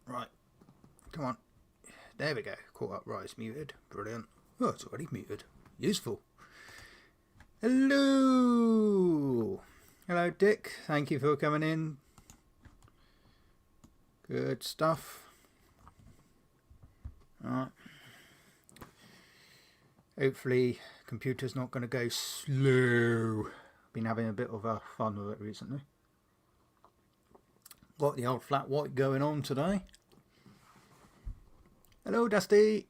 Right, come on. There we go. Caught up. Right, it's muted. Brilliant. Oh, it's already muted. Useful. Hello. Hello, Dick. Thank you for coming in. Good stuff. Alright. Hopefully, computer's not going to go slow. Been having a bit of fun with it recently. Got the old flat white going on today. Hello, Dusty.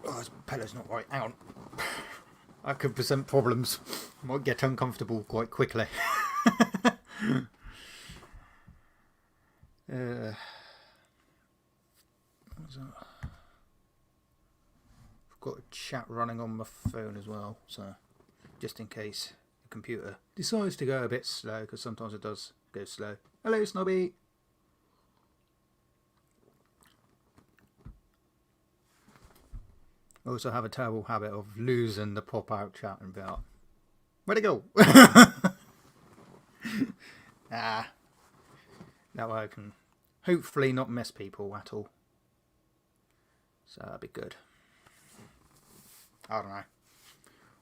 Oh, this propeller's not right. Hang on. I could present problems. Might get uncomfortable quite quickly. I've got a chat running on my phone as well, so just in case the computer decides to go a bit slow, because sometimes it does go slow. Hello, Snobby. I also have a terrible habit of losing the pop-out chat and be like, where'd it go? That way I can hopefully not miss people at all. So that'd be good. I don't know.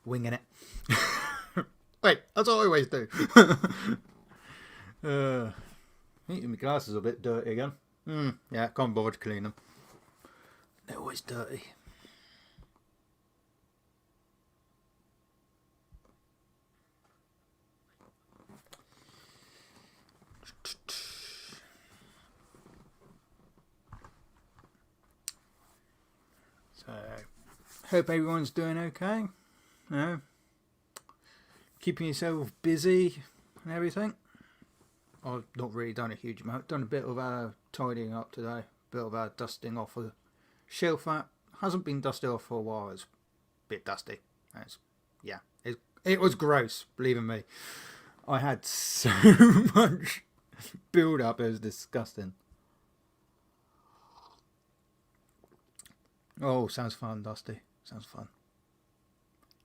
Winging it. Wait, that's what I always do. My glasses are a bit dirty again. Yeah, can't bother to clean them. They're always dirty. So, hope everyone's doing okay. Keeping yourself busy and everything. I've not really done a huge amount. Done a bit of tidying up today. A bit of dusting off the shelf that hasn't been dusted off for a while. It's a bit dusty. It was gross, believe me. I had so much build up, it was disgusting. Oh, sounds fun, Dusty. Sounds fun.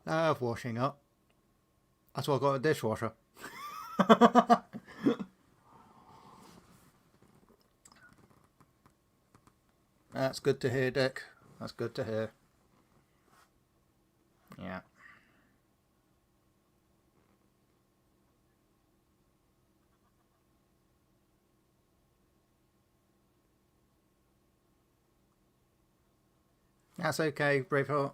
Love washing up. That's why I got a dishwasher. That's good to hear, Dick. That's good to hear. Yeah. That's okay, Braveheart.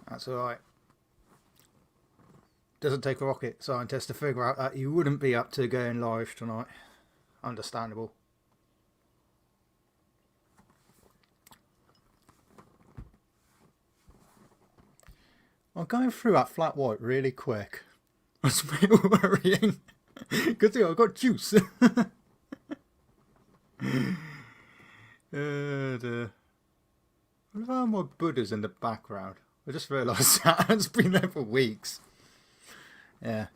That's alright. Doesn't take a rocket scientist to figure out that you wouldn't be up to going live tonight. Understandable. I'm going through that flat white really quick. That's a bit worrying. Good thing I got juice. What about my Buddhas in the background? I just realised that. It's been there for weeks. Yeah.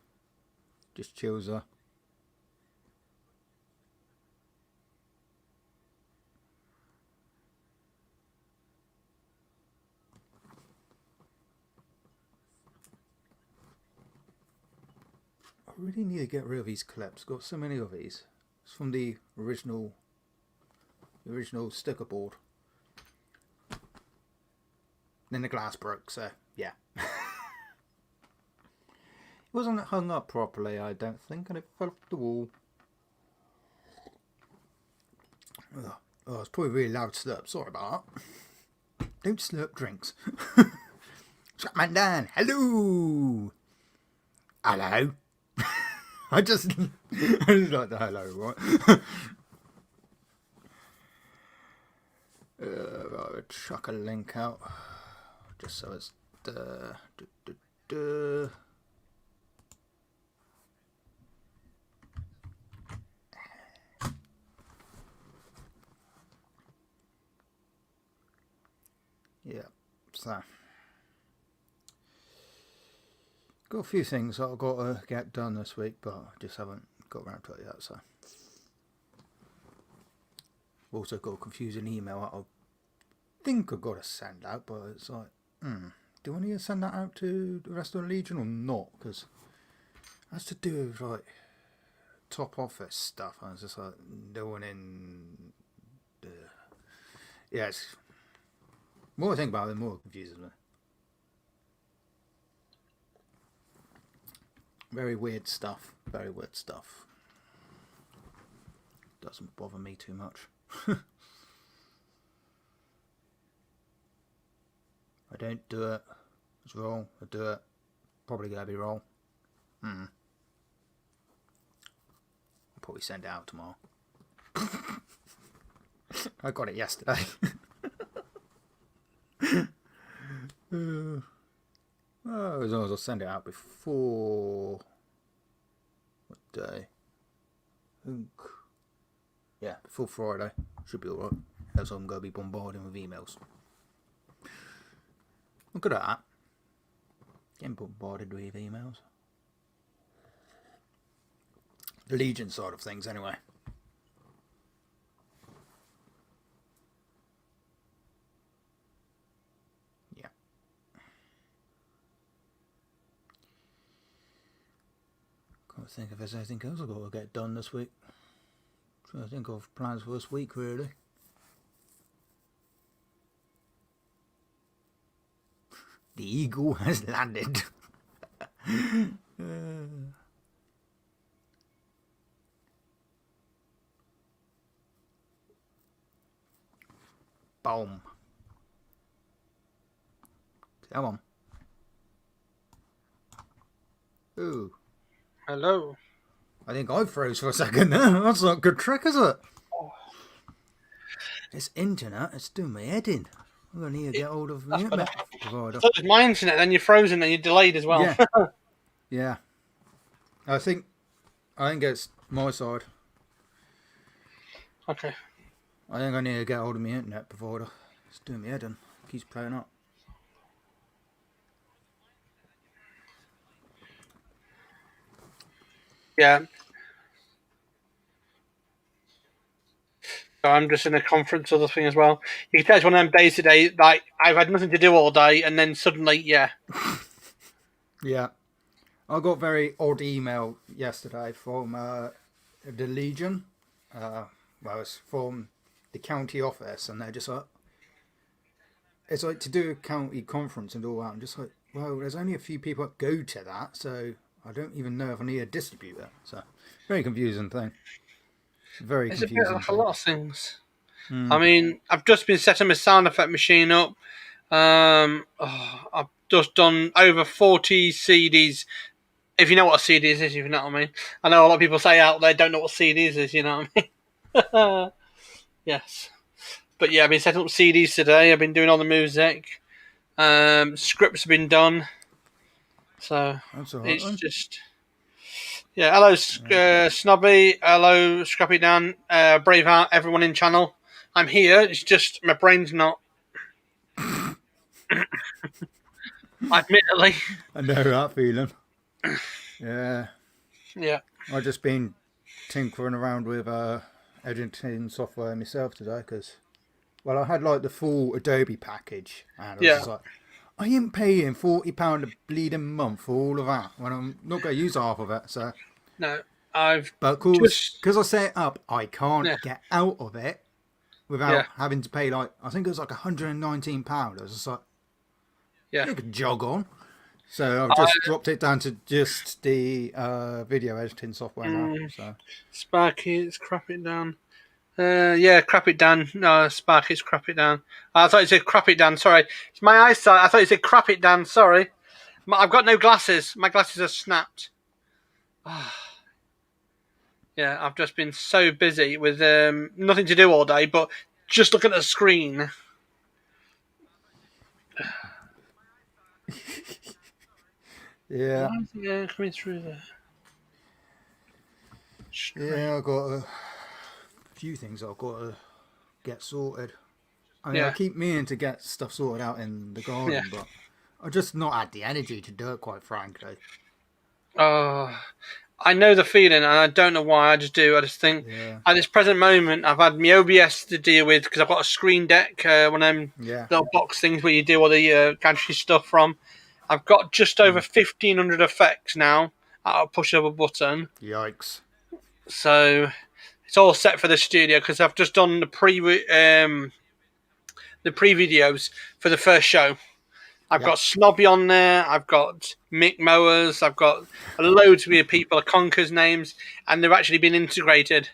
Just chills her. I really need to get rid of these clips. Got so many of these. It's from the original sticker board. Then the glass broke, so yeah. It wasn't hung up properly, I don't think, and it fell off the wall. Oh, it's probably a really loud slurp. Sorry about that. Don't slurp drinks. Scrapman Dan, hello. Hello. I just like the hello, right? I'll chuck a link out just so it's Yeah. So got a few things that I've got to get done this week, but I just haven't got around to it yet. So I've also got a confusing email that I think I've got to send out, but it's like, do I need to send that out to the rest of the Legion or not? Because it has to do with like top office stuff. I was just like, no one in. Yeah, it's more I think about it, the more it confuses me. Very weird stuff. Very weird stuff. Doesn't bother me too much. I don't do it. It's wrong. I do it. Probably gonna be wrong. I'll probably send it out tomorrow. I got it yesterday. As long as I send it out before what day? Yeah, before Friday. Should be alright. Else I'm going to be bombarding with emails. I'm good at that. Getting bombarded with emails. The Legion side of things, anyway. Yeah. Can't think if there's anything else I've got to get done this week. So I think of plans for this week, really. The eagle has landed. Boom. Come on. Ooh. Hello. I think I froze for a second there. That's not a good trick, is it? Oh. This internet, it's doing my head in. I'm going to need to get hold of my internet provider. I thought it was my internet, then you're frozen and you're delayed as well. Yeah. Yeah. I think it's my side. Okay. I think I need to get hold of my internet provider. It's doing my head in. Keeps playing up. Yeah. So I'm just in a conference other thing as well. You can tell it's one of them days today, like I've had nothing to do all day and then suddenly, yeah. Yeah. I got a very odd email yesterday from the Legion. Well, it's from the county office, and they're just like, it's like to do a county conference and all that. I'm just like, well, there's only a few people that go to that, so I don't even know if I need a distributor. So, very confusing thing. Very It's confusing. a bit like a lot of things. I mean, I've just been setting my sound effect machine up. I've just done over 40 CDs. If you know what a CD is, if you know what I mean. I know a lot of people say out there don't know what CDs is, you know what I mean? Yes. But yeah, I've been setting up CDs today. I've been doing all the music. Scripts have been done. So That's all right, it's then. just... Yeah, hello Snobby, hello Scrappy Dan, Braveheart, everyone in channel. I'm here, it's just my brain's not. Admittedly. I know that feeling. Yeah. Yeah. I've just been tinkering around with editing software myself today because, well, I had like the full Adobe package, and I was just like, I ain't paying £40 a bleeding month for all of that when I'm not going to use half of it. So No, but because I set it up, I can't get out of it without having to pay like, I think it was like £119. I was just like, you could jog on. So I've just dropped it down to just the video editing software now. So Sparky, it's crap it down. Crap it down. No, Sparky, it's crap it down. I thought you said crap it down. Sorry, it's my eyesight. I thought you said crap it down. Sorry, I've got no glasses. My glasses are snapped. Yeah, I've just been so busy with nothing to do all day, but just looking at the screen. Yeah. Why is it coming through there? Yeah, I've got a few things I've got to get sorted. I mean, I keep meaning to get stuff sorted out in the garden, but I've just not had the energy to do it, quite frankly. I know the feeling, and I don't know why. I just do. I just think at this present moment, I've had my OBS to deal with because I've got a screen deck, one of them little box things where you do all the gadget stuff from. I've got just over 1,500 effects now. I'll push of a button. Yikes! So it's all set for the studio because I've just done the pre-videos for the first show. I've got Snobby on there. I've got Mick Mowers. I've got loads of people, Conker's names, and they've actually been integrated.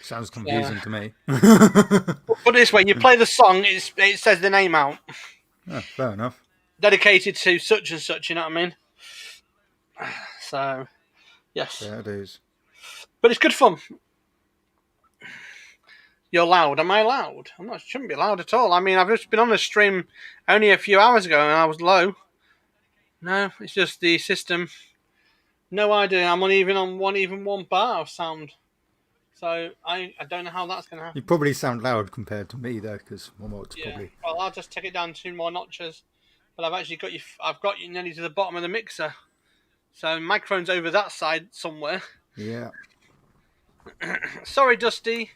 Sounds confusing to me. But this way, you play the song, it says the name out. Oh, fair enough. Dedicated to such and such, you know what I mean? So, yes. Yeah, it is. But it's good fun. You're loud. Am I loud? Shouldn't be loud at all. I mean, I've just been on the stream only a few hours ago and I was low. No, it's just the system. No idea. I'm uneven on one bar of sound. So I don't know how that's going to happen. You probably sound loud compared to me though, because my mic's probably. Well, I'll just take it down 2 more notches. But I've actually got you. I've got you nearly to the bottom of the mixer. So microphone's over that side somewhere. Yeah. Sorry, Dusty.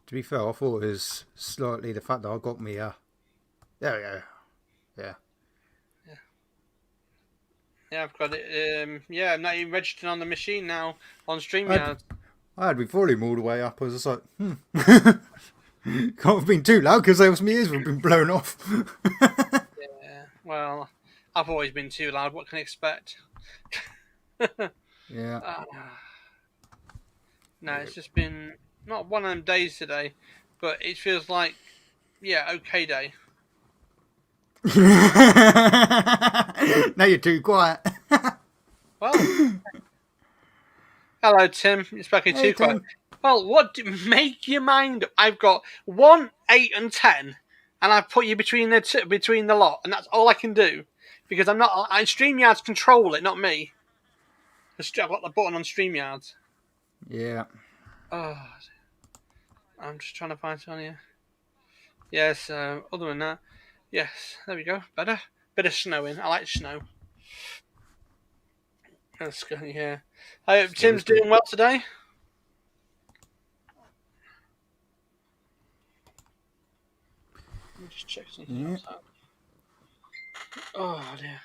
To be fair, I thought it was slightly the fact that I got me. There we go. Yeah. Yeah, I've got it. I'm not even registered on the machine now on StreamYard. I had my volume all the way up. I was just like, can't have been too loud because else my ears would have been blown off. Well, I've always been too loud. What can I expect? Yeah. No, it's just been not one of them days today, but it feels like, okay day. Now you're too quiet. Well, hello, Tim. It's back in too quiet. Well, make your mind up. I've got 1, 8, and 10, and I've put you between the lot, and that's all I can do because I'm not. StreamYards control it, not me. I've got the button on StreamYards. Yeah. Oh, I'm just trying to find something here. Yes. Other than that, yes. There we go. Better. Bit of snowing. I like snow. That's good. Yeah. I hope Tim's doing well today. Let me just check something else out. Oh dear.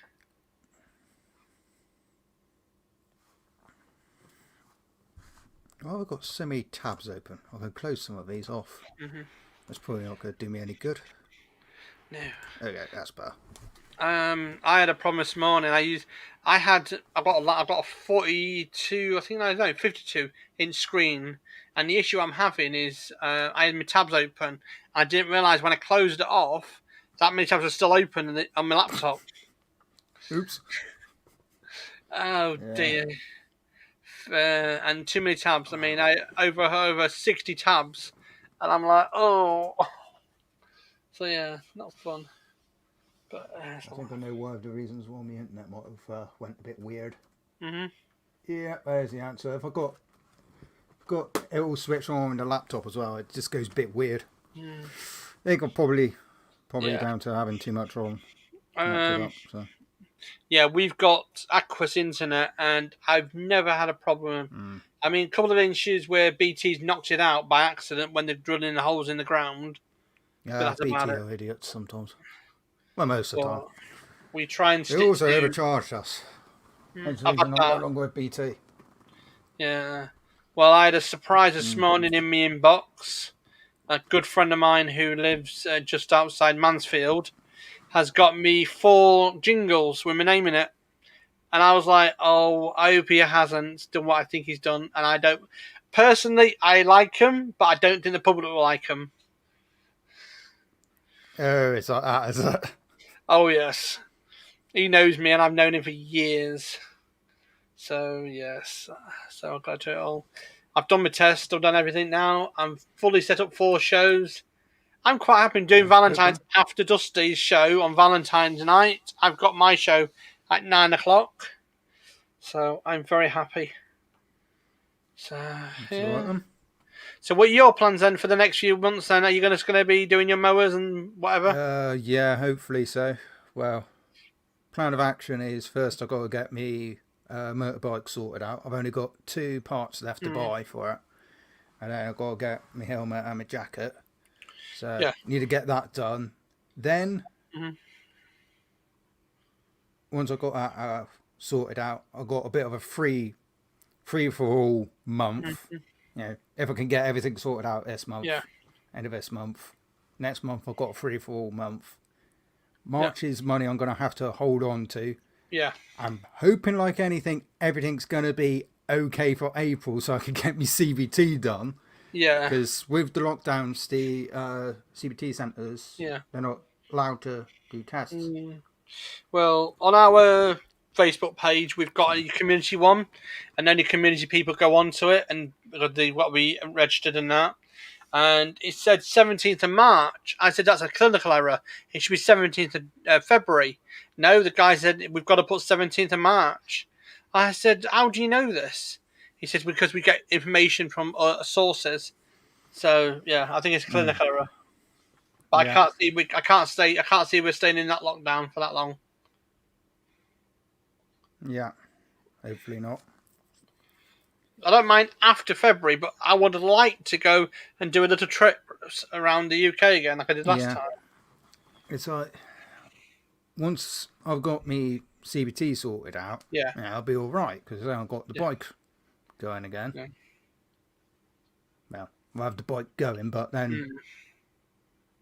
Oh, I've got so many tabs open. I can close some of these off. That's probably not going to do me any good. No. Okay, that's better. I had a problem this morning. I've got a 42, I think 52 inch screen, and the issue I'm having is I had my tabs open. I didn't realise when I closed it off that many tabs are still open on my laptop. Oops. Oh dear. And too many tabs. I mean, over 60 tabs, and I'm like, oh. So yeah, not fun. But I think I know one of the reasons why my internet might have went a bit weird. Yeah, there's the answer. If I've got it all switched on the laptop as well, it just goes a bit weird. I think I'm probably down to having too much on. Yeah, we've got Aqua's internet, and I've never had a problem. I mean, a couple of inches where BT's knocked it out by accident when they're drilling the holes in the ground. Yeah, BT are idiots sometimes. Well, most of the time. We try and they also overcharged us. Hence the reason I'm no longer with BT. Yeah. Well, I had a surprise this morning in my inbox. A good friend of mine who lives just outside Mansfield has got me 4 jingles with my name in it. And I was like, oh, I hope he hasn't done what I think he's done. And I don't... Personally, I like him, but I don't think the public will like him. Oh, it's like that, is it? Oh, yes. He knows me, and I've known him for years. So, yes. So, I'll go to it all. I've done my test. I've done everything now. I'm fully set up 4 shows. I'm quite happy doing Valentine's after Dusty's show on Valentine's night. I've got my show at 9 o'clock. So, I'm very happy. So, yeah. So what are your plans then for the next few months then? Are you going to be doing your mowers and whatever? Yeah, hopefully so. Well, plan of action is first I've got to get me motorbike sorted out. I've only got 2 parts left to buy for it. And then I've got to get my helmet and my jacket. So Yeah. need to get that done. Then, once I've got that sorted out, I've got a bit of a free for all month. If I can get everything sorted out this month, Yeah. end of this month. Next month I've got a free for all month. Yeah. March's money I'm going to have to hold on to. Yeah. I'm hoping like anything, everything's going to be okay for April so I can get my CBT done. Yeah. Because with the lockdowns, the CBT centres, they're not allowed to do tests. Well, on our Facebook page, we've got a community one, and only community people go onto it and what we registered and that. And it said 17th of March. I said that's a clinical error. It should be 17th of February. No, the guy said we've got to put 17th of March. I said, how do you know this? He says because we get information from sources. So yeah, I think it's a clinical error. But Yeah. I can't see we're staying in that lockdown for that long. Yeah, hopefully not. I don't mind after February, but I would like to go and do a little trip around the UK again, like I did last time. It's like once I've got me CBT sorted out, I'll be all right because then I've got the bike going again. Yeah. Well, I'll have the bike going, but then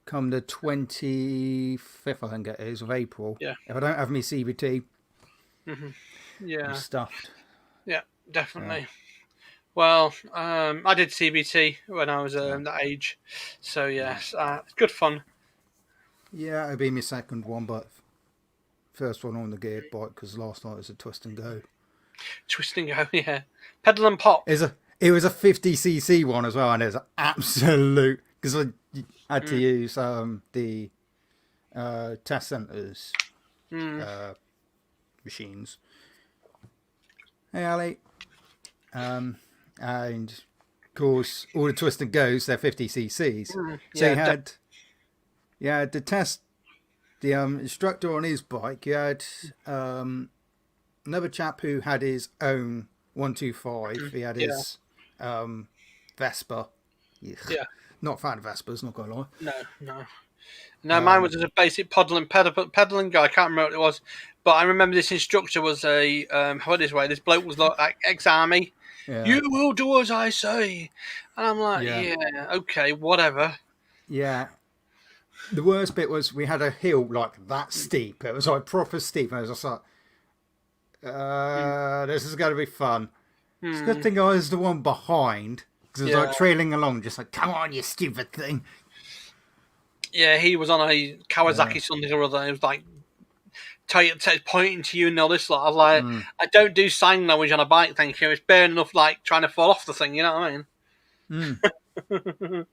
come the 25th, I think it is, of April, if I don't have me CBT, I'm stuffed. Yeah, definitely. Yeah. Well, I did CBT when I was that age, so yes, good fun. Yeah, it'll be my second one, but first one on the geared bike because last night was a twist and go. Twist and go, yeah. Pedal and pop. It was a 50cc one as well, and it was absolute because I had to use the test centres machines. Hey Ali, and of course all the twist and goes they're 50cc's. So you had to test the instructor on his bike. You had another chap who had his own 125. He had his Vespa. Yeah. Not a fan of Vespas, not gonna lie. No, mine was just a basic pedaling guy. I can't remember what it was, but I remember this instructor was a this bloke was like ex-army. Yeah. You will do as I say, and I'm like, yeah, okay, whatever. Yeah. The worst bit was we had a hill like that steep. It was like proper steep, and I was just like, this is going to be fun. It's a good thing I was the one behind because I was like trailing along, just like, come on, you stupid thing. Yeah, he was on a Kawasaki something or other. It was like pointing to you and all this lot. I was like, I don't do sign language on a bike, thank you. It's bare enough like trying to fall off the thing, you know what I mean?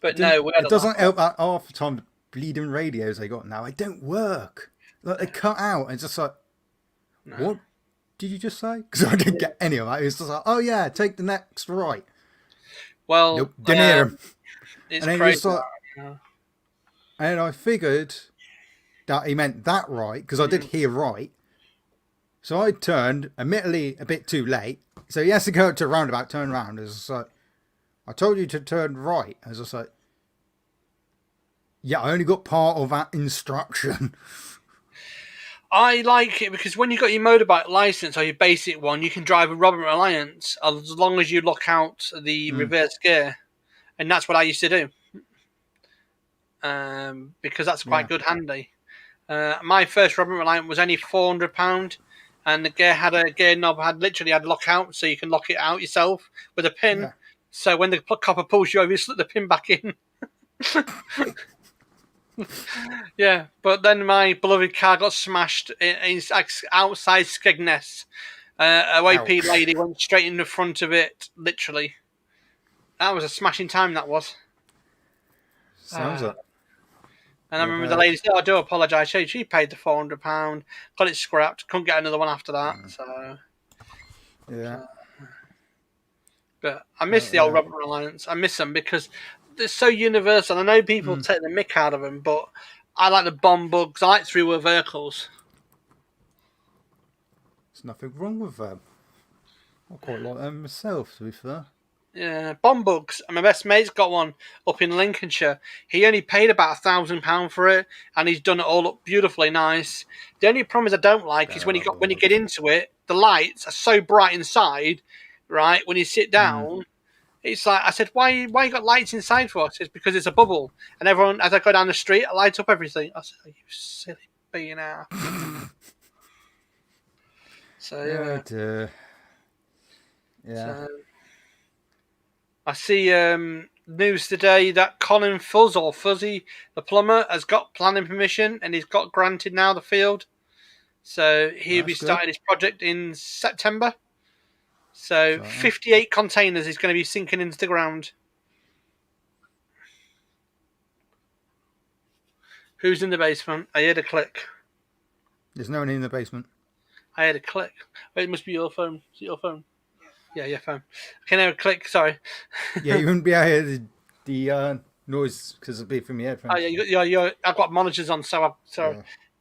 But no, it doesn't help that half the time the bleeding radios they got now. It don't work. Like they cut out. And it's just like, what did you just say? Because I didn't get any of that. It was just like, oh yeah, take the next right. Well, nope, didn't hear him. It's crazy. And I figured that he meant that right because I did hear right. So I turned, admittedly a bit too late. So he has to go to a roundabout, turn around. It's like, I told you to turn right. I was just like, yeah, I only got part of that instruction. I like it because when you got your motorbike license or your basic one, you can drive a Robert Reliance as long as you lock out the reverse gear, and that's what I used to do. Because that's quite good handy. My first Robert Reliant was only £400, and the gear had a gear knob had lockout, so you can lock it out yourself with a pin. Yeah. So when the copper pulls you over, you slip the pin back in. Yeah, but then my beloved car got smashed in outside Skegness. A YP lady went straight in the front of it, literally. That was a smashing time, that was. Sounds it. And I remember the lady said, I do apologise. She paid the £400, got it scrapped, couldn't get another one after that. So, yeah. But I miss the old Yeah. Rubber Alliance. I miss them because they're so universal. I know people take the mick out of them, but I like the bomb bugs. I like three-wheel vehicles. There's nothing wrong with them. I quite like them myself, to be fair. Yeah, bomb bugs. And my best mate's got one up in Lincolnshire. He only paid about £1,000 for it, and he's done it all up beautifully nice. The only problem is I don't like is when you get into it, the lights are so bright inside. Right when you sit down, it's like I said, why you got lights inside for? I said because it's a bubble, and everyone as I go down the street, I light up everything. I said, you silly being out. So yeah. Oh dear. Yeah. So, I see news today that Colin Fuzz or Fuzzy, the plumber, has got planning permission and he's got granted now the field. So he'll be starting his project in September. So 58 containers is going to be sinking into the ground. Who's in the basement? I heard a click. There's no one in the basement. I heard a click. Wait, it must be your phone. Is it your phone? Yeah, your phone. I can hear a click. Sorry. Yeah, you wouldn't be able to hear the noise because it'd be from your headphones. Oh yeah, I've got monitors on, so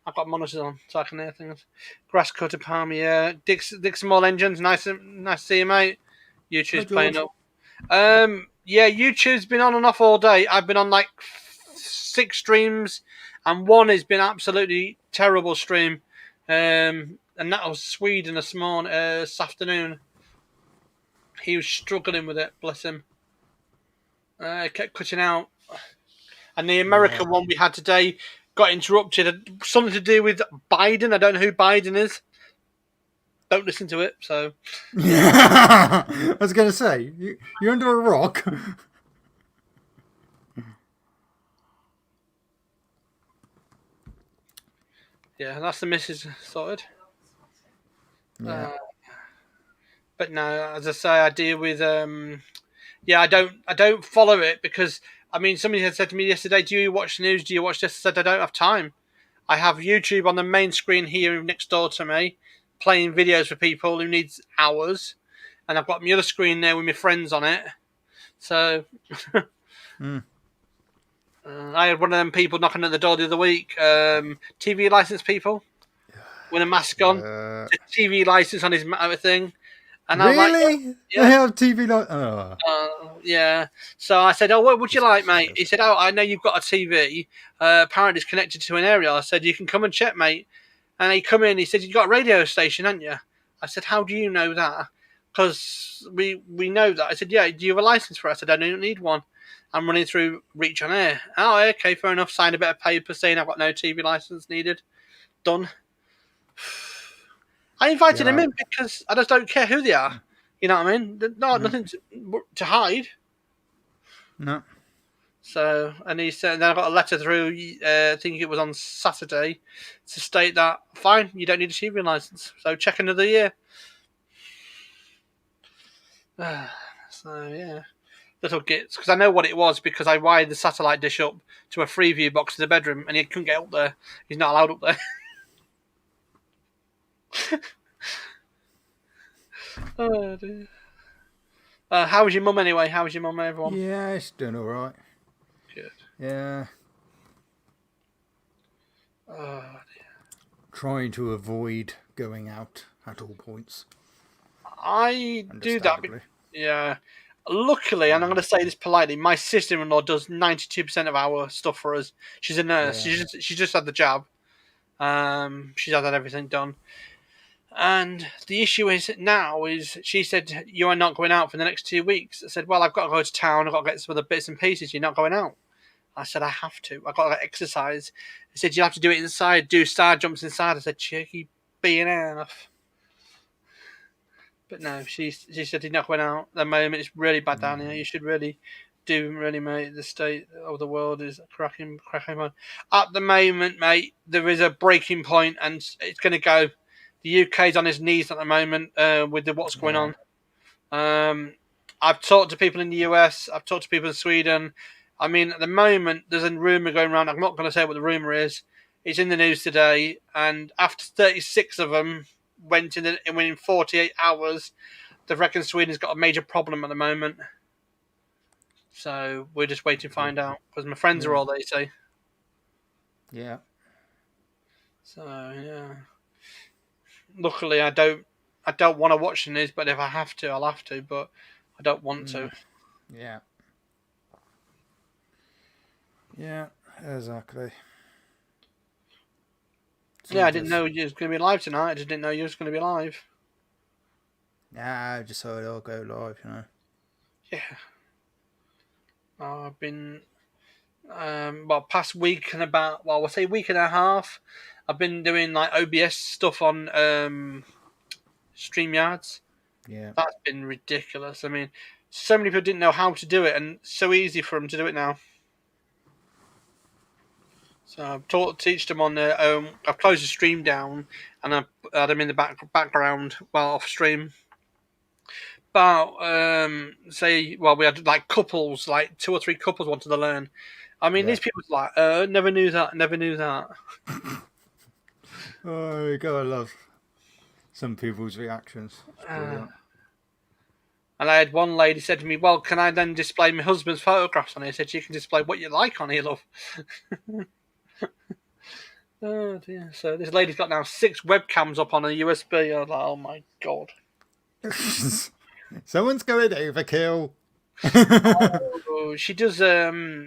I've got monitors on, so I can hear things. Grass cutter palm, yeah. Dick's Small Engines, nice to see you, mate. YouTube's playing up. Yeah, YouTube's been on and off all day. I've been on like 6 streams, and one has been absolutely terrible stream. And that was Sweden this morning, this afternoon. He was struggling with it, bless him. Kept cutting out. And the American one we had today got interrupted. Something to do with Biden. I don't know who Biden is. Don't listen to it. So, I was going to say, you're under a rock. yeah, that's the missus sorted. Yeah. But no, as I say, I deal with. Yeah, I don't follow it because I mean, somebody had said to me yesterday, "Do you watch the news? Do you watch this?" I said, "I don't have time. I have YouTube on the main screen here next door to me, playing videos for people who need hours, and I've got my other screen there with my friends on it. So I had one of them people knocking at the door the other week. TV license people with a mask on, TV license on his thing. And really? I'm like, They have TV like. yeah. So I said, "Oh, what would you like, mate?" He said, "Oh, I know you've got a TV. Apparently, it's connected to an aerial." I said, "You can come and check, mate." And he come in. He said, "You've got a radio station, haven't you?" I said, "How do you know that?" Because we know that. I said, "Yeah. Do you have a license for it?" I said, "I don't need one. I'm running through Reach on Air." "Oh, okay, fair enough." Signed a bit of paper saying I've got no TV license needed. Done. I invited him in because I just don't care who they are. You know what I mean? There's nothing to hide. No. So, and he said, and then I got a letter through, I think it was on Saturday, to state that, fine, you don't need a TV license. So check another year. So, yeah. Little gits. Because I know what it was because I wired the satellite dish up to a Freeview box in the bedroom and he couldn't get up there. He's not allowed up there. Oh, dear. How was your mum anyway? How was your mum and everyone? Yeah, it's doing all right. Good. Yeah. Oh, dear. Trying to avoid going out at all points. I do that. Yeah. Luckily, and I'm going to say this politely, my sister-in-law does 92% of our stuff for us. She's a nurse. Yeah. She just had the jab. She's had everything done. And the issue is now is she said, "You are not going out for the next 2 weeks." I said, "Well, I've got to go to town. I've got to get some other bits and pieces. You're not going out." I said, "I have to. I've got to exercise." He said, "You have to do it inside. Do star jumps inside." I said, "Cheeky being enough." But no, she said he's not going out at the moment. It's really bad down here. You should really mate. The state of the world is cracking on. At the moment, mate, there is a breaking point and it's going to go. The UK's on its knees at the moment with what's going on. I've talked to people in the US. I've talked to people in Sweden. I mean, at the moment, there's a rumour going around. I'm not going to say what the rumour is. It's in the news today. And after 36 of them went in 48 hours, they reckon Sweden's got a major problem at the moment. So we're just waiting to find out because my friends are all there. You see. Yeah. So yeah. Luckily, I don't want to watch the news, but if I have to, I'll have to. But I don't want to. Yeah. Yeah, exactly. So Yeah, I didn't know you was going to be live tonight. I just didn't know you was going to be live. Nah, I just thought it'll go live, Yeah. I've been, past week and we'll say week and a half. I've been doing like OBS stuff on StreamYards. Yeah. That's been ridiculous. I mean, so many people didn't know how to do it, and so easy for them to do it now. So I've teach them on their own. I've closed the stream down, and I had them in the background while off stream. About we had like couples, like 2 or 3 couples wanted to learn. I mean, these people like, never knew that. Oh, you gotta love some people's reactions. It's brilliant. And I had one lady said to me, "Well, can I then display my husband's photographs on it?" I said, "You can display what you like on here, love." Oh dear. So this lady's got now 6 webcams up on a USB. I was like, oh my god. Someone's going overkill. She does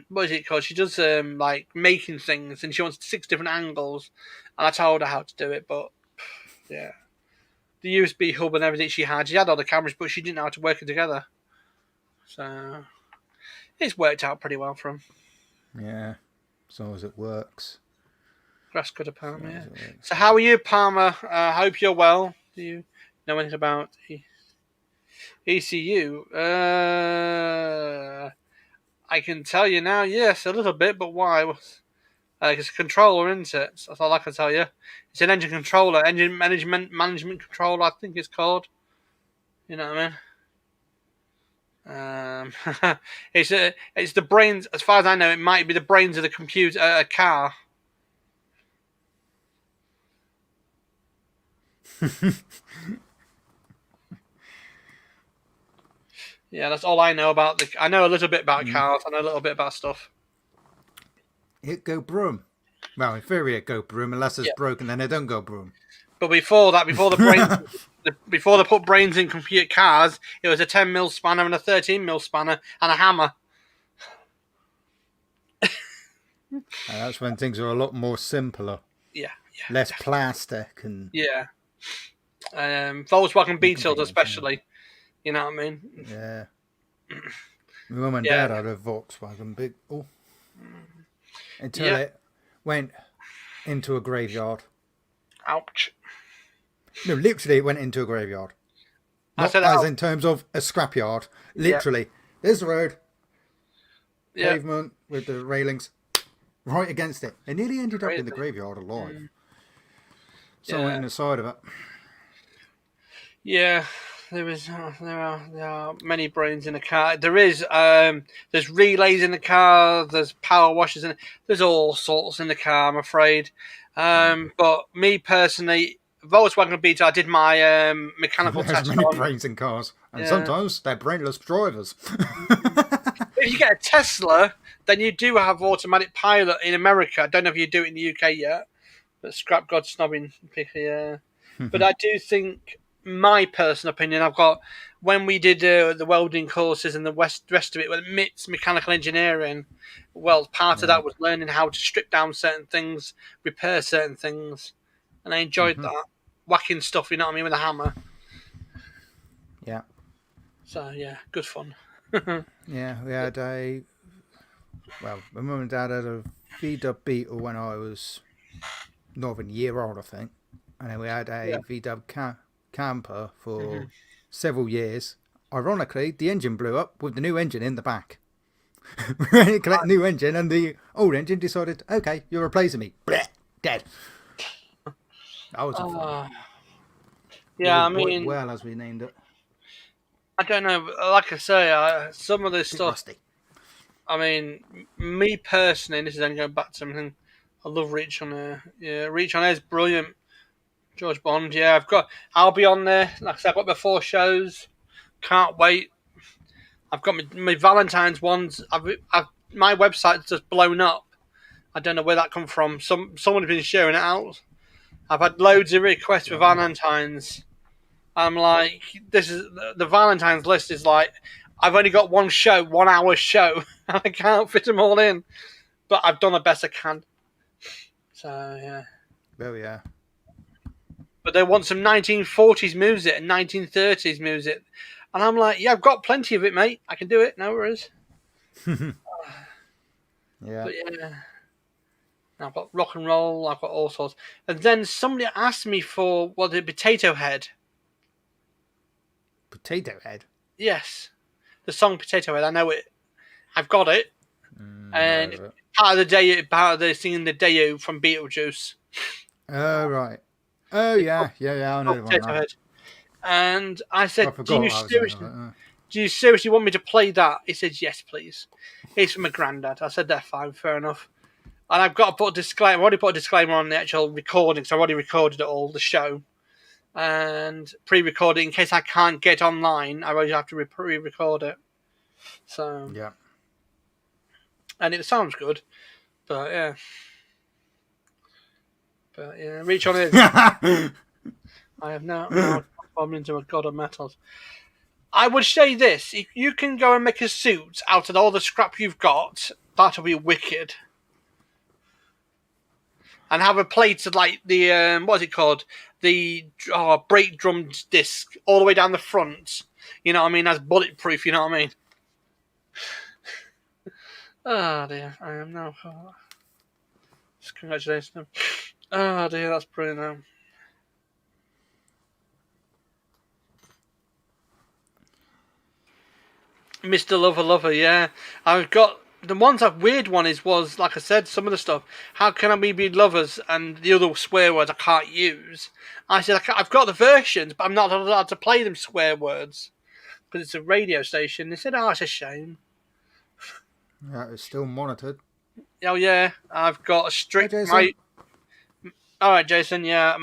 what is it called? She does like making things, and she wants 6 different angles. And I told her how to do it, but yeah, the USB hub and everything she had all the cameras, but she didn't know how to work it together. So it's worked out pretty well for him. Yeah, as long as it works. Grass cutter Palmer. Yeah. So how are you, Palmer? I hope you're well. Do you know anything about ECU? I can tell you now, yes, a little bit, but why? It's a controller, isn't it? That's all I can tell you. It's an engine controller, engine management controller, I think it's called. You know what I mean? It's the brains. As far as I know, it might be the brains of the computer, a car. Yeah, that's all I know about I know a little bit about cars. I know a little bit about stuff. It go broom. Well, in theory, it go broom unless it's broken. Then it don't go broom. But before that, before the brains, before they put brains in computer cars, it was a 10mm spanner and a 13mm spanner and a hammer. And that's when things are a lot more simpler. Yeah. Less plastic and. Yeah. Volkswagen Beetles, especially. You know what I mean? Yeah. My mum and dad had a Volkswagen Beetle until it went into a graveyard. Ouch. No, literally, it went into a graveyard. Not in terms of a scrapyard. Literally, there's the road, pavement with the railings, right against it. It nearly ended up in the graveyard alive. Someone in the side of it. Yeah. There are many brains in a car. There's relays in the car. There's power washers in it. There's all sorts in the car, I'm afraid. But me personally, Volkswagen Beetle, I did my mechanical test. There's many brains in cars, and sometimes they're brainless drivers. If you get a Tesla, then you do have automatic pilot in America. I don't know if you do it in the UK yet, but scrap God snobbing. Yeah. But I do think, my personal opinion, when we did the welding courses and the rest of it with MITS, mechanical engineering, well, part of that was learning how to strip down certain things, repair certain things, and I enjoyed that. Whacking stuff, you know what I mean, with a hammer. Yeah. So, yeah, good fun. Yeah, we had my mum and dad had a VW Beetle when I was not even a year old, I think. And then we had a VW camper for several years. Ironically, the engine blew up with the new engine in the back. We went to collect the new engine, and the old engine decided, okay, you're replacing me. Blech, dead. That was fun. Yeah, I mean, well, as we named it. I don't know. Like I say, some of this stuff. Rusty. I mean, me personally, and this is only going back to something. I love Reach on Air. Yeah, Reach on Air is brilliant. George Bond, I'll be on there. Like I said, I've got my 4 shows. Can't wait. I've got my Valentine's ones. My website's just blown up. I don't know where that come from. Someone's been sharing it out. I've had loads of requests for Valentine's. I'm like, this is the Valentine's list is like, I've only got 1 hour show. I can't fit them all in, but I've done the best I can. So yeah. Oh yeah. But they want some 1940s music and 1930s music, and I'm like, yeah, I've got plenty of it, mate. I can do it. No worries. Yeah. But yeah. I've got rock and roll. I've got all sorts. And then somebody asked me for Potato Head. Potato Head. Yes, the song Potato Head. I know it. I've got it. And No. part of the singing the Deo from Beetlejuice. Oh right. Oh yeah. I know the one. Potato Now. Head. And I said, I forgot what I was saying. do you seriously want me to play that? He said, yes, please. It's from my granddad. I said, that's fine, fair enough. And I've got to put a disclaimer. I've already put a disclaimer on the actual recording, because I've already recorded it all, the show. And pre-recorded in case I can't get online. I always have to pre-record it. So Yeah. And it sounds good, but yeah. Reach on in. I have now transformed into a god of metals. I would say this: if you can go and make a suit out of all the scrap you've got, that'll be wicked. And have a plate of like the what's it called? The brake drum disc all the way down the front. You know what I mean? That's bulletproof. You know what I mean? Oh dear, I am now. Congratulations. Oh dear, that's brilliant. Mr. Lover, yeah. I've got the ones that weird one was like I said, some of the stuff. How can we be lovers and the other swear words I can't use? I said I've got the versions, but I'm not allowed to play them swear words because it's a radio station. They said, "Oh, it's a shame." Yeah, it's still monitored. Oh yeah, I've got a strict. Hey, Jason. All right, Jason. Yeah,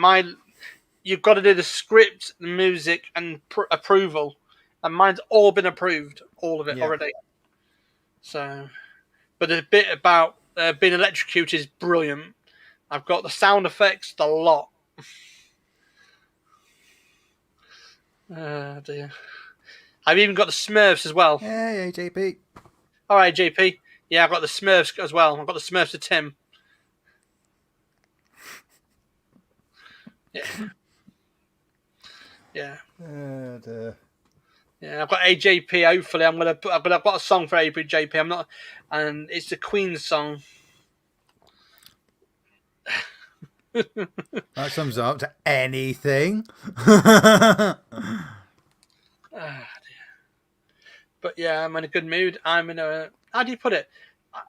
you've got to do the script, the music, and approval, and mine's all been approved, all of it already. So, but the bit about being electrocuted is brilliant. I've got the sound effects, the lot. Oh dear. I've even got the Smurfs as well. Hey, JP. All right, JP. Yeah, I've got the Smurfs as well. I've got the Smurfs of Tim. Yeah. Yeah. Yeah, I've got AJP. Hopefully, I've got a song for AJP. I'm not, and it's the Queen song. That sums up to anything. But yeah, I'm in a good mood. I'm in a, how do you put it?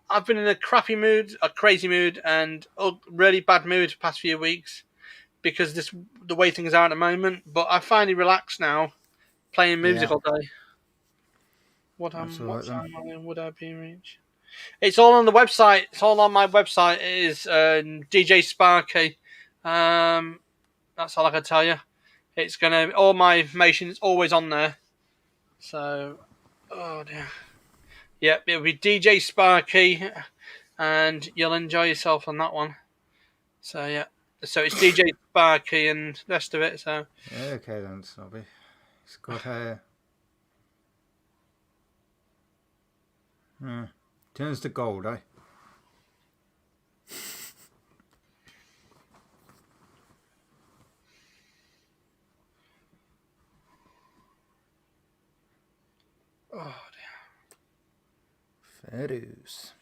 I've been in a crappy mood, a crazy mood, and a really bad mood the past few weeks because the way things are at the moment. But I finally relaxed now, playing music all day. What time would I be reach? It's all on the website. It's all on my website. It is DJ Sparky. That's all I can tell you. It's all my information is always on there. So, oh dear. Yep, it'll be DJ Sparky, and you'll enjoy yourself on that one. So yeah, so it's DJ Sparky and the rest of it. So okay then, Snobby. It's got hair. Turns to gold, eh? oh dear. Ferus.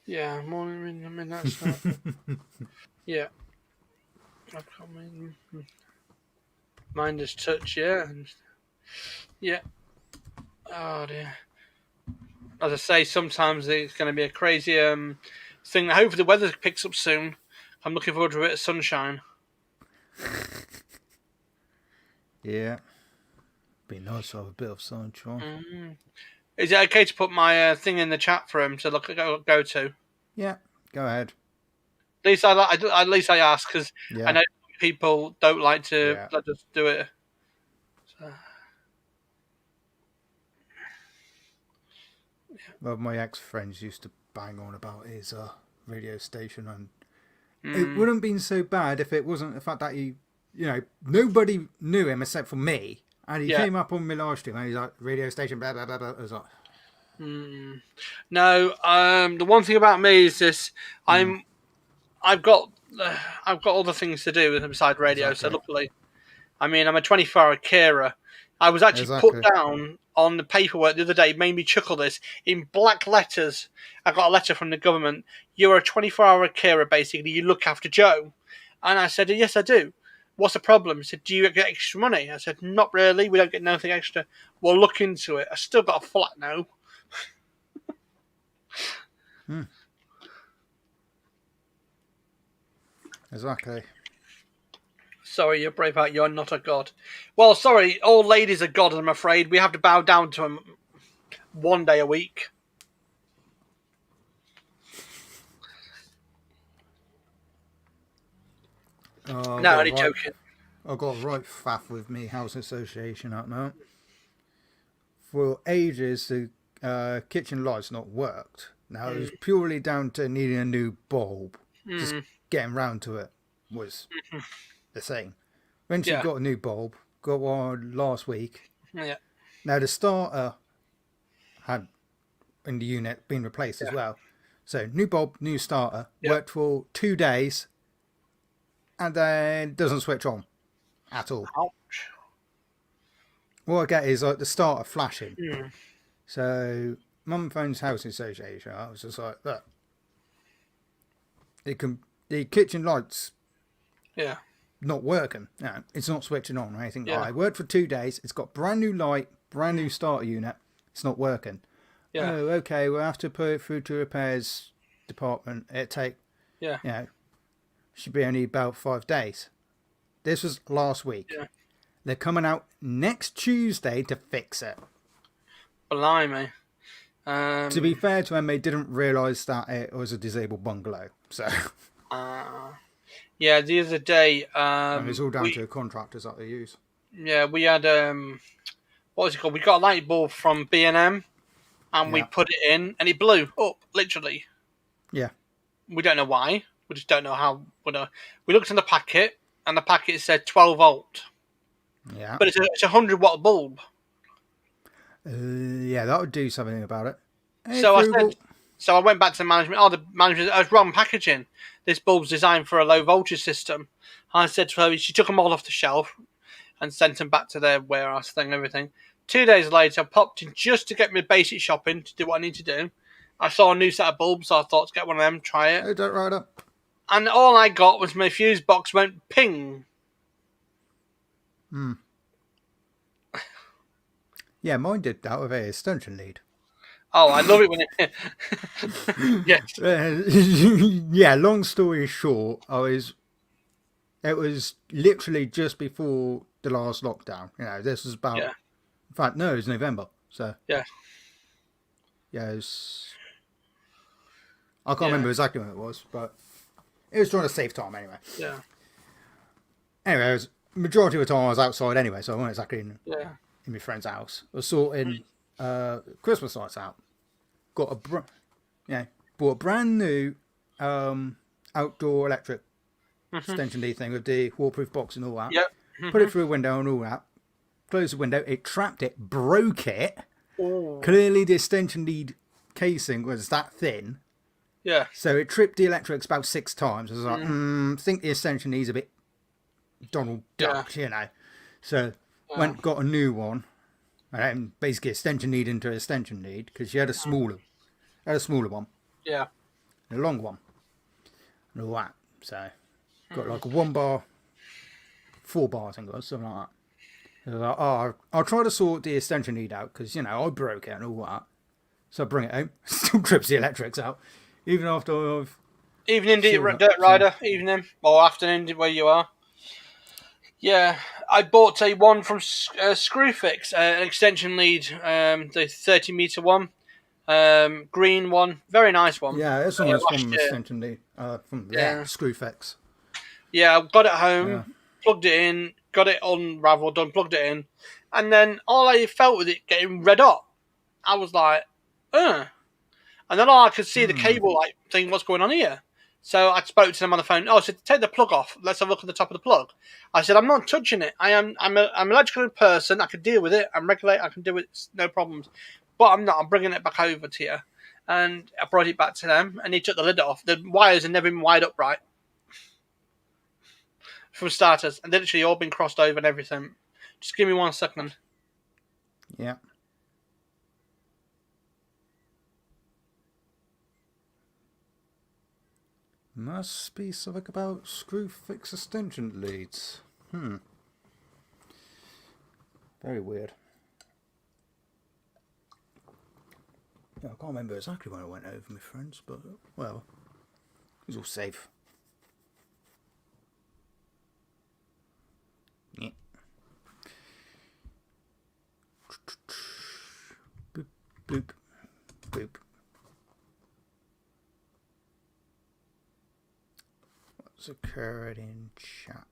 Yeah, morning. I mean that's yeah. I've got mine is touch, yeah, and yeah. Oh dear. As I say, sometimes it's going to be a crazy thing. Hopefully the weather picks up soon. I'm looking forward to a bit of sunshine. Yeah. Be nice to have a bit of sunshine. Mm-hmm. Is it okay to put my thing in the chat for him to go to? Yeah, go ahead. At least I ask because I Yeah, know people don't like to yeah. just do it. So, Well, my ex-friends used to bang on about his radio station, and it mm, wouldn't have been so bad if it wasn't the fact that nobody knew him except for me, and he yeah. came up on my live stream and he's like, radio station, blah blah blah blah. I was like, Mm. No, the one thing about me is this: hmm, I'm I've got I've got other things to do besides radio. So exactly, luckily, I mean, I'm a 24-hour carer. I was actually put exactly. down on the paperwork the other day. It made me chuckle. This in black letters. I got a letter from the government. You're a 24-hour carer. Basically, you look after Joe. And I said, yes, I do. What's the problem? He said, do you get extra money? I said, not really. We don't get nothing extra. We'll look into it. I still got a flat now. Hmm. Exactly. Sorry, you're Braveheart. You're not a god. Well, sorry, all ladies are gods. I'm afraid we have to bow down to them one day a week. Oh, No, only joking. I got a right faff with me housing association up now. For ages, the kitchen lights not worked. Now it was purely down to needing a new bulb. Just Mm, getting round to it was the thing. Eventually yeah, got a new bulb. Got one last week. yeah, Now the starter had in the unit been replaced as yeah, well. So new bulb, new starter. yeah. Worked for 2 days, and then doesn't switch on at all. Ouch. What I get is like the starter flashing. Mm, So Mum phones housing association. I was just like, look, the kitchen lights yeah, not working. No, it's not switching on or anything. yeah, I worked for 2 days. It's got brand new light, brand new starter unit. It's not working. yeah, Oh, okay. We'll have to put it through to repairs department. It take, yeah, should be only about 5 days. This was last week. yeah. They're coming out next Tuesday to fix it. Blimey. To be fair to them, they didn't realise that it was a disabled bungalow. So, Yeah, the other day, and it's all down to the contractors that they use. we had what was it called? We got a light bulb from B&M, and we Yeah. put it in, and it blew up literally. Yeah. We don't know why. We just don't know how. We looked in the packet, and the packet said 12 volt, Yeah. but it's a 100-watt bulb. Yeah, that would do something about it. Hey, So Frugal. I went back to the management. Oh, the management, I was wrong packaging. This bulb's designed for a low voltage system. I said to her, she took them all off the shelf and sent them back to their warehouse thing and everything. 2 days later, I popped in just to get my basic shopping to do what I need to do. I saw a new set of bulbs, so I thought to get one of them, try it. Hey, Dirt Rider. And all I got was my fuse box went ping. Yeah, mine did that with a extension lead. Oh, I love it when it. Yes. Yeah, long story short, it was literally just before the last lockdown. This was about, Yeah. in fact, no, it was November. So, Yeah. yeah, I can't remember exactly when it was, but it was trying to save time anyway. Yeah. Anyway, it was, majority of the time I was outside anyway, so I wasn't exactly in Yeah. my friend's house. I was sorting Christmas lights out. Bought a brand new outdoor electric extension lead thing with the waterproof box and all that. Yep. Put it through a window and all that. Closed the window. It trapped it, broke it. Oh. Clearly, the extension lead casing was that thin, Yeah. so it tripped the electrics about 6 times. I was like, I think the extension lead's a bit Donald Duck, So got a new one, and then basically extension lead into extension lead because she had a smaller one, Yeah. and a long one, and all that. So got like a 1 bar, 4 bars, I think it was something like that. So I was like, oh, I'll try to sort the extension lead out because I broke it and all that. So I bring it home, still trips the electrics out, even after I've Evening, Sure, Dirt Rider. Evening or afternoon, where you are. Yeah, I bought a one from Screwfix, an extension lead, the 30-meter one, green one, very nice one. Yeah, this one was from extension lead. Yeah. Screwfix. Yeah, I got it home, Yeah. plugged it in, got it unraveled, unplugged it in, and then all I felt was it getting red hot. I was like, ugh. And then all I could see the cable like thing, what's going on here? So I spoke to them on the phone. Oh, I said, take the plug off. Let's have a look at the top of the plug. I said, I'm not touching it. I'm an electrical person. I can deal with it. I'm regulated. I can do it. No problems. But I'm not. I'm bringing it back over to you. And I brought it back to them, and he took the lid off. The wires had never been wired up right from starters, and they'd literally all been crossed over and everything. Just give me 1 second. Yeah. Must be something about Screwfix extension leads. Very weird. Yeah, I can't remember exactly when I went over, my friends, but, well, it was all safe. Yeah. Boop, boop, boop. What's occurred in chat?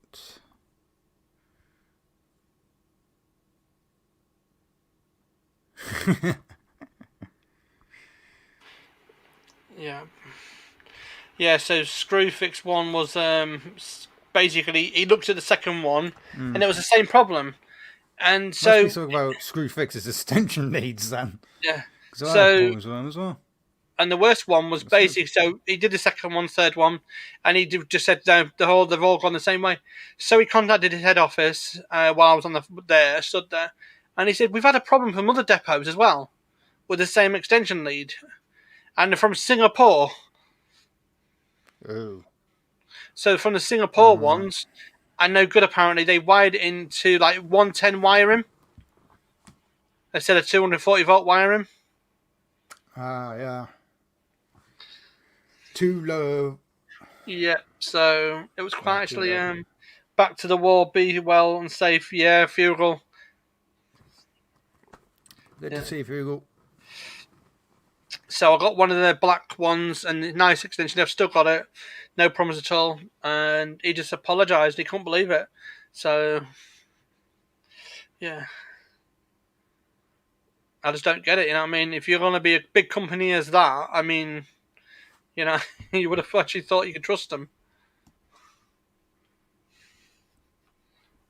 Yeah. Yeah, so Screwfix 1 was basically, he looked at the second one, and it was the same problem. And so... Must be something about Screwfix's extension leads then. Yeah. Because I had problems with them as well. And the worst one was basically, so he did the second one, third one, and he just said, no, they've all gone the same way. So he contacted his head office while I was stood there, and he said, we've had a problem from other depots as well, with the same extension lead. And they're from Singapore. Oh. So from the Singapore ones, and no good apparently, they wired it into like 110 wiring instead of 240 volt wiring. Yeah. Too low. Yeah, so it was quite actually back to the wall, be well and safe. Yeah, Fugal. Good to see Fugal. So I got one of the black ones and nice extension. I've still got it, no problems at all. And he just apologised. He couldn't believe it. So yeah, I just don't get it. You know what I mean? If you're going to be a big company as that, I mean, you know, you would have actually thought you could trust them.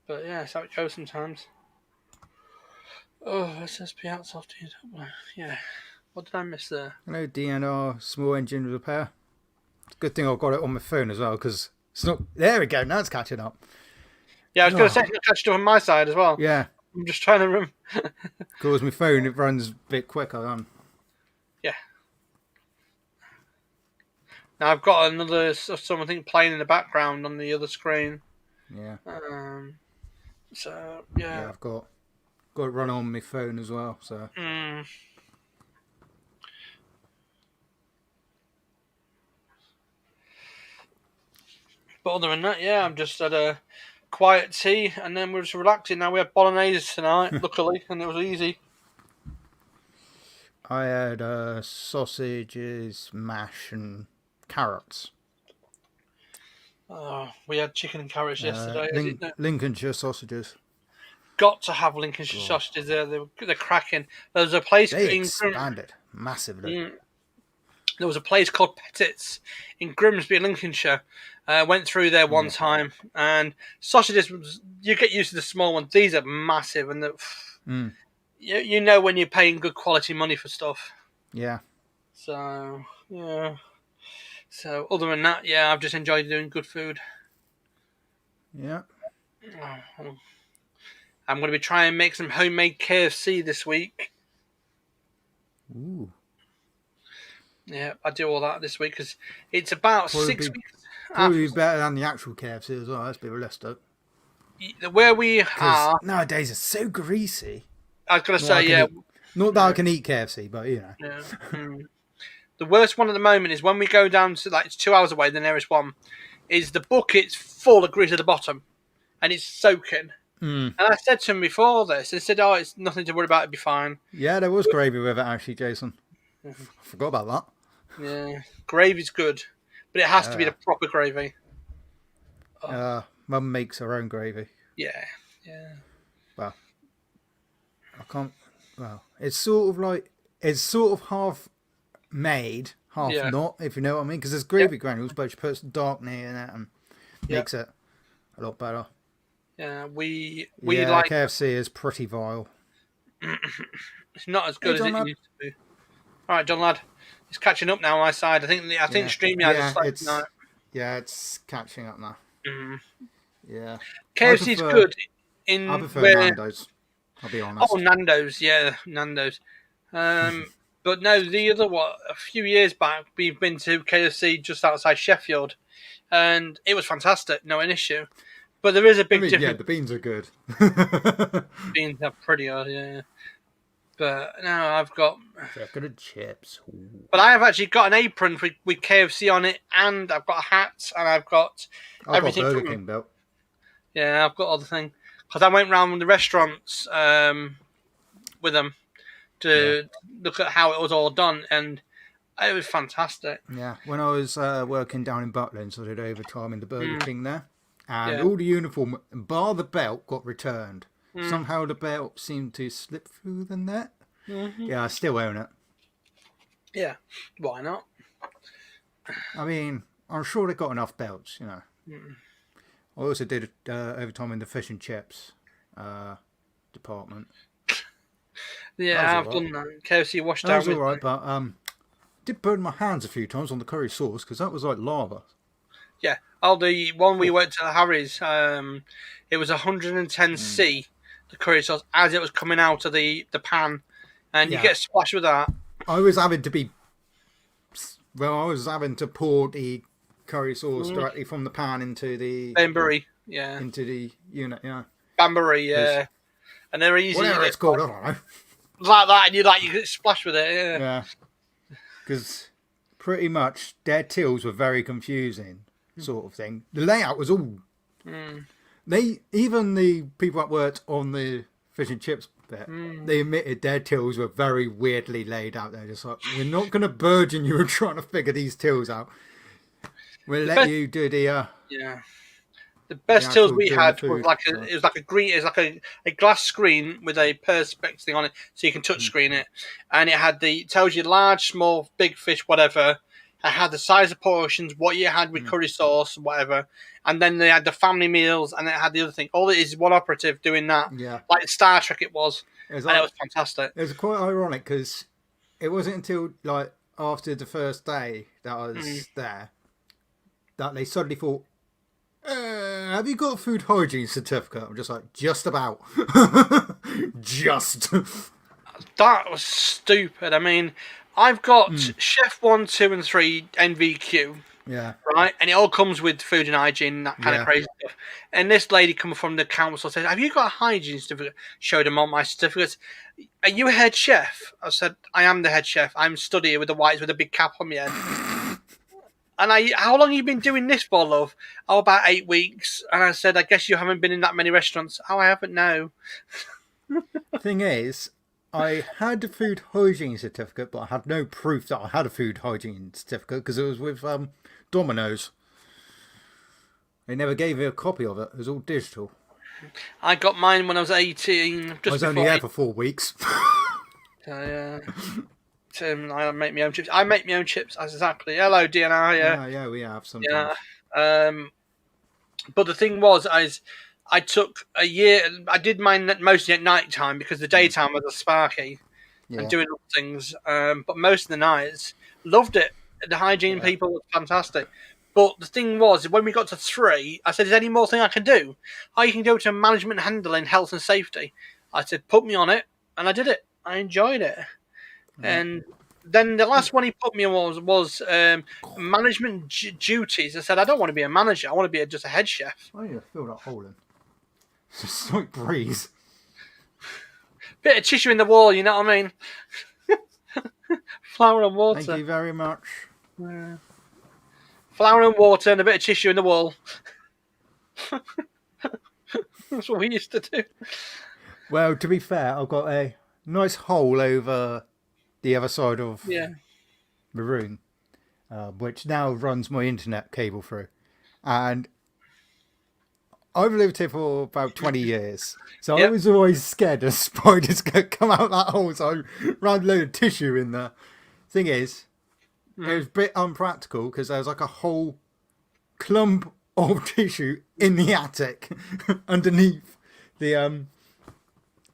But yeah, that's how it goes sometimes. Oh, SSP Outsoft. Yeah. What did I miss there? Hello, DNR, small engine repair. It's a good thing I've got it on my phone as well, because it's not... There we go, now it's catching up. Yeah, I was going to say, it's catched up on my side as well. Yeah. I'm just trying to remember. Because my phone, it runs a bit quicker. Yeah. Now I've got another something playing in the background on the other screen. Yeah. So, Yeah, I've got it run on my phone as well, so... But other than that, yeah, I'm just at a quiet tea, and then we're just relaxing. Now we had bolognese tonight, luckily, and it was easy. I had sausages, mash, and carrots. We had chicken and carrots yesterday. Lincolnshire sausages. Got to have Lincolnshire sausages there. They're cracking. There's a place They expanded massively. There was a place called Pettit's in Grimsby, Lincolnshire. Went through there one time, and sausages. You get used to the small ones. These are massive, and you know when you're paying good quality money for stuff. Yeah. So yeah. So other than that, yeah, I've just enjoyed doing good food. Yeah. I'm going to be trying to make some homemade KFC this week. Ooh. Yeah, I do all that this week because it's about 6 weeks. Probably better than the actual KFC as well. Let's be realistic. Where we are nowadays, it's so greasy. I was going to say, yeah. Not that I can eat KFC, but you know. Yeah. The worst one at the moment is when we go down to it's 2 hours away. The nearest one is the bucket's full of grease at the bottom, and it's soaking. And I said to him before this, I said, "Oh, it's nothing to worry about. It'll be fine." Yeah, there was gravy with it actually, Jason. I forgot about that. Yeah, gravy's good, but it has to be Yeah. the proper gravy. Mum makes her own gravy. Yeah, yeah, Well, I can't. Well, it's sort of half made, half yeah, not, if you know what I mean. Because there's yep, gravy granules, but she puts darkening in it and yep, makes it a lot better. yeah. We Yeah, like KFC is pretty vile. it's not as Hey, good as John it lad. used to be. All right, John lad, it's catching up now on my side. I think Yeah, StreamYard is yeah, slow tonight. it's catching up now. Mm. Yeah, I KFC is prefer good I in prefer where Nando's. I'll be oh honest. Nando's, yeah, Nando's. But no, the other one a few years back we've been to KFC just outside Sheffield, and it was fantastic, no an issue. But there is a I big mean, yeah, difference. the beans are good. Being pretty odd, yeah. But no, I've got. Chicken and chips. Ooh. But I have actually got an apron with KFC on it, and I've got a hat, and I've got I've got everything Burger from them. King belt. Yeah, I've got all the thing because I went round the restaurants with them Yeah, to look at how it was all done, and it was fantastic. yeah. When I was working down in Butlins, I did overtime in the Burger Mm, King there, and yeah. all the uniform, bar the belt, got returned. Mm, Somehow the belt seemed to slip through the net. hmm Yeah, I still own it. Yeah. Why not? I mean, I'm sure they got enough belts, you know. Mm. I also did overtime in the fish and chips department. That was Yeah, all I've right. done that. KFC washed That down was all with right, me. but did burn my hands a few times on the curry sauce because that was like lava. Yeah. Oh, the one we Oh, went to Harry's, it was 110C, the curry sauce, as it was coming out of the pan, and you yeah. get splashed with that. I was having to be I was having to pour the curry sauce Mm. directly from the pan Banbury, yeah. into the unit. Yeah, Banbury, because yeah. And they're easy. You whatever get it's called, I don't know. like that, and you get splashed with it. Yeah. Yeah, because pretty much their tills were very confusing, sort of thing. The layout was all Mm. even the people that worked on the fish and chips bit, they admitted their tills were very weirdly laid out. They're just like, we're not going to burden you and trying to figure these tills out. We'll The let best, you do yeah. The the best tills actual we doing the had was food. like So, it was like a green, it was like a glass screen with a perspex thing on it, so you can touch screen it, and it tells you large, small, big fish, whatever. It had the size of portions, what you had with curry sauce, whatever, and then they had the family meals, and it had the other thing. All it is one operative doing that, yeah, like Star Trek it was, it was and it like was fantastic. it was quite ironic because it wasn't until like after the first day that I Mm. was there that they suddenly thought, have you got a food hygiene certificate? I'm just like, just about. Just. That was stupid. I mean, I've got Chef 1, 2, and 3 NVQ, Yeah. right? And it all comes with food and hygiene, that kind of Yeah. crazy stuff. And this lady come from the council said, "Have you got a hygiene certificate?" Showed them all my certificates. "Are you a head chef?" I said, "I am the head chef. I'm studying with the whites with a big cap on my head." And how long have you been doing this for, love? Oh, about 8 weeks. And I said, "I guess you haven't been in that many restaurants." "Oh, I haven't, no." Thing is, I had a food hygiene certificate, but I had no proof that I had a food hygiene certificate because it was with Domino's. They never gave me a copy of it. It was all digital. I got mine when I was 18, I just was before only there for 4 weeks. yeah. I make my own chips. I make my own chips. Exactly. Hello, DNR. Yeah, Yeah, we have yeah. sometimes. But the thing was, I took a year. I did mine mostly at night time because the daytime was a sparky and Yeah, doing other things. But most of the nights, loved it. The hygiene yeah. people were fantastic. But the thing was, when we got to 3, I said, "Is there any more thing I can do?" "Oh, you can go to management handling, health and safety." I said, "Put me on it," and I did it. I enjoyed it. Yeah. And then the last one he put me on was management duties. I said, "I don't want to be a manager. I want to be just a head chef." I need to fill that hole in. It's just like breeze. Bit of tissue in the wall, you know what I mean? Flour and water. Thank you very much. Flour and water and a bit of tissue in the wall. That's what we used to do. Well, to be fair, I've got a nice hole over the other side of Yeah. the room. which now runs my internet cable through. And I've lived here for about 20 years, so I Yep. was always scared a spider's going to come out that hole, so I ran a load of tissue in there. Thing is, it was a bit unpractical because there was like a whole clump of tissue in the attic underneath the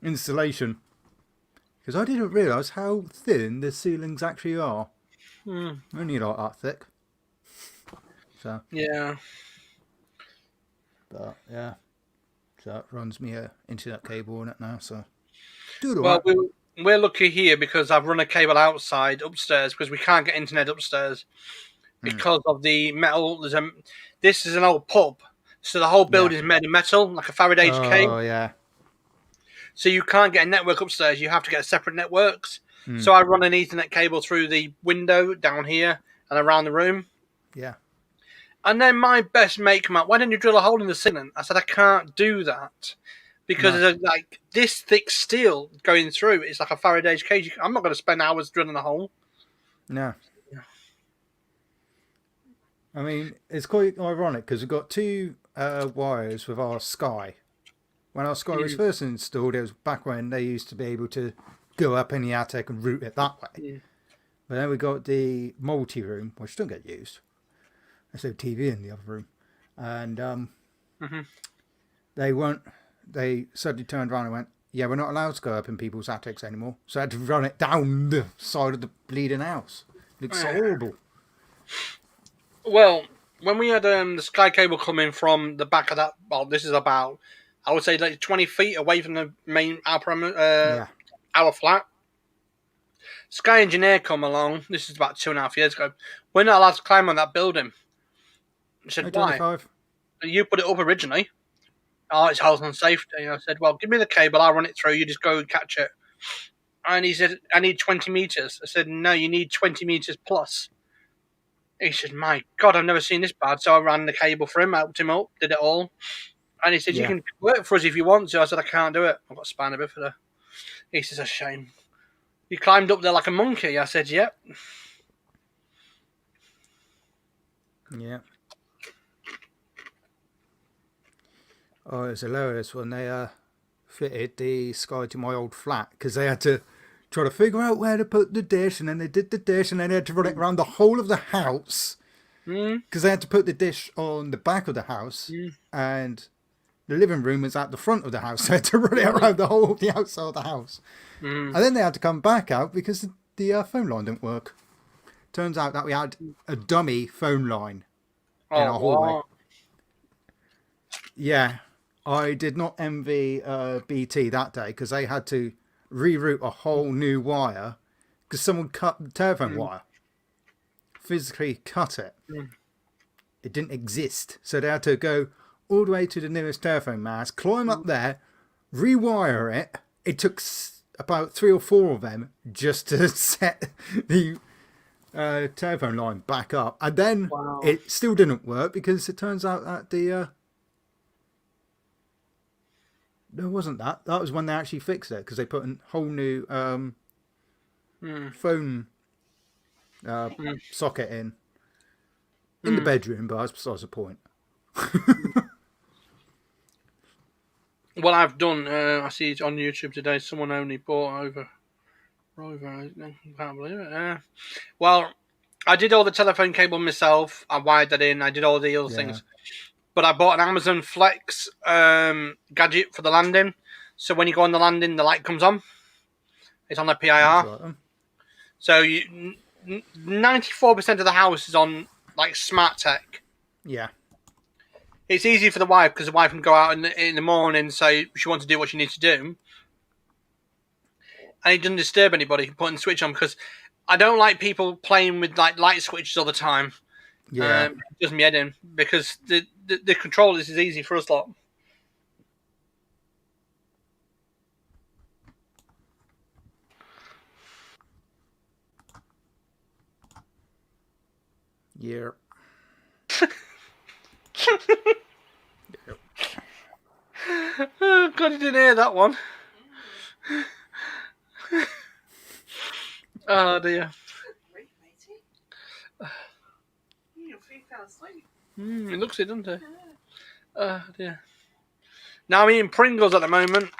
installation. Because I didn't realise how thin the ceilings actually are. Only like that thick. So, Yeah. but yeah. So it runs me a internet cable on it now, so do it Well, alright. we're lucky here because I've run a cable outside upstairs because we can't get internet upstairs because of the metal. This is an old pub, so the whole Yeah. building is made of metal, like a Faraday's cage. Oh yeah. So you can't get a network upstairs. You have to get separate networks. So I run an Ethernet cable through the window down here and around the room. Yeah. And then my best mate came out, why don't you drill a hole in the ceiling? I said, I can't do that. Because there's like this thick steel going through. It's like a Faraday's cage. I'm not going to spend hours drilling a hole. No. I mean, it's quite ironic because we've got two wires with our Sky. When our Sky was first installed, it was back when they used to be able to go up in the attic and route it that way. But then we got the multi-room, which don't get used. There's no TV in the other room. And they suddenly turned around and went, yeah, we're not allowed to go up in people's attics anymore. So I had to run it down the side of the bleeding house. It looks horrible. Well, when we had the Sky cable coming from the back of that, well, this is about, I would say, like 20 feet away from the main our flat. Sky engineer come along. This is about 2.5 years ago. We're not allowed to climb on that building. I said, why? 25. You put it up originally. Oh, it's health and safety. I said, well, give me the cable. I'll run it through. You just go and catch it. And he said, I need 20 meters. I said, no, you need 20 meters plus. He said, my God, I've never seen this bad. So I ran the cable for him, helped him up, did it all. And he said, you can work for us if you want to. I said, I can't do it. I've got spina bifida. He says, a shame. You climbed up there like a monkey. I said, yep. Yeah. Oh, it was hilarious when they fitted the Sky to my old flat because they had to try to figure out where to put the dish, and then they did the dish, and then they had to run it around the whole of the house because they had to put the dish on the back of the house, and the living room was at the front of the house. So they had to run it around the whole of the outside of the house, and then they had to come back out because the phone line didn't work. Turns out that we had a dummy phone line in our hallway. Wow. Yeah, I did not envy BT that day because they had to reroute a whole new wire because someone cut the telephone wire. Physically cut it. It didn't exist. So they had to go all the way to the nearest telephone mast, climb up there, rewire it. It took about 3 or 4 of them just to set the telephone line back up. And then it still didn't work because it turns out that the... No, it wasn't that. That was when they actually fixed it because they put a whole new phone socket in the bedroom, but that's besides the point. What I've done, I see it on YouTube today. Someone only bought over. I can't believe it. Well, I did all the telephone cable myself. I wired that in. I did all the other things. But I bought an Amazon Flex gadget for the landing. So when you go on the landing, the light comes on. It's on the PIR. So 94% of the house is on like smart tech. Yeah. It's easy for the wife because the wife can go out in the morning, say she wants to do what she needs to do. And it doesn't disturb anybody putting the switch on because I don't like people playing with like light switches all the time. Yeah. It does me head in because the control is easy for us lot. Yeah. Oh, God, you didn't hear that one. Oh, dear. kind of sweet. It looks it, doesn't it? Dear. Now I'm eating Pringles at the moment.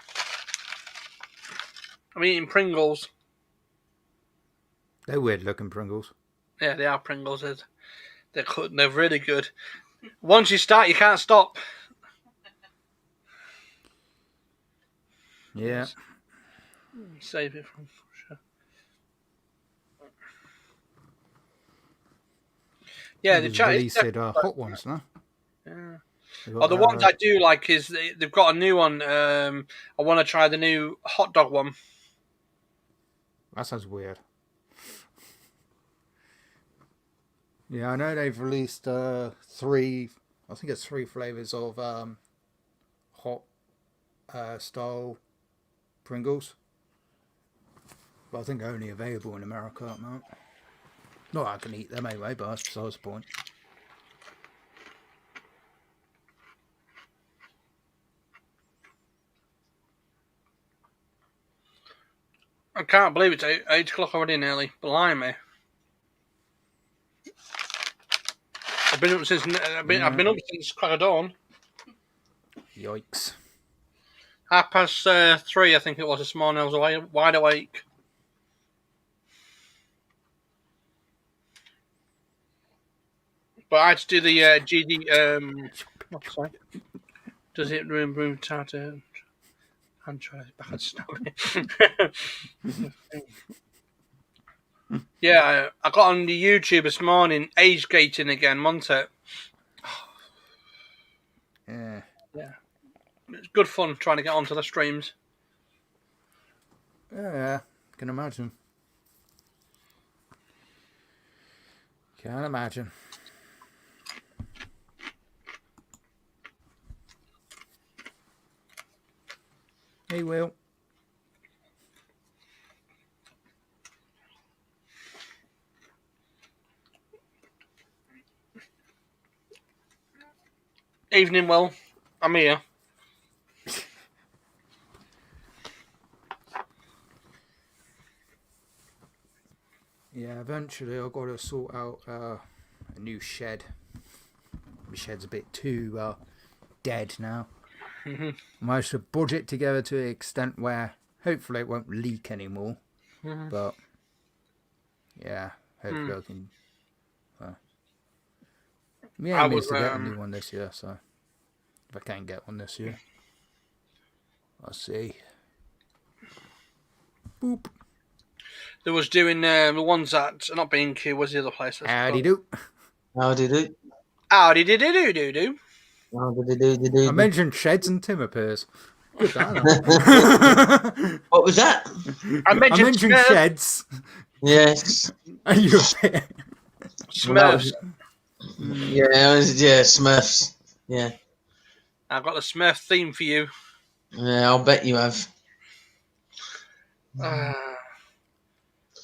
I'm eating Pringles. They're weird looking Pringles. Yeah, they are Pringles. They're really good. Once you start, you can't stop. Yeah. Yes. Save it from sure. Yeah, the They've chat is released hot ones now. yeah. They've Oh, got, the ones I do like is they've got a new one. I want to try the new hot dog one. That sounds weird. Yeah, I know they've released 3. I think it's 3 flavors of hot style Pringles. But I think they're only available in America at the moment. Not that I can eat them anyway, but that's besides the point. I can't believe it's 8 o'clock already nearly. Blimey. I've been up since crack of dawn. Yikes. 3:30, I think it was this morning. I was wide awake. But I had to do the GD. Sorry. Does it room tartar? I'm trying back and story. Yeah, I got on the YouTube this morning, age gating again, wasn't it? Yeah. Yeah. It's good fun trying to get onto the streams. Yeah, can imagine. Can't imagine. Hey, Will. Evening, Will. I'm here. Yeah, eventually I've got to sort out a new shed. My shed's a bit too dead now. Mm-hmm. I managed to budget together to the extent where hopefully it won't leak anymore. Mm-hmm. But yeah, hopefully I can. We aim is to get a new one this year, so if I can get one this year, I'll see. Boop. There was doing the ones that not being Q was the other place. Howdy do. Howdy do. Howdy do do do do. I mentioned sheds and timber piers. Good that. What was that? I mentioned sheds. Yes. Are you a bit? Smurfs. Yeah, Smurfs. Yeah. I've got the Smurf theme for you. Yeah, I'll bet you have.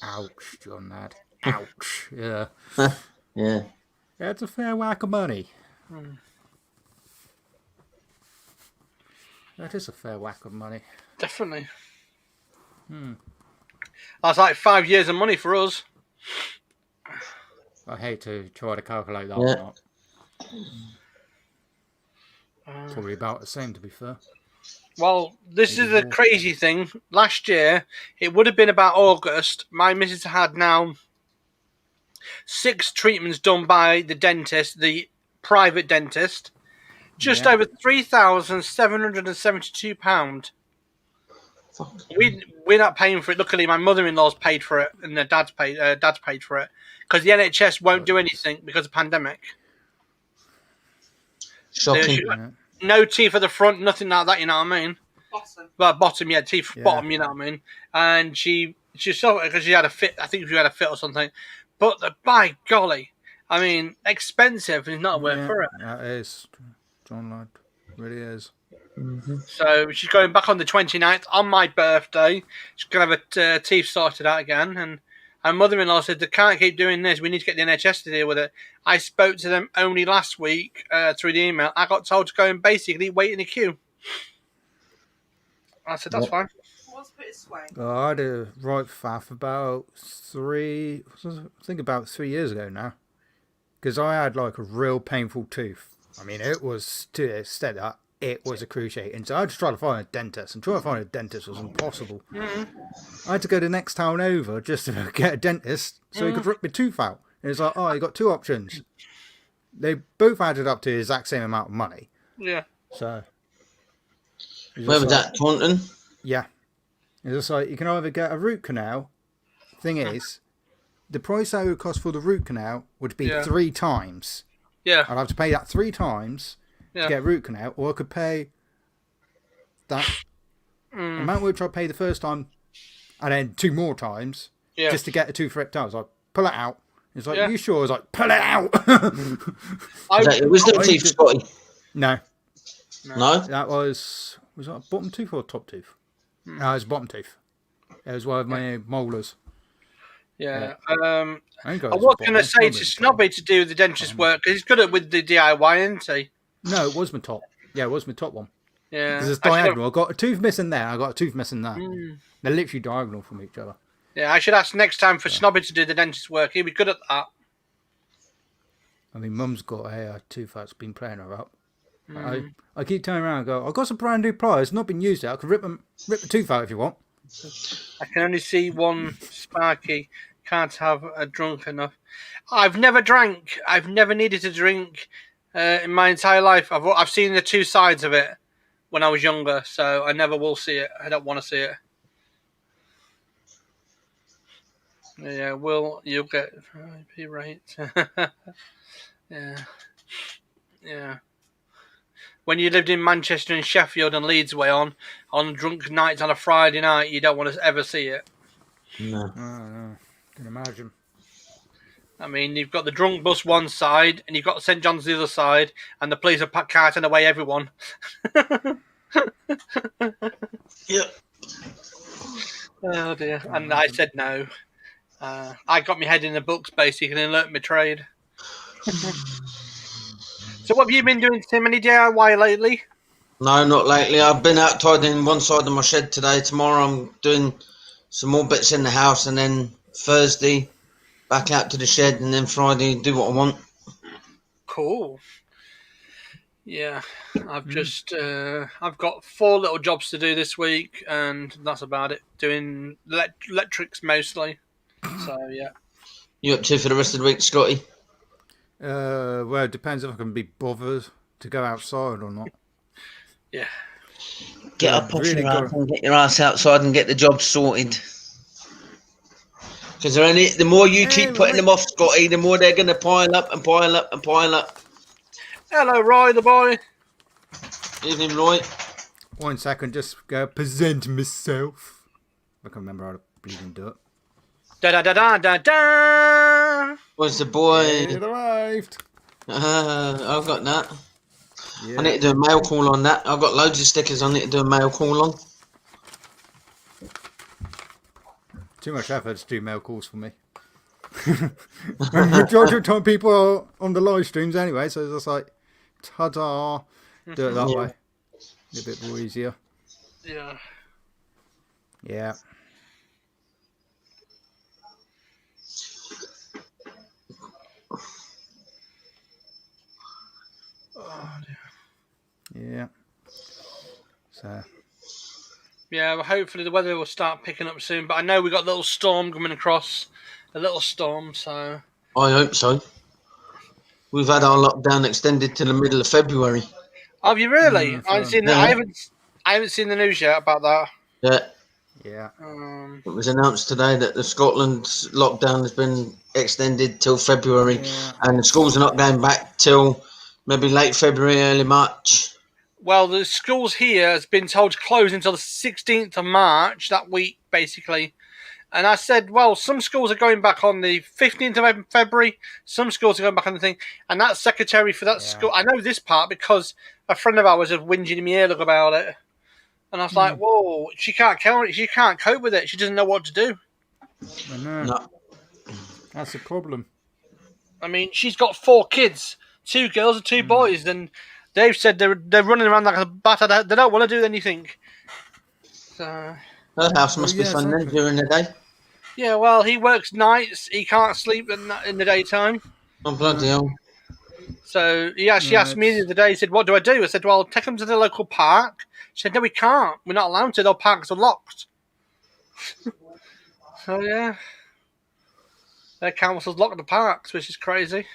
Ouch, John, lad. Ouch. Yeah. Yeah. That's a fair whack of money. That is a fair whack of money. Definitely. That's like 5 years of money for us. I hate to try to calculate that or not. Probably about the same, to be fair. Well, this is the crazy thing. Last year, it would have been about August. My missus had now 6 treatments done by the dentist, the private dentist. Just over £3,772. We're not paying for it. Luckily, my mother-in-law's paid for it, and their dad's paid for it because the NHS won't do anything because of pandemic. Shocking. No teeth at the front, nothing like that. You know what I mean? Bottom, yeah, teeth bottom. You know what I mean? And she saw it because she had a fit. I think she had a fit or something. But by golly, I mean, expensive and not worth for it. That is, John lad, really is. Mm-hmm. So she's going back on the 29th on my birthday. She's going to have her teeth sorted out again. And her mother-in-law said, they can't keep doing this. We need to get the NHS to deal with it. I spoke to them only last week through the email. I got told to go and basically wait in a queue. I said, that's fine. What's a bit of swag? I had a right faff about 3 years ago now. because I had like a real painful tooth. I mean, it was to the extent that it was excruciating. So I just tried to find a dentist, and trying to find a dentist was impossible. I had to go to the next town over just to get a dentist so he could rip my tooth out. And it's like, oh, you got two options. They both added up to the exact same amount of money. Yeah. So. Where was that, Taunton? Yeah. It's just like, you can either get a root canal. Thing is, the price that it would cost for the root canal would be 3 times. Yeah. I'd have to pay that 3 times to get a root canal, or I could pay that amount which I paid the first time and then 2 more times just to get a tooth ripped out. I was like, pull it out. It's like, you sure? I was like, pull it out. Was that your wisdom teeth, Scotty? No. No? That was that a bottom tooth or a top tooth? No, it was a bottom tooth. It was one of my molars. Yeah. I was going to say to Snobby to do the dentist work, because he's good at with the DIY, isn't he? No, it was my top. Yeah, it was my top one. Yeah. Because it's diagonal. I've got a tooth missing there. I've got a tooth missing there. They're literally diagonal from each other. Yeah, I should ask next time for Snobby to do the dentist work. He'd be good at that. I mean, Mum's got a tooth that's been playing her up. I keep turning around and go, I've got some brand new pliers, not been used yet. I could rip the tooth out if you want. I can only see one Sparky. Can't have a drunk enough. I've never drank. I've never needed to drink in my entire life. I've seen the two sides of it when I was younger, so I never will see it. I don't want to see it. Yeah, you'll get IP rate. Yeah. When you lived in Manchester and Sheffield and Leeds way on drunk nights on a Friday night, you don't want to ever see it. No. No. Can imagine. I mean, you've got the drunk bus one side, and you've got St John's the other side, and the police are carting away everyone. Yep. Oh dear! And I said no. I got my head in the books basically and learnt my trade. So what have you been doing, Tim? Any DIY lately? No, not lately. I've been out tidying one side of my shed today. Tomorrow I'm doing some more bits in the house, and then Thursday back out to the shed, and then Friday do what I want. Cool. Yeah, I've just I've got 4 little jobs to do this week, and that's about it. Doing electrics mostly. So yeah. You up to for the rest of the week, Scotty? Well, it depends if I can be bothered to go outside or not. Yeah. Get up off your ass and get your ass outside and get the job sorted. Because the more you keep putting them off, Scotty, the more they're going to pile up and pile up and pile up. Hello, Roy the boy. Evening, Roy. 1 second, just present myself. I can remember how to bleeding do it. Da da da da da da. Where's the boy? It arrived. I've got that. Yeah. I need to do a mail call on that. I've got loads of stickers I need to do a mail call on. Too much effort to do mail calls for me. Majority of the time people are on the live streams anyway, so it's just like, ta-da, do it that way. A bit more easier. Yeah. Yeah. Oh, dear. Yeah. So. Yeah, well, hopefully the weather will start picking up soon. But I know we got a little storm coming across. A little storm, so. I hope so. We've had our lockdown extended to the middle of February. Have you really? I haven't seen that. Yeah. I haven't seen the news yet about that. Yeah. Yeah. It was announced today that the Scotland's lockdown has been extended till February, and the schools are not going back till maybe late February, early March. Well, the schools here has been told to close until the 16th of March, that week, basically. And I said, well, some schools are going back on the 15th of February. Some schools are going back on the thing. And that secretary for that school, I know this part because a friend of ours was whinging in my ear about it. And I was like, whoa, she can't cope with it. She doesn't know what to do. I know. No. That's the problem. I mean, she's got 4 kids, 2 girls and 2 boys, and they've said they're running around like a bat. They don't want to do anything. So, her house must be fun then during the day. Yeah, well, he works nights. He can't sleep in the daytime. Oh, bloody hell. So he actually Yeah, asked me the other day, he said, what do I do? I said, well, take them to the local park. She said, no, we can't. We're not allowed to. Those parks are locked. So, yeah. Their council's locked the parks, which is crazy.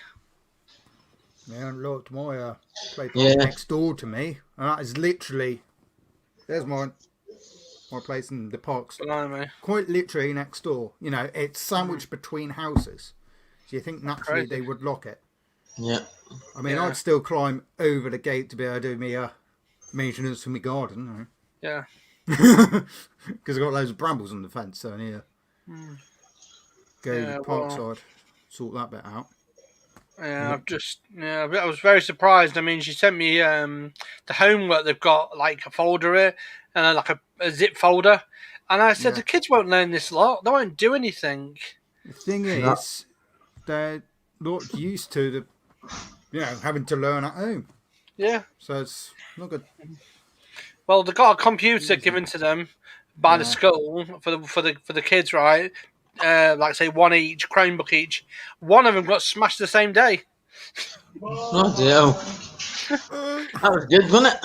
They unlocked my play park Yeah. next door to me, and that is literally there's my place in the parks, Blimey. quite literally next door. You know, it's sandwiched between houses, so you think naturally Crazy. they would lock it. Yeah. I mean, Yeah. I'd still climb over the gate to be able to do me maintenance for my garden, Yeah. because I've got loads of brambles on the fence, so I need to go to the park side, sort that bit out. Yeah, I was very surprised. I mean, she sent me the homework. They've got like a folder here and like a zip folder, and I said Yeah. the kids won't learn this lot. They won't do anything. The thing is, they're not used to having to learn at home, Yeah. so it's not good. Well, they've got a computer given to them by the Yeah. school for the kids, right? Like say one each, Chromebook each. One of them got smashed the same day. Bloody hell. That was good, wasn't it?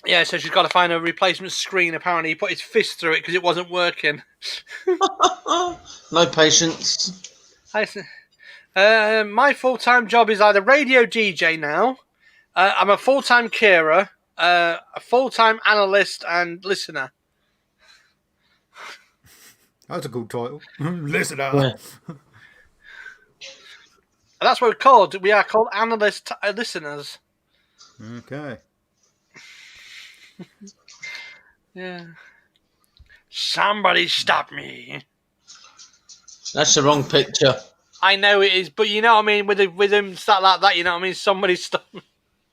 Yeah, so she's got to find a replacement screen. Apparently, he put his fist through it because it wasn't working. No patience. My full-time job is either radio DJ now. I'm a full-time carer, a full-time analyst, and listener. That's a cool title. Listener. Yeah. And that's what we're called. We are called analyst listeners. Okay. Yeah. Somebody stop me. That's the wrong picture. I know it is, but you know what I mean. With him sat like that, you know what I mean. Somebody stop me.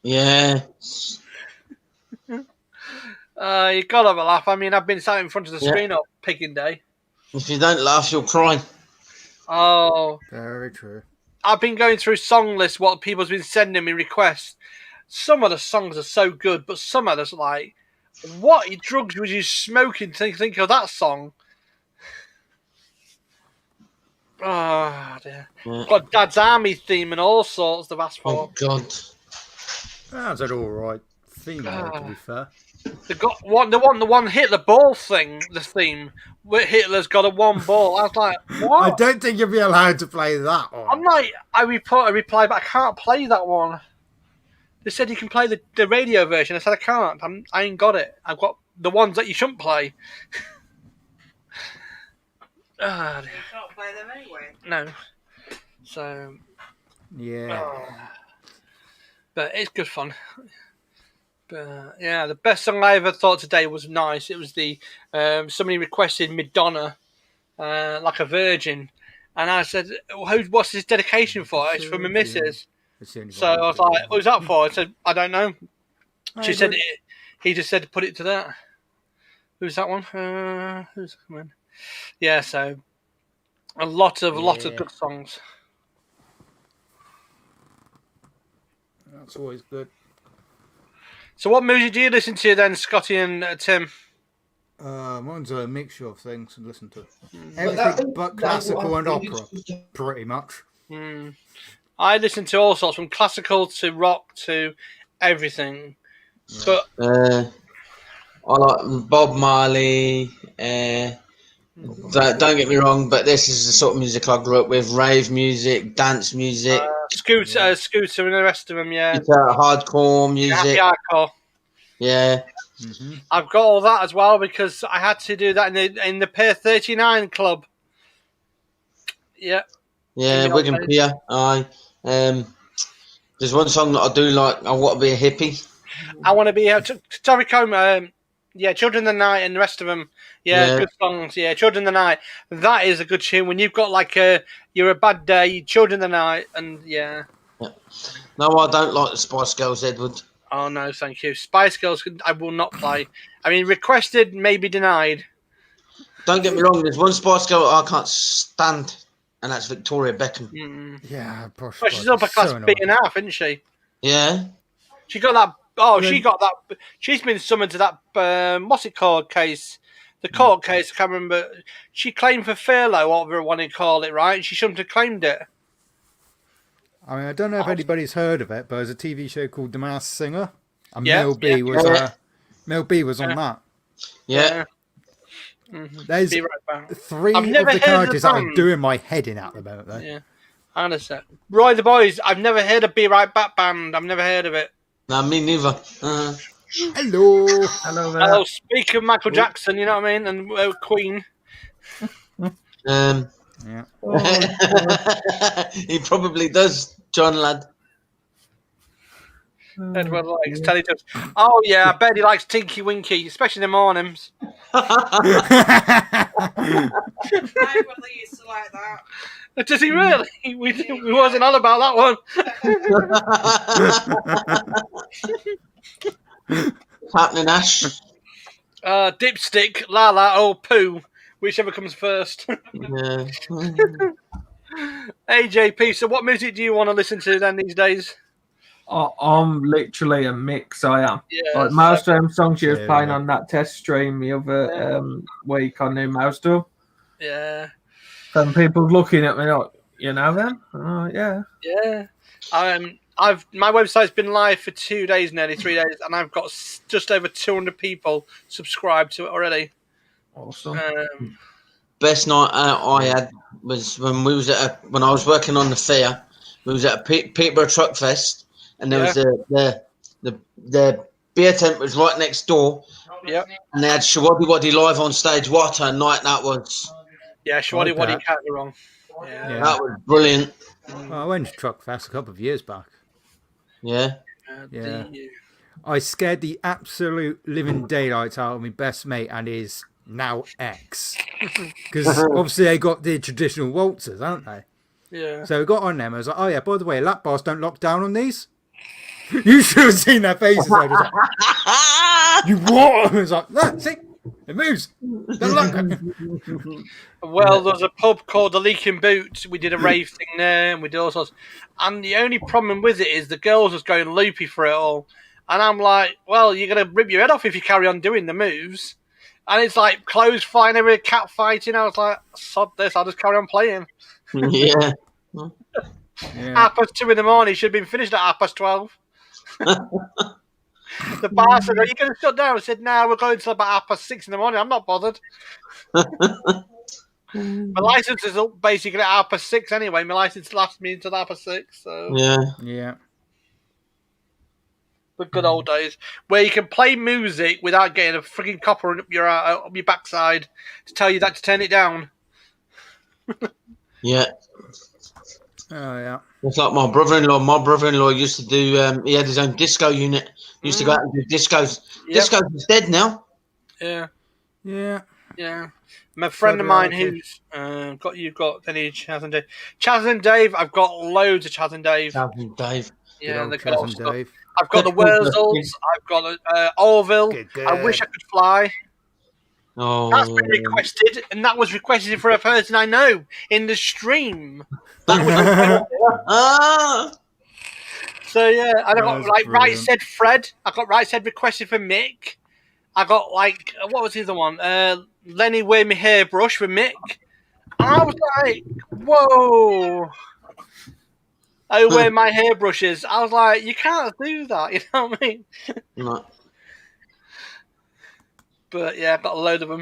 Yeah. You gotta have a laugh. I mean, I've been sat in front of the screen all picking day. If you don't laugh, you'll cry. Oh, Very true. I've been going through song lists. What people's been sending me requests. Some of the songs are so good, but some of us like, what drugs was you smoking to think of that song? Oh dear. Yeah. Got Dad's Army theme and all sorts they've asked for. Oh, God. That's an alright theme, though, to be fair. They got the one Hitler ball thing, the theme where Hitler's got a one ball. I was like, what? I don't think you'll be allowed to play that one. I'm like, I replied, but I can't play that one. They said you can play the radio version. I said I can't. I ain't got it. I've got the ones that you shouldn't play. You can't play them anyway. No. So, Yeah. but it's good fun. But yeah, the best song I ever thought today was nice. It was the somebody requested Madonna, like a virgin, and I said, "What's this dedication for?" It's for my missus. So I was like, "What was that for?" I said, "I don't know." She said, "He just said to put it to that." Who's that one? Who's coming? Yeah, so a lot of good songs. That's always good. So what music do you listen to then, Scotty and Tim? Mine's a mixture of things to listen to. Everything but classical and opera, pretty much. I listen to all sorts, from classical to rock to everything. Yeah. But I like Bob Marley. Don't get me wrong, but this is the sort of music I grew up with: rave music, dance music, Scooter and the rest of them, yeah. hardcore music. Happy hardcore. Yeah. Mm-hmm. I've got all that as well because I had to do that in the Pier 39 club. Yeah. Yeah, Wigan Pier. Aye. There's one song that I do like. I want to be a hippie. I want to be Tori Coma. Yeah, Children of the Night and the rest of them. Yeah, good songs. Yeah, Children of the Night. That is a good tune when you've got like you're a bad day, Children of the Night, and yeah. No, I don't like the Spice Girls, Edward. Oh no, thank you. Spice Girls, I will not play. I mean, requested, maybe denied. Don't get me wrong. There's one Spice Girl I can't stand, and that's Victoria Beckham. Yeah, well, she's upper class B and a half, isn't she? Yeah. She got that. Oh, she got that. She's been summoned to that. What's it called? Case. The court case. I can't remember. She claimed for furlough, whatever you want to call it. Right? She shouldn't have claimed it. I mean, I don't know if anybody's heard of it, but there's a TV show called The Masked Singer, and Yeah, Mel B was Mel B was on that. Yeah. There's Be right back. 3 I've of never the heard of the characters that are band. doing my head in at the moment, though. Yeah, I understand. Roy the Boys. I've never heard of Be Right Back band. I've never heard of it. No, me neither. Hello. Hello there. Oh, speak of Michael Jackson, you know what I mean, and Queen. Yeah. He probably does, John lad. Edward likes Teletubbies. Oh yeah, I bet he likes Tinky Winky, especially in the mornings. I really used to like that. Does he really? We wasn't on about that one. Happening, Ash. Dipstick, Lala, or Pooh, whichever comes first. Yeah. AJP, so what music do you want to listen to then these days? I'm literally a mix. I am. Yeah, Like most songs you was Yeah, playing yeah. on that test stream the other week on New Mouse. Yeah. Some people looking at me like, you know them? Oh, yeah. Yeah. My website's been live for 2 days, nearly 3 days, and I've got just over 200 people subscribed to it already. Awesome. Best night I had was when we was when I was working on the fair. We was at a Peterborough Truck Fest, and there was the beer tent was right next door. Yep. And they had Shawaddy Waddy live on stage. What a night that was! Yeah, Shwaddy Like Waddy that. can't go wrong. Yeah. Yeah. That was brilliant. Well, I went to Truck Fest a couple of years back. Yeah. Yeah. I scared the absolute living daylights out of my best mate and his now ex. Because obviously they got the traditional waltzers, haven't they? Yeah. So we got on them. I was like, oh yeah, by the way, lap bars don't lock down on these. You should have seen their faces. I was like, you what? I was like, look, see, it moves. Don't lock it. Well, there's a pub called the Leaking Boot. We did a rave thing there, and we did all sorts. And the only problem with it is the girls was going loopy for it all. And I'm like, well, you're going to rip your head off if you carry on doing the moves. And it's like clothes flying everywhere, cat fighting. I was like, sod this, I'll just carry on playing. Yeah. Yeah. 2:30 in the morning, should have been finished at 12:30. The bar said, are you going to shut down? I said, no, we're going till about 6:30 in the morning. I'm not bothered. My license is up basically at 6:30 anyway. My license lasts me until 6:30. So Yeah. Yeah. the good old days where you can play music without getting a freaking copper up your backside to tell you that to turn it down. Yeah. Oh yeah. It's like my brother-in-law. My brother-in-law used to do. He had his own disco unit. He used to go out and do discos. Yep. Discos is dead now. Yeah, Yeah. yeah. My friend of mine who's got any Chaz and Dave. Chaz and Dave, I've got loads of Chaz and Dave. Dave. Yeah, Good the old good old Chaz and stuff. Dave. I've got the Wurzels. I've got Orville. Good. I wish I could fly. Oh. That's been requested, and that was requested for a person I know in the stream. That was Ah. so yeah. And I got That's like Right brilliant. Said Fred. I got Right Said requested for Mick. I got like what was the other one? Lenny Wear Me Hairbrush for Mick. And I was like, whoa. Oh, wear my hairbrushes. I was like, you can't do that. You know what I mean? No. But yeah, I've got a load of them.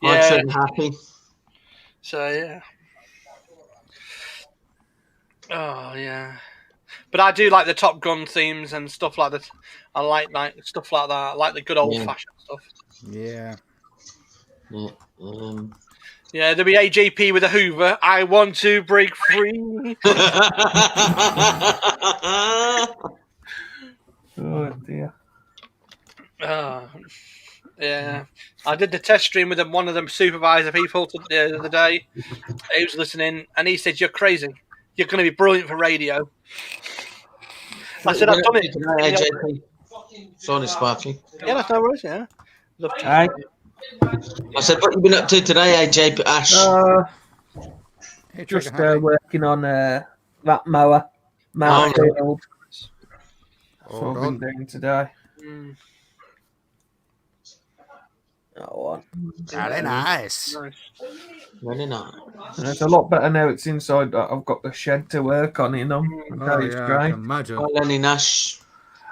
I'm Yeah. so happy. So yeah. Oh yeah. But I do like the Top Gun themes and stuff like that. I like stuff like that. I like the good old fashioned stuff. Yeah. Yeah. Yeah, there'll be AJP with a Hoover. I want to break free. Oh, dear. Yeah. I did the test stream with one of them supervisor people the other day. He was listening, and he said, "You're crazy. You're going to be brilliant for radio." I said, "I've done it." AJP. Sorry, Sparky. Yeah, that's no worries. Yeah. Love to. Hey. I said, what you been up to today, AJ Ash? Hey, Just Trigger Happy. working on that mower. Mower field. That's what Hold I've on. been doing today. Mm. Oh, Very nice. Nice. Really nice. And it's a lot better now it's inside. I've got the shed to work on, you know. Oh It's yeah, I great. can imagine. Hi, Lenny Nash.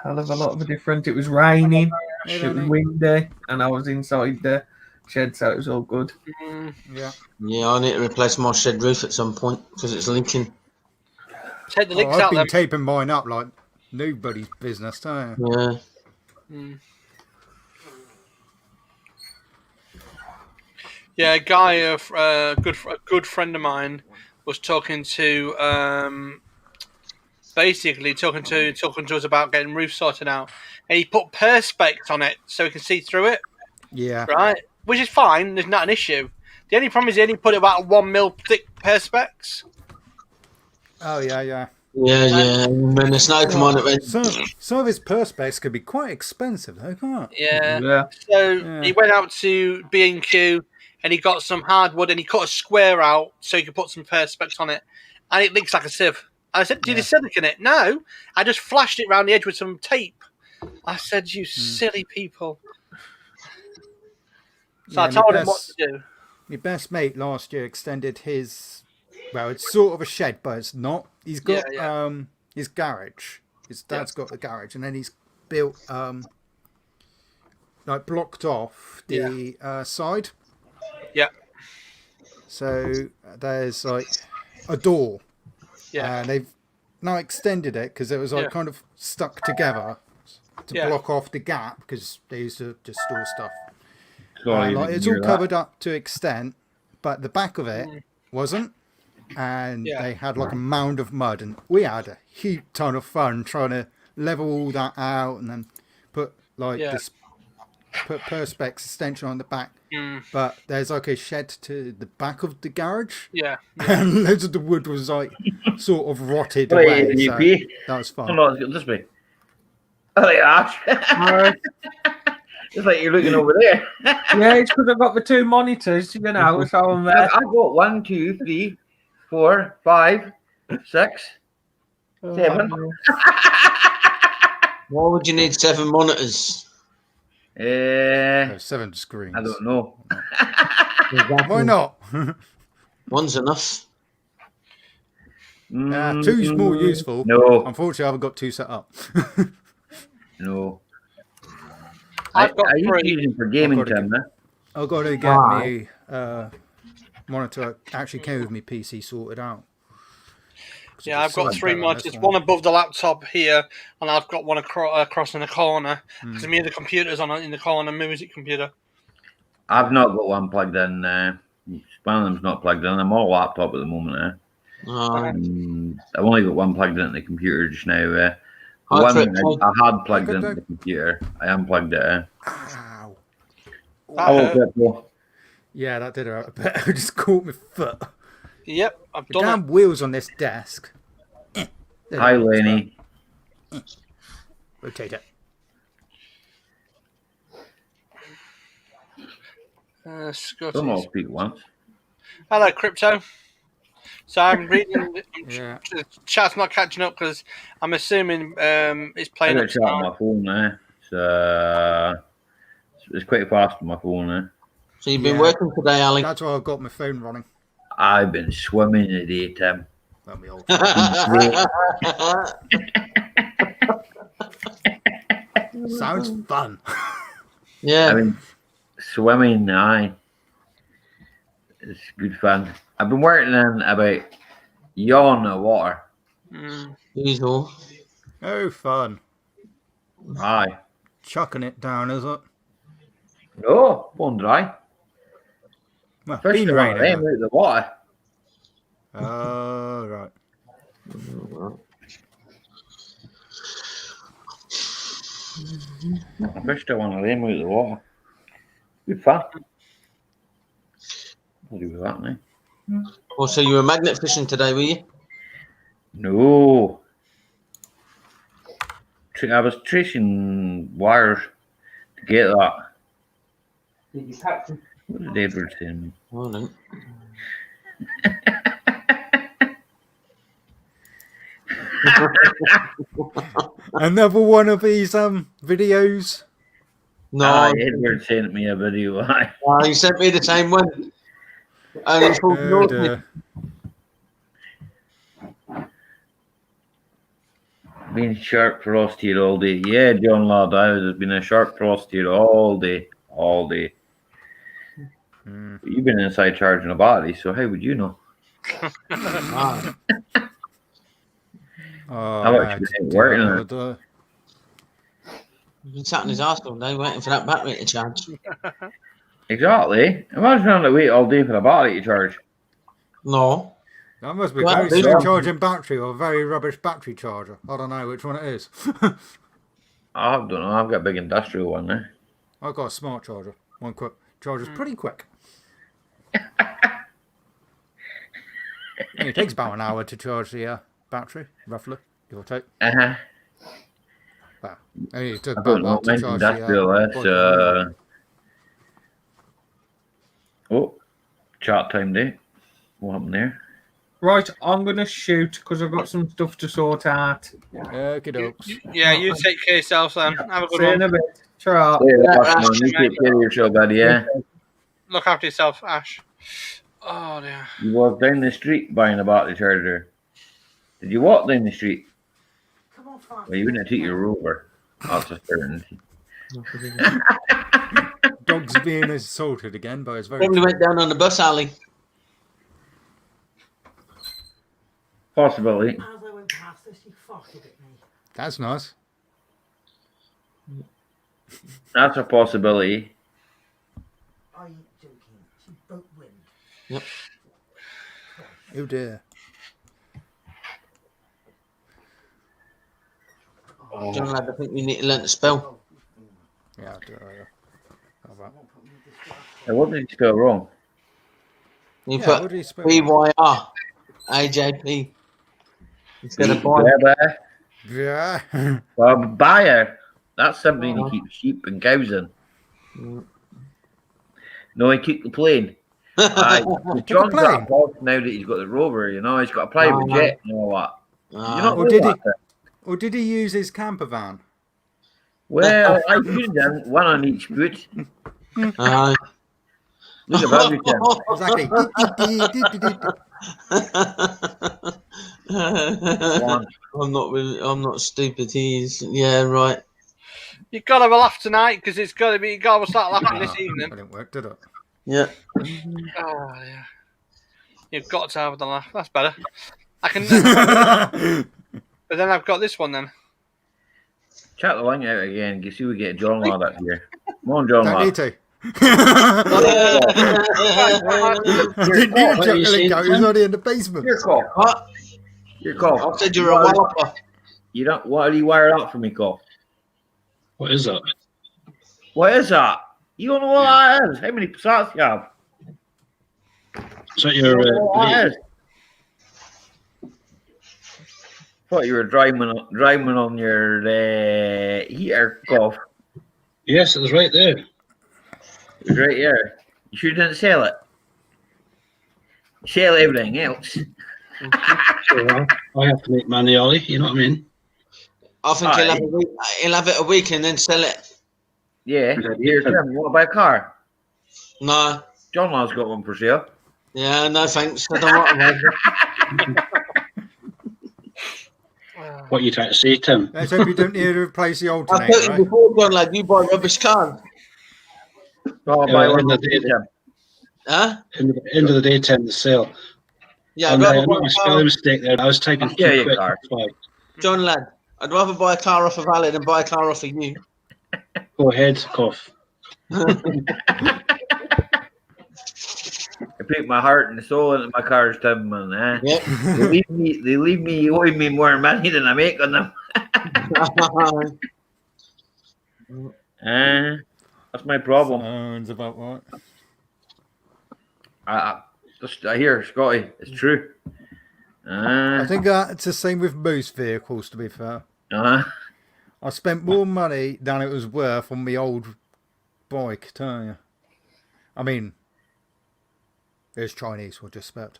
Hell of a lot of a difference. It was raining, Hey, it was Lenny. windy, and I was inside the shed, so it was all good. Mm. Yeah. Yeah, I need to replace my shed roof at some point because it's leaking. Take the Oh, leaks I've out been then. taping mine up like nobody's business, don't you? Yeah. Mm. Yeah, a guy, a good friend of mine, was talking to, basically talking to us about getting roof sorted out, and he put perspex on it so we can see through it, Yeah. right? Which is fine. There's not an issue. The only problem is he only put about 1 mil thick perspex. Oh yeah, yeah. Yeah. And when the snow come on, it went. Some of his perspex could be quite expensive, though, can't it? Yeah. Yeah. So Yeah. he went out to B&Q and he got some hardwood and he cut a square out so he could put some perspex on it, and it leaks like a sieve. I said, "Did you silicone it?" "No, I just flashed it around the edge with some tape." I said, "You silly people." So Yeah, I told him what to do. My best mate last year extended his. Well, it's sort of a shed, but it's not. He's got his garage. His dad's got the garage, and then he's built like blocked off the side. Yeah. So there's like a door. Yeah. And they've now extended it because it was like kind of stuck together to block off the gap because they used to just store stuff. Like it's all covered up to extent, but the back of it wasn't. And they had like a mound of mud, and we had a huge ton of fun trying to level all that out and then put like this put perspex extension on the back. But there's like a shed to the back of the garage, and loads of the wood was like sort of rotted away. So that was fun. Hold on, let's go this way. Oh, yeah. It's like you're looking over there. Yeah, it's because I've got the two monitors, you know, so I'm there. I've got 1, 2, 3, 4, 5, 6, 7. Why would you need 7 monitors? No, 7 screens. I don't know. Why not? One's enough. 2's more useful. No. Unfortunately, I haven't got 2 set up. No. I've got I used 3. to use them for gaming, I've got to Tim. I've got to get me monitor actually came with me PC sorted out. Yeah, I've got 3 monitors. One above the laptop here, and I've got one across in the corner. Because me and the computer's on in the corner, music computer. I've not got one plugged in. One of them's not plugged in. I'm on a laptop at the moment. I've only got one plugged into the computer just now. One I had plugged into the computer. I unplugged it. Ow. Yeah, that did hurt a bit. I just caught my foot. Yep, I've The done damn wheels on this desk. Hi, Lenny. Rotate it. Scotti. Someone will speak once. Hello, Crypto. So I'm reading. The chat's not catching up because I'm assuming it's playing I up got chat on tonight. my phone now. It's quite fast on my phone now. So you've been working today, Ali? That's why I've got my phone running. I've been swimming today, Tim. That'll be old. Sounds fun. Yeah. I mean, swimming, aye. It's good fun. I've been working in about yawn the water. Usual. Oh, fun. Aye. Chucking it down, is it? No, bone dry. Well, First been of all, raining. out the water. Oh, right. I fished one of them out of the water. Good fun. I'll do with that now. Oh, so you were magnet fishing today, were you? No. I was tracing wires to get that. Did you catch them? What did Edward say to me? Oh, no. Another one of these videos No, Edward sent me a video. he sent me the same one. And he full Oh, ignored me. dear. Been sharp frosted all day. Yeah, John lad, I've been a sharp frosted all day. Mm. But you've been inside charging a battery, so how would you know? Ah, Oh, How I much had was to it do working that on all it? day. he's been sat in his arse all day waiting for that battery to charge. Exactly. Imagine having to wait all day for the battery to charge. No. That must be Well, very this slow one- charging battery or very rubbish battery charger. I don't know which one it is. I don't know. I've got a big industrial one there. I've got a smart charger. One quick charger's pretty quick. It takes about an hour to charge the battery, roughly, give or take. Uh-huh. Well, it took I about don't know. that to Mine's charge industrial. That's body. oh, chat time day. What happened there? Right, I'm going to shoot because I've got some stuff to sort out. Okie dokes. Yeah, you take care of yourself then. Have a good See you in one. a bit. Ta-ra. You take care of yourself, buddy, yeah? Look after yourself, Ash. Oh, dear. You walked down the street buying a battery charger. Did you walk down the street? Well, you wouldn't take your rover. That's a certainty. Dog's being assaulted again by his very. Probably went down on the bus alley. Possibility. As I went past her, she farted at me. That's nice. That's a possibility. I ain't joking. She broke wind. Yep. Oh dear. John lad, I think you need to learn to spell. Yeah, I'll do it later. How about? What did you spell wrong? You Yeah, what put do you spell? BYR AJP instead of boy. Weber. Yeah. Well, buyer. That's somebody to keep sheep and cows in. No, he took the plane. Aye, John's got a plane? boss now that he's got the rover, you know, he's got a private Oh, jet and all that. You not Or know did he? that? Or did he use his camper van? Well, I could have done one on each foot. Aye. Look at everything. Exactly. One. I'm not stupid. He's yeah, right. You've got to have a laugh tonight because it's got to be. You got to start laughing this That evening. didn't work, did it? Yeah. Oh, yeah. You've got to have the laugh. That's better. I can. But then I've got this one then. Chat the line out again. You see, we get John Lad up here. Come on, John Don't Lad. need to. Didn't need to chuck the link out. He was already in the basement. Your call. What? Your call. I said you're a walloper. You don't. What are you wired up for me, call? What is that? What is that? You don't know what that is. How many passats you have? Is that You your don't know what that is. Thought you were driving on your heater, Golf. Yes, it was right there. It was right here. You sure didn't sell it? Sell everything else. So, I have to make money, Ollie. You know what I mean? I think Aye. he'll have it a week and then sell it. Yeah. Here, Tim, you want to buy a car? No. John Lad's got one for sale. Yeah, no thanks. I don't want one. What are you trying to say, Tim? Let's hope you don't need to replace the I told alternator, you right? before, John lad, you buy rubbish cars. I'll Yeah, buy in one the for day- Tim. Huh? End of the day, Tim, the sale. Yeah, And, I'd rather I buy made a a spelling car. mistake there. I was typing I'll get you a quick. car. John lad, I'd rather buy a car off a valet than buy a car off of you. Go ahead, cough. I put my heart and soul into my cars, Tim, man. Yep. They leave me owing me more money than I make on them. That's my problem. Sounds about right. I hear, Scotty, it's true. I think that's the same with most vehicles, to be fair. I spent more money than it was worth on my old bike, tell you. I mean, it's Chinese, we'll just spec.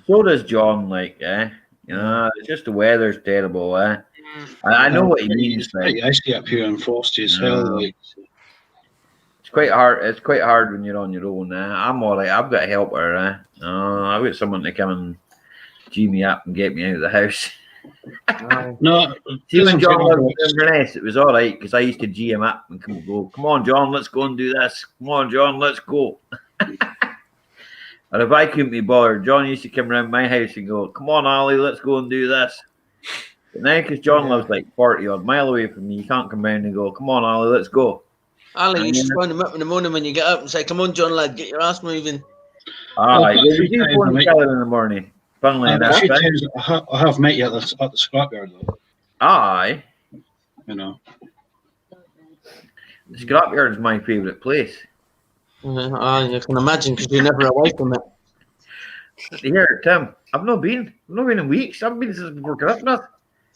so does John, like, you know, it's just the weather's terrible, I know what he means, like. I stay up here in frosty as hell. Like, quite hard. It's quite hard when you're on your own. I'm all right. I've got a helper. I've got someone to come and G me up and get me out of the house. No, See, when John was lived in Inverness, it was all right because I used to G him up and go, "Come on, John, let's go and do this. Come on, John, let's go." And if I couldn't be bothered, John used to come around my house and go, "Come on, Ollie, let's go and do this." But now, because John lives like 40 odd mile away from me, you can't come round and go, "Come on, Ollie, let's go." Ali, you should phone him up in the morning when you get up and say, "Come on, John, lad, get your ass moving." Aye, I've got we a few do times, phone mate. each other in the morning. Funnily a enough, few eh? times I have met you at the scrapyard, though. Aye, You know. the scrapyard is my favourite place. I can imagine because you're never away from it. Here, Tim, I've not been in weeks. I've been since before Christmas.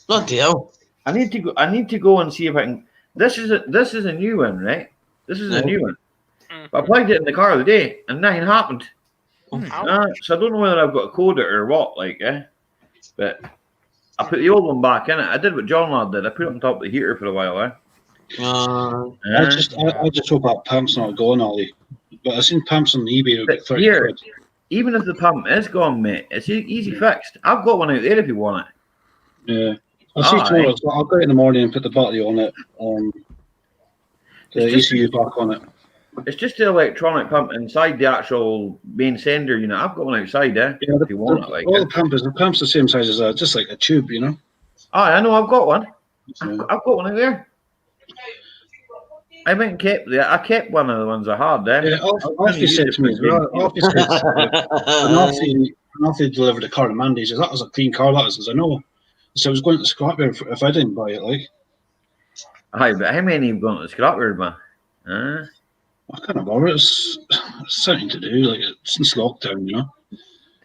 Bloody hell. I need to go and see if I can. This is a new one, right? This is a new one. But I plugged it in the car the other day, and nothing happened. So I don't know whether I've got to code it or what, like, But I put the old one back in it. I did what John Lad did. I put it on top of the heater for a while, I just hope that pump's not gone, Ollie. But I've seen pumps on eBay But about 30 here, quid. even if the pump is gone, mate, it's easy fixed. I've got one out there if you want it. Yeah. I'll see tomorrow. So I'll go in the morning and put the battery on it. The ECU back on it. It's just the electronic pump inside the actual main sender unit. I've got one outside, Yeah, if you want it, like. All the pump's the same size as just like a tube, you know. Aye, I know. I've got one. So, I've got one out there. I went and kept I kept one of the ones I had there. yeah, Alfie said to me as well. Alfie said, and Alfie delivered a car on Monday. He says, "That was a clean car, that is." I says, "I know." So I was going to scrapyard if I didn't buy it, like. Aye, but how many have gone to the scrapyard, man? I can't remember. It's something to do, like since lockdown, you know.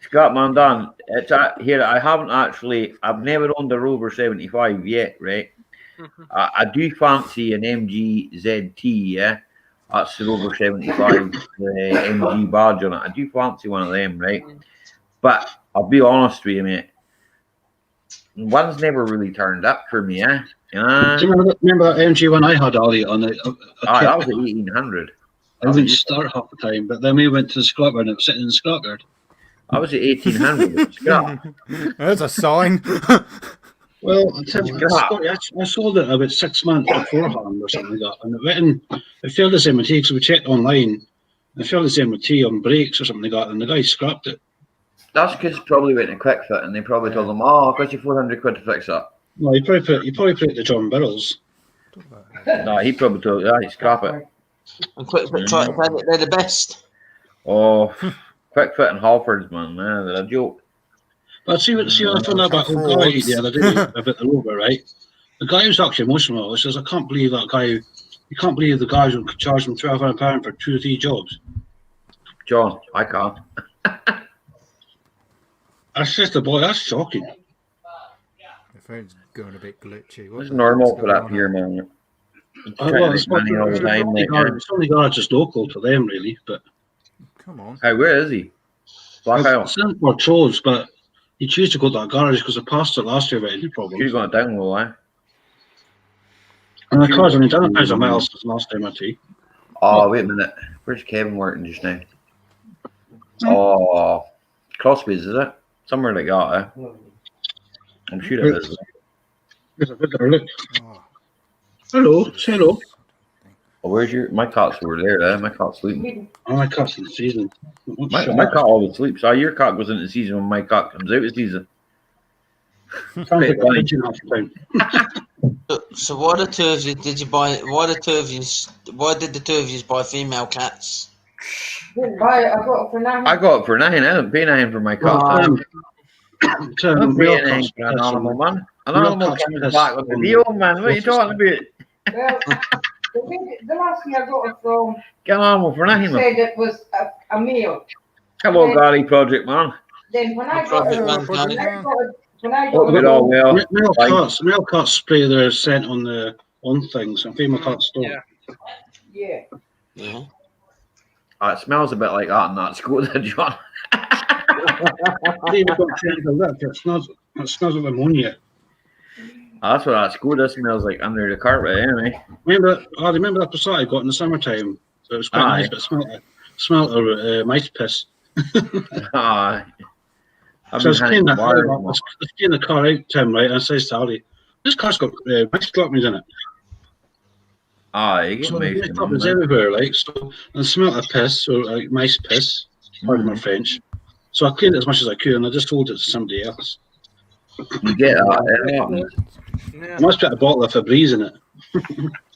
Scrapman Dan, it's here. I've never owned a Rover 75 yet, right? I do fancy an MG ZT, yeah. That's the Rover 75, the MG badge on it. I do fancy one of them, right? But I'll be honest with you, mate. One's never really turned up for me, eh? Do you remember that MG one I had, Ollie, on it? That was at 1800. I wouldn't start half the time, but then we went to the scrapyard and it was sitting in the scrapyard. I was at 1800. Scrap. There's a sign. Well, I sold it about 6 months beforehand or something like that, and it went in. It failed its MOT because we checked online. It failed its MOT on brakes or something like that, and the guy scrapped it. That's because it probably went to quick fit, and they probably told them, "Oh, it cost you 400 quid to fix that." No, you probably put it to John Burrows. No, he probably told, "Yeah, scrap it." And quick fit try to find it, they're the best. Oh, quick fit and Halfords, man, they're a joke. But see what I found out about the guy the other day about the Rover, right? The guy was actually emotional. He says, "I can't believe that guy. You can't believe the guys who charge him £1,200 for 2 or 3 jobs." John, I can't. That's just the boy. That's shocking. The phone's going a bit glitchy. It's normal for that here, man. Well, it's only garages local to them, really. But Come on. Hey, where is he? Black Isle. sent for trolls, but he chose to go to that garage because I passed it last year without any problems. He's going down low, eh? And the car's only done 1,000 miles since last time I tea. Oh, wait a minute. Where's Kevin working just now? Oh, Crosby's, is it? Somewhere like that, eh? I'm sure it is. Here's a bit of a look. Oh, Hello, say hello. Oh, where's my cat's over there, eh? My cat's sleeping. Oh, my cat's in the season. My cat always sleeps. Your cat goes into season when my cat comes out of season. Sounds like a pigeon half the time. So why the two of you did you buy? Why did the two of you buy female cats? Didn't buy it. I got it for nothing. I got it for 9. I didn't pay 9 for my cat. I don't pay anything for an animal, man. An animal comes back with the deal, man. What are you talking about? Well, the last thing I got it from Get an animal for nothing, man. said it was a meal. Hello, Gary Project, man. Then when I got it, Hope it all well. Male cats spray their scent on things, and female cats don't. Yeah. Yeah. It smells a bit like that in that Scotti, John. It smells of ammonia. That's what that Scotti smells like under the carpet, anyway. Remember that Passat I got in the summertime? But it was quite nice, but it smelled of mice piss. Aye. So I was cleaning the car out, Tim, right? And I says to Ali, this car's got mice droppings in it. Aye, you get So mice mice in droppings them, everywhere, like, so I smelled of piss, or like mice piss, pardon my French. So I cleaned it as much as I could, and I just told it to somebody else. You get that, it happens. I must put a bottle of Febreze in it.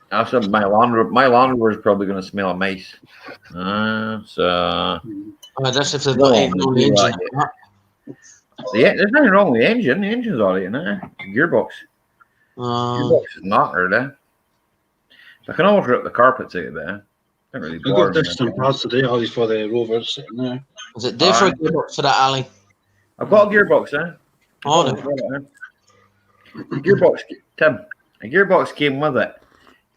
That's what my lawnmower is probably going to smell of mice. So That's if they've got anything on the engine. yeah, there's nothing wrong with the engine. The engine's alright, isn't it? Gearbox. Gearbox is not there. I can always rip the carpets out of there. Don't really I got distant parts today, Ali, for the Rover sitting there. Is it different gearbox for that, Ali? I've got a gearbox there. Oh, no. Gearbox, Tim. A gearbox came with it.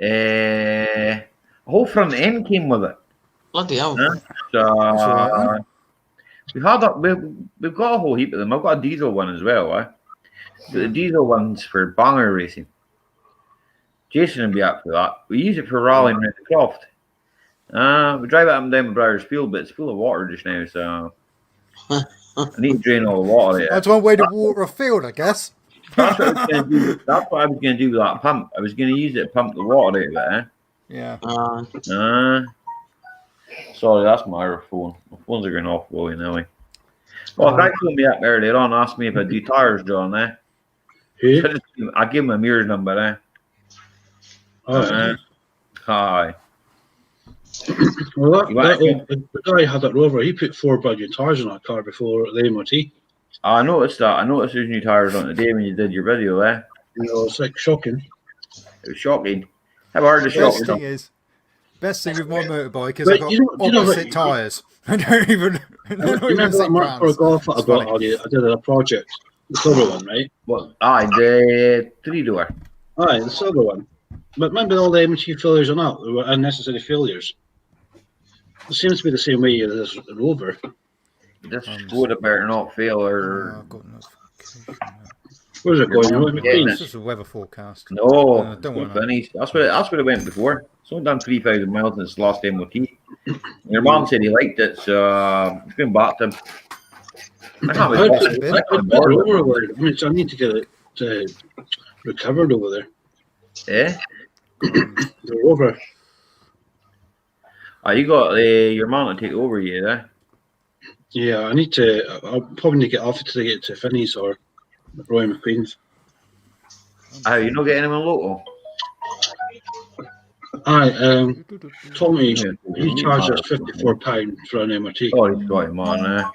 A whole front end came with it. Bloody hell. So we've got a whole heap of them. I've got a diesel one as well. But the diesel one's for banger racing. Jason will be up for that. We use it for rallying around the croft. We drive it up and down my brother's field, but it's full of water just now, so I need to drain all the water out. That's one way to water a field, I guess. That's what I was going to do. That's what I was going to do with that pump. I was going to use it to pump the water out of it. Yeah. Sorry, that's my phone. My phones are going off going anyway. Well, a guy called me up earlier on, asked me if I do tires, John. I gave him a mirror's number. Hi. Well, the guy had that Rover. He put 4 brand new tires on that car before the MOT. I noticed that. I noticed there's new tires on today when you did your video, It's like shocking. It was shocking. How hard the shock Best thing with my motorbike is I've got opposite tyres. I don't even. Remember that Mark for a golf that I got on you? I did a project, the silver one, right? Well, the 3-door. Aye, the silver one. But remember all the MOT failures on that? They were unnecessary failures. It seems to be the same way as this Rover. This would have better not fail or. I've got notification. Where's it going? It's just a weather forecast. No, don't want that. That's what it went before. It's only done 3,000 miles since the last MOT. Your mom said he liked it, so it's been back to him. I need to get it recovered over there. Yeah? The Rover. You got your mom to take over you, Yeah, I need to. I'll probably need to get off to get to Finney's or Roy McQueen's. You not getting anyone local? Told me he charged us £54 for an MOT. Oh, he's got him on there.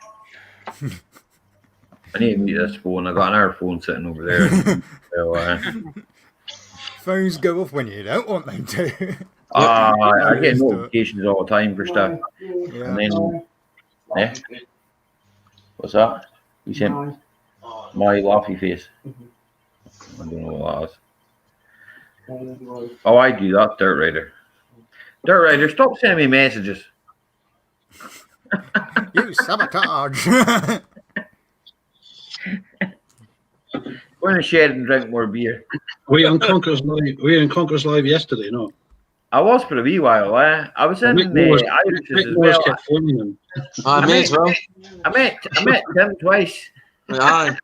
I need to meet this phone. I got another phone sitting over there. So, phones go off when you don't want them to. I get notifications all the time for stuff. Yeah. And then, what's that? You sent my laughy face. I don't know what that is. Oh, I do that, Dirt Rider. Dirt Rider, stop sending me messages. You sabotage. Go in the shed and drink more beer. Were you on Conquerors Live? Were you in Conquerors Live yesterday? No. I was for a wee while. I was in the Irishes as well. Kept phoning them. I may as well. I met Tim twice. Aye.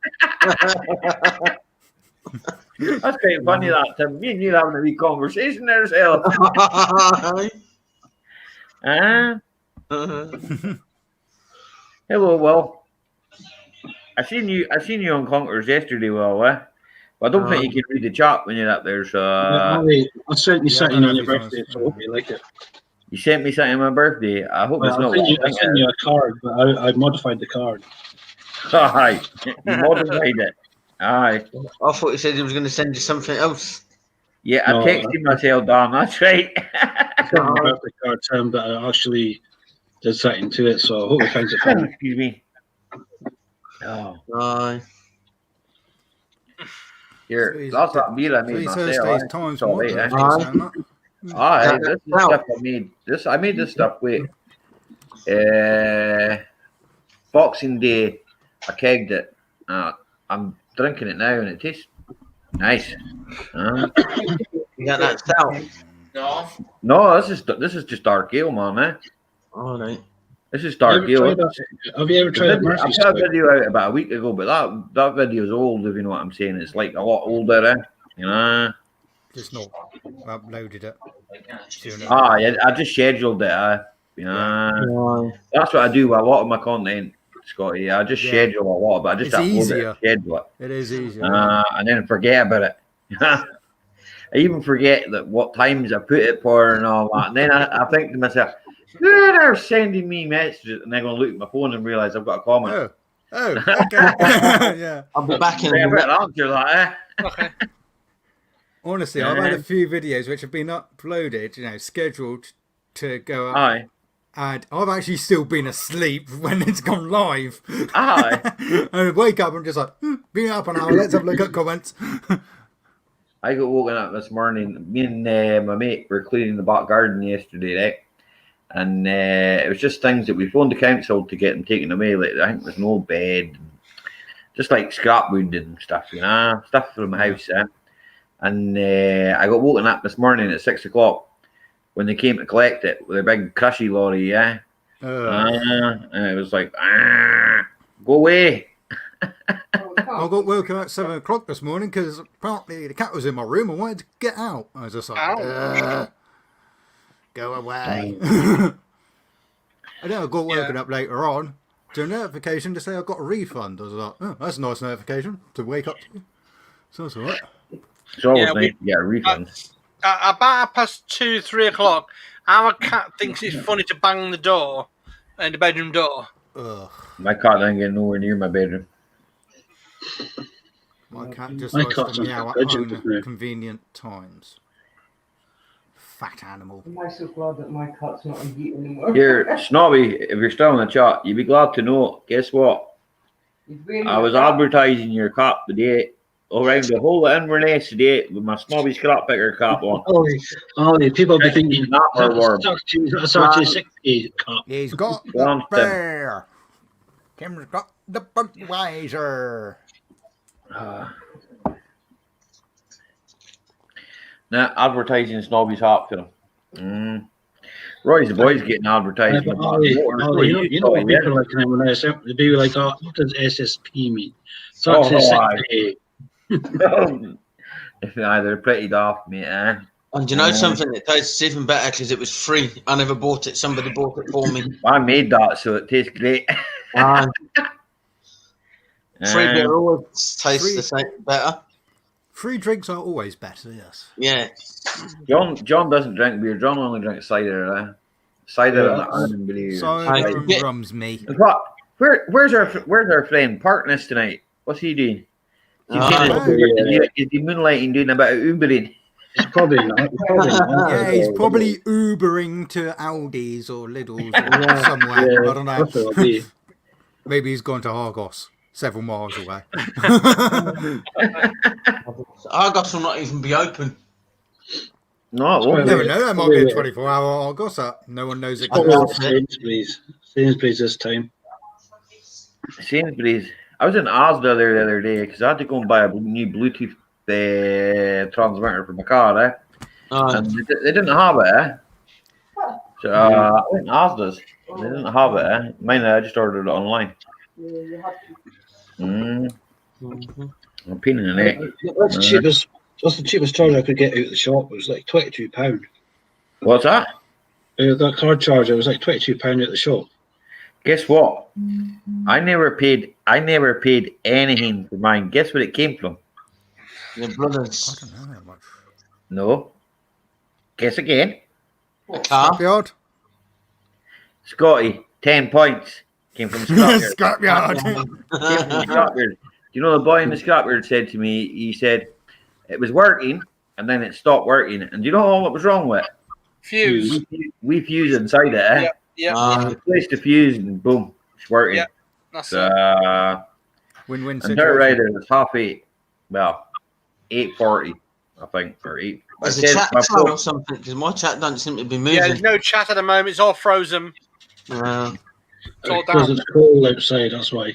That's quite funny, that Tim. Me and you having a wee conversation there, yourself. Hello, Will. I seen you on Conquerors yesterday, Will. But I don't think you can read the chat when you're up there. So I sent you something on your birthday, so I hope you like it. You sent me something on my birthday. I hope it's not. I sent you a card, but I modified the card. Aye, you modified it. Aye. I thought he said he was going to send you something else. Yeah, I texted myself, Dan. That's right. I sent my birthday card to him, but I actually did something to it, so I hope he finds it funny. Excuse me. Oh. Aye. Here, that's that beer I made myself. Times Aye, this is stuff I made. I made this stuff. Wait. Boxing Day, I kegged it. I'm drinking it now and it tastes nice. You got that stout? No, this is just dark ale, man. All right. This is dark ale. Have you ever tried I Murphy's? put a video out about a week ago, but that video is old. If you know what I'm saying, it's like a lot older. You know. Just not uploaded it. I just scheduled it. You know. That's what I do with a lot of my content, Scotty. I just schedule a lot, but I just It's upload easier. it, schedule it. It is easier. And then forget about it. I even forget that what times I put it for and all that. And then I think to myself, they're sending me messages, and then I'm going to look at my phone and realize I've got a comment. Oh, okay. Yeah. I'll be back in Yeah, a minute. answer that. Okay. Honestly, I've had a few videos which have been uploaded, scheduled to go up. Aye. And I've actually still been asleep when it's gone live. Aye. And I wake up and just like, been up an hour, let's have a look at comments. I got woken up this morning. Me and my mate were cleaning the back garden yesterday, right? And it was just things that we phoned the council to get them taken away. Like I think there's no bed, just like scrap wood and stuff, stuff from the house. And I got woken up this morning at 6 o'clock when they came to collect it with a big crushy lorry, and it was like, go away. I got woken up at 7 o'clock this morning because apparently the cat was in my room and wanted to get out. I was just like, go away. And then I got woken up later on to a notification to say I got a refund. I was like, oh, that's a nice notification to wake up to. So it's all right. It's always nice to get a refund. About 2:30, 3 o'clock, our cat thinks it's funny to bang the door, the bedroom door. Ugh. My cat doesn't get nowhere near my bedroom. My cat just My likes cat's to on meow the at bedroom, isn't it? convenient times. Fat animal. Am I so glad that my cat's not on heat anymore? Here, Snobby, if you're still in the chat, you'd be glad to know, guess what? I was advertising your cap today around the whole of Inverness today with my Snobby scrap picker cap on. Ollie, people be thinking Not for worm. that's actually 60 cup. He's got the Long bear. Kim's got the Budweiser. Nah, advertising Snobby's hat for them. Roy's the boys getting advertising. You know what people like in Inverness? They'd be like, what does SSP mean? It's actually 60. They're pretty daft, mate. And do you know something? It tastes even better because it was free. I never bought it. Somebody bought it for me. I made that, so it tastes great. Free beer always tastes the same better. Free drinks are always better, yes. Yeah. John doesn't drink beer. John only drinks cider. Cider and beer. Cider and rums, me. What? Where's our friend Partness tonight? What's he doing? Is he moonlighting doing a bit of Ubering? It's probably not. Yeah, he's probably Ubering to Aldi's or Lidl's or somewhere. I don't know. Maybe he's gone to Argos, several miles away. Argos will not even be open. No, it won't. You never know. There might be a 24-hour Argos up. No one knows it. Sainsbury's this time. Sainsbury's. I was in Asda there the other day because I had to go and buy a new Bluetooth transmitter for my car, and they didn't have it, So I went to Asda's. They didn't have it, Mine, I just ordered it online. I'm a pain in the neck. That's the cheapest charger I could get out of the shop. It was like £22. What's that? That card charger was like £22 at the shop. Guess what? I never paid anything for mine. Guess where it came from? Your brothers. I don't know that much. No. Guess again. Scrapyard? Scotty, 10 points. Came from Scotland. Scrapyard. Came from Scotland. You know, the boy in the scrapyard said to me, he said, it was working and then it stopped working. And do you know what was wrong with it? Fuse. We fuse inside it, Yeah. Replace the fuse and boom, it's working. Yeah. That's it. Win-win And situation. Dirt Rider was 8:30. Well, 8:40, I think, or 8. There's a chat or something because my chat doesn't seem to be moving. Yeah, there's no chat at the moment. It's all frozen. It's all Because down. it's cold outside, that's why.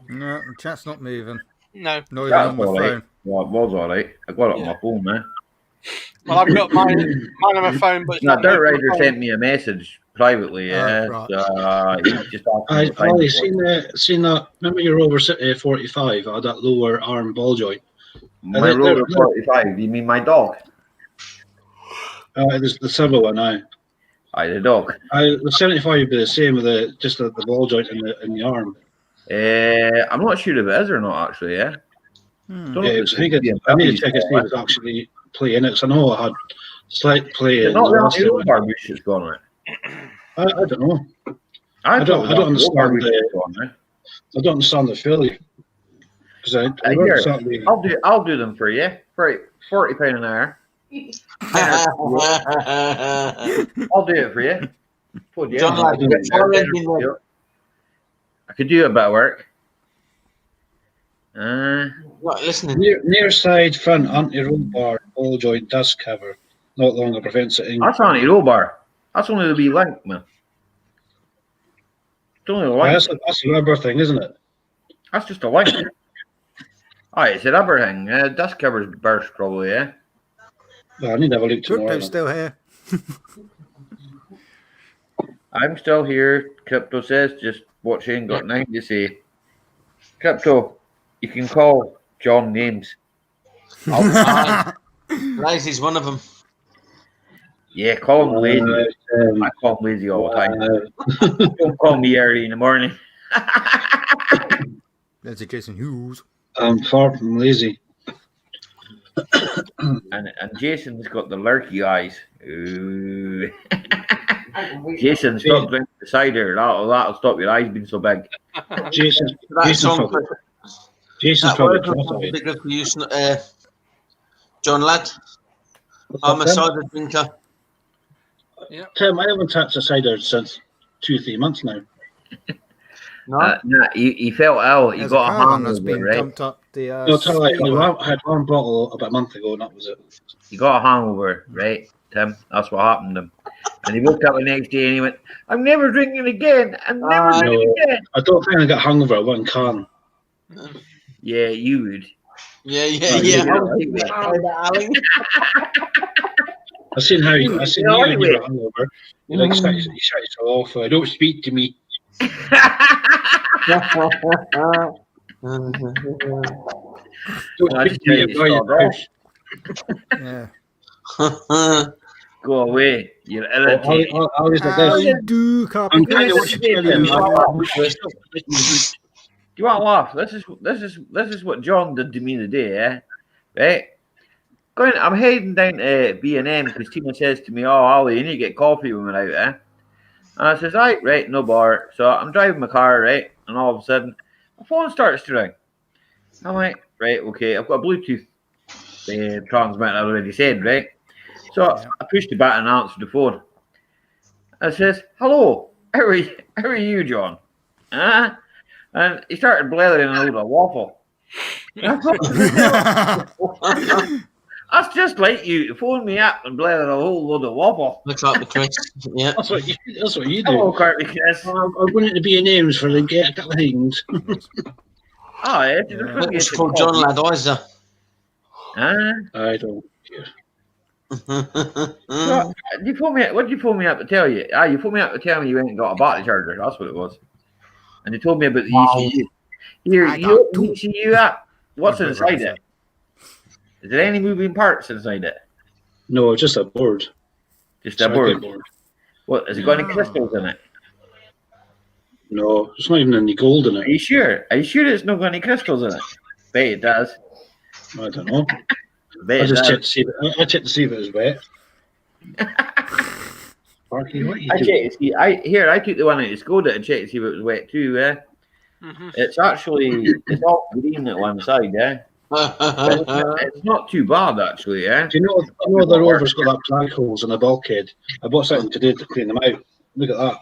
No, the chat's not moving. No. Not even That's on my all right. phone. Well, it was all right. I got it on my phone, man. Well, I've got mine on my phone, but it's No, not Dirt loading Rider my sent phone. me a message privately. Yeah, right. he just asked me what time Ollie, it was. seen that? Remember your Rover 45? I had that lower arm ball joint. My Rover 45. You mean my dog? There's the silver one now. Aye, the dog. The 75 would be the same with the ball joint in the arm. I'm not sure if it is or not, actually. Yeah. Don't know Yeah, if I need to check and see if it's actually playing it. 'Cause I know I had slight play Is it in not the the last time. anti-roll bar bush that's gone on it? I don't know. I don't understand the. I don't understand the failure because I don't Here, understand the. I'll do them for you for £40 an hour. I'll do it for you. Told you, John, lad, I could do a bit of work. what, listening. Near side front anti-roll bar ball joint dust cover not longer prevents it. That's anti-roll bar. That's only the wee link, man. It's only a link. That's a rubber thing, isn't it? That's just a link. It's a rubber thing. Dust cover's burst, probably, yeah. Well, I need to have a look tomorrow. Crypto's still here. I'm still here. Crypto says, just watching, got nothing to say. Crypto, you can call John names. Lazy's one of them. Yeah, call him lazy. I call him lazy all the time. Don't call me early in the morning. There's a Jason Hughes. I'm far from lazy. And Jason's got the lurky eyes. Ooh. Jason, stop drinking the cider. That'll stop your eyes being so big. Jason's That probably would be good for you, John lad. I'm a cider drinker. Tim, I haven't touched a cider since 2-3 months now. No, he felt ill. He There's got a caravan that's hangover, been right? dumped up the. No, tell you, speedway. I had one bottle about a month ago, and that was it. He got a hangover, right, Tim? That's what happened to him. And he woke up the next day and he went, "I'm never drinking again. I'm never drinking again." I don't think I got hungover at one can. Yeah, you would. Yeah. I seen how you when anyway. you were hungover. You like shut yourself off. Don't speak to me. Don't I speak just to me tell you about your to stop Yeah. Go away. You're irritating. I'll use How this. you do, copy I'm kind of this? what you tell you. Do you want to laugh? This is what John did to me today, right? I'm heading down to B&M because Tina says to me, "Oh, Ollie, you need to get coffee when we're out, And I says, right, no bar." So I'm driving my car, right, and all of a sudden, my phone starts to ring. I'm like, right, okay, I've got a Bluetooth transmitter, I already said, right? So I pushed the button and answered the phone. I says, "Hello, how are you, John?" And he started blathering a load of waffle. That's just like you. Phone me up and blather a whole load of waffle. Looks like the Chris. Yeah. That's what you do. Hello, Cartney Chris. I'm going to be names for the get a couple of things. It's called John lad, Isa. I don't care. What did you phone me up to tell you? You phoned me up to tell me you ain't got a battery charger. That's what it was. And they told me about the ECU. Here, you open the ECU up. What's inside it? Is there any moving parts inside it? No, just a board. Just a board. What, has it got any crystals in it? No, there's not even any gold in it. Are you sure? Are you sure it's not got any crystals in it? Bet it does. I don't know. Bet I just it checked does. to see. I checked to see if it was wet. Sparky, what are you I doing? checked to see. I took the one out of Skoda and checked to see if it was wet too. It's actually all green at one side. It's not too bad actually. Do you know the Rover's got that plug holes in the bulkhead? I bought something today to clean them out. Look at that.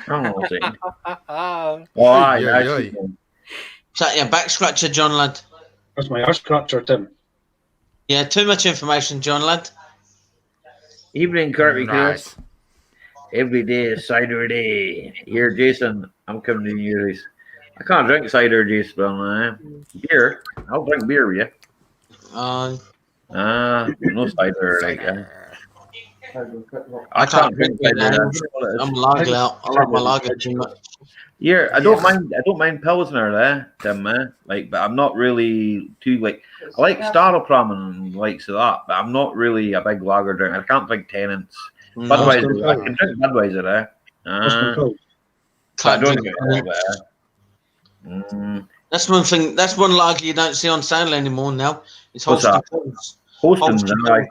Oh, Is that your back scratcher, John lad? That's my arse scratcher, Tim. Yeah, too much information, John lad. Evening, Kirby Chris. Every day is cider day. Here, Jason, I'm coming to you. I can't drink cider, Jason, but beer. I'll drink beer with you. No cider. Like, I can't drink cider. I'm a lager out. I like my lager too much. Yeah, I don't mind. I don't mind pilsner there, Tim. Like, but I'm not really too like. I like Staropram and likes of that, but I'm not really a big lager drinker. I can't drink Tennants. Budweiser, I can drink Budweiser there. I don't get all that. That's one thing. That's one lager you don't see on sale anymore now. It's Holsten Pills. Holsten,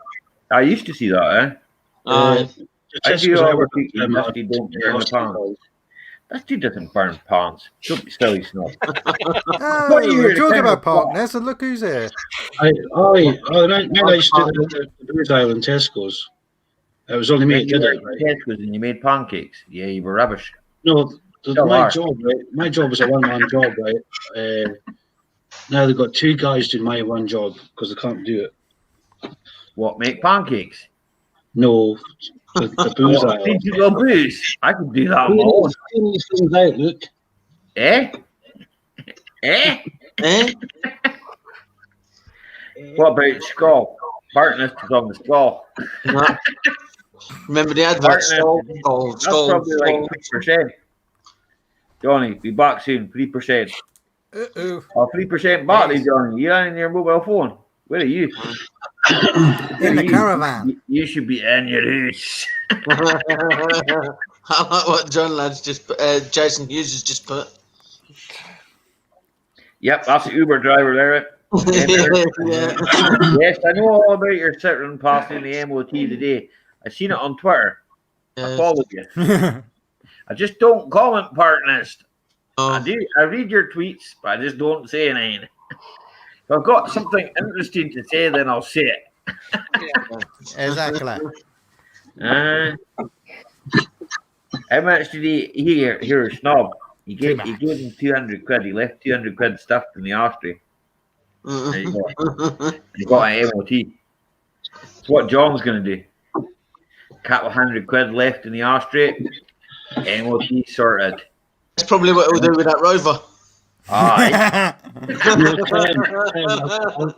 I used to see that. I do all the people Dusty don't burn the pants. Dusty doesn't burn pants. Don't be silly snob. We're talking about partners, and look who's here. I used to do the Booze Island Tesco's. It was only me that did it. Right? Tesco's and you made pancakes. Yeah, you were rubbish. No, my job, right? My job was a one-man job, right? Now they've got two guys doing my one job because they can't do it. What, make pancakes? No, the Booze Island. Did you go booze? I could do that on my own. Clean these things out, look. Eh? What about skull? Partners is on the skull. Remember the advert? Skull. That's probably like 3%. Johnny, be back soon. 3%. Uh-oh. 3% battery, Johnny. You're on your mobile phone. Where are you? In the caravan. You should be in your house. I like what John Ladd's Jason Hughes has just put. Yep, that's the Uber driver there. Yeah. Yes, I know all about your Citroen passing the MOT today. I seen it on Twitter. I followed you. I just don't comment, partners. I read your tweets, but I just don't say anything. If I've got something interesting to say, then I'll say it. Exactly. How much did he hear snob? He gave him 200 quid. He left 200 quid stuffed in the ashtray. He got an MOT. It's what John's going to do. Couple 100 quid left in the ashtray. MOT sorted. That's probably what we'll do with that Rover. Aye.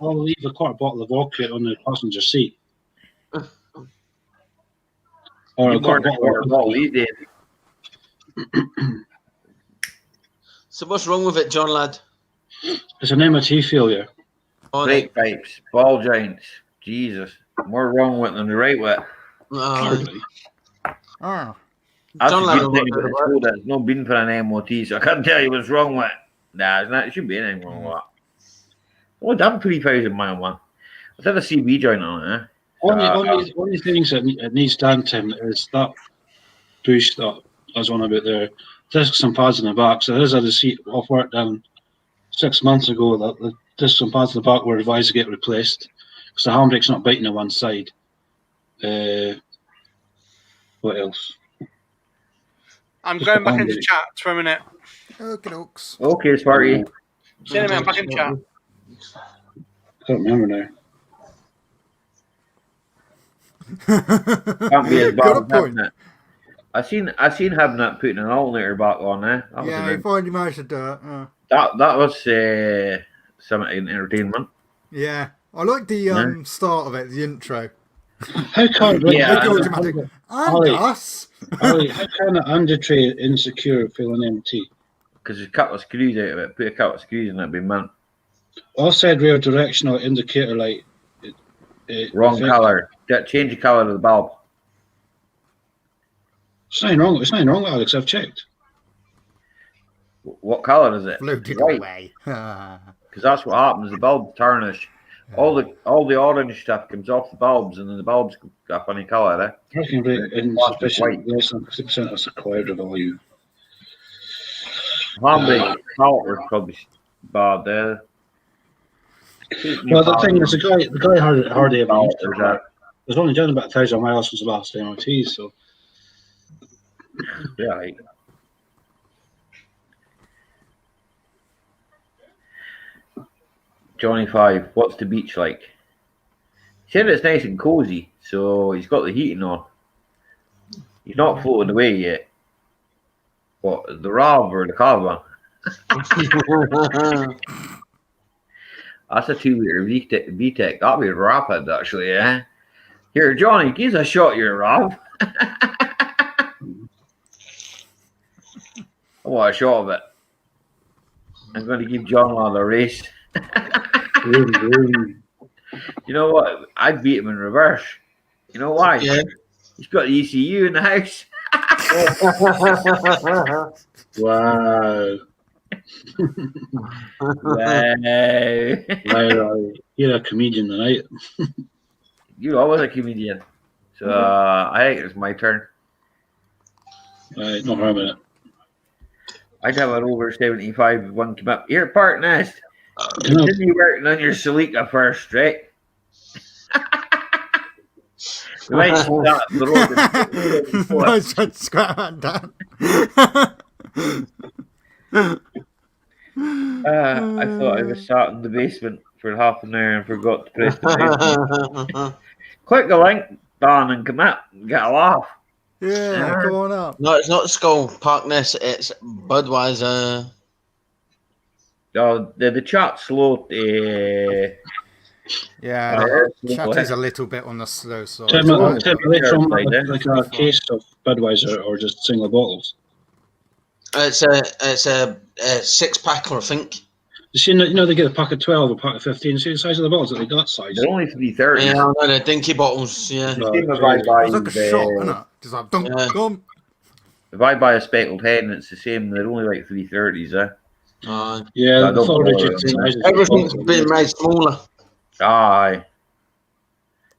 I'll leave a quarter bottle of vodka on the passenger seat. Or a quarter bottle of vodka. So what's wrong with it, John Ladd? It's an MOT failure. Brake pipes, ball joints. Jesus. More wrong with than the right with. That's John a good thing about the school that's not been for an MOT, so I can't tell you what's wrong with it. Nah, it's not, it shouldn't be anything wrong with that. Oh, damn 3,000 mile one. I did a CB joint on it, Only things that it needs done, Tim, is that push that I was on about there. Discs and pads in the back. So there is a receipt off work done 6 months ago that the discs and pads in the back were advised to get replaced because the handbrake's not biting on one side. What else? I'm going back into chat for a minute. Okay, dokes. Okay, Sparky. See you in a minute, back in chat. I can't remember now. Can't be as bad Got a as having point. it. I seen having that putting an alternator back on there. Yeah, you find you managed to do it. That was something entertainment. Yeah, I like the start of it, the intro. How can And us. Ollie, how can an undertray insecure feel an MT? Because there's a couple of screws out of it. Put a couple of screws in it, it'd be mint. Offside rear directional indicator light. Wrong colour. Change the colour of the bulb. It's nothing wrong. It's nothing wrong, Alex. I've checked. What colour is it? Floated White. away. Because that's what happens. The bulbs tarnish. All the orange stuff comes off the bulbs, and then the bulbs got a funny colour. Parking brake insufficient. Less than 50% of required value. Handbrake colour is probably bad there. Well, the thing is, the guy hardly ever used it. There's only done about 1,000 miles since the last MOT, so. Yeah. Right. Johnny 5, what's the beach like? He said it's nice and cozy, so he's got the heating on. He's not floating away yet. What, the RAV or the caravan? That's a 2-liter VTEC. That'll be rapid, actually, yeah. Here, Johnny, give us a shot, you Rob. I want a shot of it. I'm going to give John Law a race. You know what? I'd beat him in reverse. You know why? Yeah. He's got the ECU in the house. Wow. Wow. Right. You're a comedian tonight. You're always a comedian. So I think it's my turn. Right, no harm in it. I'd have an over 75 if one came up. Here, partners. Continue working on your Celica first, right? We might see that on the road. I should scrap that down. I thought I was sat in the basement for half an hour and forgot to press the button. Click the link, Dan, and come out and get a laugh. Yeah, come on up. No, it's not Skull Parkness. It's Budweiser. Oh, the chat's slow. Yeah, chat is a little bit on the slow side. Typically from like a case of Budweiser or just single bottles. It's a 6-pack, I think. You know they get a pack of 12 or pack of 15. See the size of the bottles that they got size. They're only 330. Yeah, I know, the dinky bottles. Yeah. The same as I buy, It's like a shot, isn't it? Just like dunk, dunk. If I buy a speckled hen, it's the same. They're only like 330s, Yeah, I don't know. Everything's been made smaller. Aye.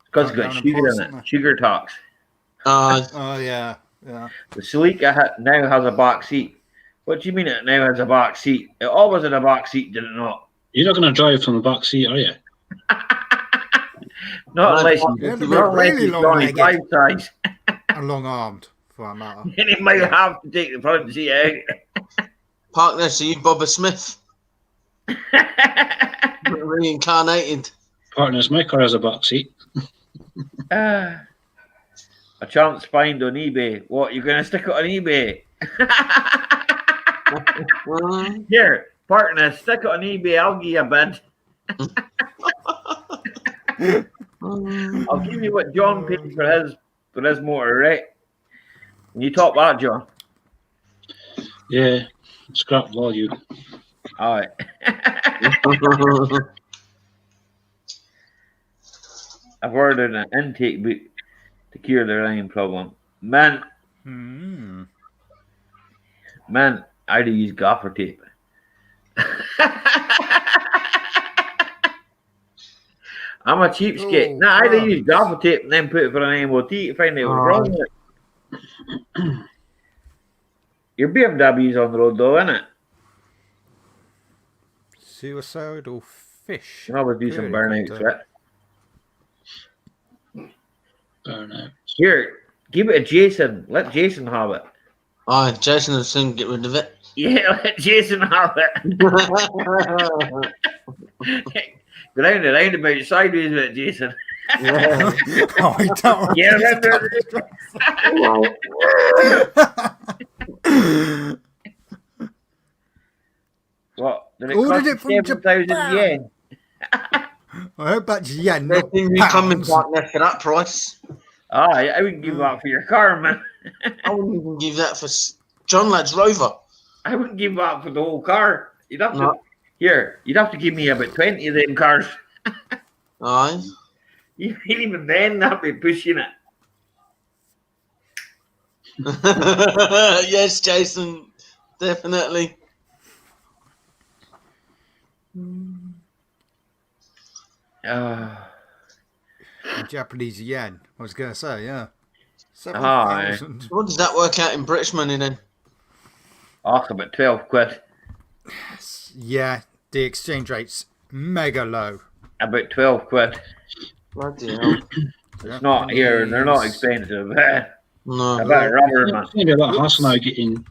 Because it's got Down sugar in in it. Sugar tax. Oh, yeah. The Celica now has a back seat. What do you mean it now has a back seat? It always had a back seat, did it not? You're not going to drive from the back seat, are you? Not unless Yeah, you're they're not unless really you're Johnny long-legged. 5 size. And long-armed, for that matter. Then he might have to take the front seat out. Parkness, are you Bobber Smith? Reincarnated. Partners, my car has a back seat. A chance find on eBay. What, you're going to stick it on eBay? Here, partner, stick it on eBay. I'll give you a bid. I'll give you what John paid for his motor, right? Can you top that, John? Yeah, scrap value. All right. I've ordered an intake boot to cure the rain problem. Man, I'd use gaffer tape. I'm a cheapskate. Oh, I'd use gaffer tape and then put it for an MOT to find out what's wrong with it. Your BMW's on the road though, isn't it? Suicidal fish. You can always do some burnouts with it. Burnout. Here, give it to Jason. Let Jason have it. Oh, Jason will soon get rid of it. Yeah, let Jason have it. Go down the roundabout sideways with it, Jason. Oh, I don't. Yeah, remember? What? Did it Ordered cost it from 7,000 Japan. yen? I hope that's yen, They not think you come in pounds. Partness for that price. I wouldn't give that for your car, man. I wouldn't even give that for John Ladd's Rover. I wouldn't give that for the whole car. You'd have to. No. Here, you'd have to give me about 20 of them cars. Aye. Even then, that'd be pushing it. Yes, Jason. Definitely. Japanese yen. I was going to say, yeah. Aye. 7,000. What does that work out in British money then? That's about 12 quid. Yeah, the exchange rate's mega low. About 12 quid. Bloody hell. It's not here, and they're not expensive. No. About rubber, man. It's going to be a lot of hassle now getting.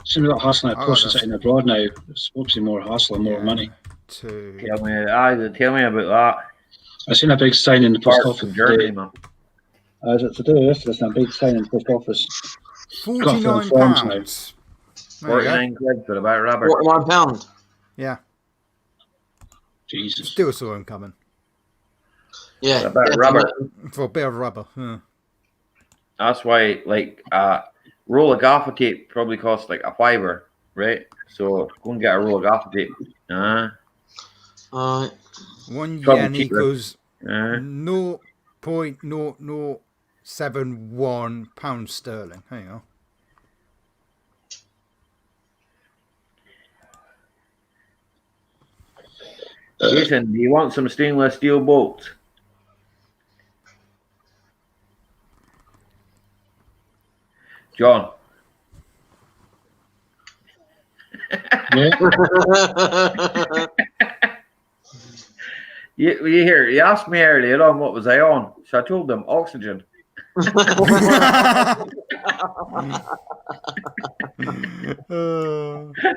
It's going to be a lot of hassle now Oh, posting that's- something abroad now. It's obviously more hassle and more money. To Tell me about that. I seen a big sign in the post Parts office from Germany, today. man. Today, yesterday, a big sign in the post office. £49. forms now. There you go. 49 quid for about rubber. £49. Yeah. Jesus. Still saw him coming. Yeah, About definitely. rubber. For a bit of rubber. Yeah. That's why, like, roll of gaffer tape probably costs like a fiver, right? So go and get a roll of gaffer tape. Alright. 1 Probably yen cheaper. equals Uh, 0.0071 pounds sterling. There you go. Jason, do you want some stainless steel bolts? John. Yeah. You hear? You asked me earlier on what was I on, so I told them oxygen. I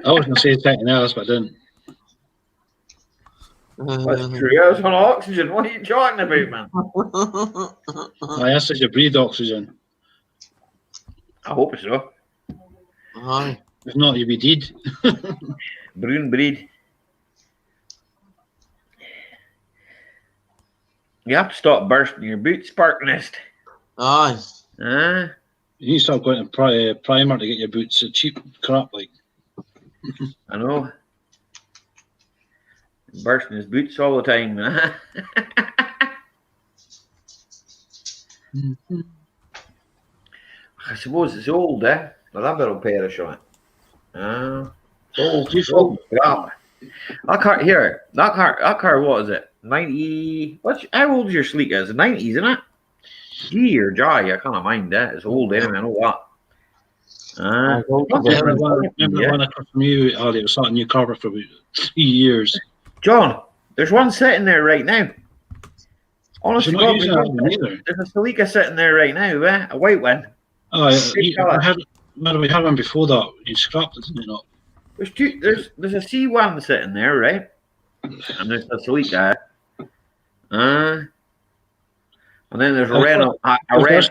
was going to say something else, but I didn't. That's true. I was on oxygen. What are you talking about, man? I asked if you breathe oxygen. I hope so. Aye. If not, you'd be dead. Brune breed. You have to stop bursting your boots, Spark Nest. Aye. You need to start going to Primer to get your boots. Cheap crap, like. I know. Bursting his boots all the time, man. I suppose it's old, eh? Well, that little pair of shot. Old crap. That car here. That car. What is it? 90. How old is your Sleek? It's 90s, isn't it? Gee or Jai, I can't mind that. It's old anyway. I know that. Remember the one I got from you, Ali? It was sat in your carpet for about 3 years. John, there's one sitting there right now. Honestly, not using that one either. there's a Celica sitting there right now, eh? A white one. Oh, we had one before that. You scrapped it, didn't you not? There's two. There's a C1 sitting there, right? And there's a Celica. And then there's a Renault. A Renault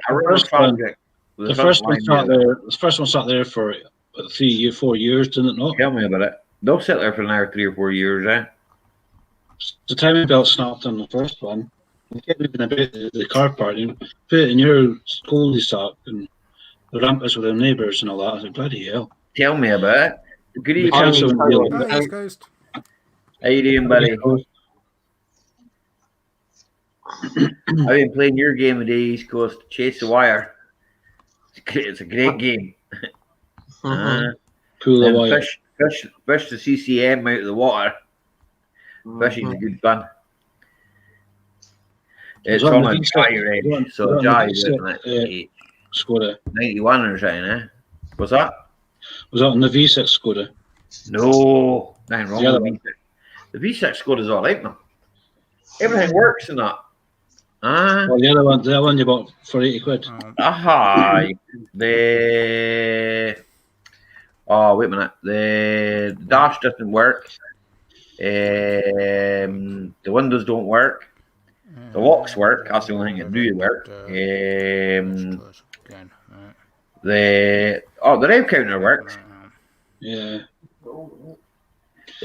project. The first one sat there. The first one sat there for 4 years, didn't it not? Tell me about it. They'll sit there for another 3 or 4 years, eh? The timing belt snapped on the first one. You kept moving a bit the car part and put it in your cul-de-sac and the rampers with their neighbours and all that. I said, bloody hell. Tell me about it. Good evening. Hi, Ghost. How you doing, buddy? I've been playing your game of the East Coast, Chase the Wire. It's a great game. Pull the wire. Fish the CCM out of the water. Fishing's good fun. It's on a Jai range, so Jai is it? Skoda. 91 or something, eh? What's that? Was that on the V6 Skoda? No, nothing wrong with the V6. The V6 Skoda's all right, man. Everything works in that. Well, the other one you bought for 80 quid. Oh, wait a minute. The dash doesn't work. The windows don't work. The locks work. That's the only thing that do work. The rev counter works. Yeah. The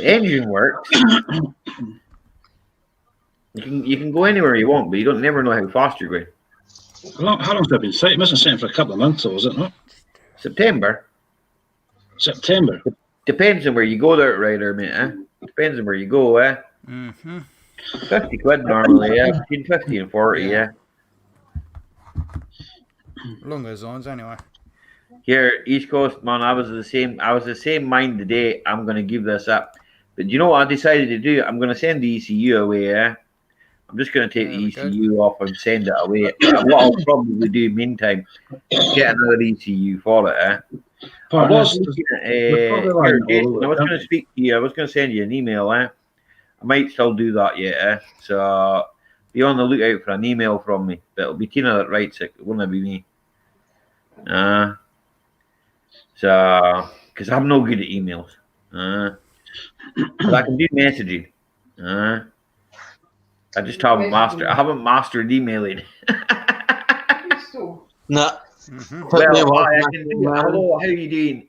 engine works. You can go anywhere you want, but you don't never know how fast you're going. How long's that been sitting? It must have sitting for a couple of months, though, was it not? September. Depends on where you go there, Ryder, mate. Eh? Depends on where you go, eh? 50 quid normally, yeah. Between 50 and 40, yeah. Along those lines, anyway. Here, East Coast, man, I was the same mind today. I'm going to give this up. But you know what I decided to do? I'm going to send the ECU away, eh? I'm just going to take the ECU off and send it away. What I'll probably do meantime is get another ECU for it, eh? I was looking at, Jason, I was going to speak to you. I was going to send you an email, eh? I might still do that yet, eh? So be on the lookout for an email from me. But it'll be Tina that writes it. It won't be me. So, because I'm no good at emails. But I can do messaging. I just haven't mastered. I haven't mastered emailing. No. Well, hi, I can do it. Hello, how are you doing?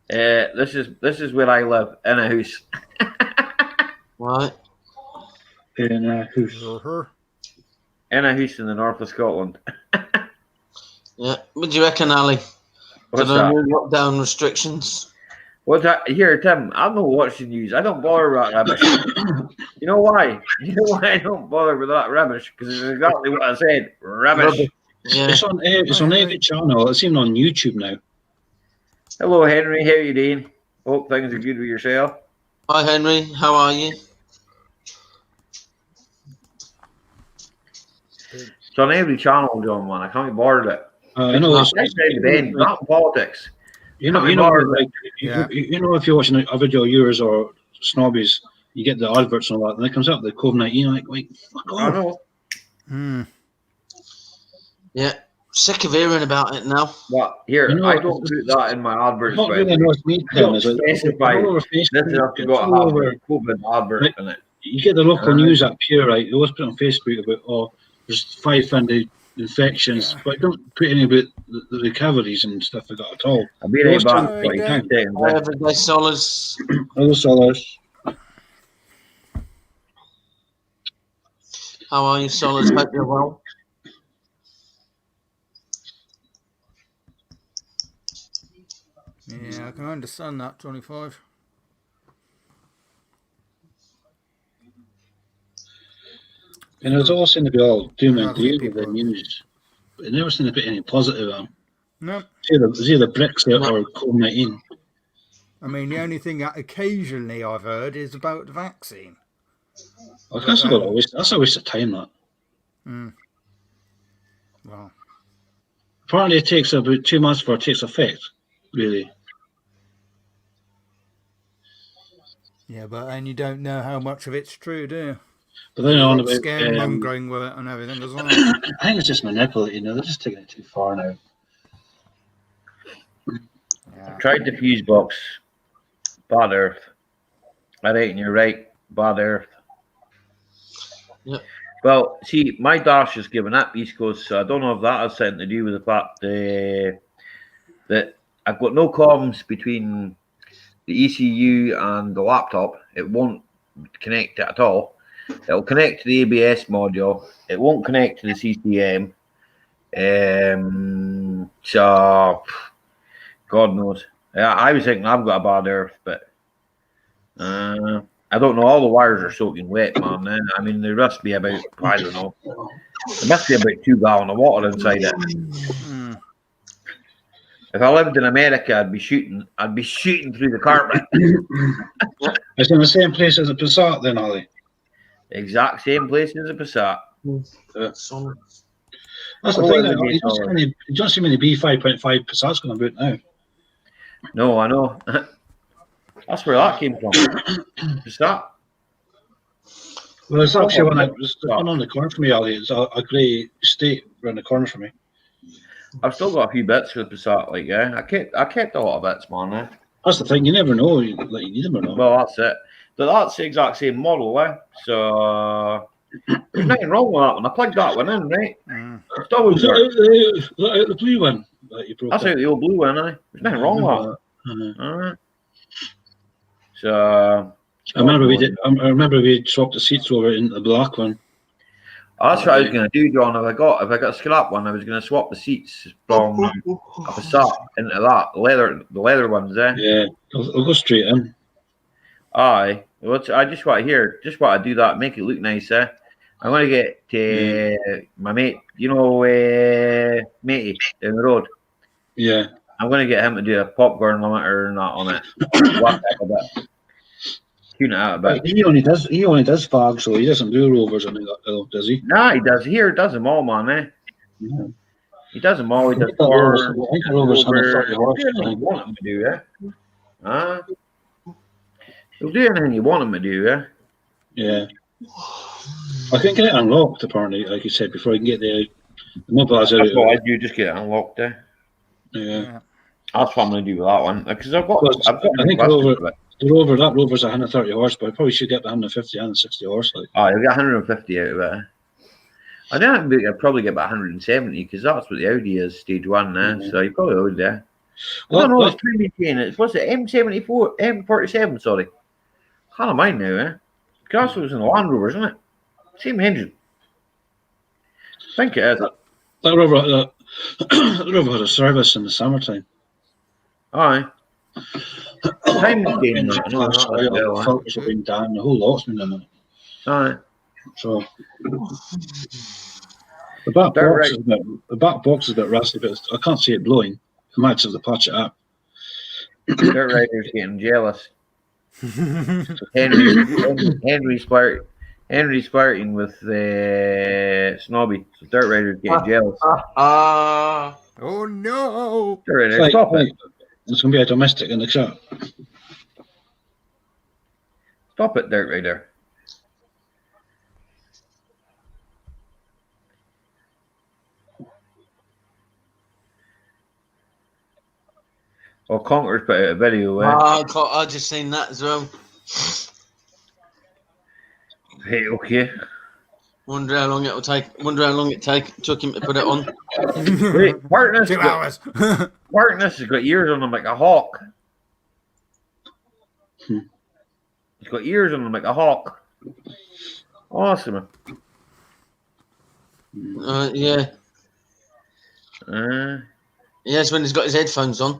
This is where I live, in a house. Right. In who's In a house in the north of Scotland. Yeah. What do you reckon, Ali? What's Do that? the lockdown restrictions? What's that? Here, Tim, I'm not watching news. I don't bother with that rubbish. You know why? You know why I don't bother with that rubbish? Because it's exactly what I said. Rubbish. Yeah. it's on every channel. It's even on YouTube now. Hello, Henry. How you doing? Hope things are good with yourself. Hi, Henry. How are you? It's on every channel, John, man. I can't be bothered with it. I know. It's right side of the bend, not in politics. You know, if you're watching a video of yours or Snobbies, you get the adverts and all that, and it comes up the COVID-19. Like, fuck off. I know. Yeah. Sick of hearing about it now. But here, I don't put that in my adverts. Not really nice meat, Tim. It's specify all over this Facebook. has to got to have a COVID advert in it. You get the local news up here, right? They always put on Facebook about, there's 500 infections, but don't put any about the recoveries and stuff like that at all. I'll be right back. Everyday solace. Hello, Solars. How are you, Solace? Hope you're well. Yeah, I can understand that, 25. And there's all seem to be all doom and gloom with the news. But it never seems to be any positive on. No. It's either Brexit or COVID-19. I mean, the only thing that occasionally I've heard is about the vaccine. Well, that's a waste of time, that. Well, apparently it takes about 2 months before it takes effect, really. Yeah, and you don't know how much of it's true, do you? But then on about scaremongering with it and everything as well. I think it's just manipulated. They're just taking it too far now. I tried the fuse box. Bad Earth. I reckon you're right. Bad Earth. Yep. Well, see, my dash is giving up East Coast, so I don't know if that has something to do with the fact that I've got no comms between the ECU and the laptop. It won't connect at all. It'll connect to the ABS module. It won't connect to the CCM. So, God knows. Yeah, I was thinking I've got a bad Earth, but I don't know. All the wires are soaking wet, man. I mean, there must be about, I don't know. There must be about 2 gallons of water inside it. If I lived in America, I'd be shooting through the carpet. It's in the same place as a Passat, then, Ollie. Exact same place as a Passat. That's the thing. You don't see many B5.5 Passats going about now. No, I know. That's where that came from. Passat. Well, it's actually one on the corner for me, Ollie. It's a grey estate around the corner for me. I've still got a few bits with Passat, like, yeah. I kept a lot of bits, man. That's the thing. You never know. You never know. Well, that's it. But that's the exact same model, So there's nothing wrong with that one. I plugged that one in, right? It's always the blue one that you broke. That's out the old blue one, There's nothing wrong with that. So I remember we swapped the seats over into the black one. That's what I was going to do, John. If I got a scrap one, I was going to swap the seats from a Passat into that the leather ones, Yeah, I'll go straight in. Aye. I just want to do that, make it look nice, I'm going to get my mate, matey down the road. Yeah. I'm going to get him to do a popcorn limiter and that on it. Whack it a bit. Tune it out a bit. He only does fog, so he doesn't do rovers and that, does he? Nah, he does. He does them all, man. Yeah. He does them all. He does rovers 130 horse. You want him to do, He'll do anything you want him to do, Yeah. I can get it unlocked, apparently, like you said before. I can get the mobilizer. That's what I do, just get it unlocked, Yeah. That's what I'm going to do with that one. Because I've got I think that rover's 130 horse, but I probably should get the 150, 160 horse. Like. Oh, you'll get 150 out of it. I think I'd probably get about 170 because that's what the Audi is, stage 1 now. So you probably would, I don't know. It's premium chain. It's what's it? M74, M47. Sorry, can't mind now. Castle was in the Land Rover, isn't it? Same engine. I think it is. That Rover had a service in the summertime. Aye. Time gain. The filters have been down. The whole lot's been in it. Aye. So the back box is a bit rusty, but I can't see it blowing. I might have to patch it up. Dirt Rider's getting jealous. Henry's flirting with Snobby. So Dirt Rider's getting jealous. Oh no! Dirt Rider, stop it. There's going to be a domestic in the shop. Stop it, Dirt Rider. Oh, Conqueror's put out a video. I just seen that as well. Hey, okay. Wonder how long it'll take. Wonder how long it took him to put it on. Wait, Partners 2 hours. has got ears on him like a hawk. He's got ears on him like a hawk. Awesome. Yeah. Yes, when he's got his headphones on.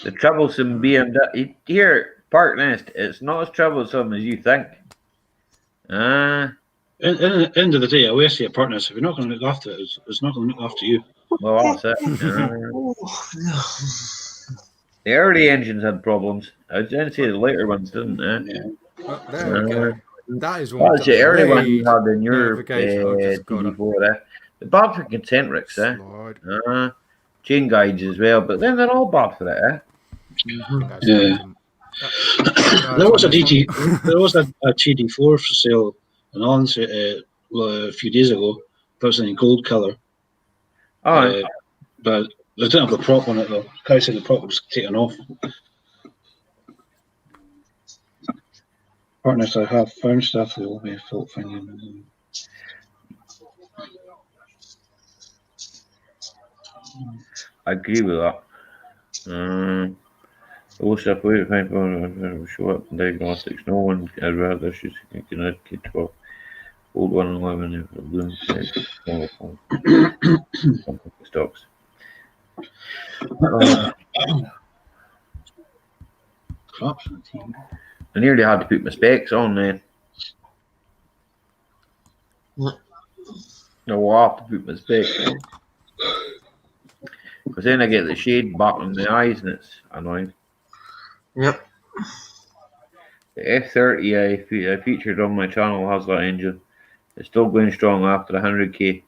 The troublesome BMW. Here, Park Nest, it's not as troublesome as you think. At the end of the day, I always say partners, if you're not going to look after it, it's not going to look after you. Well, that's it. The early engines had problems. I didn't say the later ones didn't. Well, there we go. That is one. That's the early one you had in your notification. TV4. The bad for concentrics, chain guides as well, but then they're all bad for it, Yeah. There was a TD4 for sale in Holland a few days ago, but it was in gold colour. Oh, but they didn't have the prop on it though. Kai said the prop was taken off. Partners, I have found stuff that will be a fault finding. I agree with that. All stuff we find show up in diagnostics. No one I'd rather she's Connecticut 12. Old 111 balloon stocks. I nearly had to put my specs on then. No, I have to put my specs on. Because then I get the shade back on the eyes and it's annoying. Yep. The F30 I featured on my channel has that engine. It's still going strong after 100k.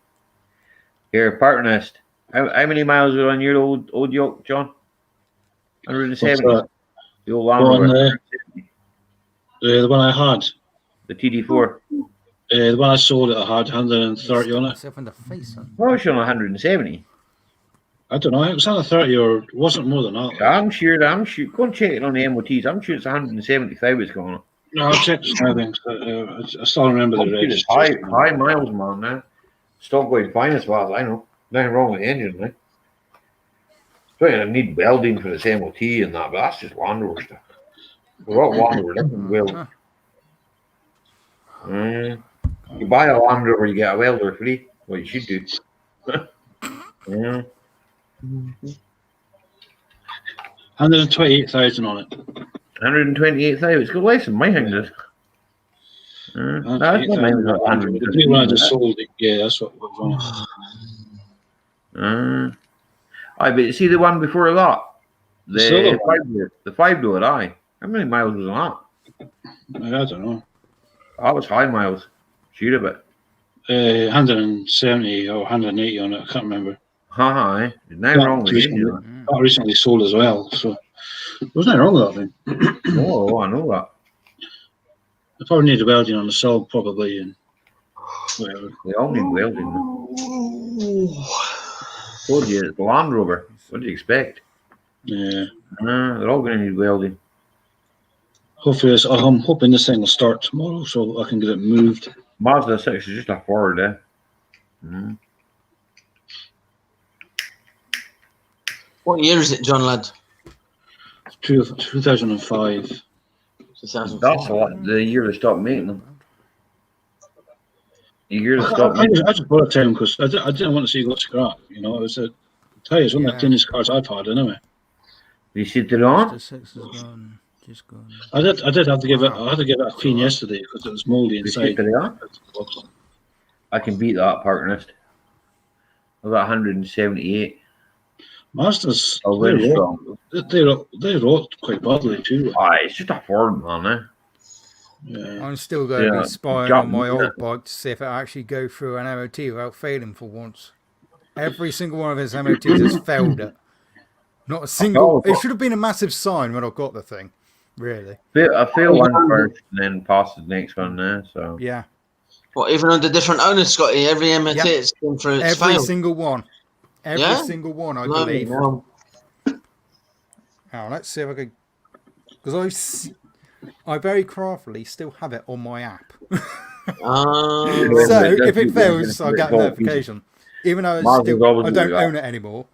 Here, Park Nest. How many miles are on your old yoke, John? 170. The old Land Rover. The one I had. The TD4. The one I sold it, I had 130 on it. In the face, huh? Well, it's on 170. I don't know. It was 130 or it wasn't more than that. I'm sure. Go and check it on the MOTs. I'm sure it's 170,000 going on. No, I'll check the things. I still remember the reg. It's high miles, man. Now. Still going fine as far as I know. Nothing wrong with the engine, right? Probably I need welding for this MOT and that, but that's just Land Rover stuff. We're all Land Rover, nothing welding. You buy a Land Rover, you get a welder free. Well, you should do. Yeah. 128,000 on it. 128,000. It's got less than my thing did. That's what mine was at 100. The one I just sold it. Yeah, that's what was on. Aye, but you see the one before that? The 5-door, aye. How many miles was on that? I don't know. That was high miles. Shoot a bit. 170 or 180 on it. I can't remember. Aye. There's nothing wrong with it. That recently sold as well, so there's nothing wrong with that thing. Oh, I know that. I probably need a welding on the sole, probably, and whatever. They all need welding. Told you, it's the Land Rover. What do you expect? Yeah. They're all going to need welding. Hopefully, I'm hoping this thing will start tomorrow so I can get it moved. Mazda 6 is just a Ford, What year is it, John Lad? 2005. 2005. That's what the year they stopped making them. The year they I stopped making them. just bought it to him because I didn't want to see it got scrapped. You know, it was a tyres, one of the cleanest cars I've had anyway. You see it on? The 6 is gone. Just gone. I did have to give it. I had to give it a clean yesterday because it was mouldy You see inside. it on? I can beat that park list. I've got 178. Masters, Oh, very strong. they wrote quite badly too. It's just a Ford, man. Eh? Yeah. I'm still going to Yeah, be spying jump, on my yeah. old bike to see if it actually go through an MOT without failing for once. Every single one of his MOTs has failed it. Not a single. It should have been a massive sign when I got the thing. Really. I failed one first and then passed the next one there. So Yeah. What, even under different owners, Scotty? Every MOT Yep. it's gone through, it's Every failed. single one. Every Yeah? single one, I Bloody believe. hell. Now, let's see if I can. Because I very craftily still have it on my app. So if it fails, I get a notification. Even though it's still, I don't own it anymore.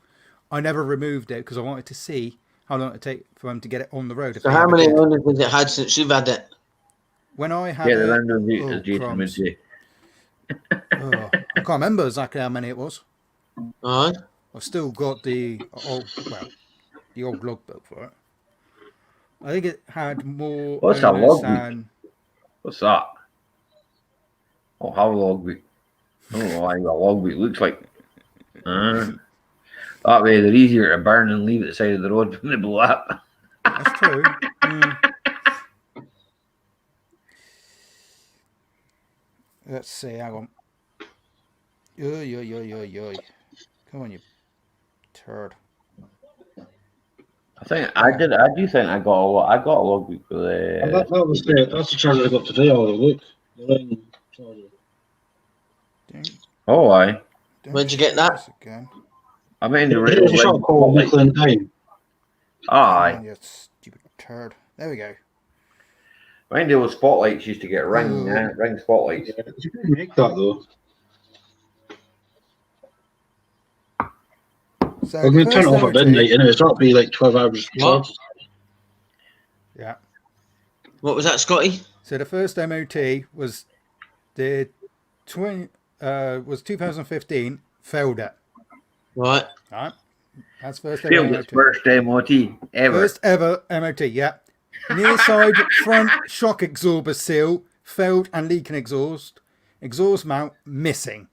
I never removed it because I wanted to see how long it take for them to get it on the road. So how many owners has it had since you've had it? When I had yeah, the it, landlord as Jason would say. I can't remember exactly how many it was. All right. I've still got the old logbook for it. I think it had more. What's that owners logbook? than- What's that? Oh, how logbook? I don't know why a logbook looks like. That way they're easier to burn and leave at the side of the road when they blow up. That's true. Let's see. Hang on. Yo. Come on, you turd. I do think I got a lot. I got a logbook for the. That's the charger I got today. Oh, look. Oh, aye. Where'd you get that? Again. I mean, the It was a shop called Nickel and Dime. Aye. You stupid turd. There we go. Mind those spotlights used to get ring spotlights. You can make that though. So I'm going to turn it off at midnight anyway. It's not be like 12 hours. What? Yeah. What was that, Scotty? So the first MOT was was 2015. Failed it. Right. Right. That's first ever Failed MOT. its first MOT ever. First ever MOT. Yeah. Near side front shock absorber seal failed and leaking exhaust. Exhaust mount missing.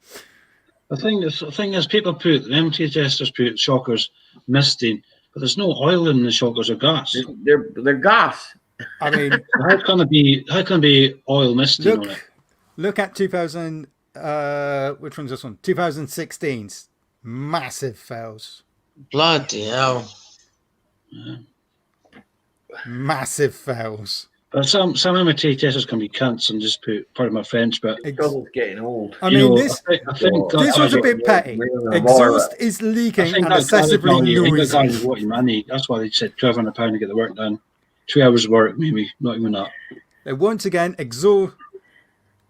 The thing is, people put the MT testers put shockers misting, but there's no oil in the shockers or gas. They're gas. I mean, How can it be oil misting on it? look at 2000. Which one's this one? 2016's massive fails. Bloody hell. Yeah. Massive fails. But some MT testers can be cunts and just put, pardon my French, but It's getting old. I mean, this I think this was a bit petty. Exhaust is leaking and excessively noisy. What money. That's why they said £1,200 to get the work done. 2 hours of work, maybe not even that. Once again,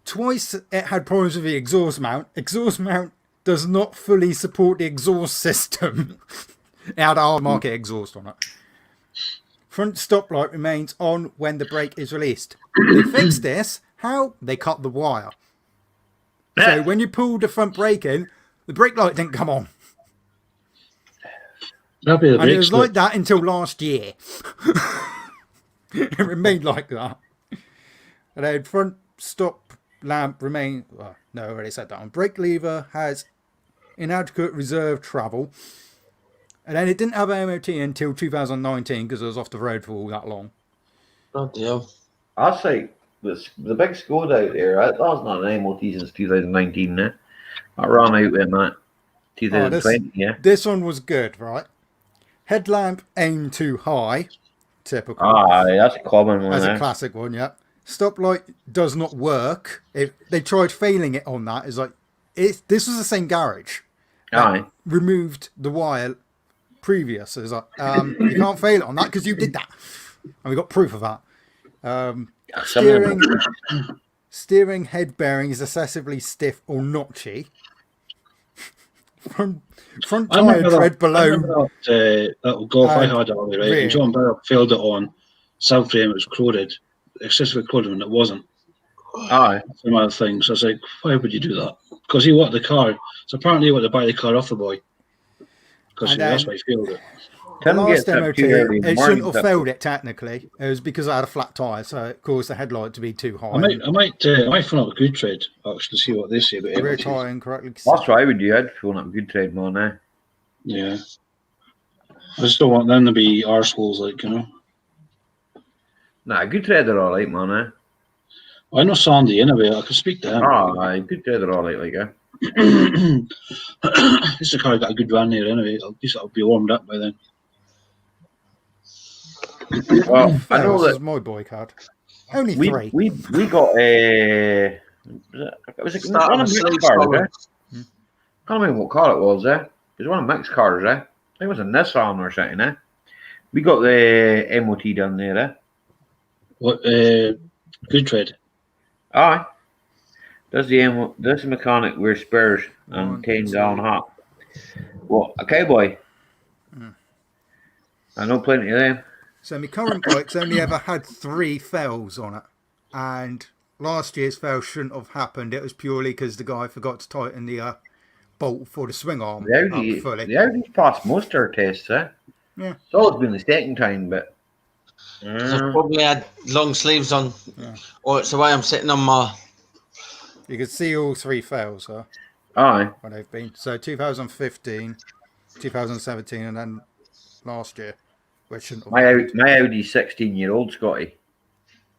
twice it had problems with the exhaust mount. Exhaust mount does not fully support the exhaust system. It had aftermarket exhaust on it. Front stoplight remains on when the brake is released. They fixed this. How? They cut the wire. So when you pulled the front brake in, the brake light didn't come on. That'd be the And it brake was slip. like that until last year. It remained like that. And then front stop lamp remain. Well, no, I already said that one. Brake lever has inadequate reserve travel. And then it didn't have an MOT until 2019 because it was off the road for all that long. Bloody hell. I'll say the big Skoda out there. That was not an MOT since 2019. Now I ran out with that 2020. Yeah. This one was good, right? Headlamp aimed too high. Typical. That's a common one. That's a classic one, yeah. Stoplight does not work. They tried failing it on that. It's like this was the same garage. Aye. Removed the wire previous. So it's like you can't fail it on that because you did that, and we got proof of that. Steering head bearing is excessively stiff or notchy. front I tyre remember tread I below. remember that Golf I and had earlier, right? rear. And John Bauer failed it on subframe. It was corroded, excessively corroded when it wasn't. Aye. Some other things. So I was like, why would you do that? Because he wanted the car. So apparently he wanted to buy the car off the boy. Because And that's then- why he failed it. The Tim last gets up MOT, too early in the it morning. shouldn't have failed it technically. It was because I had a flat tyre, so it caused the headlight to be too high. I might phone up a good trade actually to see what they say about rear MOTs. tyre incorrectly. That's what I would do. I'd phone up a good trade man now. Yeah. I just don't want them to be arseholes, like, you know. Nah, good trade are alright, man. I know Sandy anyway. I could speak to him. Oh, aye, good trade are alright, like, This car got a good run there anyway. At least it'll be warmed up by then. Well, I know This is that my boy card. Only we 3. we got a. Was it Start one with of Mick's sleeve cars? solids. Can't remember what car it was. It was one of Mick's cars. I think it was a Nissan or something. We got the MOT done there. What? Good trade. Aye. Does the mechanic wear spurs and 1, 10 2. gallon hat? What, a cowboy? I know plenty of them. So my current bike's only ever had 3 fails on it, and last year's fail shouldn't have happened. It was purely because the guy forgot to tighten the bolt for the swing arm up fully. The Audi's passed most of their tests, Yeah. It's always been the second time, but I've probably had long sleeves on, Yeah. or it's the way I'm sitting on my. You can see all 3 fails aye. where they've been. So 2015, 2017, and then last year, which shouldn't have happened. My Audi's 16-year-old, Scotty.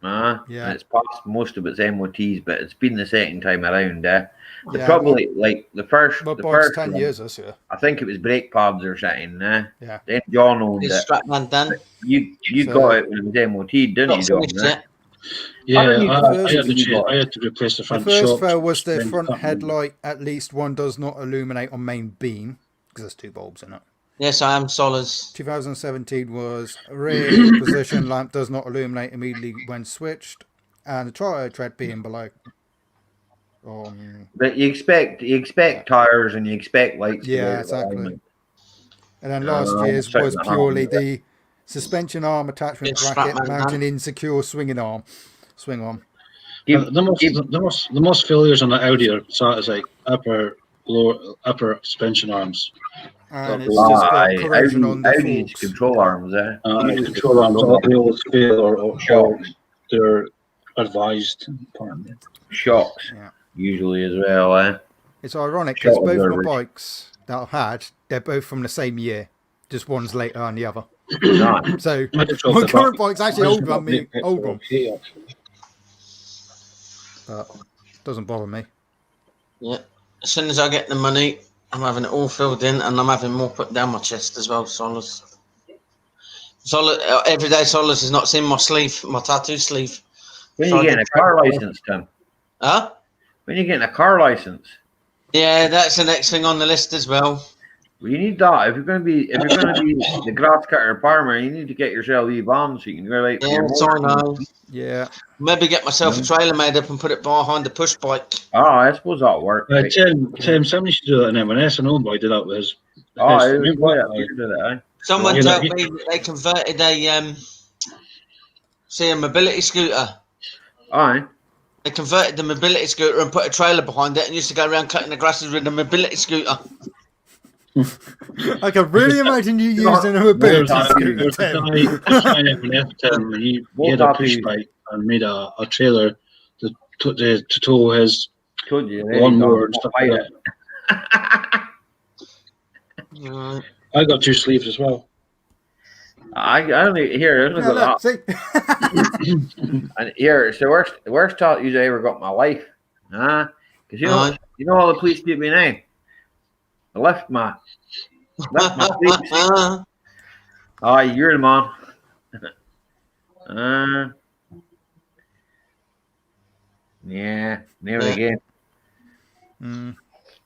Yeah. And it's passed most of its MOTs, but it's been the second time around. Yeah, Probably like the first. My the bike's first 10 one, years this year. I think it was brake pads or something. Yeah. Then John owned Is it. Stratman done? You So- got it when it was MOT, didn't you, John? Finished yet? Yeah, don't need I first had, to you change, got. I had to replace the The front first shock. fail was the then front cut- headlight, at least one does not illuminate on main beam, because there's 2 bulbs in it. Yes, I am solids. 2017 was rear position lamp does not illuminate immediately when switched, and the tire tread being below. But you expect tires and you expect lights. to Yeah, go exactly. alignment. And then last year's check was that out. purely the suspension arm attachment It's bracket Stratman mounting done. insecure swing arm. The most failures on the Audi are sort of like upper suspension arms. And it's just got corrosion on the Audi's forks. control arms, Control arms, they always fail or they're advised. Shocks, Yeah. usually as well. It's ironic because Shot both my observers. bikes that I've had, they're both from the same year. Just one's later than the other. Nice. So I just dropped my the current bucket. bike's actually I just older than me, dropped the old one. petrol. But doesn't bother me. Yeah. As soon as I get the money, I'm having it all filled in, and I'm having more put down my chest as well. Solace. Everyday solace is not seeing my sleeve, my tattoo sleeve. When So you I getting a did car try- license, Tim? Huh? When you getting a car license? Yeah, that's the next thing on the list as well. Well, you need that. If you're going to be the grass cutter farmer, you need to get yourself a van so you can go like. Yeah, that's all I know. Yeah. Maybe get myself a trailer made up and put it behind the push bike. Oh, I suppose that'll work. Right. Tim, somebody should do that in M&S. An old boy did that with his. Oh, his- it was quite a bit of that, Someone Yeah, told that- me that they converted a mobility scooter. Aye. They converted the mobility scooter and put a trailer behind it and used to go around cutting the grasses with the mobility scooter. I can really imagine you using a mobility scooter, There's a Tim. guy in M&S, Tim, he had a push bike and made a trailer to tow his Told you. lawnmower and stuff like that. Right. I got 2 sleeves as well. I only here. I only Yeah, got look, that. see? And here, it's the worst tattoos I ever got in my life. Because you know all the police do me now. I left my sleeves. Aye, you're the man. Yeah, never again.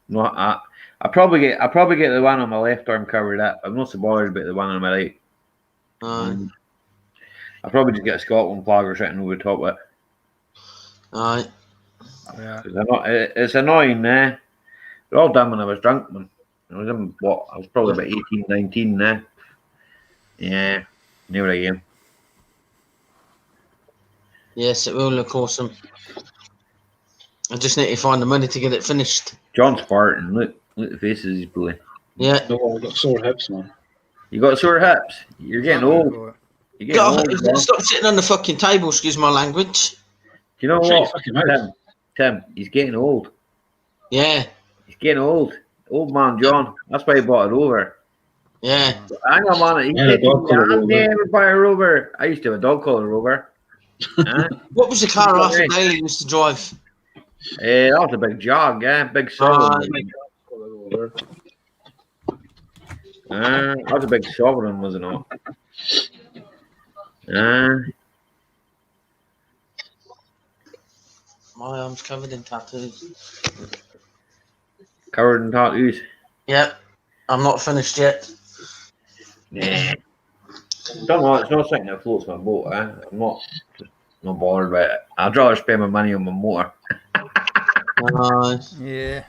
No, I probably get the one on my left arm covered up. I'm not so bothered about the one on my right. I'll probably just get a Scotland flag or something over the top of it. Right. Yeah. It's annoying, They're all done when I was drunk, man. I was in what? I was probably about 18, 19 now. Yeah, near I am. Yes, it will look awesome. I just need to find the money to get it finished. John's farting. Look at the faces he's pulling. Yeah. No, I've got sore hips, man. You got sore hips. You're getting old. You're getting old. John. Stop sitting on the fucking table, excuse my language. Do you know Shut your what? fucking mouth. Tim, he's getting old. Yeah. He's getting old. Old man John. That's why he bought a rover. Yeah. Hang on, man. He's Yeah, dog called a I'll Rover. never buy a rover. I used to have a dog called a rover. Huh? What was the car after Bailey used to drive? That was a big jog, yeah. Big sovereign. That was a big sovereign, was it not? My arm's covered in tattoos. Covered in tattoos. Yep. I'm not finished yet. Nah. Don't know, it's not something that floats my boat, eh? I'm not bothered about it. I'd rather spend my money on my motor. Yeah.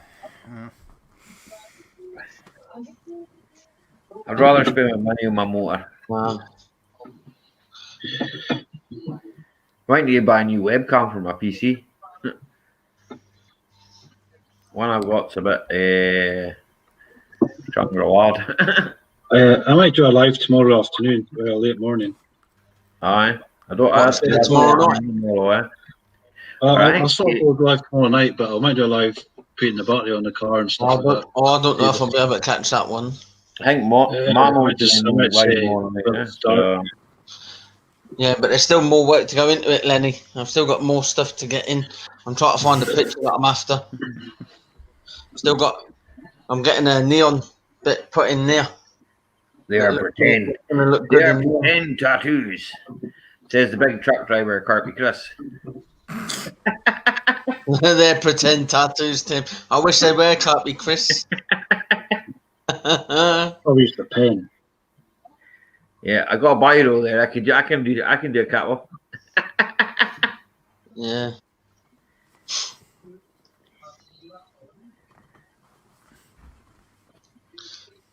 I'd rather spend my money on my motor. Wow. Might need to buy a new webcam for my PC. One I've got's a bit stronger a lot. I might do a live tomorrow afternoon, late morning. Aye. I don't tomorrow night? Tomorrow, I'll sort of go live tomorrow night, but I might do a live putting the battery on the car and stuff like that. I don't know if I'll be able to catch that one. I think Mama I might say, Yeah, but there's still more work to go into it, Lenny. I've still got more stuff to get in. I'm trying to find the picture that I'm after. I'm getting a neon bit put in there. They are pretend. Look They good are in there. pretend tattoos. Says the big truck driver, Carpy Chris. They're pretend tattoos, Tim. I wish they were Carpy Chris. Probably use the pen. Yeah, I got a biro there. I can do a couple. Yeah.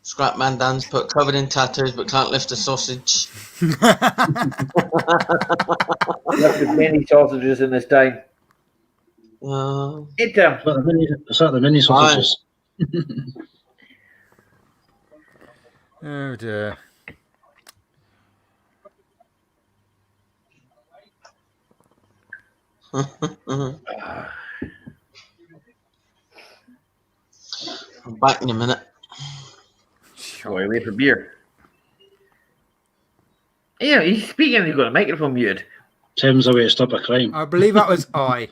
Scrapman Dan's put covered in tattoos but can't lift a sausage. Left as many sausages in this time. It's Is that the mini sausages? Oh dear. I'm back in a minute. Oh, I wait for beer. Yeah, he's speaking. He's got a microphone muted. Tim's a way to stop a crime. I believe that was I.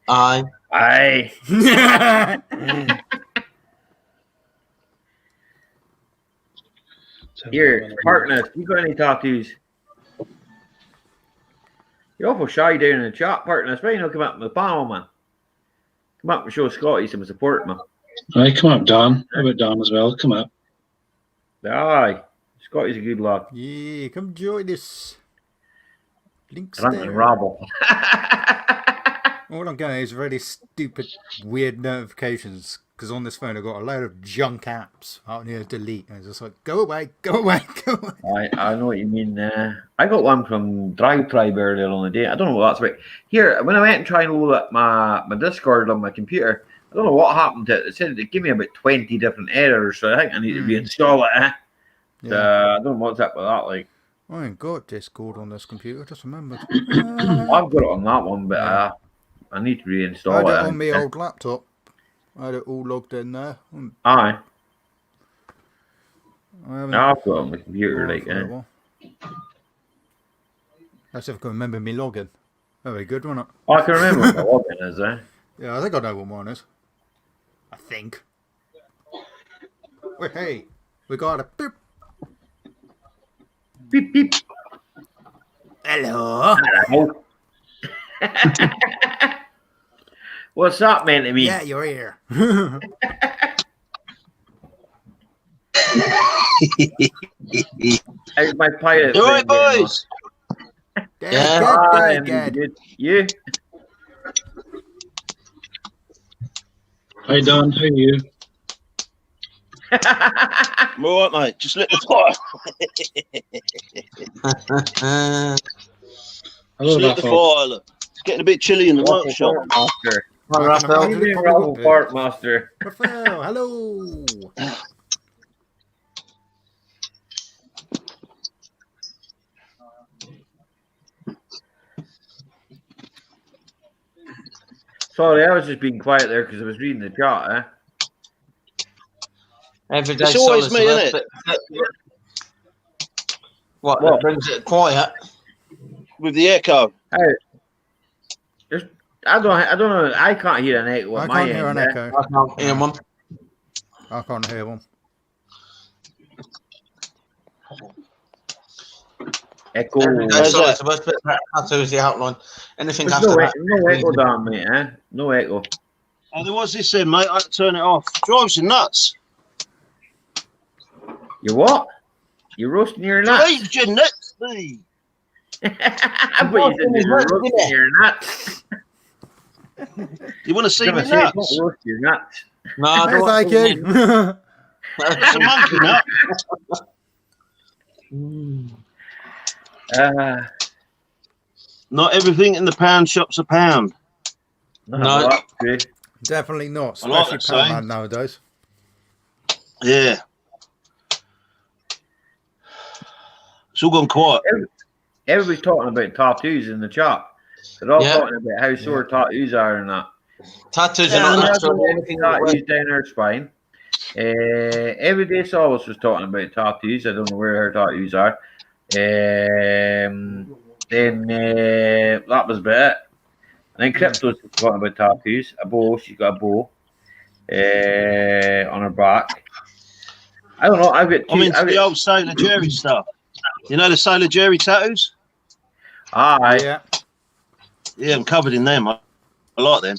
Aye. Aye. Here, partner, you got any tattoos? You're awful shy down in the chat, partner. Why you not come up with the panel, man? Come up and show Scotty some support, man. Aye, come up, Dan. How about Dan as well? Come up. Aye. Scotty's a good lad. Yeah, come join us. Links Drunk and there. rabble. All I'm getting is really stupid, weird notifications because on this phone I've got a load of junk apps. I don't need to delete. And it's just like, go away, go away, go away. I know what you mean. I got one from Drive Tribe earlier on the day. I don't know what that's about. Here, when I went and tried to load up my Discord on my computer, I don't know what happened to it. It said it gave me about 20 different errors, so I think I need to reinstall it. Yeah. I don't know what's up with that. Like, I ain't got Discord on this computer, I just remembered. I've got it on that one, but I need to I reinstall had it. it on my old laptop. I had it all logged in there. Aye. I've I've got it on the computer, like, Let's see if I can remember me login. Very good, wasn't it? I can remember what the login is, eh? Yeah, I think I know what mine is. I think. Wait, hey, we got a boop. Beep, beep. Hello. Hello. What's that meant to me? Yeah, you're here. How's my pirate? You alright, friend boys? Yeah, getting on? good. Good. You? Hi, Dan. How are you? I'm all right, mate. Just lit the fire. Hello, Just lit the Raphael. fire. Look. It's getting a bit chilly in the Waffle workshop. Park Master. I can Raphael. imagine it probably Waffle would be. Park Master. Raphael, hello. Sorry, I was just being quiet there because I was reading the chat. Every day It's always me, solace, isn't it? What? What? That brings it quiet. With the echo. I don't know. I can't hear an echo I at my can't hear end. an echo. I can't hear one. I can't hear one. Echo. Every day How's solace. that? The worst bit about tattoo is the outline. Anything There's after no, that. no echo down, mate. No echo. Oh, there was this in, mate. I had to turn it off. Drives you nuts. You what? You roasting your nuts? Drives you nuts, me. I thought you said you were roasting your nuts. You want to see Gonna me say, don't nuts? roast your nuts. No, I Hey, don't want thank to- you. It's a monkey nut. Not everything in the pound shop's a pound. No. That's good. Definitely not, I like especially that Power saying. Man nowadays. Yeah. It's all gone quiet. Everybody's talking about tattoos in the chat. They're all Yeah. talking about how sore tattoos are and that. Tattoos Yeah, are not I natural. don't want tattoos down her spine. Everyday Solace was talking about tattoos. I don't know where her tattoos are. Then that was about it. And then Crypto's talking about tattoos. A bow. She's got a bow on her back. I don't know. I've got two. I'm into the old Sailor Jerry stuff. You know the Sailor Jerry tattoos? Aye. Yeah. Yeah, I'm covered in them. I like them.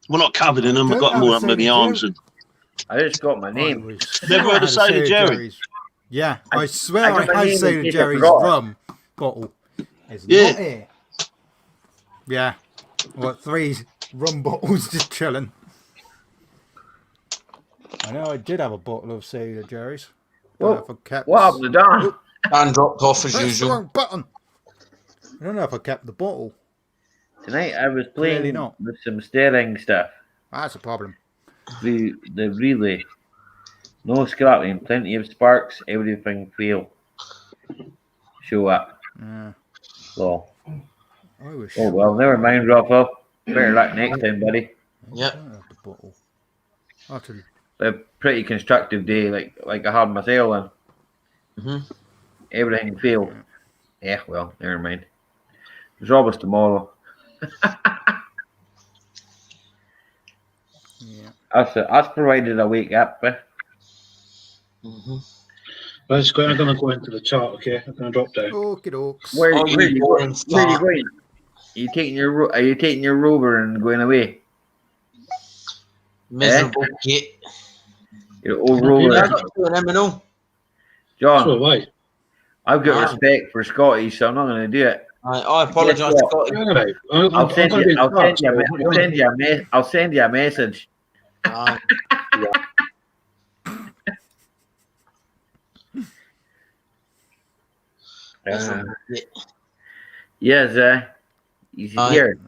Well, not covered in them. I've got them all up by the arms. And I just got my name. never heard of Sailor Jerry? Yeah, I swear I I, got my had name in Sailor case I Jerry's forgot. rum bottle. It's Yeah. not here. Yeah. What, 3 rum bottles just chilling. I know I did have a bottle of Sailor Jerry's. Don't know if I kept What happened to Dan? Dan dropped off as Press the usual. wrong button. I don't know if I kept the bottle. Tonight I was Clearly playing not. with some steering stuff. That's a problem. The relay. No scrapping, plenty of sparks, everything fail. Show up. Yeah. So, I was oh well, never mind, Rafa. Better luck next time, buddy. Yep. I don't have the bottle. I have to A pretty constructive day, like I had my sail on. Mhm. Everything failed. Yeah, well, never mind. There's always tomorrow. Yeah. That's provided I wake up. Mhm. Right, Scott, I'm going to go into the chart, okay? I'm going to drop down. Okie dokes. Where Oh, are you you boring going? Where are you start. going? Are you taking your rover and going away? Miserable git. Your old Yeah, rover. I got 2 of them and all. John, So why? I've got Ah. respect for Scotty, so I'm not going to do it. I apologise Guess to what? Scotty. Yeah, right. I'll send you a message. Aye. Miserable git. Yes, he's Aye. here.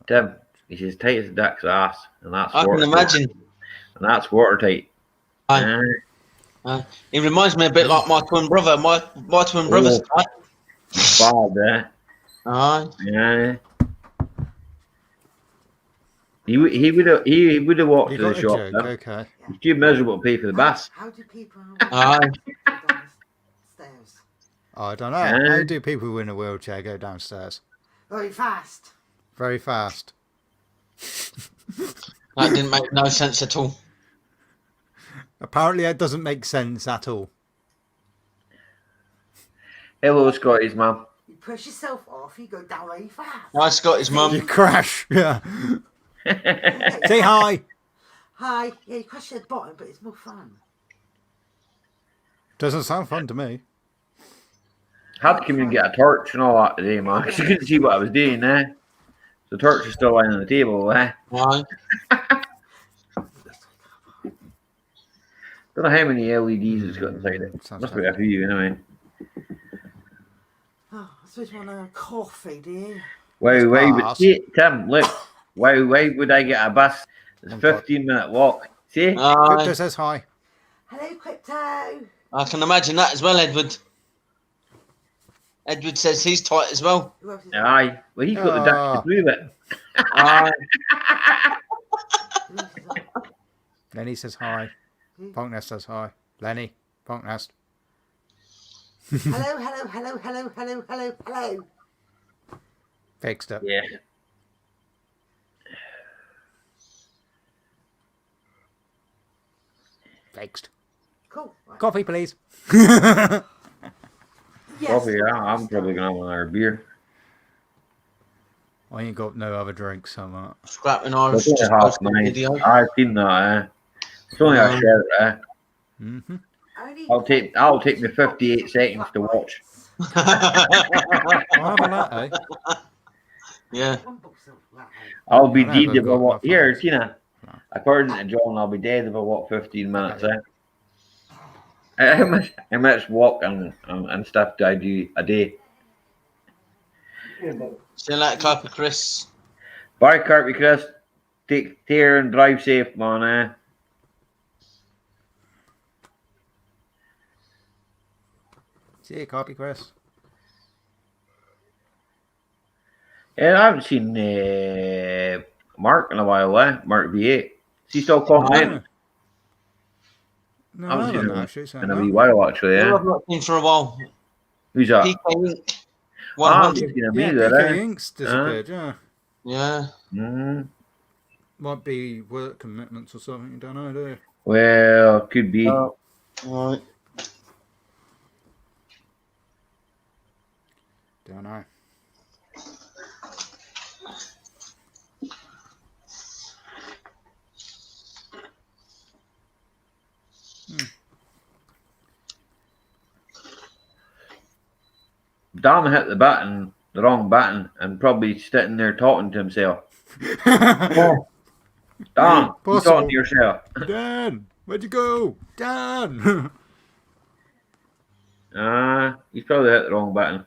Tim, he's as tight as a duck's ass, and that's I can watertight. imagine. And that's watertight. Aye. He reminds me a bit like my twin brother. My twin brother's Oh. tight. Bad, Aye. Yeah. He would have walked You to the got a shop. joke, Huh? okay. He's too miserable to pay for the bus. How do people Aye. go downstairs? I don't know. Yeah. How do people in a wheelchair go downstairs? Very fast. Very fast. That didn't make no sense at all. Apparently, it doesn't make sense at all. Hello, Scotty's mum. You push yourself off, you go down very fast. I got his You mum. crash. Yeah. Say hi. Hi. Yeah, you crash at the bottom, but it's more fun. Doesn't sound fun to me. Had to come in and get a torch and all that today, man. 'Cause you couldn't see what I was doing there. The torch is still lying on the table, eh? Aye. Don't know how many LEDs it's got inside it. Sounds Must be a few, you know what I mean? Oh, I suppose you want a coffee, do you? Why, but pass. see, Tim, look, why would I get a bus? It's a Oh, God. 15-minute walk. See? Victor says hi. Hello, Crypto. I can imagine that as well, Edward. Edward says he's tight as well. Who else is Aye. Well, he's got the dash to Ah. prove it. Aye. Who else is that? Lenny says hi. Punknest says hi. Lenny, Punknest. Hello, hello, hello, hello, hello, hello, hello. Fixed it. Yeah. Fixed. Cool. Right. Coffee, please. Yes. Coffee, yeah. I'm probably going to have another beer. I ain't got no other drinks, so Scrapping It's Irish only just half posted a nine. video. I've seen that, It's only a shirt, Mm-hmm. I'll take the 58 seconds to watch. I'll have a latte. Yeah. I'll be I dead never if I got walk. my Here, phones. Tina. No. According to John, I'll be dead if I walk 15 minutes, How much walk and stuff do I do a day? See you later, Carpet Chris. Bye, Carpy Chris. Take care and drive safe, man. See you, Copy Chris. Yeah, I haven't seen Mark in a while, Mark V8. Is he still calling in? No, I I haven't seen haven't him actually. So in a no. wee while, actually, Who I've not seen for a while. Who's that? PK Inc. Ah, 100. seen him Yeah, either, PK Inks disappeared, yeah. Yeah. Mm. Might be work commitments or something, you don't know, do you? Well, could be. Right. Don't know. Dan hit the wrong button, and probably sitting there talking to himself. Oh, Dan, you Possible. talking to yourself. Dan, where'd you go? Dan! He's probably hit the wrong button.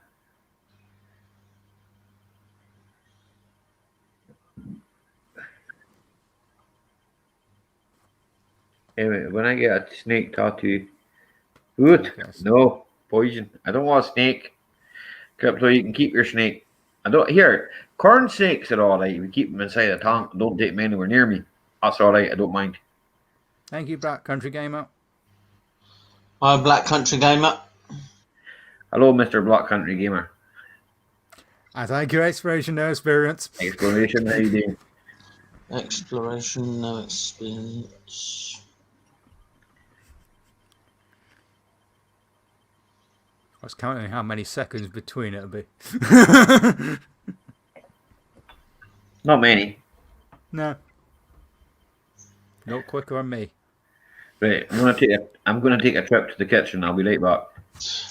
Anyway, when I get a snake tattoo, good. Yes. No, poison. I don't want a snake. Crypto, you can keep your snake. I don't here. Corn snakes are alright. If you keep them inside a tank, don't take them anywhere near me. That's alright. I don't mind. Thank you, Black Country Gamer. Hi, Black Country Gamer. Hello, Mr. Black Country Gamer. I thank you, Exploration No Experience. Exploration, how you doing? Exploration, no experience. I was counting how many seconds between it'll be. Not many. No. Not quicker than me. Right, I'm gonna take a trip to the kitchen. I'll be right back.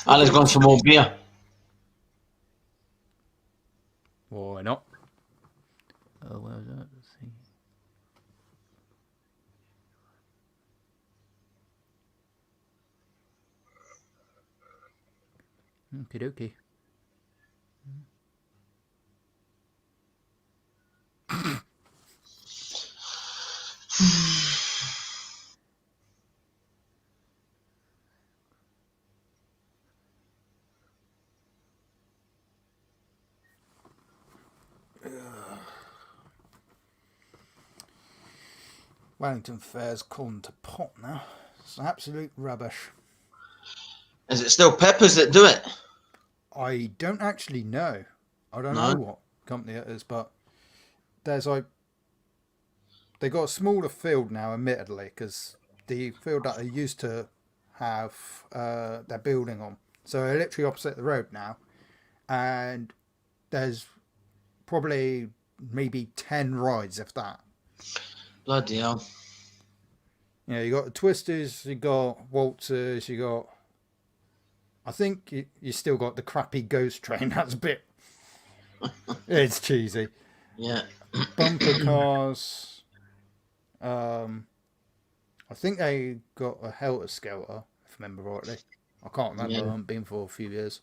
Ali's gone for more beer. Why not? Oh, where's that? Let's see. Okie dokie. Wellington Fair's gone to pot now. It's absolute rubbish. Is it still Peppers that do it? I don't actually know. I don't No? know what company it is, but there's like they got a smaller field now, admittedly, because the field that they used to have their building on. So they're literally opposite the road now, and there's probably maybe 10 rides, if that. Bloody hell. You know, you got the Twisters, you got Waltzers, you got. I think you still got the crappy Ghost Train. That's a bit. It's cheesy. Yeah. Bumper cars. I think they got a Helter Skelter, if I remember rightly. I can't remember. Yeah. I haven't been for a few years.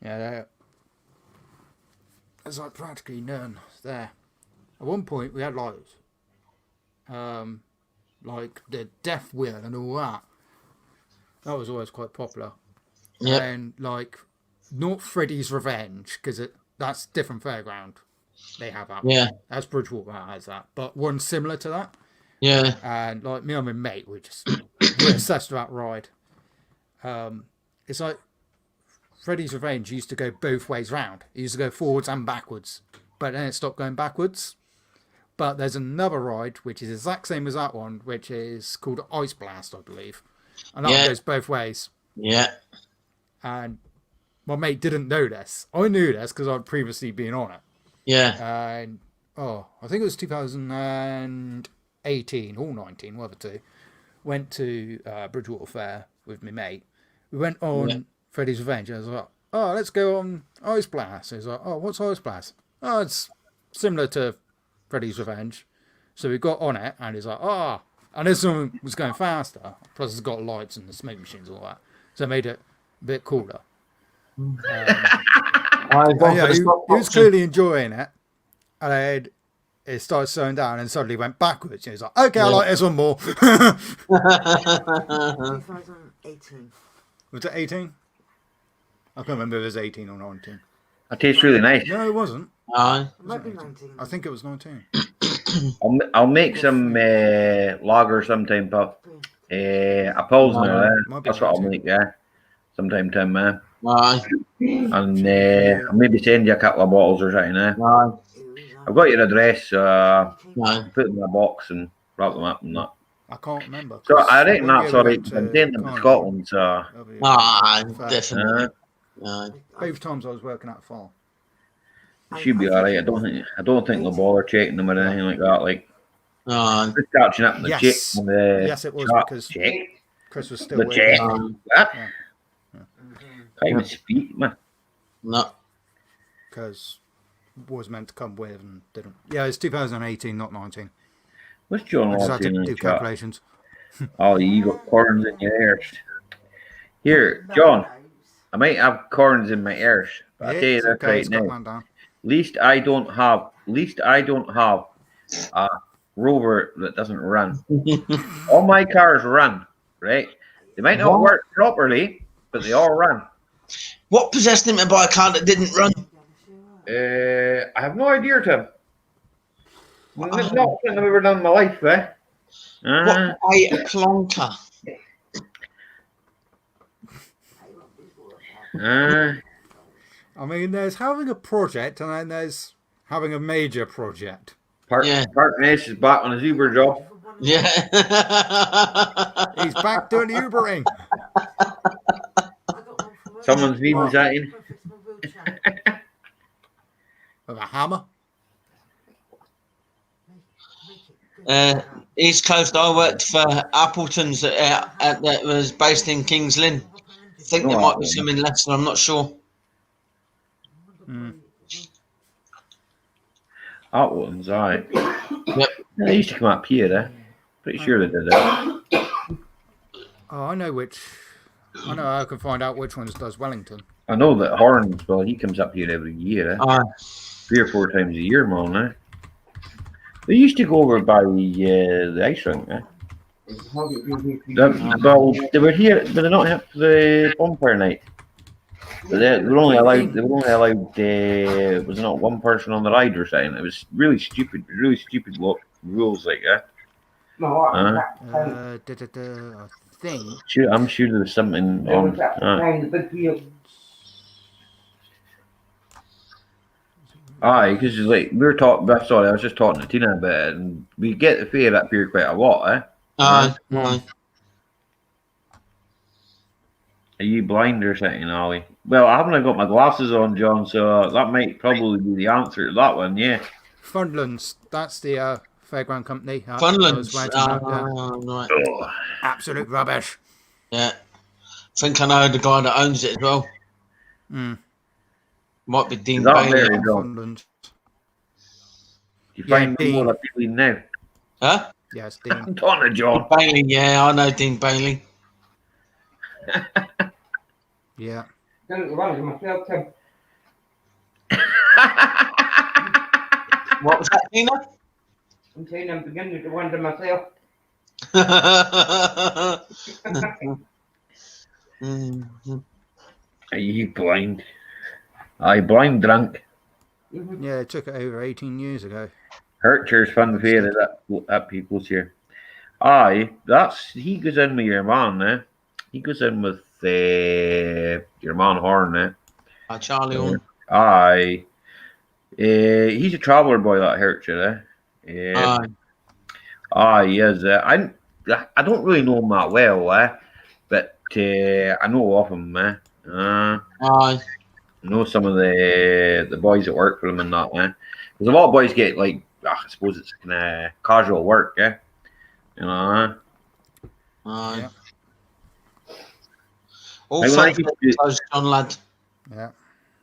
Yeah, there's like practically none there. At one point, we had like the Death Wheel and all that. That was always quite popular. Yeah. And like, not Freddy's Revenge, because that's different fairground. They have that. Yeah. As Bridgewater has that, but one similar to that. Yeah. And like me and my mate, we're obsessed with that ride. It's like Freddy's Revenge used to go both ways round. It used to go forwards and backwards, but then it stopped going backwards. But there's another ride which is the exact same as that one, which is called Ice Blast, I believe, and that one goes both ways. Yeah. And my mate didn't know this. I knew this because I'd previously been on it. Yeah. And I think it was 2018 or 19, one of the two. Went to Bridgewater Fair with my mate. We went on Freddy's Revenge. And I was like, oh, let's go on Ice Blast. He was like, oh, what's Ice Blast? Oh, it's similar to Freddy's Revenge. So we got on it, and he's like, oh, and this one was going faster. Plus, it's got lights and the smoke machines and all that. So it made it a bit cooler. He was clearly enjoying it. And then it started slowing down and suddenly went backwards. And he's like, okay, I like this one more. 2018. Was it 18? I can't remember if it was 18 or 19. It tastes really nice. No, it wasn't. It might be 19. I think it was 19. I'll make some lager sometime, pal. A Pilsner, that's what I'll make, sometime, Tim, man. And I'll maybe send you a couple of bottles or something, I've got your address, put them in a box and wrap them up and that. I can't remember. So I reckon that's all right. I'm taking them to Scotland, so. Definitely. Both times I was working at Fall. It should be alright. I don't think they'll bother checking them or anything like that. Like, just catching up on the check. Yes, it was because Chris was still the check. Can't even speak, man. No. Because was meant to come with and didn't. Yeah, it's 2018, not 19. What's John I Lawson didn't in do the chat? calculations. Oh, you got corns in your ears. Here, John, I might have corns in my ears, but I'll tell you that right now. Least I don't have a Rover that doesn't run. All my cars run, right? They might not work properly, but they all run. What possessed him to buy a car that didn't run? I have no idea, Tim. It's not something I've ever done in my life, What a plonker. I mean, there's having a project and then there's having a major project. Park Nash is back on his Uber job. Yeah. He's back doing the Ubering. Someone's leaving that in. With a hammer. East Coast, I worked for Appleton's that was based in Kings Lynn. I think there might be some in Leicester, I'm not sure. Appleton's, right. Yep. They used to come up here, Pretty sure they did that. Oh, I know I can find out which ones does Wellington. I know that Horns, well, he comes up here every year, 3 or 4 times a year, man, They used to go over by the ice rink, Well, they were here, but they're not here for the bonfire night. But they were only allowed, was not one person on the ride or something. It was really stupid rules like that. I think. I'm sure there was something on. Because like we were talking. Sorry, I was just talking to Tina about it, and we get the fair up here quite a lot, Are you blind or something, Ollie? Well, I haven't got my glasses on, John, so that might probably be the answer to that one. Yeah. Funlands. That's the fairground company. Funlands. Right. Absolute rubbish. Yeah. I think I know the guy that owns it as well. Might be Dean Bailey. Funlands. You find more people now. Huh? Yes, Dean. Donna John. Bailey, yeah, I know Dean Bailey. Yeah. What was that, Tina? I'm saying I'm beginning to wonder myself. Are you blind? Aye, blind drunk. Yeah, it took it over 18 years ago. Hertcher's fun fair at people's here. Aye, he goes in with your man, eh? He goes in with your man Horn, eh? Charlie on. Aye. He's a traveller boy, that Hertcher, eh? Aye. Aye, he is. I don't really know him that well, but I know of him, Aye. I know some of the boys that work for him and that, because a lot of boys get like, I suppose it's kind of casual work, you know. Aye. Yeah. All I sorts used of to- those John lad. Yeah.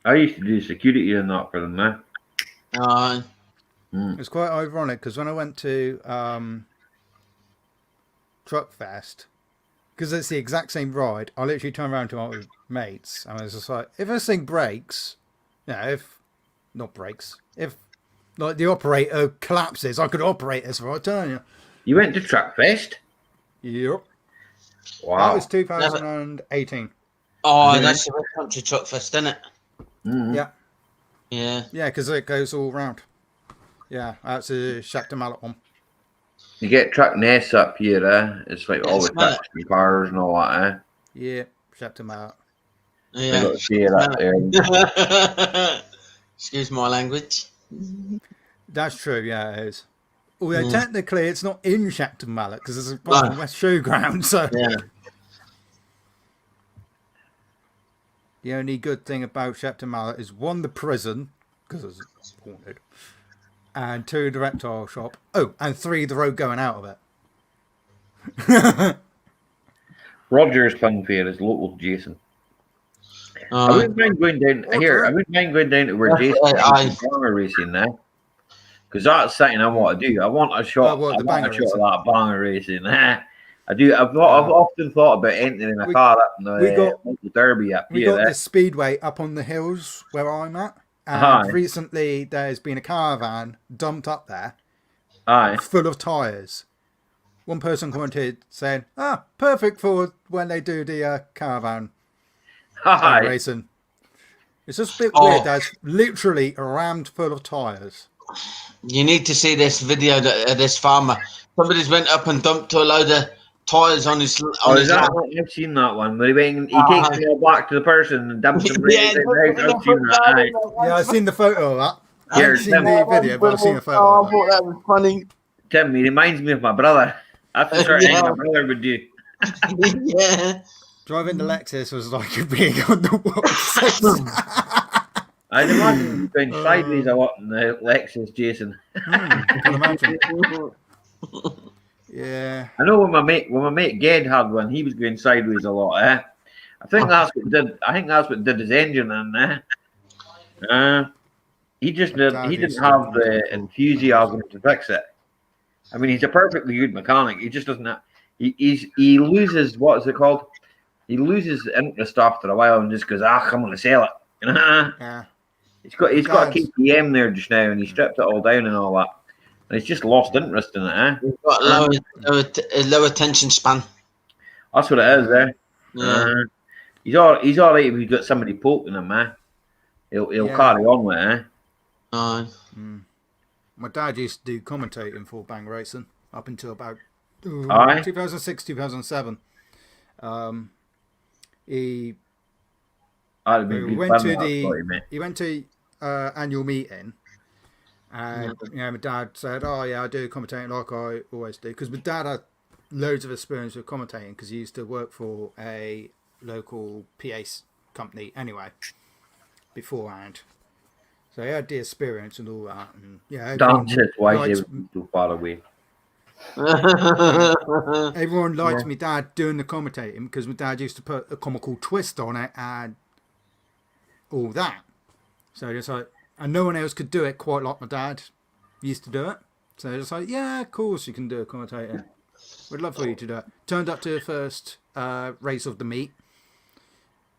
I used to do security and that for them, Aye. It's quite ironic because when I went to Truck Fest, because it's the exact same ride, I literally turned around to my mates and I was just like, if this thing breaks, if like the operator collapses, I could operate this right turn. You went to Truck Fest? Yep. Wow. That was 2018. Oh, Yeah. that's the West Country Truck Fest, isn't it? Mhm. Yeah. Yeah. Yeah, because it goes all round. Yeah, that's a Shakhtar Mallet one. You get Truck Ness up here, It's like all the It's not- trucks and cars and all that, Yeah, Shakhtar Mallet. They Yeah. got to see it up there. Excuse my language. That's true, yeah, it is. Although technically it's not in Shakhtar Mallet because it's a part of West Showground, so Yeah. the only good thing about Shakhtar Mallet is one, the prison, because it's haunted, and two, the reptile shop. Oh, and three, the road going out of it. Rogers Fun Fair is local to Jason. I wouldn't mind going down here. I wouldn't mind going down to where Jason is banger racing now, because that's something I want to do. I want a shot. what, the I want banger a shot racing? of that banger racing. I do. I've often thought about entering a car up in we got- the local derby up We here. got the speedway up on the hills where I'm at, and Aye. recently there's been a caravan dumped up there Aye. full of tyres. One person commented saying, perfect for when they do the caravan Aye. racing. It's just a bit weird. There's literally rammed full of tyres. You need to see this video of this farmer. Somebody's went up and dumped a load of tyres on his Oh, land. is that one? I've seen that one. Where he takes them all back to the person and dumps them right Yeah, in the house. I've seen that. Aye. Yeah, I've seen the photo of that. I Here, haven't seen Tim. the video, but I've seen a photo Oh, of I thought that was funny. Tim, he reminds me of my brother. That's the sort of thing Yeah. my brother would do. Yeah. Driving the Lexus was like being on the water. I'd imagine going sideways a lot in the Lexus, Jason. Can imagine. Yeah. I know when my mate Ged had one, he was going sideways a lot. I think that's what did. I think that's what did his engine in. He just didn't. He didn't have the enthusiasm to fix it. I mean, he's a perfectly good mechanic. He just doesn't. He loses, what is it called? He loses interest after a while and just goes, I'm going to sell it. Yeah. He's got a KTM there just now, and he stripped it all down and all that, and he's just lost interest in it. He's got lower attention span. That's what it is. Yeah. He's all right if he's got somebody poking him. He'll carry on with it. Aye. My dad used to do commentating for Bang Racing up until about 2006, 2007. He went to annual meeting, and my dad said, I do commentating like I always do, because my dad had loads of experience with commentating because he used to work for a local PA company anyway beforehand. So he had the experience and all that, and That's why they were too far away. Everyone liked me dad doing the commentating because my dad used to put a comical twist on it and all that. So it's like, and no one else could do it quite like my dad used to do it. So it's like, yeah, of course you can do a commentator. We'd love for you to do it. Turned up to the first race of the meet,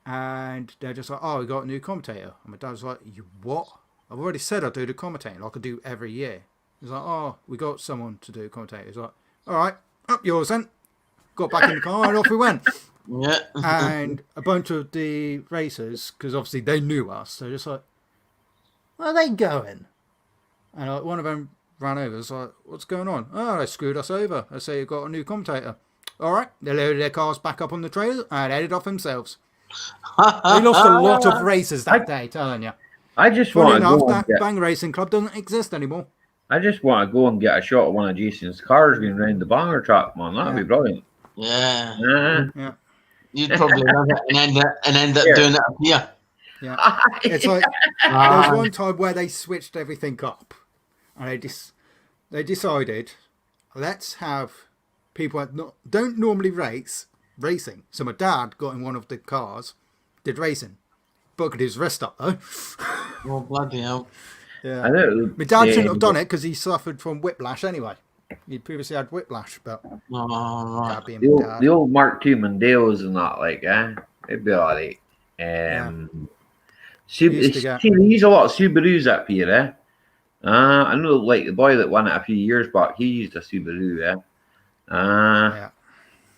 and they're just like, oh, we got a new commentator. And my dad was like, you what? I've already said I'd do the commentating like I do every year. He's like, oh, we got someone to do commentating. He's like, all right, up yours then. Got back in the car and off we went. Yeah. And a bunch of the racers, because obviously they knew us, they're just like, where are they going? And like, one of them ran over. It's like, what's going on? Oh, they screwed us over. They say you've got a new commentator. All right, they loaded their cars back up on the trailer and headed off themselves. They lost a lot of races that day, telling you. I just Funny want to enough, go that and Bang Racing Club doesn't exist anymore. I just want to go and get a shot of one of Jason's cars going round the banger track, man. That'd be brilliant. Yeah. Yeah. You'd probably love it and end up doing it up here. Yeah. It's like there was one time where they switched everything up, and they decided, let's have people that don't normally racing. So my dad got in one of the cars, did racing, buckled his wrist up though. Oh bloody hell! Yeah. My dad shouldn't have done it because he suffered from whiplash anyway. He previously had whiplash, but right. The old Mark II Mondeos and that, like, it'd be alright. He's a lot of Subarus up here, I know, like, the boy that won it a few years back, he used a Subaru,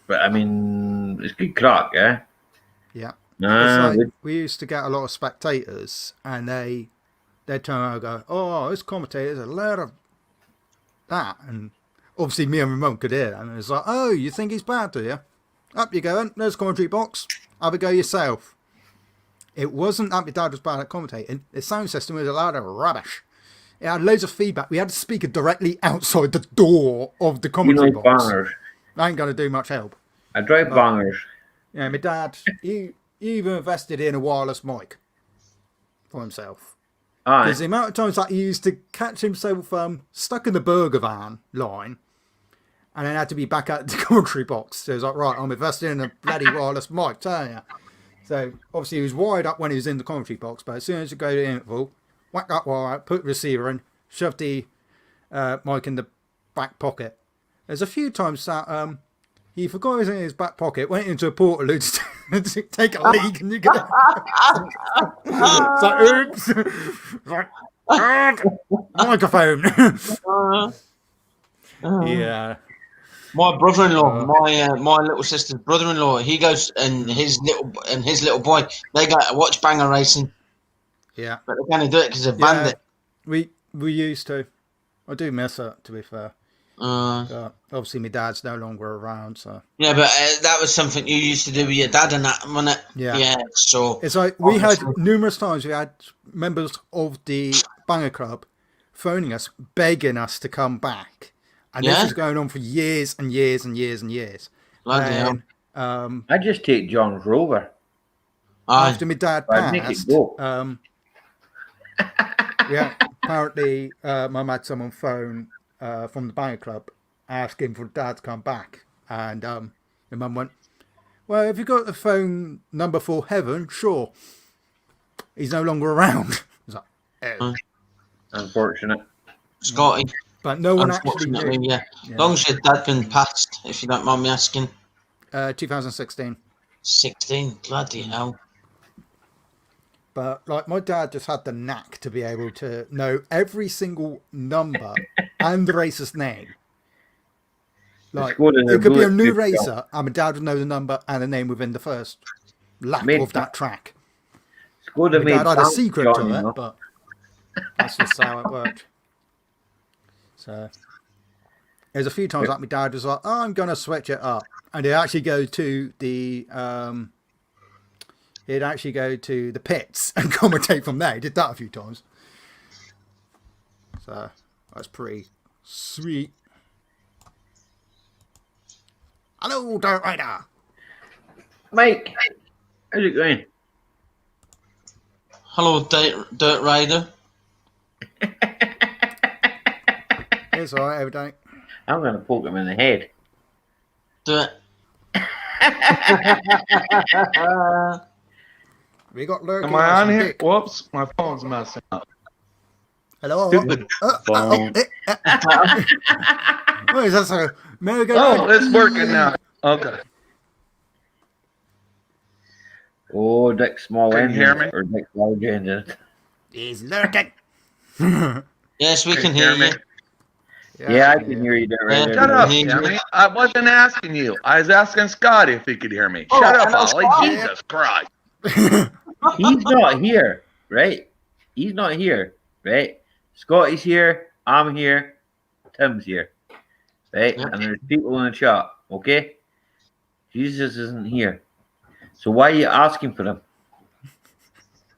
But I mean, it's good crack, Yeah. Like, we used to get a lot of spectators, and they'd turn around and go, oh, this commentator's a lot of that. And obviously me and Ramon could hear that. And it's like, oh, you think he's bad, do you? Up you go, and there's a commentary box. Have a go yourself. It wasn't that my dad was bad at commentating. The sound system was a lot of rubbish. It had loads of feedback. We had the speaker directly outside the door of the commentary box. Bangers. That ain't going to do much help. I drive bangers. Yeah, my dad, he even invested in a wireless mic for himself. Because the amount of times that he used to catch himself stuck in the burger van line and then had to be back at the commentary box. So he was like, right, I'm investing in a bloody wireless mic, telling you. So obviously he was wired up when he was in the commentary box, but as soon as you go to the interval, whack that wire out, put the receiver in, shove the mic in the back pocket. There's a few times that he forgot it was in his back pocket, went into a portaloo to take a leak, and you get it's like, oops, microphone. Yeah. My brother-in-law, my little sister's brother-in-law, he goes and his little boy, they go to watch banger racing. Yeah, but they can't do it because they've banned it. We used to. I do miss it, to be fair. But obviously, my dad's no longer around, so. Yeah, but that was something you used to do with your dad and that, wasn't it? Yeah. Yeah. So it's like we had numerous times. We had members of the Banger Club phoning us, begging us to come back. And this was going on for years and years and years and years. I just take John's Rover. After my dad passed, apparently Mum had someone phone from the Banger Club asking for Dad to come back. And my mum went, well, if you got the phone number for Heaven, sure. He's no longer around. I was like, oh. Unfortunate. Scotty. But no one actually knew. Yeah. As long as your dad been passed, if you don't mind me asking. 2016. 16, bloody hell. But like my dad just had the knack to be able to know every single number and the racer's name. Like it could be a new racer, and my dad would know the number and the name within the first lap of that track. My dad had a secret to it, but that's just how it worked. So there's a few times like my dad was like, oh, I'm going to switch it up. And he'd actually go to the pits and commentate from there. He did that a few times. So that's pretty sweet. Hello, Dirt Rider. Mike, how's it going? Hello, Dirt Rider. It's alright, every day. I'm going to poke him in the head. Do it. We got lurking. Am I on here? Whoops, my phone's messing up. Hello. Stupid phone. What is that? So, Oh, it's working now. Okay. Oh, Dick Small Can you hear engines me? or Dick Large engines. He's lurking. Yes, we Can can you hear hear you. me? Yeah, I can hear you there, right Yeah. Shut there. up, Hear you. Timmy. I wasn't asking you. I was asking Scotty if he could hear me. Shut up, Ollie. Jesus Christ. He's not here, right? He's not here, right? Scotty's here. I'm here. Tim's here, right? Yep. And there's people in the chat, okay? Jesus isn't here. So why are you asking for him?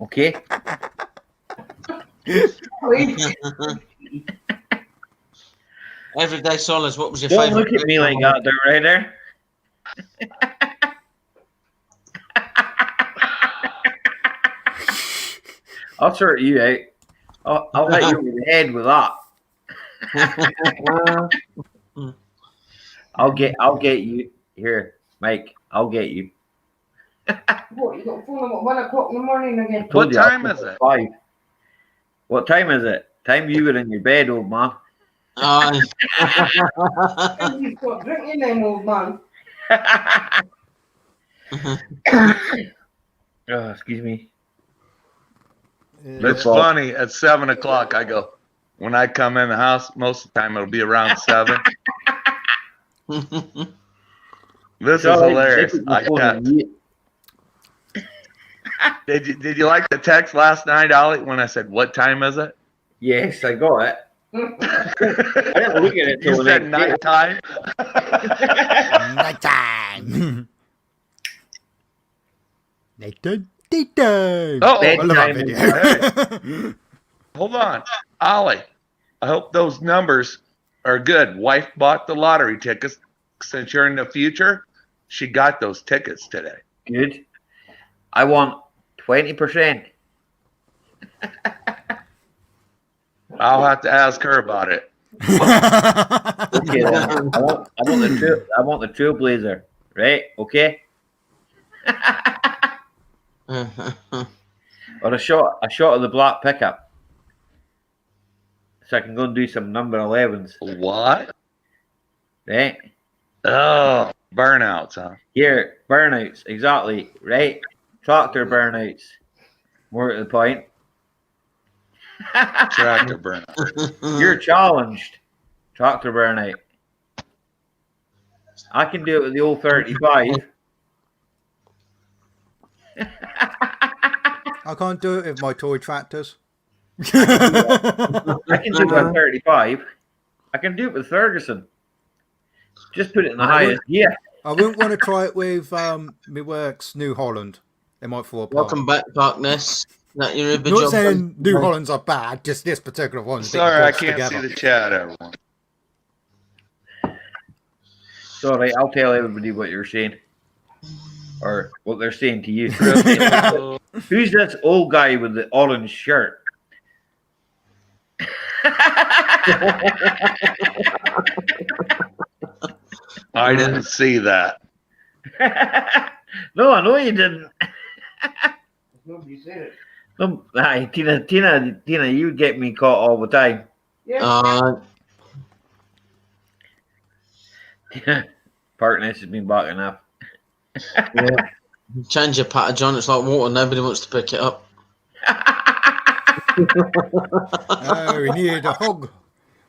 Okay? Everyday Solace, what was your Don't favourite? look at me like that, there, right there. I'll sort you out. I'll hit you in the head with that. I'll get you here, Mike. I'll get you. What, you got phone at 1 o'clock in the morning again? What Told you, I'll time put is it? 5. What time is it? Time you were in your bed, old man. Aye. You've got drinking then, old man. Oh, excuse me. It's funny. At 7 o'clock, I go, when I come in the house, most of the time it'll be around 7. This is hilarious. Did you like the text last night, Ollie, when I said, what time is it? Yes, I got it. I didn't look at it till You the said next day. nighttime? Nighttime. Nighttime. Daytime. Oh, I love that Bedtime. video. Hold on. Ollie, I hope those numbers are good. Wife bought the lottery tickets. Since you're in the future, she got those tickets today. Good. I want 20%. I'll have to ask her about it. Okay, then. I want the Trailblazer, right? Okay. Or a shot of the black pickup, so I can go and do some number 11s. What? Right? Oh, burnouts, huh? Here, burnouts, exactly, right? Tractor burnouts. More to the point. Tractor burnout. You're challenged. Tractor burnout. I can do it with the old 35. I can't do it with my toy tractors. I can do it with 35. I can do it with Ferguson. Just put it in the highest gear. I wouldn't want to try it with my works New Holland. It might fall apart. Welcome back, Darkness. That your Uber Not job saying New done? Hollands are bad, just this particular one. Sorry, I can't see the chat, everyone. Sorry, I'll tell everybody what you're saying. Or what they're saying to you. Who's this old guy with the orange shirt? I didn't see that. No, I know you didn't. Nobody said it. No, aye, Tina, you get me caught all the time. Yeah. Partners has been backing up. Yeah. Change your patter, John. It's like water. Nobody wants to pick it up. Oh, we needed a hog.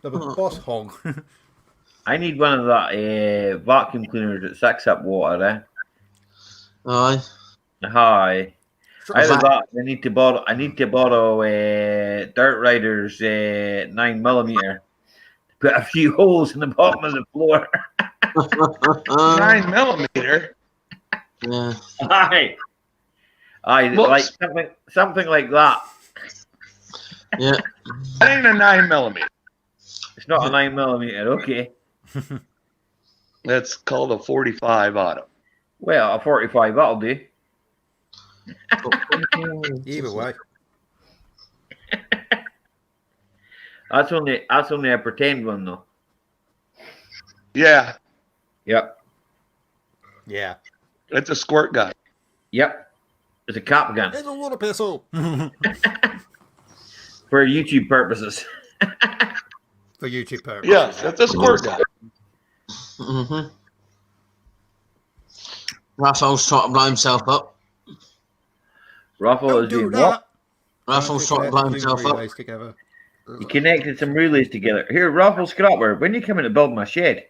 The boss hog. I need one of that vacuum cleaners that sucks up water. Aye. Hi. Either that, I need to borrow Dirt Rider's 9mm to put a few holes in the bottom of the floor. 9mm. Yeah. Aye. Like something like that. Yeah. That ain't a 9mm. It's not a 9mm, okay. That's called a 45 auto. Well, a 45, that'll do. Either way. That's only a pretend one though. Yeah, Yep. Yeah. it's a squirt gun. Yep. It's a cap gun. It's a water pistol. For YouTube purposes. For YouTube purposes. Yes, that's a squirt gun. Mm-hmm. Raphael's trying to blow himself up. Raphael Don't is do doing that. what? Raphael's trying to blow himself up. Relays together. He connected some relays together. Here, Raphael Scrapper, when you come in to build my shed?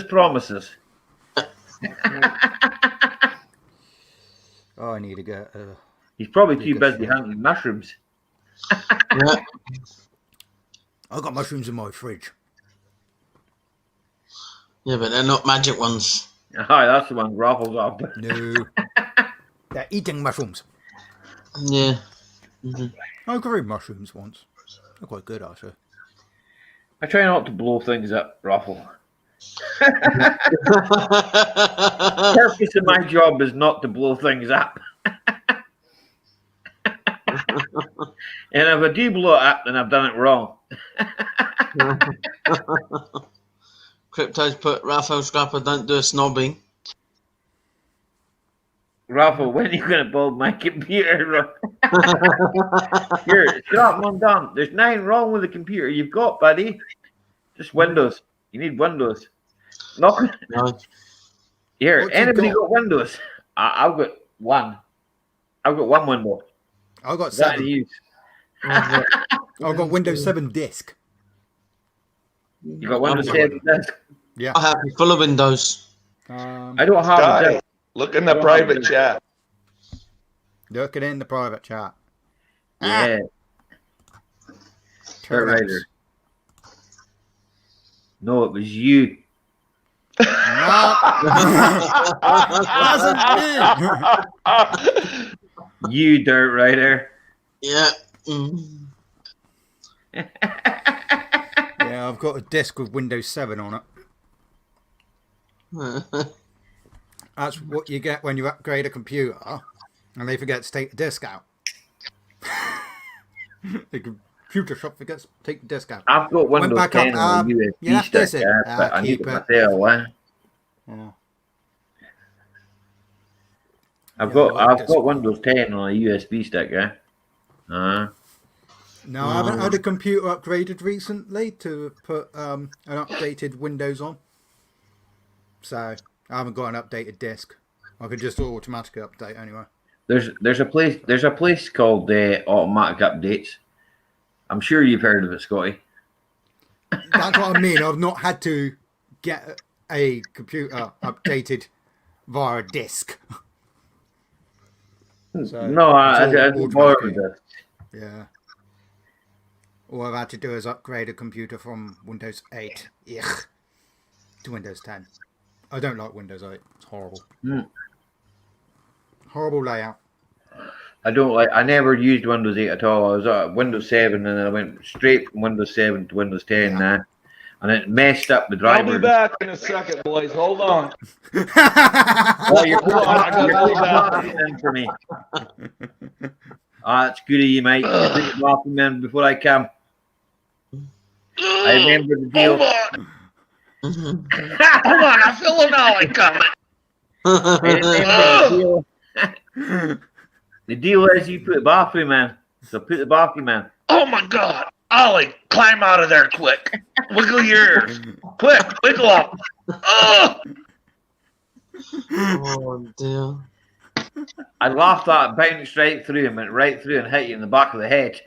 Promises. Oh, I need to get. He's probably too busy hunting mushrooms. Yeah. I got mushrooms in my fridge. Yeah, but they're not magic ones. Hi, that's the one Raphael's after. No. They're eating mushrooms. Yeah. Mm-hmm. I grew mushrooms once. They're quite good, actually. I try not to blow things up, Raphael. The purpose of my job is not to blow things up. And if I do blow it up, then I've done it wrong. Crypto's put Raphael Scrapper, don't do a snobbing. Raphael, when are you going to build my computer? Here, shut up, done. There's nothing wrong with the computer you've got, buddy. Just Windows. You need Windows. No. Here, What's he anybody got? got Windows? I've got one. I've got one window. I got That to 7. use. I got Windows 7 disk. You got Windows 7 disk? Yeah. I have it full of Windows. I don't have a Guy, disk. look in the private chat. Look it in the private chat. Yeah. Dirt Rider. No, it was you. You, Dirt Rider. Yeah. Yeah, I've got a disk with Windows 7 on it. That's what you get when you upgrade a computer and they forget to take the disk out. The computer shop forgets to take the disk out. I've got Windows 10 on a USB yeah, stick, stick. but I need Keep it it. myself. Yeah. I've Yeah, got Windows 10 on a USB stick, No, I haven't had a computer upgraded recently to put an updated Windows on. So I haven't got an updated disk. I could just automatically update anyway. There's a place called Automatic Updates. I'm sure you've heard of it, Scotty. That's what I mean. I've not had to get a computer updated via a disk. So No, I it's all didn't bother with automatically. this. Yeah. All I've had to do is upgrade a computer from Windows 8 to Windows 10. I don't like Windows 8. It's horrible. Horrible layout. I never used Windows 8 at all. I was at Windows 7 and then I went straight from Windows 7 to Windows 10 now. And it messed up the I'll driver. be back in a second, boys. Hold on. Oh, you're Hold on. in for me. That's good of you, mate. Take the bathroom in before I come. I remember the deal. Hold on, I feel an ollie coming. I remember the deal. The deal is you put the bathroom in. So put the bathroom in. Oh my God. Ollie, climb out of there quick. Wiggle your ears. Quick, wiggle up. Oh! Oh dear. I laughed at it, bounced right through and went right through and hit you in the back of the head.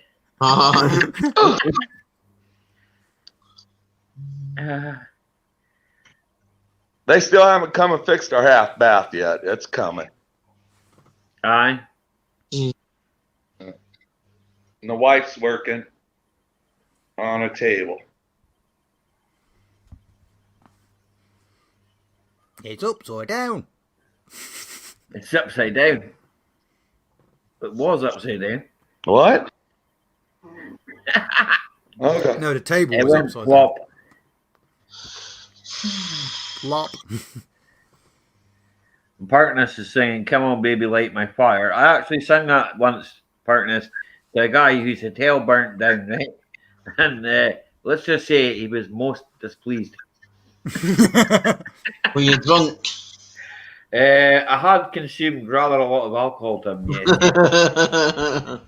They still haven't come and fixed our half bath yet. It's coming. Aye. And the wife's working on a table. It's upside down. It's upside down. It was upside down. What? Okay. No, the table It was went upside flop. down. Flop. Partners is singing, "Come on, baby, light my fire." I actually sang that once, Partners, to a guy whose hotel burnt down, right? And let's just say he was most displeased. Were you drunk? I had consumed rather a lot of alcohol, Tim. Yes.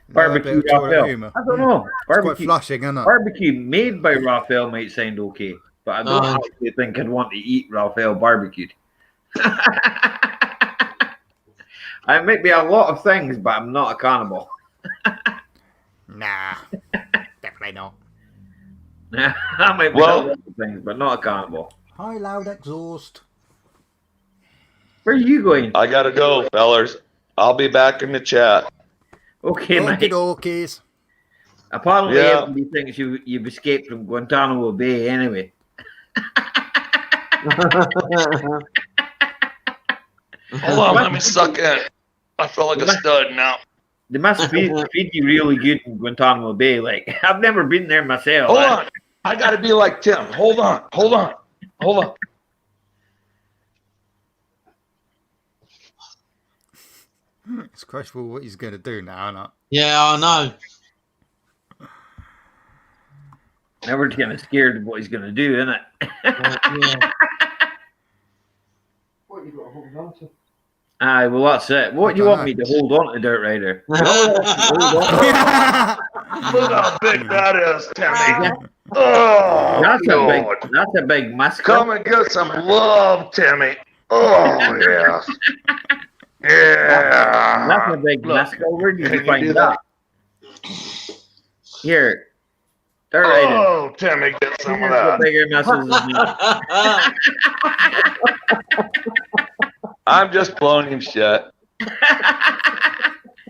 Barbecue Raphael. I don't know. It's quite flashing, isn't it? Barbecue made by Raphael might sound okay, but I don't actually think I'd want to eat Raphael barbecued. I might be a lot of things, but I'm not a cannibal. Nah, definitely not. I might be a lot of things, but not a cannibal. High loud exhaust. Where are you going? I gotta go, fellers. I'll be back in the chat. Okay, mate. Okies. Apparently, everybody thinks you've escaped from Guantanamo Bay anyway. Hold on, let me suck in. I feel like a stud now. They must feed you really good in Guantanamo Bay. Like, I've never been there myself. Hold on. I gotta be like Tim. Hold on. It's questionable what he's going to do now, isn't it? Yeah, I know. Now we're kind of scared of what he's going to do, isn't it? Yeah. What you got to hold on to? Aye, well, that's it. What do you want me to hold on to, Dirt Rider? Look how big that is, Timmy. Oh, that's a big muscle. Come and get some love, Timmy. Oh, yes. Yeah. That's a big muscle. Where did you find that? Here. Dirt Rider. Oh, Timmy, get some of that. Bigger muscles than me. I'm just blowing him shit.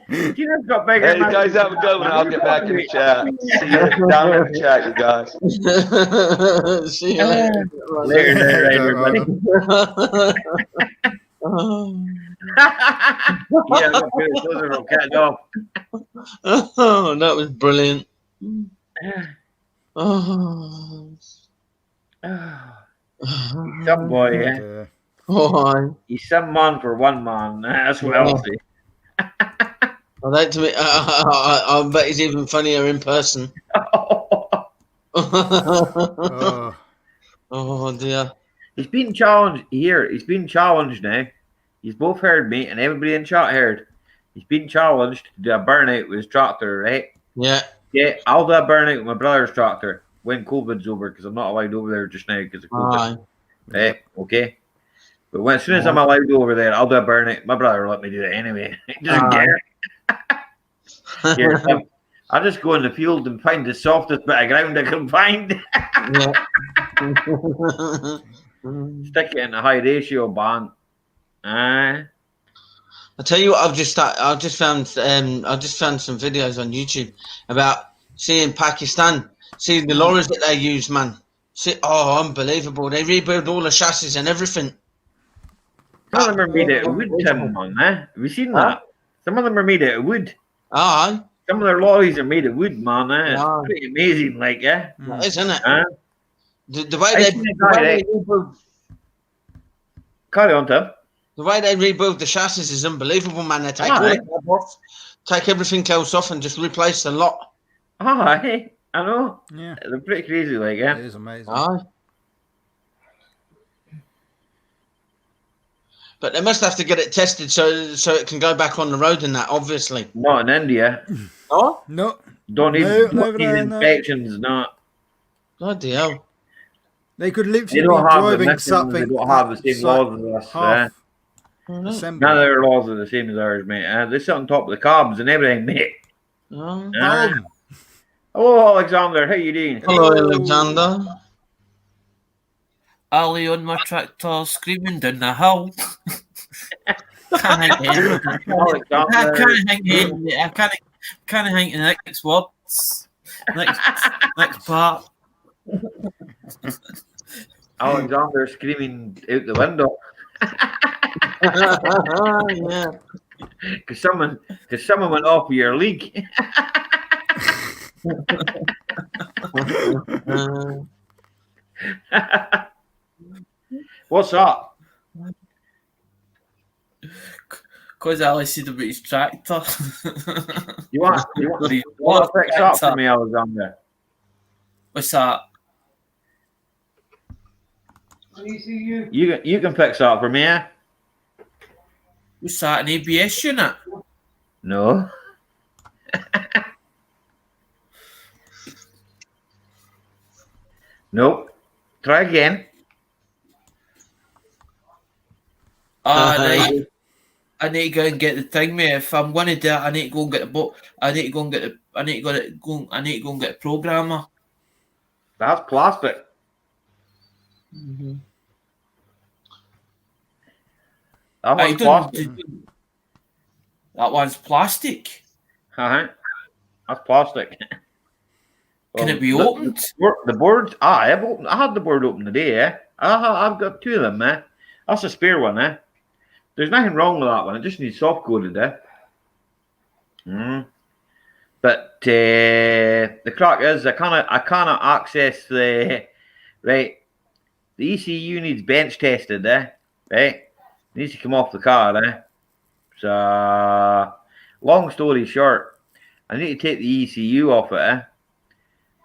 You have got bigger Hey, you guys have a good one. I'll get back in the chat. See you down in the chat, you guys. See you later. Later, buddy. Yeah, I'm good. Those are all cut off. Oh, that was brilliant. Oh. Some boy, yeah. Oh, He's some man for one man. That's what I'll say. I like to be. I bet he's even funnier in person. Oh dear. He's been challenged here. He's been challenged now. He's both heard me, and everybody in chat heard. He's been challenged to do a burnout with his tractor, right? Yeah. Yeah, I'll do a burnout with my brother's tractor when COVID's over, because I'm not allowed over there just now because of COVID. Right? Okay. But as soon as I'm allowed over there, I'll do a burnout. My brother will let me do it anyway. He doesn't care. Here, I'll just go in the field and find the softest bit of ground I can find. Stick it in a high ratio band. I tell you what, I just found some videos on YouTube about seeing Pakistan, seeing the lorries that they use, man. Unbelievable! They rebuild all the chassis and everything. Some of them are made out of wood, Tim, man. Have you seen that? Some of them are made out of wood. Aye. Some of their lorries are made of wood, man. It's pretty amazing, like, yeah. That is, isn't it? The way they rebuild. Carry on, Tim. The way they rebuild the chassis is unbelievable, man. They take all the cab off, take everything else off, and just replace the lot. Aye, I know. Yeah. They're pretty crazy, like, yeah. It is amazing. Aye. But they must have to get it tested so it can go back on the road and that, obviously. Not in India. Oh? No. Don't need these inspections, not. Bloody hell. They could literally be driving something. They don't have the same laws as us. None of their laws are the same as ours, mate. They sit on top of the cabs and everything, mate. Hello, Alexander. How you doing? Hello, Alexander. Ali on my tractor screaming down the hill. Can't hang in. I can't hang in the next words. Next part. Alexander screaming out the window. Yeah. Because someone went off your league. What's up? Because Ali said about his tractor. You want to fix up for me, Alexander? What's that? You can fix that for me, eh? What's that, an ABS unit? No. Nope. Try again. Right. I need to go and get the thing, mate. If I'm going to do it, I need to go and get the book. I need to go and get the. I need to go and get a programmer. That's plastic. That one's plastic. That one's plastic. Uh-huh. That's plastic. Can it be opened? The boards. I had the board open today. Eh? I've got two of them. Eh? That's a spare one. Eh? There's nothing wrong with that one. It just needs soft coated. Eh? But the crack is I cannot access the right. The ECU needs bench tested. Eh? Right? It needs to come off the car. Eh? So long story short, I need to take the ECU off it. Eh?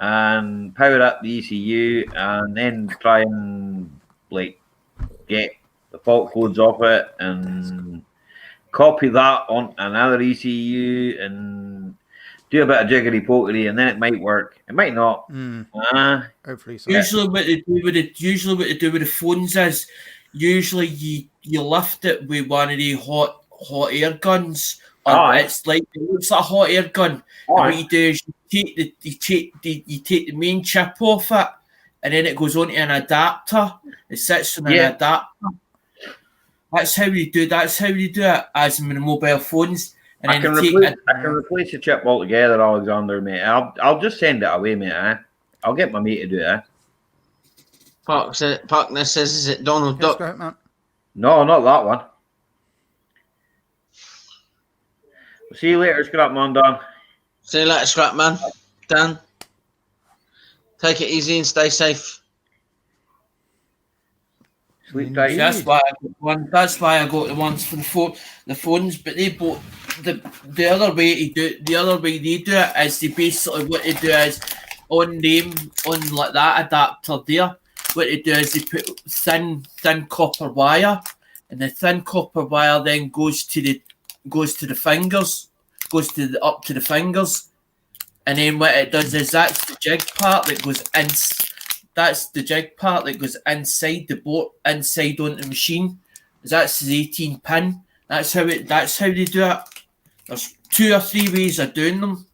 And power up the ECU and then try and like get the fault codes off it and copy that on another ECU and do a bit of jiggery pokery and then it might work. It might not. Hopefully so. Usually what they do with the phones is usually you lift it with one of the hot air guns. It's like it looks like a hot air gun. What you do is you take the main chip off it, and then it goes onto an adapter. It sits on an adapter. That's how you do. That's how you do it, as in the mobile phones. And I can replace the chip altogether, Alexander, mate. I'll just send it away, mate. Eh? I'll get my mate to do it. Eh? Parkness says, "Is it Donald Duck?" No, not that one. See you later, Scrapman, Dan. See you later, Scrapman. Dan. Take it easy and stay safe. Sleep tight. That's why I got the ones for the phones. But they both the other way they do it is they basically what they do is on like that adapter there. What they do is they put thin copper wire, and the thin copper wire then goes to the fingers, up to the fingers, and then what it does is that's the jig part that goes in. That's the jig part that goes inside the board, inside on the machine. That's the 18 pin. That's how they do it. There's 2 or 3 ways of doing them.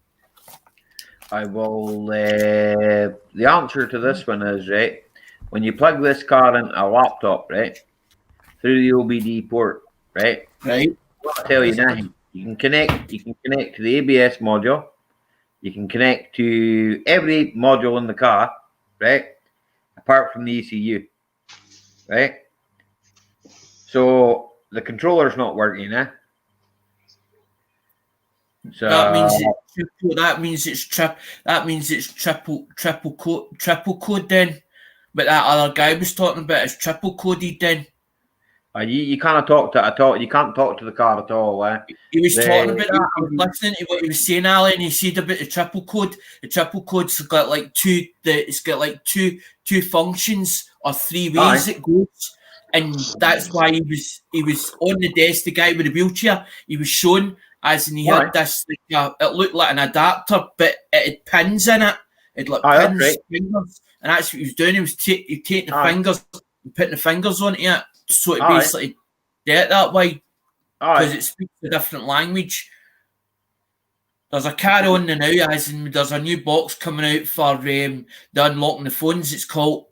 I will. The answer to this one is right. When you plug this car into a laptop, right, through the OBD port, right. I'll tell you now. You can connect to the ABS module. You can connect to every module in the car, right? Apart from the ECU, right? So the controller's not working, eh? So that means it's triple code then. But that other guy was talking about is triple coded then. You can't talk to it at all. You can't talk to the car at all. Eh? He was talking about that. I was listening to what he was saying, Ali, and he said about the triple code. The triple code's got like two functions or 3 ways it goes, and that's why he was on the desk. The guy with the wheelchair. He was shown as in he had this. It looked like an adapter, but it had pins in it. It like pins, fingers, and that's what he was doing. He was taking the fingers and putting the fingers onto it. So it basically did it that way because it speaks a different language. There's a car on the now, as in there's a new box coming out for the unlocking the phones. It's called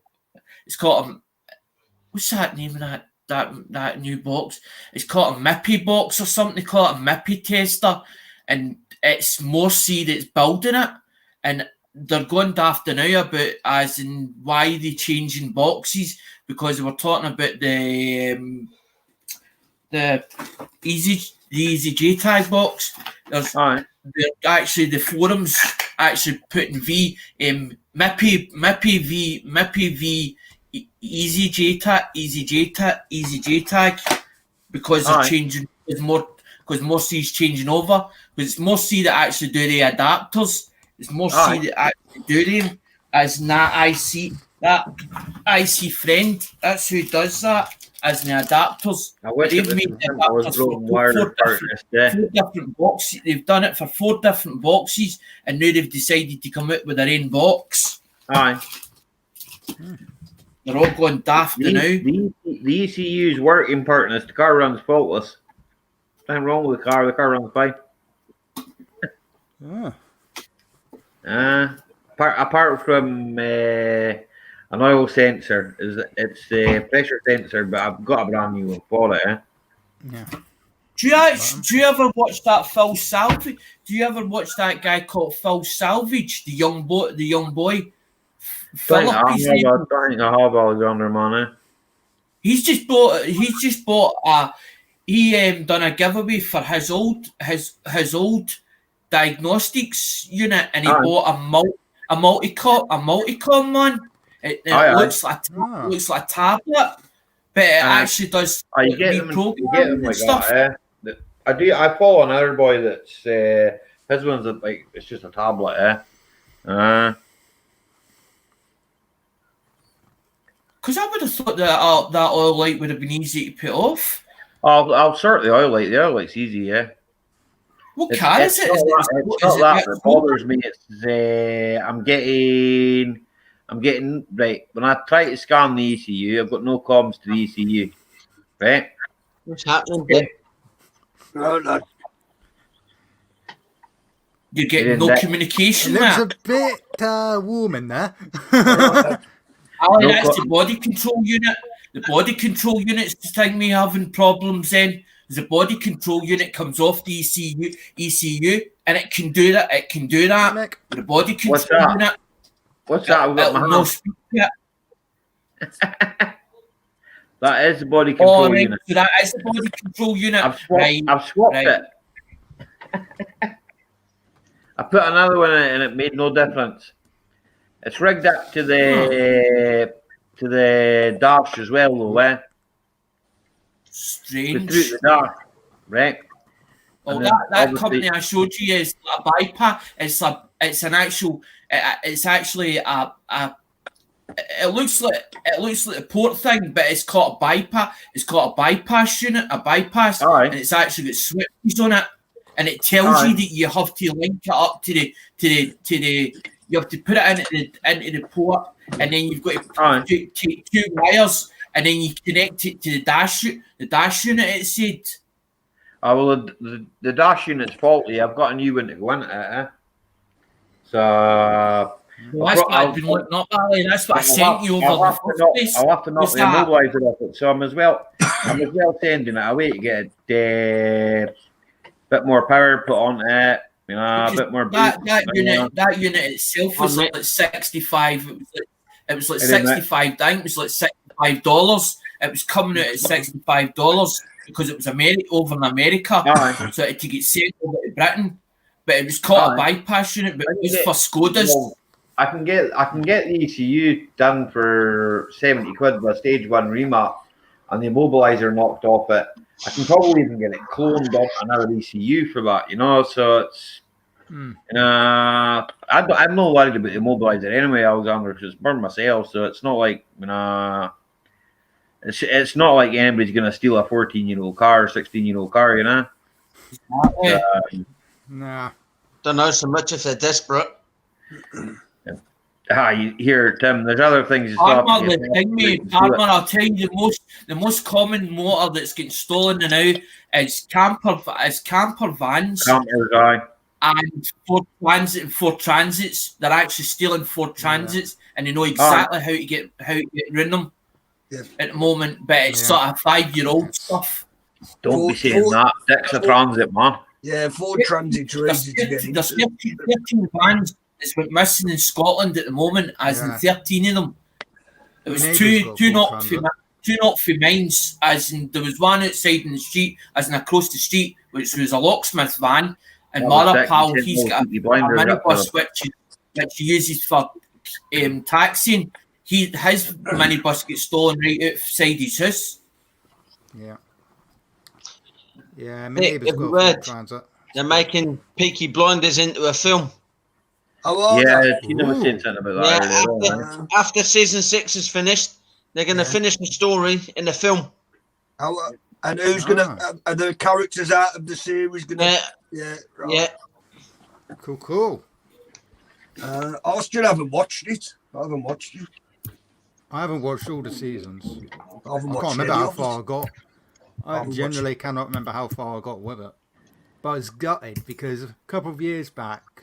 what's that name of that new box? It's called a MIPI box or something. They call it a MIPI tester, and it's Morsi that's building it, and they're going daft now about as in why they changing boxes, because they were talking about the easy JTAG box. Actually the forums actually putting MIPI V easy JTAG because they're changing because Morsi's changing over, because it's Morsi that actually do the adapters. It's Morsi that actually do them, as not IC That IC Friend, that's who does that as the adapters. I wish They've it was made some simple as adapters broken for wire four part this day. different boxes. They've done it for 4 different boxes, and now they've decided to come out with their own box. Aye. They're all going daft now. The ECU's working part in this. The car runs faultless. Nothing wrong with the car. The car runs fine. Apart from an oil sensor, it's a pressure sensor, but I've got a brand new one for it. Yeah. Do you ever watch that Phil Salvage? Do you ever watch that guy called Phil Salvage, the young boy? Philip, his name. I think I have Alexander Money. He's just bought he done a giveaway for his old diagnostics unit, and he bought a multicom one. It looks like a tablet, but it actually does reprogramming and stuff. I follow another boy that's his one's like it's just a tablet. Because I would have thought that oil light would have been easy to put off. I'll start the oil light. The oil light's easy, yeah. What car is it? It's not that bothers me. It's I'm getting right when I try to scan the ECU. I've got no comms to the ECU. Right? What's happening? You're getting no communication. There's a bit warm in there. That's the body control unit. The body control unit's the thing we having problems in. The body control unit comes off the ECU, and it can do that. It can do that. The body control unit. What's that? I've got my no hand. speak yet. That is the body control right, unit. So that is the body control unit. I've swapped it. I put another one in it, and it made no difference. It's rigged up to the dash as well, though. Strange. Through the dash, right? Well, that company I showed you is a bypass. It's actually a it looks like a port thing, but it's called a bypass. It's called a bypass unit, and it's actually got switches on it, and it tells you that you have to link it up to the you have to put it into the port, and then you've got to take 2 wires, and then you connect it to the dash unit. It said. Well, the dash unit's faulty. I've got a new one to go into it. So that's what I've been looking up, Ali. That's what I sent you over. I'll have to knock the immobilizer off it. So I'm as well sending it away to get a bit more power put on it. You know, a bit more. That unit itself was like 65. It was like 65. I think it was like $65. It was coming out at $65 because it was over in America, so it had to get sent over to Britain. But it was called a bypass unit, but it was for Skodas. I can get the ECU done for 70 quid with a stage 1 remap, and the immobilizer knocked off it. I can probably even get it cloned off another ECU for that, you know. So it's, I'm not worried about the immobilizer anyway, Alexander, because it's burned myself. So it's not like, it's not like anybody's gonna steal a 14-year-old car or 16-year-old car, you know. Nah. Don't know so much if they're desperate. You hear, Tim, there's other things. I'll tell you the most common motor that's getting stolen now is camper vans. Campers, and Ford Transits. They're actually stealing Ford Transits, and they know exactly how to get rid of them at the moment. But it's sort of 5-year-old stuff. Don't be saying that. That's a Transit, man. Yeah, Ford Transit are easy to get into. There's 13 vans that's went missing in Scotland at the moment, as in 13 of them. It was two not for mines, as in there was one outside in the street, as in across the street, which was a locksmith van, and my other pal, he's got a minibus which he uses for taxiing. His minibus gets stolen right outside his house. Yeah. Yeah, my neighbour's got a Transit. They're making Peaky Blinders into a film. Oh, Yeah, Tina was saying something about that Yeah, earlier. after season 6 is finished, they're going to finish the story in the film. And who's gonna? Are the characters out of the series gonna? Yeah, right. Yeah. Cool. I still haven't watched it. I haven't watched all the seasons. I haven't I watched can't remember any how of it. far I got. I haven't generally cannot remember how far I got with it. But I was gutted because a couple of years back,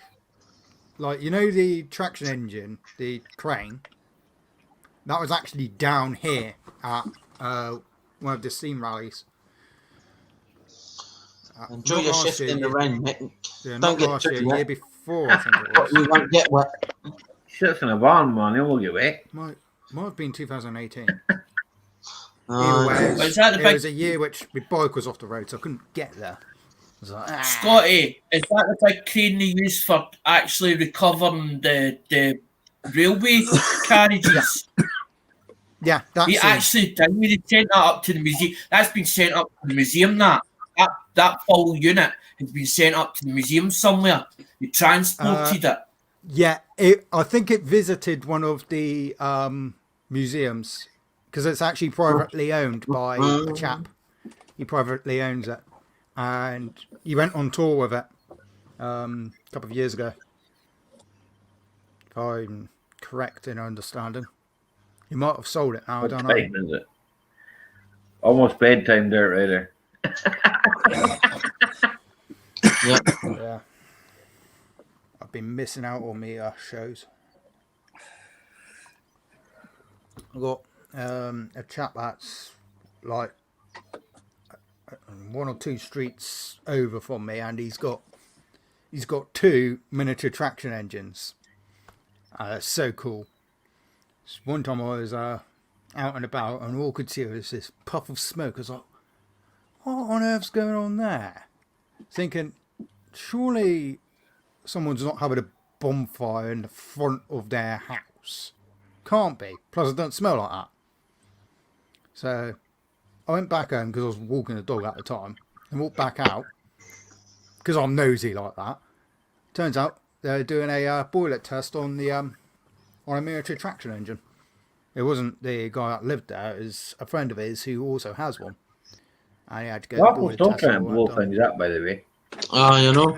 like, you know, the traction engine, the crane, that was actually down here at one of the steam rallies. Enjoy your shift in the rain, mate. Yeah, Don't not get last too year, wet. year before, I think it was. You won't get wet. Shit's in a barn, man. You won't get wet. Might have been 2018. Oh, Either way, Is that the it big- was a year which my bike was off the road, so I couldn't get there. I was like, Scotty, is that the big crane they use for actually recovering the railway carriages? Yeah, that's He actually did. He sent that up to the museum. That's been sent up to the museum. That full unit has been sent up to the museum somewhere. You transported it. Yeah, I think it visited one of the museums because it's actually privately owned by a chap. He privately owns it, and he went on tour with it a couple of years ago. If I'm correct in understanding, he might have sold it now. I What don't know. time is it? Almost bedtime there, right there. Yeah. I've been missing out on me shows. I've got a chap that's like one or two streets over from me, and he's got 2 miniature traction engines. That's so cool. One time I was out and about, and all I could see was this puff of smoke. I was like, what on earth's going on there? Thinking, surely someone's not having a bonfire in the front of their house. Can't be. Plus, it doesn't smell like that. So I went back home because I was walking the dog at the time, and walked back out because I'm nosy like that. Turns out they're doing a boiler test on the on a miniature traction engine. It wasn't the guy that lived there; it was a friend of his who also has one, and he had to go. Apple's don't try and blow things up, by the way. Oh, you know.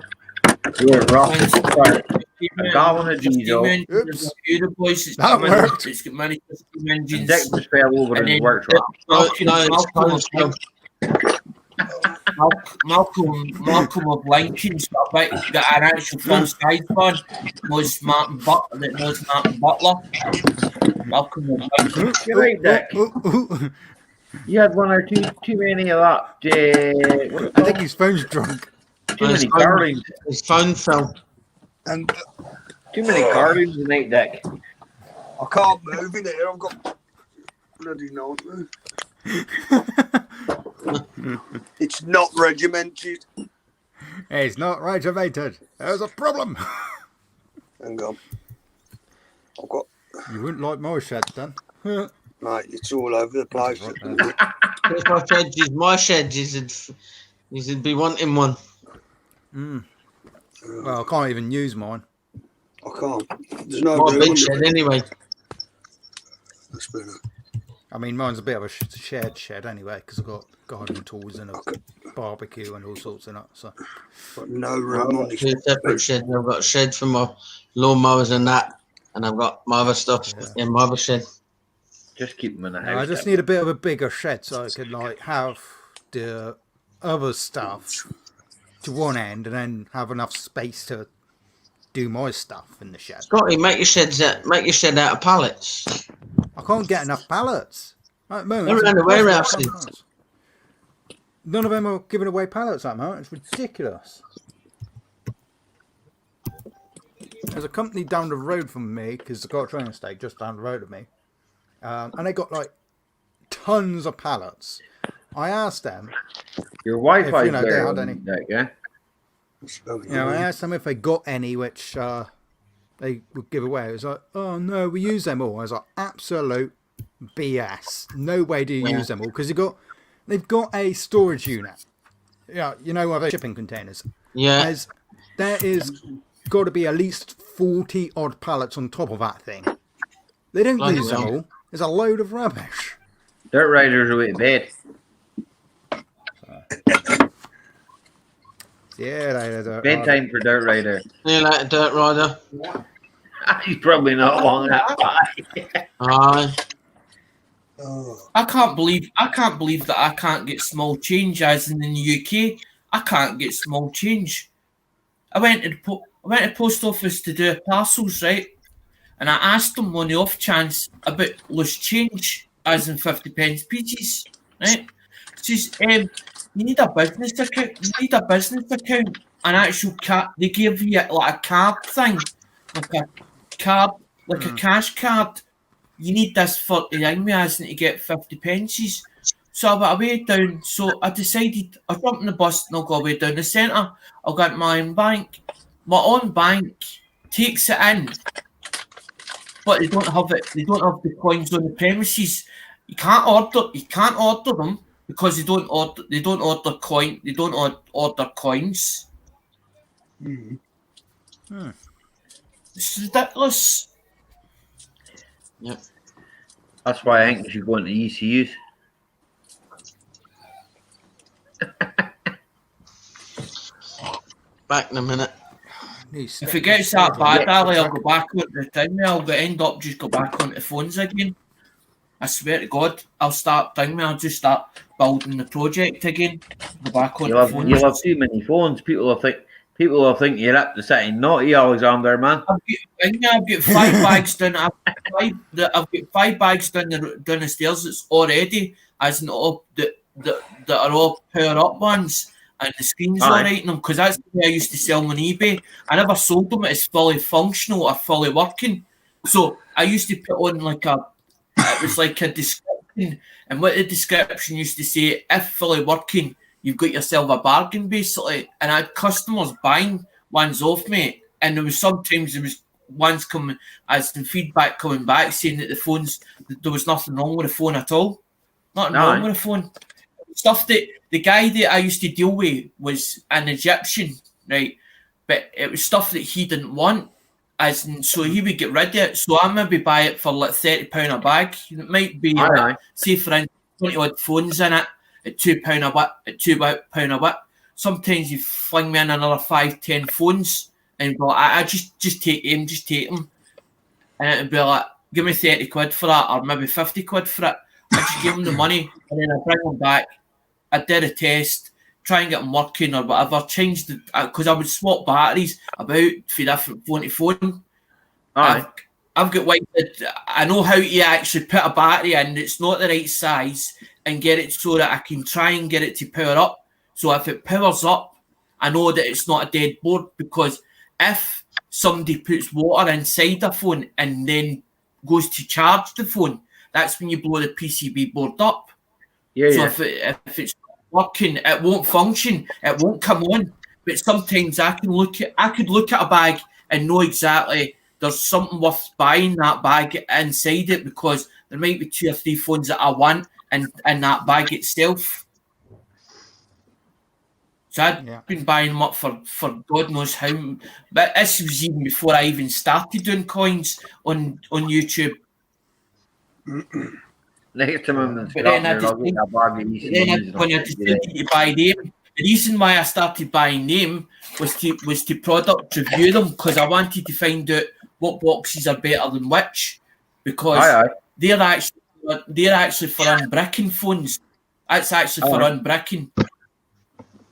You're rough. A gallon of diesel. Oops. That worked. It's got many engines. Dick just fell over in his workshop. Malcolm of Lincoln's got an actual full size one. Knows Martin Butler. Malcolm of Lincoln. You're right, Dick. You had one or too many of that. I think his phone's drunk. Too many carlings. His phone fell. And Too many carlings tonight, Dick. I can't move in here. I've got bloody nose. It's not regimented. It's not regimented. There's a problem. Hang on. I've got. You wouldn't like my shed, then. Mate, it's all over the place. My shed, you'd be wanting one. Well, I can't even use mine. I can't. There's no Not a room big under shed it. anyway. That's better. I mean, mine's a bit of a shared shed anyway, because I've got garden tools and a barbecue and all sorts in it. So, Got no room on this. Two separate sheds. I've got a shed for my lawnmowers and that, and I've got my other stuff in my other shed. Just keep them in the house. I just need a bit of a bigger shed so I can like have the other stuff to one end and then have enough space to do my stuff in the shed. Scotty, make your shed out of pallets. I can't get enough pallets. At the moment, They're it's around the impossible warehouse. to get pallets. None of them are giving away pallets at the moment. It's ridiculous. There's a company down the road from me, because they've got a train estate just down the road of me. And they got like tons of pallets. I asked them Your Wi-Fi if, they there, had any. Dick, yeah? I asked them if they got any which they would give away. It was like, oh no, we use them all. I was like, absolute BS. No way do you use them all, because they've got a storage unit. Yeah, you know, one of those shipping containers. Yeah. There is got to be at least 40 odd pallets on top of that thing. They don't use them all. There's a load of rubbish. Dirt riders are with bed. Yeah, they're bedtime for Dirt Rider. You like a Dirt Rider? He's probably not long that Aye. I can't believe that I can't get small change. As in the UK, I can't get small change. I went to the post office to do parcels, right? And I asked them on the off chance about loose change, as in 50p pieces, right? Says, you need a business account. You need a business account. An actual card. They give you like a card thing, like a card, like a cash card. You need this for the young me as to get 50p. So I went away down. So I decided I jumped in the bus and I'll go away down the centre. I'll get my own bank. My own bank takes it in, but they don't have it. They don't have the coins on the premises. You can't order them because they don't order coins. It's ridiculous. Yep. That's why I think you should go into ECUs. Back in a minute. If it gets that bad, Ali, I'll go back on the thing. I'll end up just go back onto phones again. I swear to God, I'll just start building the project again. Go back on the phones. You'll have too many phones. People will think you're up to something naughty, Alexander, man. I've got 5 bags down. I've got 5 bags down the stairs. That's already as in all that are all power up ones, and the screen's all right in them because that's the way I used to sell them on eBay. I never sold them as fully functional or fully working. So I used to put on it was like a description, and what the description used to say, if fully working, you've got yourself a bargain, basically. And I had customers buying ones off me, and there was ones coming as in feedback coming back saying that there was nothing wrong with the phone at all. Nothing wrong with the phone. Stuff that the guy that I used to deal with was an Egyptian, right? But it was stuff that he didn't want. So he would get rid of it. So I maybe buy it for like £30 a bag. It might be, say for instance, 20 odd phones in it at £2 a bit. Sometimes you fling me in another 5-10 phones, and go, I just take them, and it'd be like, give me 30 quid for that, or maybe 50 quid for it. I just give them the money, and then I bring them back. I did a test, try and get them working or whatever, changed it, because I would swap batteries about for different phone to phone. I've got I know how to actually put a battery in that's not the right size and get it so that I can try and get it to power up. So if it powers up, I know that it's not a dead board, because if somebody puts water inside a phone and then goes to charge the phone, that's when you blow the PCB board up. If it's working, it won't function, it won't come on. But sometimes I could look at a bag and know exactly there's something worth buying that bag inside it, because there might be 2 or 3 phones that I want in that bag itself. So I've been buying them up for God knows how. But this was even before I even started doing coins on YouTube. Next time I'm when I decided to buy them, the reason why I started buying them was to product review them, because I wanted to find out what boxes are better than which, because they're actually for unbricking phones. That's actually for unbricking.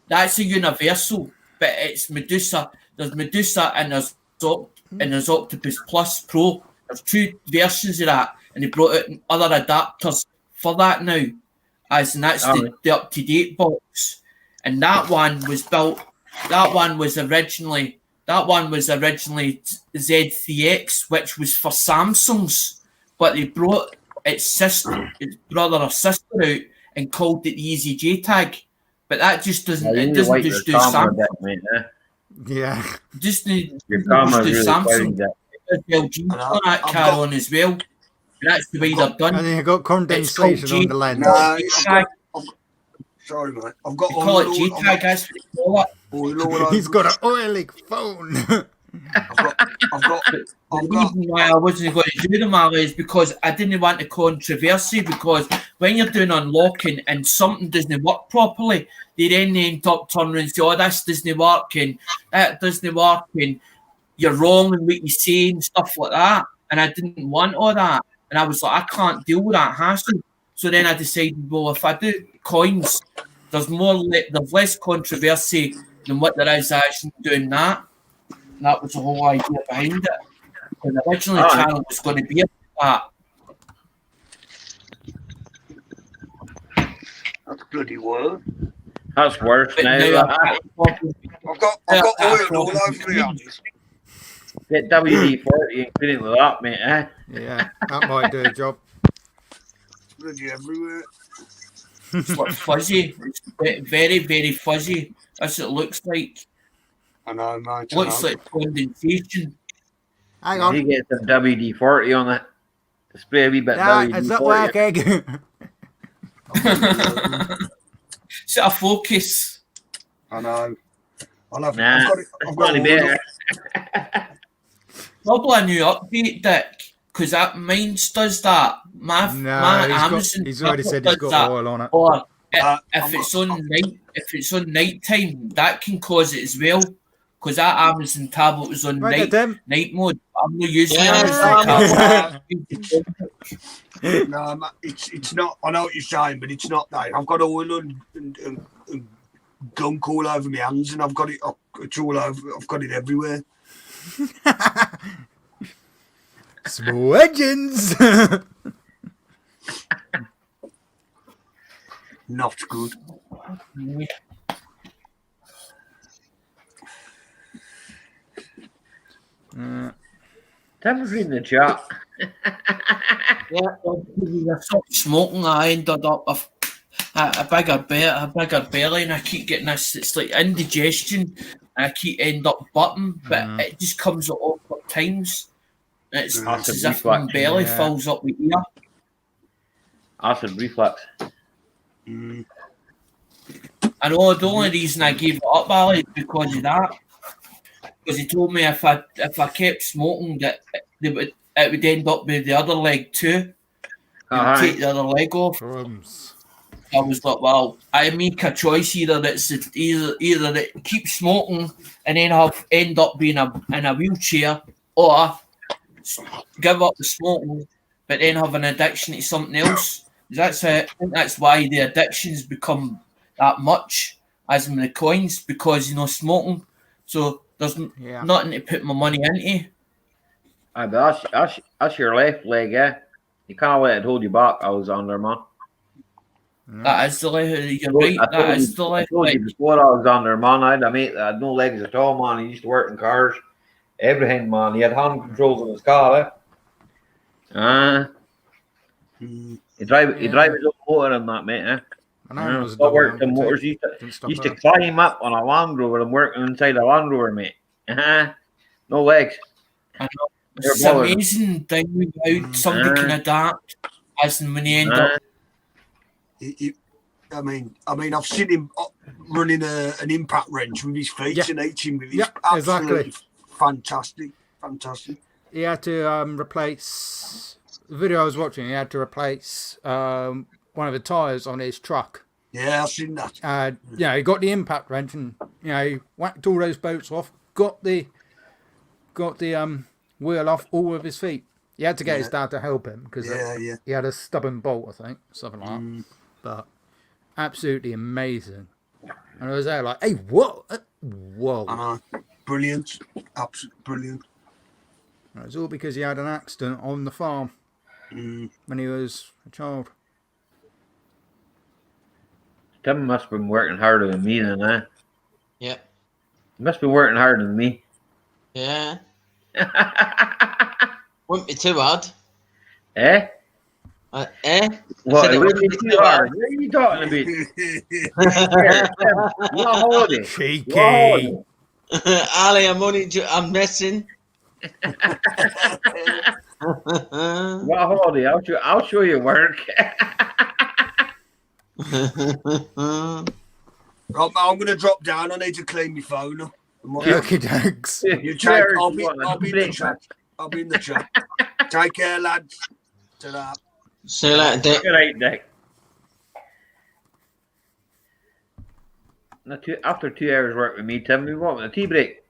That's a universal, but it's Medusa. There's Medusa and there's Octopus Plus Pro. There's 2 versions of that, and they brought out other adapters for that now, as in that's the up-to-date box. And that one was built. That one was originally Z3X, which was for Samsungs, but they brought its brother or sister out and called it the Easy J tag. But that just doesn't. It doesn't just do Samsung. Just do Samsung. LG on that car on as well. And that's the way they're done. And then you've got condensation on the lens. Sorry, mate. I've got call it G tag. That's what they call it. He's got an oily phone. The reason why I wasn't going to do them, Ali, is because I didn't want the controversy. Because when you're doing unlocking and something doesn't work properly, they then end up turning and say, "Oh, this doesn't work and that doesn't work and you're wrong in what you say," and stuff like that. And I didn't want all that. And I was like, I can't deal with that hassle. So then I decided, well, if I do coins, there's less controversy than what there is actually doing that. And that was the whole idea behind it. And originally the channel was going to be about that. That's bloody word. That's worse but now. I've got oil all over me hands. Get WD-40 and clean it with that, mate, eh? Yeah, that might do a job. It's bloody everywhere. It's like fuzzy. It's very, very fuzzy. That's what it looks like. I know, mate. Looks like condensation. Hang on. You get some WD-40 on it. Spray a wee bit WD-40. Is that working? It's a focus. I know. I've got it. I've got it better. Probably a new update, Dick, because that mine does that. My Amazon. He's already said he's got oil on it. Or if it's on night time, that can cause it as well. Because that Amazon tablet was on night mode. I'm not using Amazon tablet. No, it's not. I know what you're saying, but it's not that. I've got oil and gunk all over my hands, and I've got it. It's all over. I've got it everywhere. Small engines. Not good. Tim's reading the chat. I stopped smoking. I ended up a bigger belly, and I keep getting this. It's like indigestion. And I keep end up button, but it just comes at awkward times. It's as if my belly fills up with air. Acid reflux. I know the only reason I gave it up, Ali, is because of that. Because he told me if I kept smoking, that it would end up with the other leg too. Take the other leg off. I was like, well, I make a choice either that keep smoking and then end up being in a wheelchair, or give up the smoking but then have an addiction to something else. I think that's why the addictions become that much, as in the coins, because smoking. So there's nothing to put my money into. But that's your left leg, eh? You can't let it hold you back, Alexander, man. That is the left. You're right. That is the left leg. Before Alexander, man, I had a mate that had no legs at all, man. He used to work in cars, everything, man. He had hand controls on his car, eh? He drive his own motor and that, mate, eh? I worked in motors. He used to climb up on a Land Rover and work inside a Land Rover, mate. No legs. I know. It's amazing how somebody can adapt, as in when you end up. I mean, I've seen him running an impact wrench with his feet and eating with his absolutely fantastic. He had to replace the video I was watching. He had to replace one of the tires on his truck. Yeah, I've seen that. He got the impact wrench and he whacked all those bolts off. Got the wheel off all of his feet. He had to get his dad to help him because he had a stubborn bolt, I think, something like that. But absolutely amazing. And I was there like, hey, what? Whoa. Brilliant. Absolutely brilliant. It was all because he had an accident on the farm when he was a child. Tim must have been working harder than me then, eh? Yep. He must be working harder than me. Yeah. Wouldn't be too hard. Eh? What? What are you talking about? What holiday? Cheeky. Ali, I'm messing. What holiday? I'll show you work. I'm going to drop down. I need to clean my phone up. Okay, thanks. You take. I'll be in the chat. I'll be in the chat. Take care, lads. Ta-da. See you later, Dick. Good night, Dick. After 2 hours work with me, Tim, we want a tea break.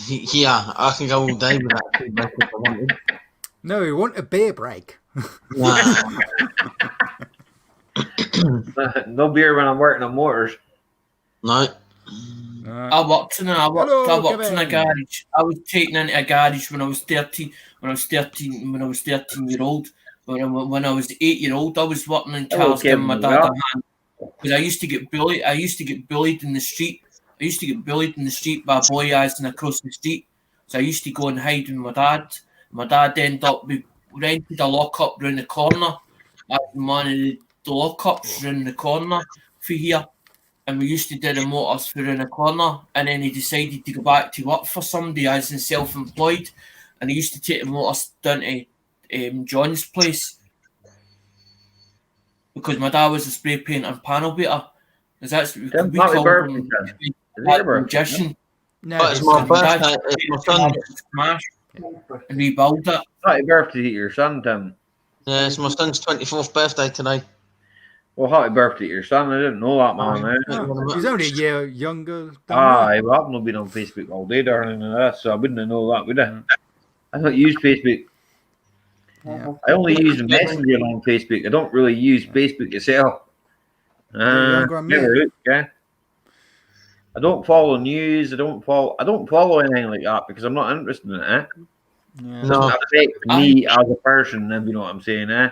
Yeah, I can go all day with that tea break if I wanted. No, we want a beer break. Nah. No beer when I'm working on motors. No. I worked in a garage. I was taken into a garage when I was 13. When I was 13-year-old. When I was 8-year-old, I was working in cars, giving my dad a hand. Because I used to get bullied. I used to get bullied in the street. I used to get bullied in the street by boy eyes across the street. So I used to go and hide with my dad. My dad ended up, we rented a lockup round the corner. I was one of the lockups round the corner for here. And we used to do the motors for around the corner. And then he decided to go back to work for somebody as in self-employed. And he used to take the motors down to John's place. Because my dad was a spray paint and panel beater. That's we called him a magician. No, but it's my birthday. It's my son. Smash and rebuild it. Happy birthday to your son, Tim. Yeah, it's my son's 24th birthday today. Well, happy birthday to your son. I didn't know that, man. He's only a year younger than me. Well, I've not been on Facebook all day, darling, and that, so I wouldn't know that, would I? I don't use Facebook. Yeah. I only use Messenger on Facebook. I don't really use Facebook itself. Never look, yeah. I don't follow news. I don't follow anything like that because I'm not interested in it. Eh? Yeah. No. It affects me as a person, if you know what I'm saying. Eh?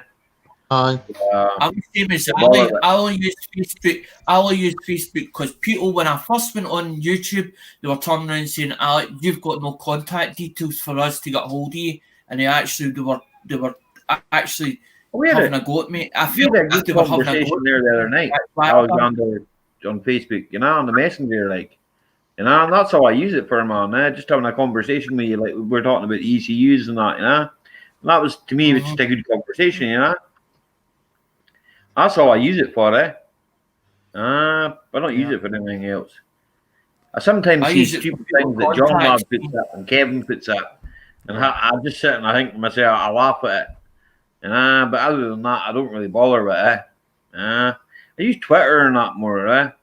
I'm the same as Ali. I only use Facebook. I only use Facebook because people, when I first went on YouTube, they were turning around saying, "Alec, you've got no contact details for us to get hold of you," and they were actually having a go at me. I feel we had a like good they were having a conversation go there the other night. I was on Facebook, on the Messenger, like, and that's how I use it for, man. Just having a conversation with you, like we're talking about ECUs and that, And that was, to me, it was just a good conversation, That's all I use it for, I don't use it for anything else. I sometimes see stupid things that John Lad puts up and Kevin puts up, and I just sit and I think to myself, I laugh at it. But other than that, I don't really bother with it. I use Twitter and that more,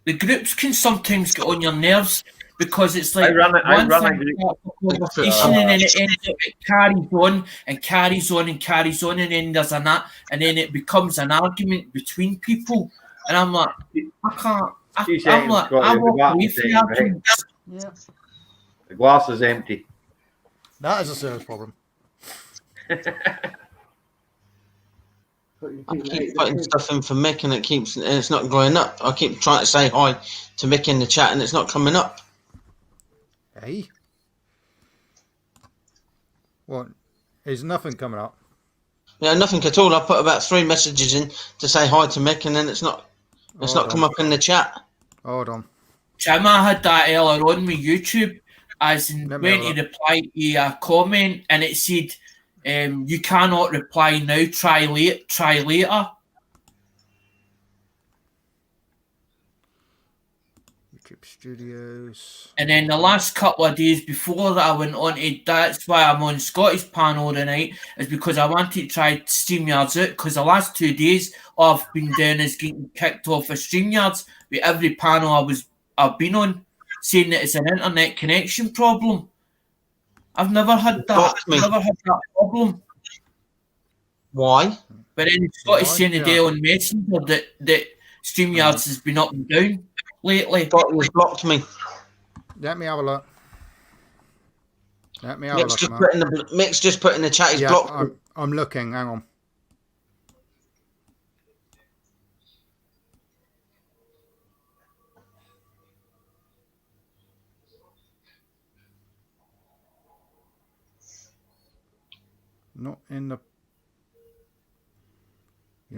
The groups can sometimes get on your nerves because it's like I run a conversation and then it carries on and carries on and carries on, and then there's and then it becomes an argument between people, and I'm like, I can't. I'm like, I walk away from the argument. Yeah. The glass is empty. That is a serious problem. I keep putting stuff in for Mick and it's not going up. I keep trying to say hi to Mick in the chat and it's not coming up. Hey. What? Is nothing coming up? Yeah, nothing at all. I put about 3 messages in to say hi to Mick and then it's not come up in the chat. Hold on. Tim, I had that earlier on with YouTube, as in when he replied to a comment and it said, you cannot reply now, try later. YouTube Studios. And then the last couple of days before that, I went on to, that's why I'm on Scotty's panel tonight, is because I wanted to try StreamYards out, because the last 2 days all I've been doing is getting kicked off of StreamYards with every panel I've been on, saying that it's an internet connection problem. I've never had that. I've never had that problem. Why? But then Scotty's saying today on Messenger that StreamYards has been up and down lately. Scotty's blocked me. Let me have a look. Mick's just put in the chat. He's blocked me. I'm looking. Hang on. You're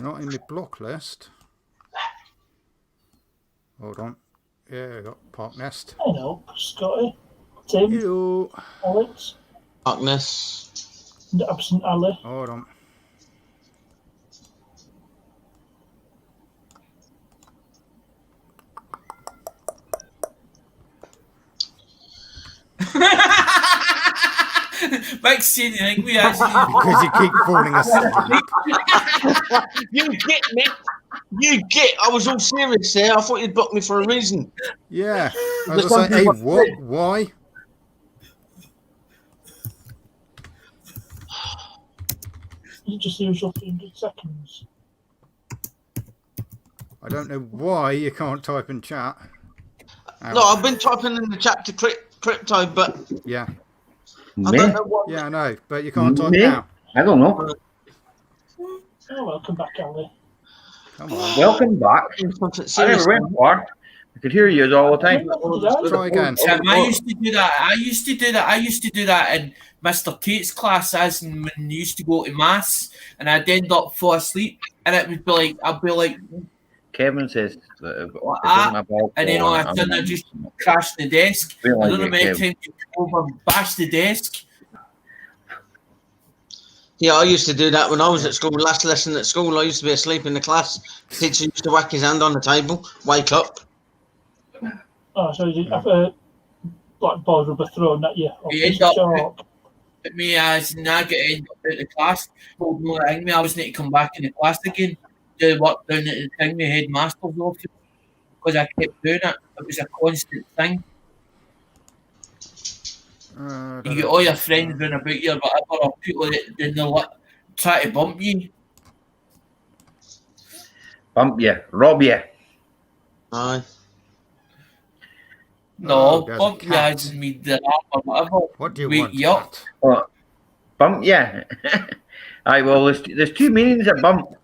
not in the block list. Hold on. Yeah, I got Park Nest. Hello, Scotty. Tim. Hello. Alex. Park Nest. The absent Ali. Hold on. Mike's saying you think we actually Because you keep falling asleep. You get me. You get. I was all serious there. I thought you'd blocked me for a reason. Yeah. I There's was like, hey, something what? Why? You just use your 300 seconds. I don't know why you can't type in chat. No, I've been typing in the chat to crypto, but yeah, I don't know what. Yeah, I know, but you can't type Me? now. I don't know. Oh, welcome back, Ali. Come on. Welcome back. I never went far. I could hear you all the time. Try again. I used to do that. I used to do that in Mr. Tate's class, as in when you used to go to maths, and I'd end up fall asleep, and it would be like I'd be like, Kevin says that and then all of a sudden I just crashed the desk. I don't know how many times you come over and bash the desk. Yeah, I used to do that when I was at school. Last lesson at school, I used to be asleep in the class. Teacher used to whack his hand on the table, wake up. Oh, so you have like ball rubber thrown at you. You end up at me as and I get end up out the class. Told me that me I was need to come back in the class again. Do work down at the thing the headmaster's office because I kept doing it. It was a constant thing. You get all your friends round about you, or whatever, or people that try to bump you. Bump you, rob you. Aye. No, bump you as in me the arm or whatever. What do you wake want? you up. Oh, bump you. Aye, well, there's two meanings of bump.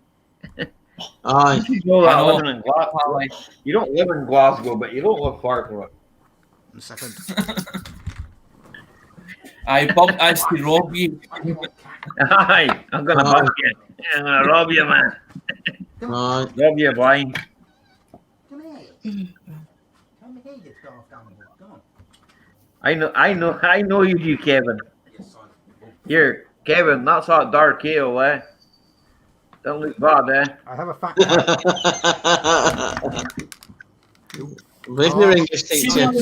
Aye. You know that living in Glasgow. You don't live in Glasgow, but you don't live far from it. A second. I bump as to rob you. Aye, I'm gonna bump you. I'm gonna rob you, man. Aye. Rob you blind. Come here. Come here, you daft animal. Come on. I know you do, Kevin. Here, Kevin, that's that dark ale, eh? Don't look bad, eh? I have a fact. With your English teacher.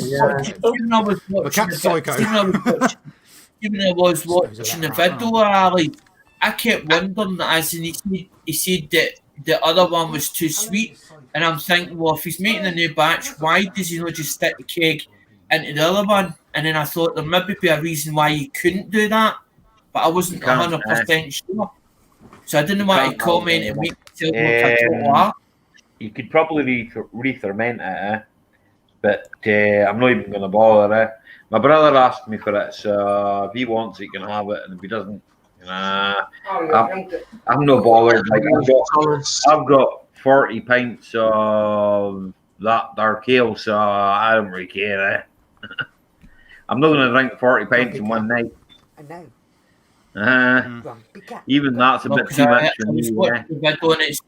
Even I was watching the video, Ali, I kept wondering that as in he said that the other one was too sweet, and I'm thinking, well, if he's making a new batch, why does he not just stick the keg into the other one? And then I thought there might be a reason why you couldn't do that, but I wasn't 100% sure. So I didn't want to comment and make myself look a total. You could probably re-ferment it, eh? But I'm not even going to bother, eh? My brother asked me for it, so if he wants it, he can have it, and if he doesn't, I'm no bothered. Like I've got 40 pints of that dark ale, so I don't really care, eh? I'm not going to drink 40 pints in one night. I know. Even that's a bit too much for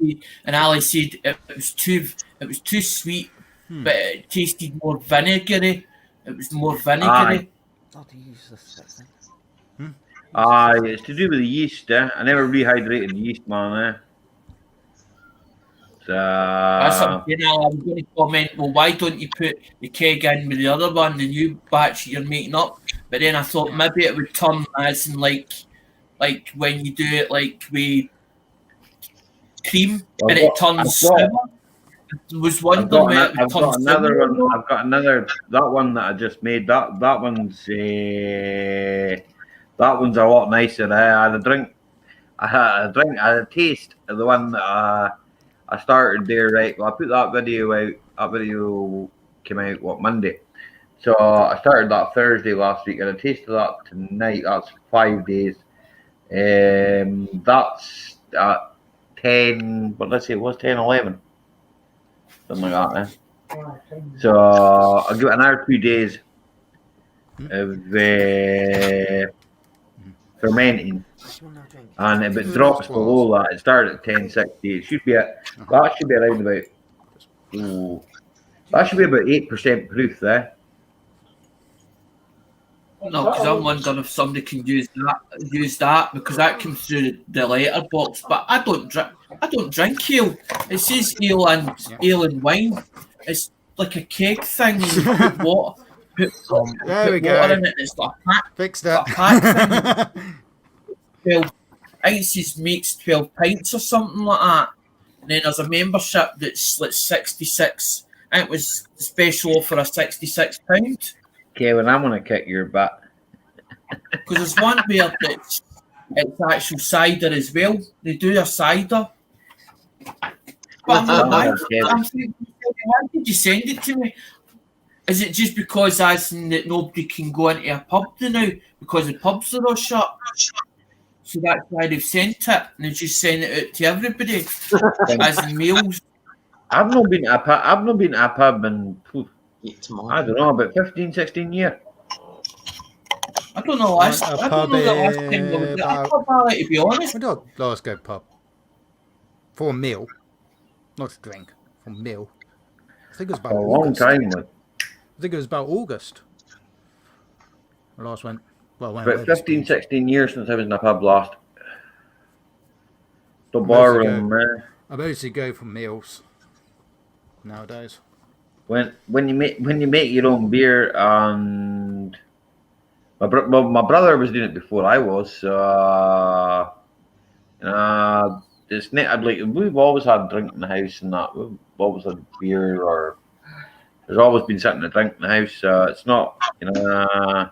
me. And Ali said it was too sweet, but it tasted more vinegary. It was more vinegary. Aye, it's to do with the yeast, eh? I never rehydrated the yeast, man, eh? So That's something I was going to comment. Well, why don't you put the keg in with the other one, the new batch you're making up? But then I thought maybe it would turn as in like when you do it like with cream and it turns sour. I was wondering where it I've got turns another sour. one. I've got another. That one that I just made. That one's a lot nicer. I had a drink. I had a taste of the one that I started there. Right. Well, I put that video out. That video came out Monday. So I started that Thursday last week, and I tasted that tonight. That's 5 days. That's at 10. But let's say it was 10, 11. Something like that, eh? So I'll give it another 2 days of fermenting, and if it drops below that, it started at 10.60. It should be at that should be around about. That should be about 8% proof there. No, because I'm wondering if somebody can use that because that comes through the letterbox. But I don't drink ale. It says ale and wine. It's like a keg thing. And you put water. put There we water go. in it. And it's got a pack. Fixed got it. a pack thing. 12 ices makes 12 pints or something like that. And then there's a membership that's like 66. I think it was special offer of £66. Kevin, I'm gonna kick your butt. Because there's one beer that's it's actual cider as well. They do a cider. But I'm thinking, why did you send it to me? Is it just because as in that nobody can go into a pub now because the pubs are all shut? So that's why they've sent it, and they just send it out to everybody as in meals. I've not been to a pub. I've not been to a pub in I don't know, about 15, 16 years. I don't know. I don't know the last time I was at a pub, Ali, to be honest. We don't last go pub for a meal, not to drink. For a meal. I think it was about a long time. Like. I think it was about August. I last went. Well, when about 15, 16 years since I was in a pub last. The bar room, man. I mostly go for meals nowadays. When you make your own beer, and my brother was doing it before I was. It's not like we've always had drink in the house and that. We've always had beer, or there's always been something to drink in the house. It's not, I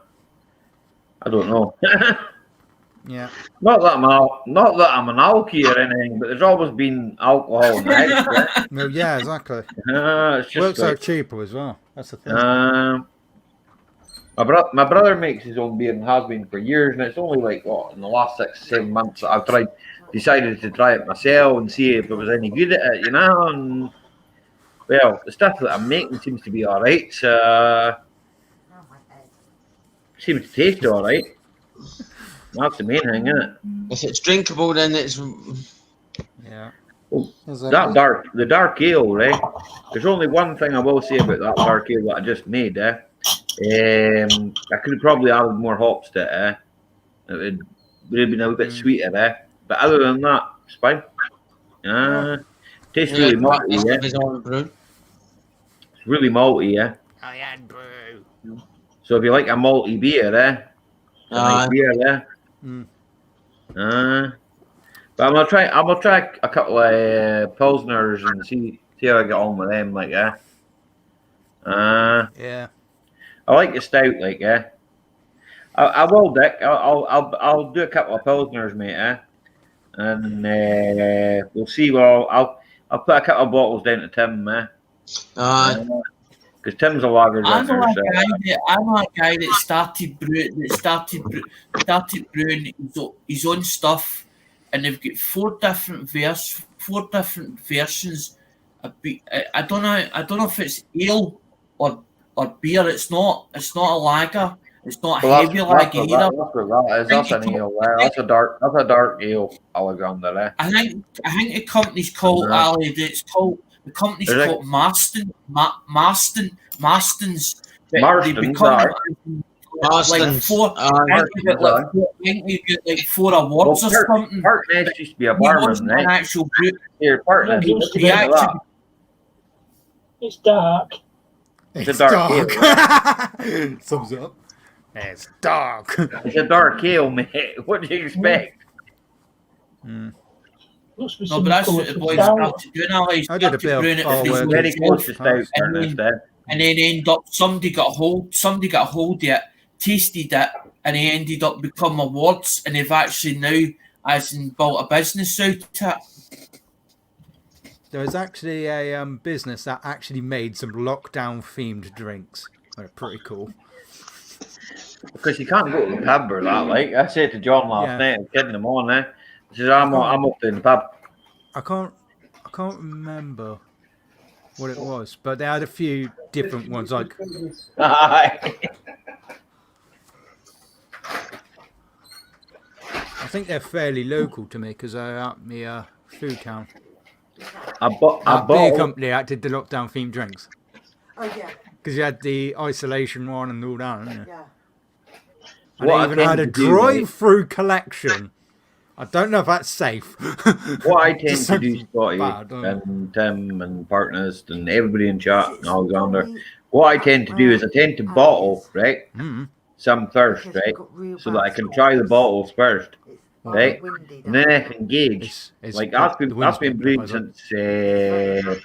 don't know. Yeah. Not that I'm an alky or anything, but there's always been alcohol in the house. Right? No, yeah, exactly. It's just works like, out cheaper as well. That's the thing. My brother makes his own beer and has been for years, and it's only like in the last 6-7 months that I've decided to try it myself and see if it was any good at it, And well, the stuff that I'm making seems to be all right. Seems to taste all right. That's the main thing, isn't it? If it's drinkable, then it's yeah. The dark ale, right? There's only one thing I will say about that dark ale that I just made. I could have probably added more hops to it. It would have been a little bit sweeter, But other than that, it's fine. Tastes really malty, It's really malty, I had brew. So if you like a malty beer, nice beer, But I'm gonna try a couple of pilsners and see how I get on with them, like yeah. I like the stout, like I will, Dick. I'll do a couple of pilsners, mate, and we'll see. Well, I'll put a couple of bottles down to Tim, because Tim's a lager I know drinker. I know a guy that started brewing his own stuff, and they've got four different versions. I don't know if it's ale or beer. It's not a lager. It's not a heavy lager either. That's an ale. That's a dark ale, Alexander. I think the company's called Ali. The company's called Marston's. Marston's, like four. I think you get like 4 awards or something. Partners used to be a barman, right? An actual group. Here, Partners. It's dark. It's a dark ale. Sums it up. It's dark. It's a dark ale, mate. What do you expect? No, but that's what the boys started doing. I did a bit of very close to stout, and then end up somebody got a hold of it, tasted it, and they ended up becoming awards, and they've actually now as in built a business out of it. There was actually a business that actually made some lockdown themed drinks. They're pretty cool. Because you can't go to the pub or that. Like I said to John last night, I'm kidding him on there. He says, I'm up in the pub. I can't remember what it was, but they had a few different ones. Like, I think they're fairly local to me because they're at my food town. A beer company that did the lockdown themed drinks. Oh yeah. Because you had the isolation one and all that, didn't you? Yeah. And they even had a drive-through collection. I don't know if that's safe. What I tend to do, Scotty, and Tim and Partners and everybody in chat and Alexander, what I tend to do is I tend to bottle, right? Some first, right? So that I can try the bottles first, right? And then I can gauge. Like that's been brewing since the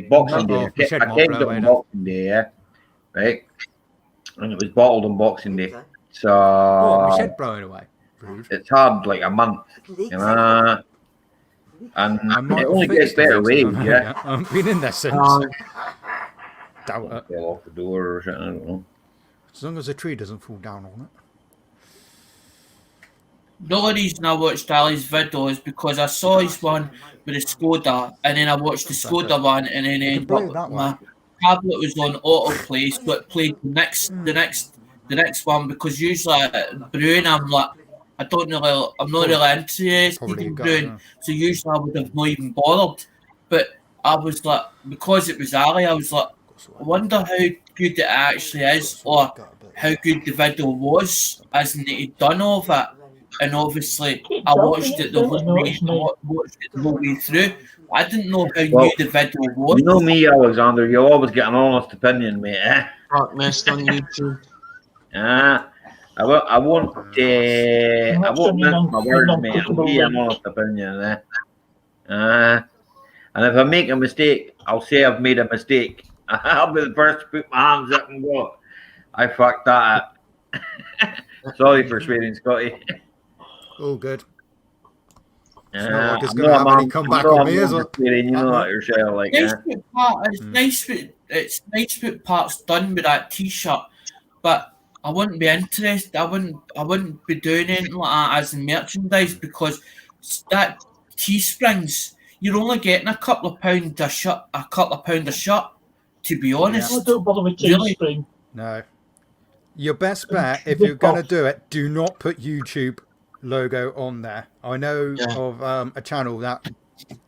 Boxing Day. I kept it on Boxing Day, yeah, right? And it was bottled on Boxing Day. So my shed blowing away. Rude. It's had like a month, you know, and it only gets better with age, yeah. I haven't been in there since. Doubt it. Fell off the door or something, I don't know. As long as the tree doesn't fall down on it. The only reason I watched Ali's video is because I saw his one with the Skoda, and then I watched the Skoda one, and then my tablet was on autoplay, so it played the next one. Because usually brewing, I'm like, I'm not really interested in brewing, so usually I would have not even bothered. But I was like, because it was Ali, I was like, I wonder how good it actually is, or how good the video was, as in he'd done all of it. And obviously, I watched it the whole way through. I didn't know how new the video was. You know me, Alexander. You always get an honest opinion, mate. Eh? Missed on YouTube. I won't mince my words, mate. I'll give you an honest opinion. And if I make a mistake, I'll say I've made a mistake. I'll be the first to put my hands up and go, I fucked that up. Sorry for swearing, Scotty. All good. It's not like it's going to have any comeback on me, is it? You know that yourself, like It's nice with parts done with that T-shirt, but I wouldn't be interested. I wouldn't be doing anything like that as in merchandise, because that Teesprings, you're only getting a couple of pound a shirt. To be honest, I don't bother with Teespring. No. Your best bet, if you're going to do it, do not put YouTube logo on there. I know of a channel that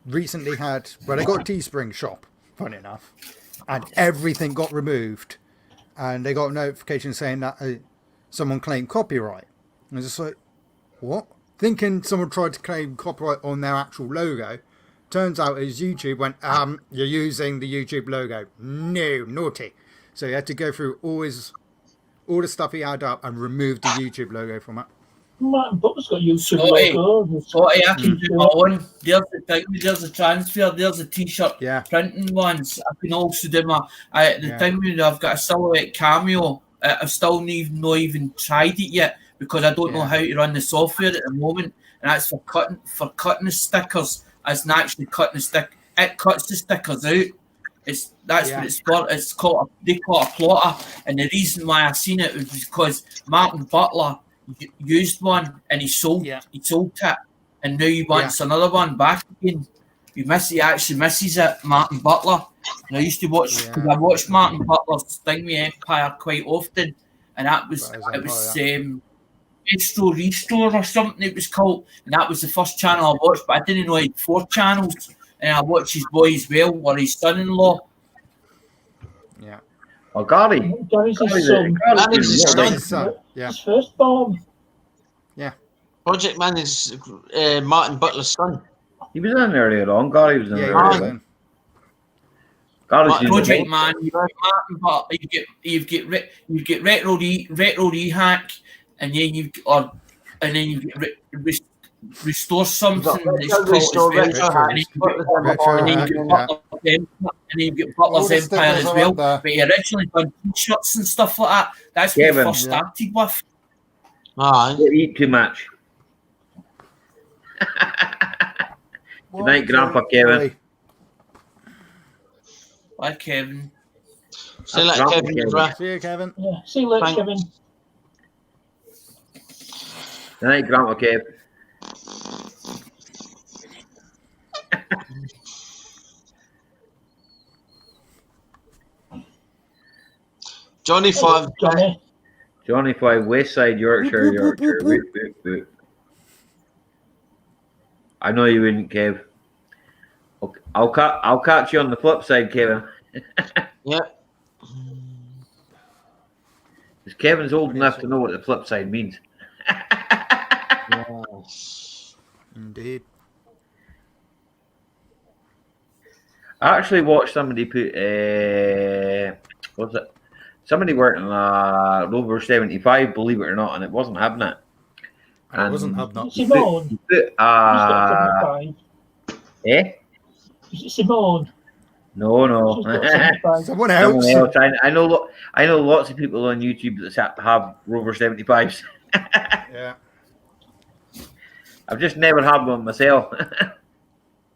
recently had, well, they got a Teespring shop, funny enough, and everything got removed, and they got a notification saying that someone claimed copyright. And I was just like, what? Thinking someone tried to claim copyright on their actual logo. Turns out it was YouTube went, you're using the YouTube logo. No, naughty. So he had to go through all the stuff he had up and remove the YouTube logo from it. Martin Butler's got YouTube logo. I can do my own. There's a transfer, there's a T-shirt printing ones. I can also do my thing when I've got a silhouette cameo. I've still not even tried it yet, because I don't know how to run the software at the moment, and that's for cutting the stickers, as in actually cutting the stick. It cuts the stickers out. What it's for. It's called they call it a plotter, and the reason why I seen it was because Martin Butler used one and he sold it, and now he wants another one back again. He actually misses it, Martin Butler. And I used to watch, because I watched Martin Butler's thing with Empire quite often, and it was Restore or something it was called, and that was the first channel I watched, but I didn't know he had 4 channels, and I watched his boy as well, or his son-in-law. Yeah. Oh, Gary's his son. Yeah. His firstborn. Yeah. Project Man is Martin Butler's son. He was in earlier on. Gary was in there. Project Man, you've got Martin Butler, you get Retro Rehack, and then you get Restore something. And you get Butler's Empire as well. But he originally done T-shirts and stuff like that. That's what he first started with. You eat too much. Good night, Grandpa Kevin. Bye, Kevin. See you later, Kevin. See you, Kevin. Yeah. See you later, Kevin. Good night, Grandpa Kev. Johnny 5. Johnny 5, West Side, Yorkshire. I know you wouldn't, Kev. I'll catch you on the flip side, Kevin. Yeah. Because Kevin's old enough to know what the flip side means. Indeed. I actually watched somebody put what's it? Somebody working Rover 75, believe it or not, and it wasn't having it. And it wasn't having it. Simone. Eh? Is it Simone? No. Someone else. I know lots of people on YouTube that have Rover 75s. Yeah. I've just never had one myself.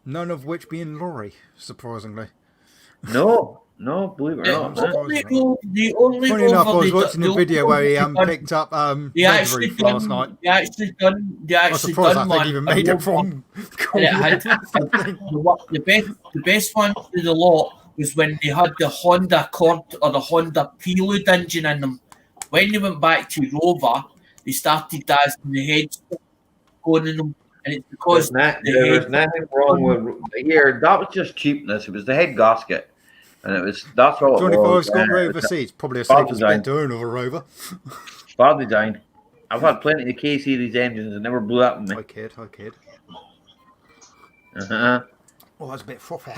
None of which being lorry, surprisingly. No, believe it or not. The only Funny enough, I was watching a video where he picked up red reef last night. They actually done I think even made it from. The best one to the lot was when they had the Honda Accord or the Honda Prelude engine in them. When they went back to Rover, they started as the heads going in them, and it's because there was nothing wrong with here. That was just cheapness. It was the head gasket. And that's all it was. 25's got Rover seats. Probably a safest bit doing of a Rover. Bad design. I've had plenty of K series engines and never blew up on me. I kid. Uh-huh. Oh, that's a bit frothy.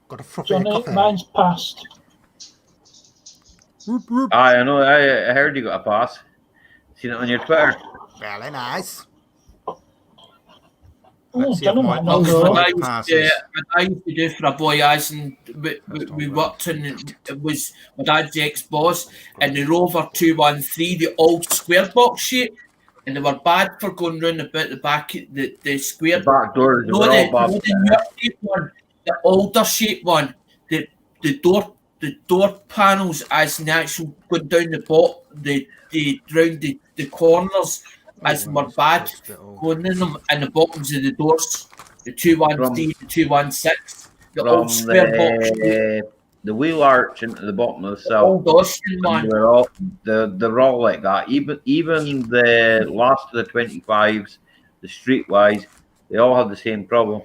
Got a frothy Johnny, coffee. mine's passed. I know. I heard you got a pass. Seen it on your Twitter. Very nice. What I used to do for a boy as and we worked in it was my dad's ex-boss and the Rover 213, the old square box shape, and they were bad for going round about the back the square back doors. No, the newer shape one, the older shape one, the door panels as an actual going down the bottom, the round the corners as were bad going in them, and the bottoms of the doors, the 213, the 216, the old square box. The wheel arch into the bottom of the cell. Old Austin one. They're all like that. Even the last of the 25s, the streetwise, they all have the same problem.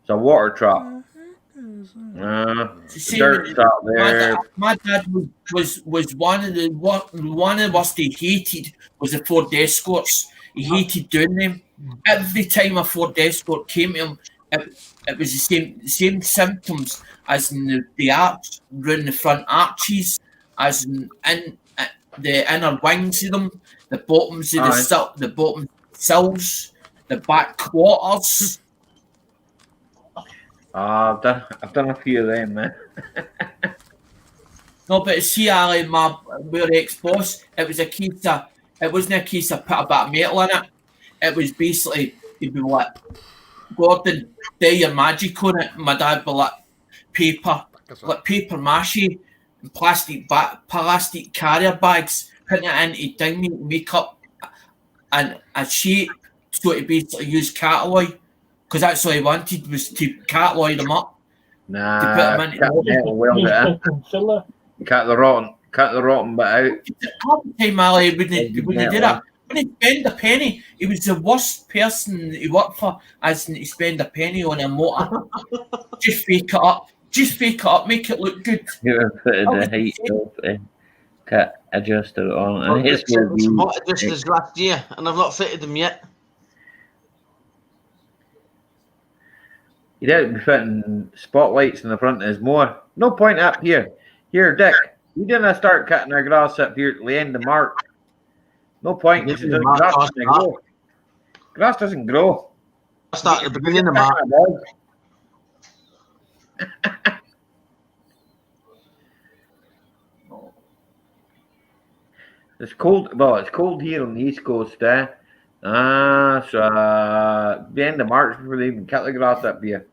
It's a water trap. Dirt trap there. My dad was one of the worst he hated was the Ford Escorts. He hated doing them. Every time a Ford Escort came to him, it was the same symptoms as in the arch, round the front arches, as in the inner wings of them, the bottoms of the bottom sills, the back quarters. I've done a few of them, man. No, but see, Ali, we're ex-boss. It wasn't a case of put a bit of metal in it. It was basically, he'd be like, Gordon, do your magic on it. My dad would be like, paper mache and plastic carrier bags, putting it into thing, make up and a shape so to basically use catalloy. Because that's all he wanted was to catalloy them up. Nah, to put them into cut the rotten bit out. Half the time, Ali, when they did it, when he spend a penny, he was the worst person he worked for, as in to spend a penny on a motor. Just fake it up, make it look good. You put the height of cut adjuster on. It's adjusters last year, and I've not fitted them yet. You don't be fitting spotlights in the front of his mower. No point up here. Here, Dick, you didn't start cutting our grass up here at the end of March. No point. Grass doesn't grow. Grass doesn't grow. I start at the beginning of March. It's cold. Well, it's cold here on the East Coast, So the end of March before they even cut the grass up here.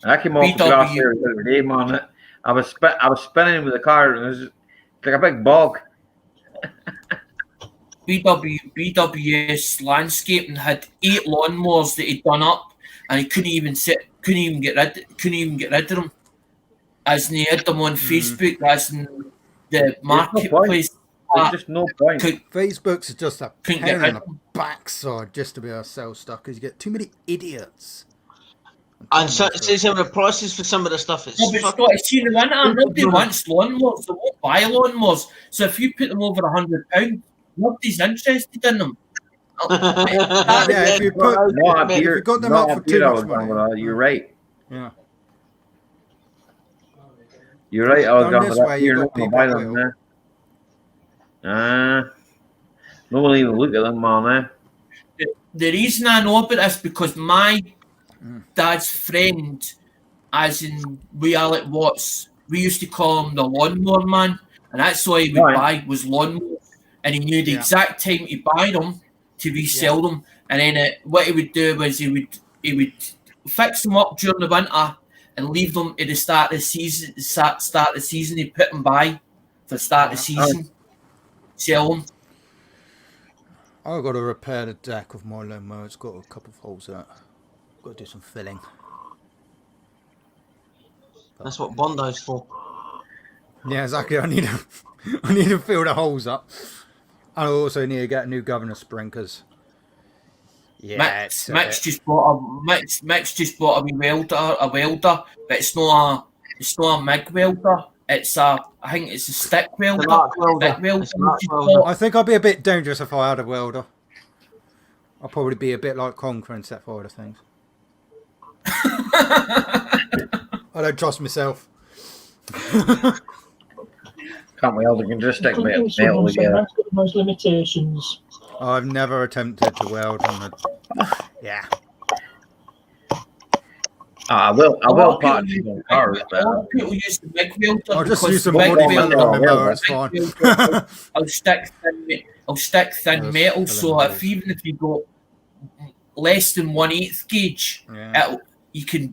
I came off the grass there with a name on it. I was spinning with the car, and it was like a big bog. BWS Landscaping had 8 lawnmowers that he'd done up, and he couldn't even get rid of them. As in he had them on Facebook, as in the marketplace. There's just no point. Facebook's just a pain in the backside just to be able to sell stuff because you get too many idiots. And so, see some of the prices for some of the stuff. It's see the winter, nobody wants lawnmowers. They won't buy lawnmowers. So if you put them over £100, nobody's interested in them. If you got them up for too much money, you're right. Yeah. You're right. I was Down going this for way, that. you You're got not going to people buy that them will. there. No one even look at them, man. The reason I know about this because my dad's friend, as in we are like Watts, we used to call him the lawnmower man, and that's all he would buy was lawnmowers, and he knew the exact time to buy them to resell them, and then what he would do was he would fix them up during the winter and leave them at the start of the season. Start the season, he put them by for the start of the season, sell them. I've got to repair the deck of my lawnmower. It's got a couple of holes in it. Got to do some filling. That's what Bondo's for. Yeah, exactly. I need to fill the holes up. I also need to get a new governor spring because Max just bought a wee welder, but it's not a MIG welder. I think it's a stick welder. I think I'd be a bit dangerous if I had a welder. I'll probably be a bit like Conqueror and set fire to things. I don't trust myself. Can't we all can just stick metal Someone said together? that's got the most limitations. I've never attempted to weld on the. Yeah. I will part the cars, but people use the MIG welder. I'll just because use some the MIG body welder- filler on my mower, it's MIG fine. welder, I'll stick thin metal, so if even if you go less than 1/8 gauge, you can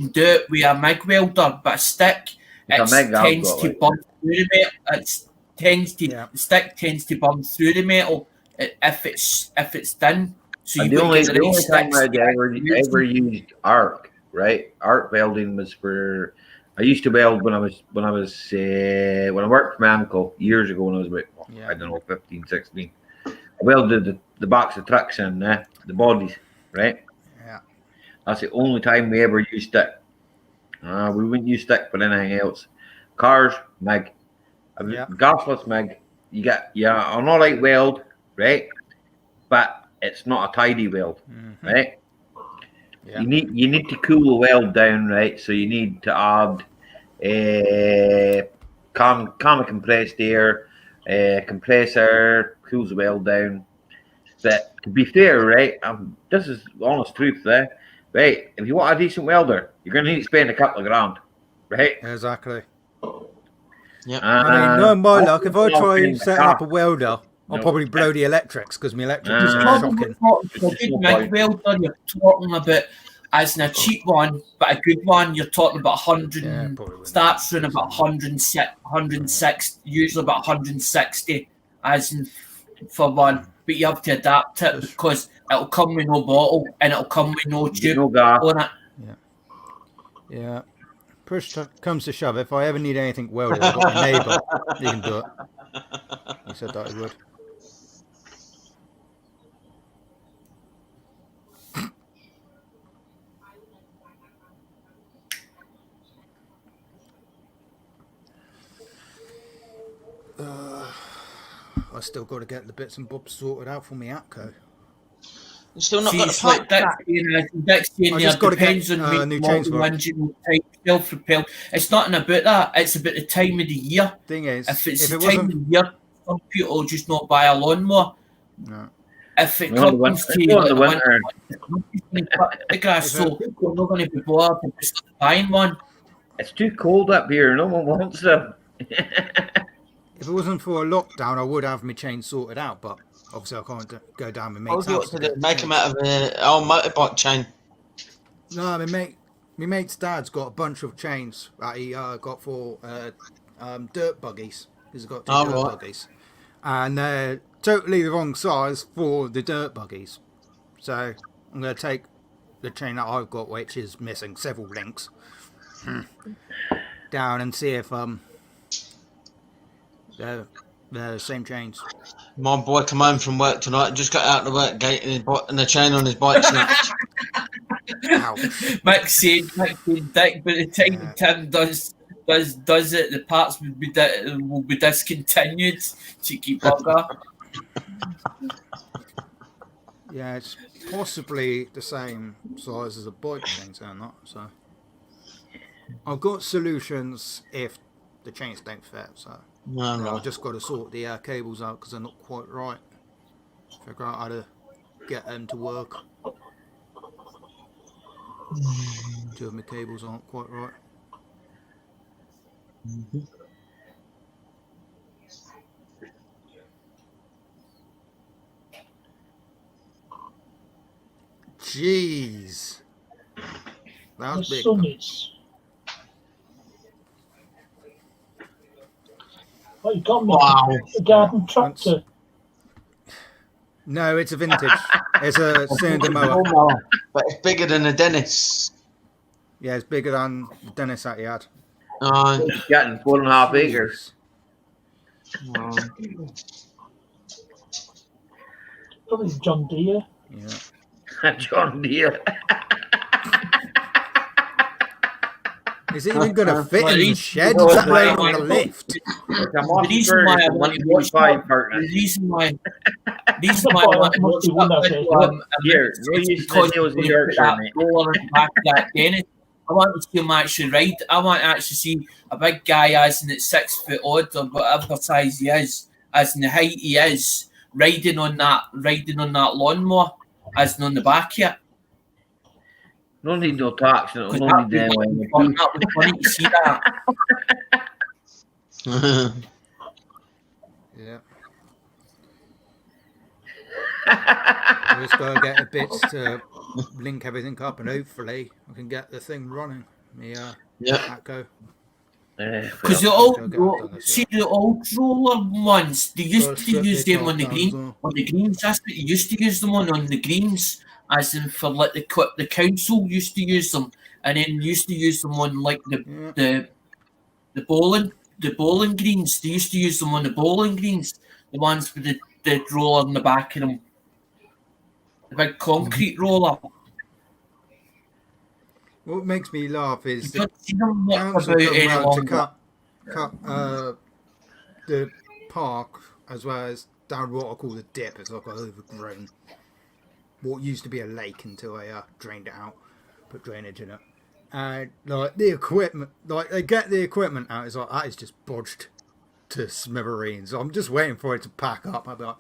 do it with a MIG welder, but a stick With a MIG, I've tends got, to like- bump through the metal. The stick tends to bump through the metal if it's thin. So And you the only time sticks. I'd ever used arc, right? Arc welding was for. I used to weld when I worked for my uncle years ago when I was about I don't know 15, 16. I welded the backs of trucks and the bodies, right? Yeah. That's the only time we ever used stick. We wouldn't use stick for anything else. Cars, MIG. Gasless MIG. You get an alright weld, right? But it's not a tidy weld, right? Yeah. You need to cool the weld down, right? So you need to add can of compressed air, compressor, cools the weld down. But to be fair, right? This is the honest truth, right? If you want a decent welder, you're going to need to spend a couple of grand, right? Exactly. Yeah. I mean, knowing my luck, if I try setting up a welder, I'll probably blow the electrics because my electrics are shocking. A good MIG welder, you're talking about as in a cheap one, but a good one, you're talking about 100. Starts from about 106, usually about 160, as in for one. But you have to adapt it because it'll come with no bottle and it'll come with no tube on it. Yeah. Push comes to shove, if I ever need anything welded, I've got my neighbour. He can do it. He said that he would. I still got to get the bits and bobs sorted out for me Atco. You still not got it's the like pipe. Dick's I just got to get new chains for it. engine type self-propelled. It's nothing about that. It's about the time of the year. Thing is, if it's if the it time wasn't- of the year, some people will just not buy a lawnmower. No. If it No, the comes to winter- like, the winter. the grass, so people are not going to be bothered with just buying one. It's too cold up here. No one wants them. If it wasn't for a lockdown, I would have my chain sorted out, but obviously I can't go down my What mate's do you house. want to do? Make them out of an old motorbike chain. No, my mate's dad's got a bunch of chains that he got for dirt buggies. He's got two dirt buggies, and they're totally the wrong size for the dirt buggies. So I'm going to take the chain that I've got, which is missing several links, down and see if they're the same chains. My boy come home from work tonight, just got out the work gate and the chain on his bike snapped. Mick said, Dick, by the time Tim does it, the parts will be discontinued. Cheeky bugger. Yeah, it's possibly the same size as a bike chain, or not. So I've got solutions if the chains don't fit. So No. I've just got to sort the cables out because they're not quite right. Figure out how to get them to work. Two of my cables aren't quite right. Mm-hmm. Jeez. That was The big. sun is. Oh, you got me a garden tractor. No, it's a vintage. It's a cylinder mower. But it's bigger than a Dennis. Yeah, it's bigger than the Dennis that he had. It's getting 4.5 acres. Probably John Deere. Yeah. John Deere. Is it even going to fit in the shed? Is that right on the lift? The reason why I want to watch that, the reason why I want to watch that is because you put that roller in the back of that Dennis. I want to see him actually ride. I want to actually see a big guy, as in at 6 foot odd or whatever size he is, as in the height he is, riding on that lawnmower, as in on the back here. No need no tax. No need that was funny to see that. Yeah. I just got to get a bit to link everything up, and hopefully I can get the thing running. Atco. Because the old roller ones, they used to use them on the greens. That's what they used to use them on the greens, as in for like the council used to use them, and then used to use them on like the bowling greens. They used to use them on the bowling greens, the ones with the roller in the back of them, the big concrete roller. What makes me laugh is the council come round to cut the park, as well as down what I call the dip. It's like an overgrown, what used to be a lake until I drained it out, put drainage in it. And like the equipment, like they get the equipment out, it's like that is just bodged to smithereens. So I'm just waiting for it to pack up. I'll be like,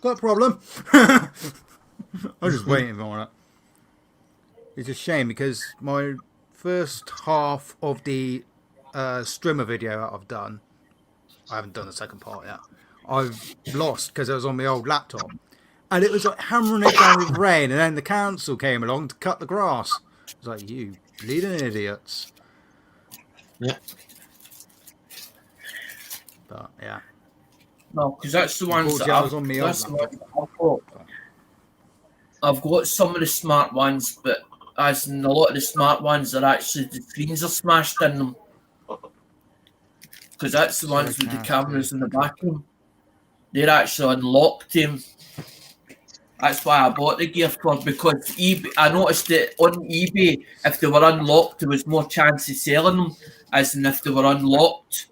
got a problem. I'm just waiting for it. It's a shame because my first half of the streamer video that I've done, I haven't done the second part yet, I've lost because it was on my old laptop. And it was like hammering it down with rain, and then the council came along to cut the grass. It was like, you bleeding idiots. Yeah. But, yeah. No, because that's the ones that I've got some of the smart ones, but as in a lot of the smart ones are actually the screens are smashed in them. Because that's the ones with the cameras in the back of them. They're actually unlocked them. That's why I bought the gear for, because eBay, I noticed that on eBay, if they were unlocked, there was more chance of selling them, as in if they were unlocked.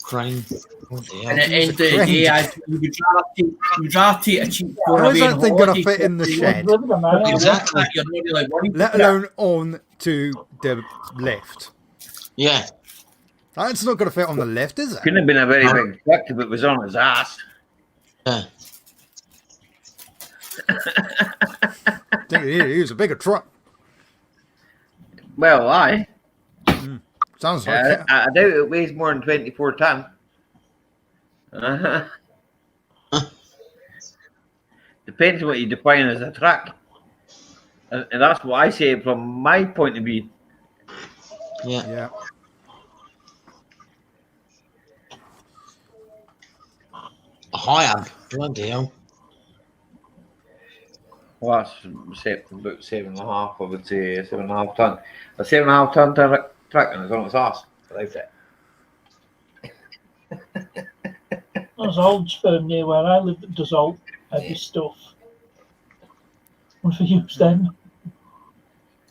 Crane. And at the end of the day, you'd rather take a cheap phone How away is that and thing going to holiday fit in the shed? Exactly. You're not really worried Let about alone on to the lift. Yeah. That's not going to fit on the lift, is it? Couldn't have been a very big truck if it was on his ass. Yeah. I think he was a bigger truck. Well, aye. Sounds like it. I doubt it weighs more than 24 ton. Depends what you define as a truck. And that's what I say from my point of view. Yeah. Yeah. A high amp. Bloody hell. Well, that's about 7.5, I would say 7.5 ton. A 7.5 ton truck and it's on its ass. Without it. There's old firm near where I live that does all heavy stuff. What for use then?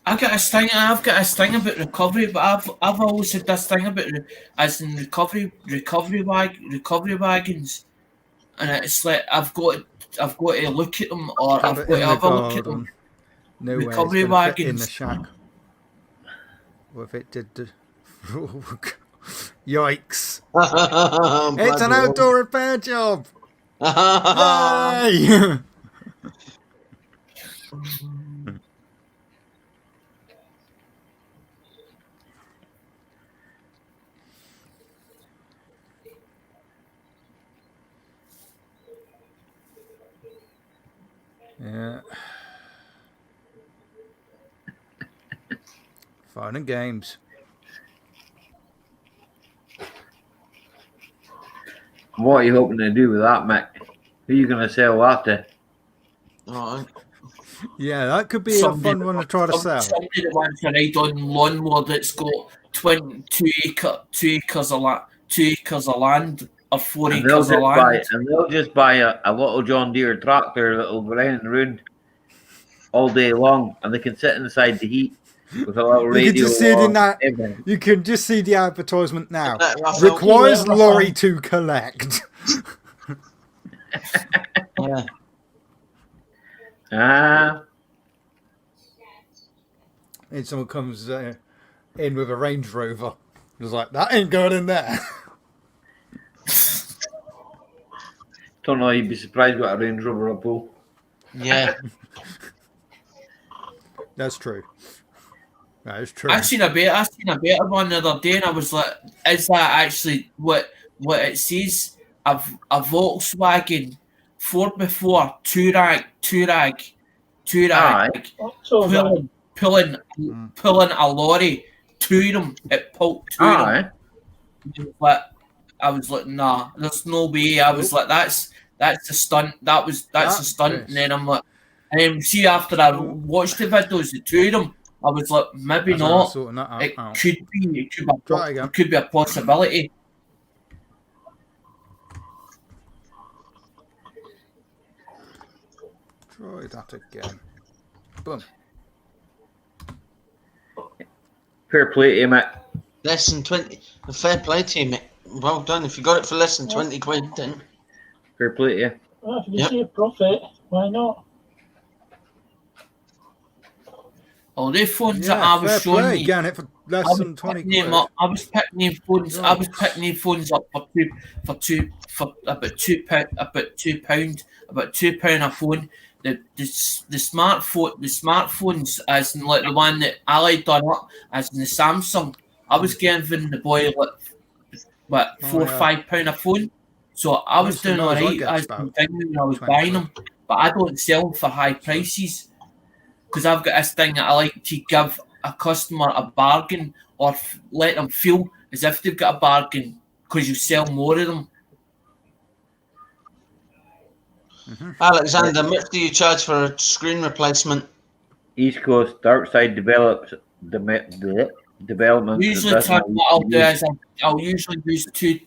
I've got a thing about recovery, but I've always said this thing about as in recovery wagons, and it's like I've got to look at them, or I've got to have a look at them. No recovery way it's fit in wagons. the shack. What if it did the Yikes. It's an outdoor repair job. Yay! Yeah. Fun and games. What are you hoping to do with that, Mick? Who are you going to sell that to? Oh, yeah, that could be a fun one to try to sell. Somebody that wants to ride on lawnmower that's got 22 acres of land, 2 acres of land, or 4 acres of land. And they'll just buy a little John Deere tractor that'll go round and round all day long, and they can sit inside the heat with a little radio. You can just see it in that. Everything. You can just see the advertisement now. Requires lorry to collect. Yeah. And someone comes in with a Range Rover. It's like, that ain't going in there. Don't know, you'd be surprised what a Range Rover will pull. Yeah. That's true. That is true. I seen a better one the other day, and I was like, "Is that actually what it says?" A Volkswagen 4x4 two-rag, pulling a lorry to them at Pulp to them. But I was like, nah, there's no way. I was like, that's a stunt. That's a stunt. And then I'm like, and then see after I watched the videos, the two of them, I was like, maybe not. It could be. It could be a possibility. Try that again. Boom. Fair play to you, mate. Less than 20. Fair play to you, mate. Well done. If you got it for less than 20 quid, then. Fair play to you. Well, if you see a profit, why not? Oh, the phones that I was showing you, getting it for less than 20 quid. I was picking them phones. I was picking them phones up for about £2 a phone. The smartphones, as in like the one that Ali done up, as in the Samsung, I was giving the boy like £4 or £5 a phone. So I was doing alright as when I was buying them, but I don't sell them for high prices. Because I've got this thing that I like to give a customer a bargain or let them feel as if they've got a bargain because you sell more of them. Alexander, how much do you charge for a screen replacement? East Coast Dark Side development. Usually, what I'll do is I'll usually use two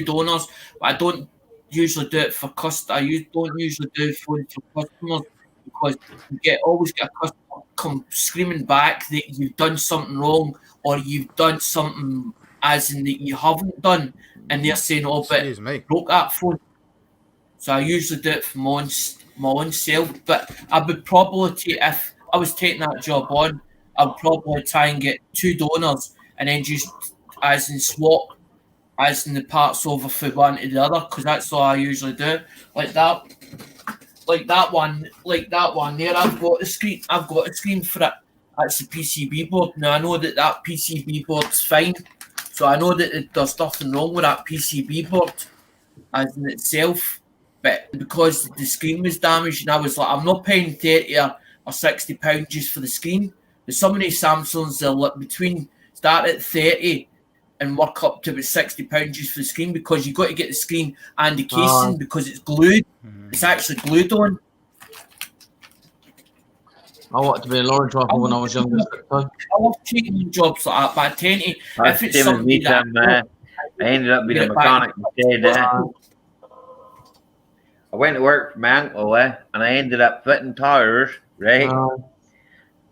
donors, but I don't usually do it for customers. I don't usually do it for customers. Because you always get a customer come screaming back that you've done something wrong or you've done something as in that you haven't done, and they're saying, "Oh, but broke that phone." So I usually do it for my own self. But I would probably if I was taking that job on, I'd probably try and get 2 donors and then just as in swap as in the parts over from one to the other, because that's all I usually do. Like that one there. I've got a screen for it. That's the PCB board. Now I know that PCB board's fine, so I know that there's nothing wrong with that PCB board as in itself. But because the screen was damaged, and I was like, I'm not paying £30 or £60 just for the screen. There's some of these Samsungs that are between start at 30 and work up to about £60 just for the screen, because you've got to get the screen and the casing because it's glued. It's actually glued on. I wanted to be a lorry driver when I was younger. I love taking jobs like that, but I tend to, if it's something that I ended up being a mechanic instead. I went to work for my uncle, and I ended up fitting tires, right?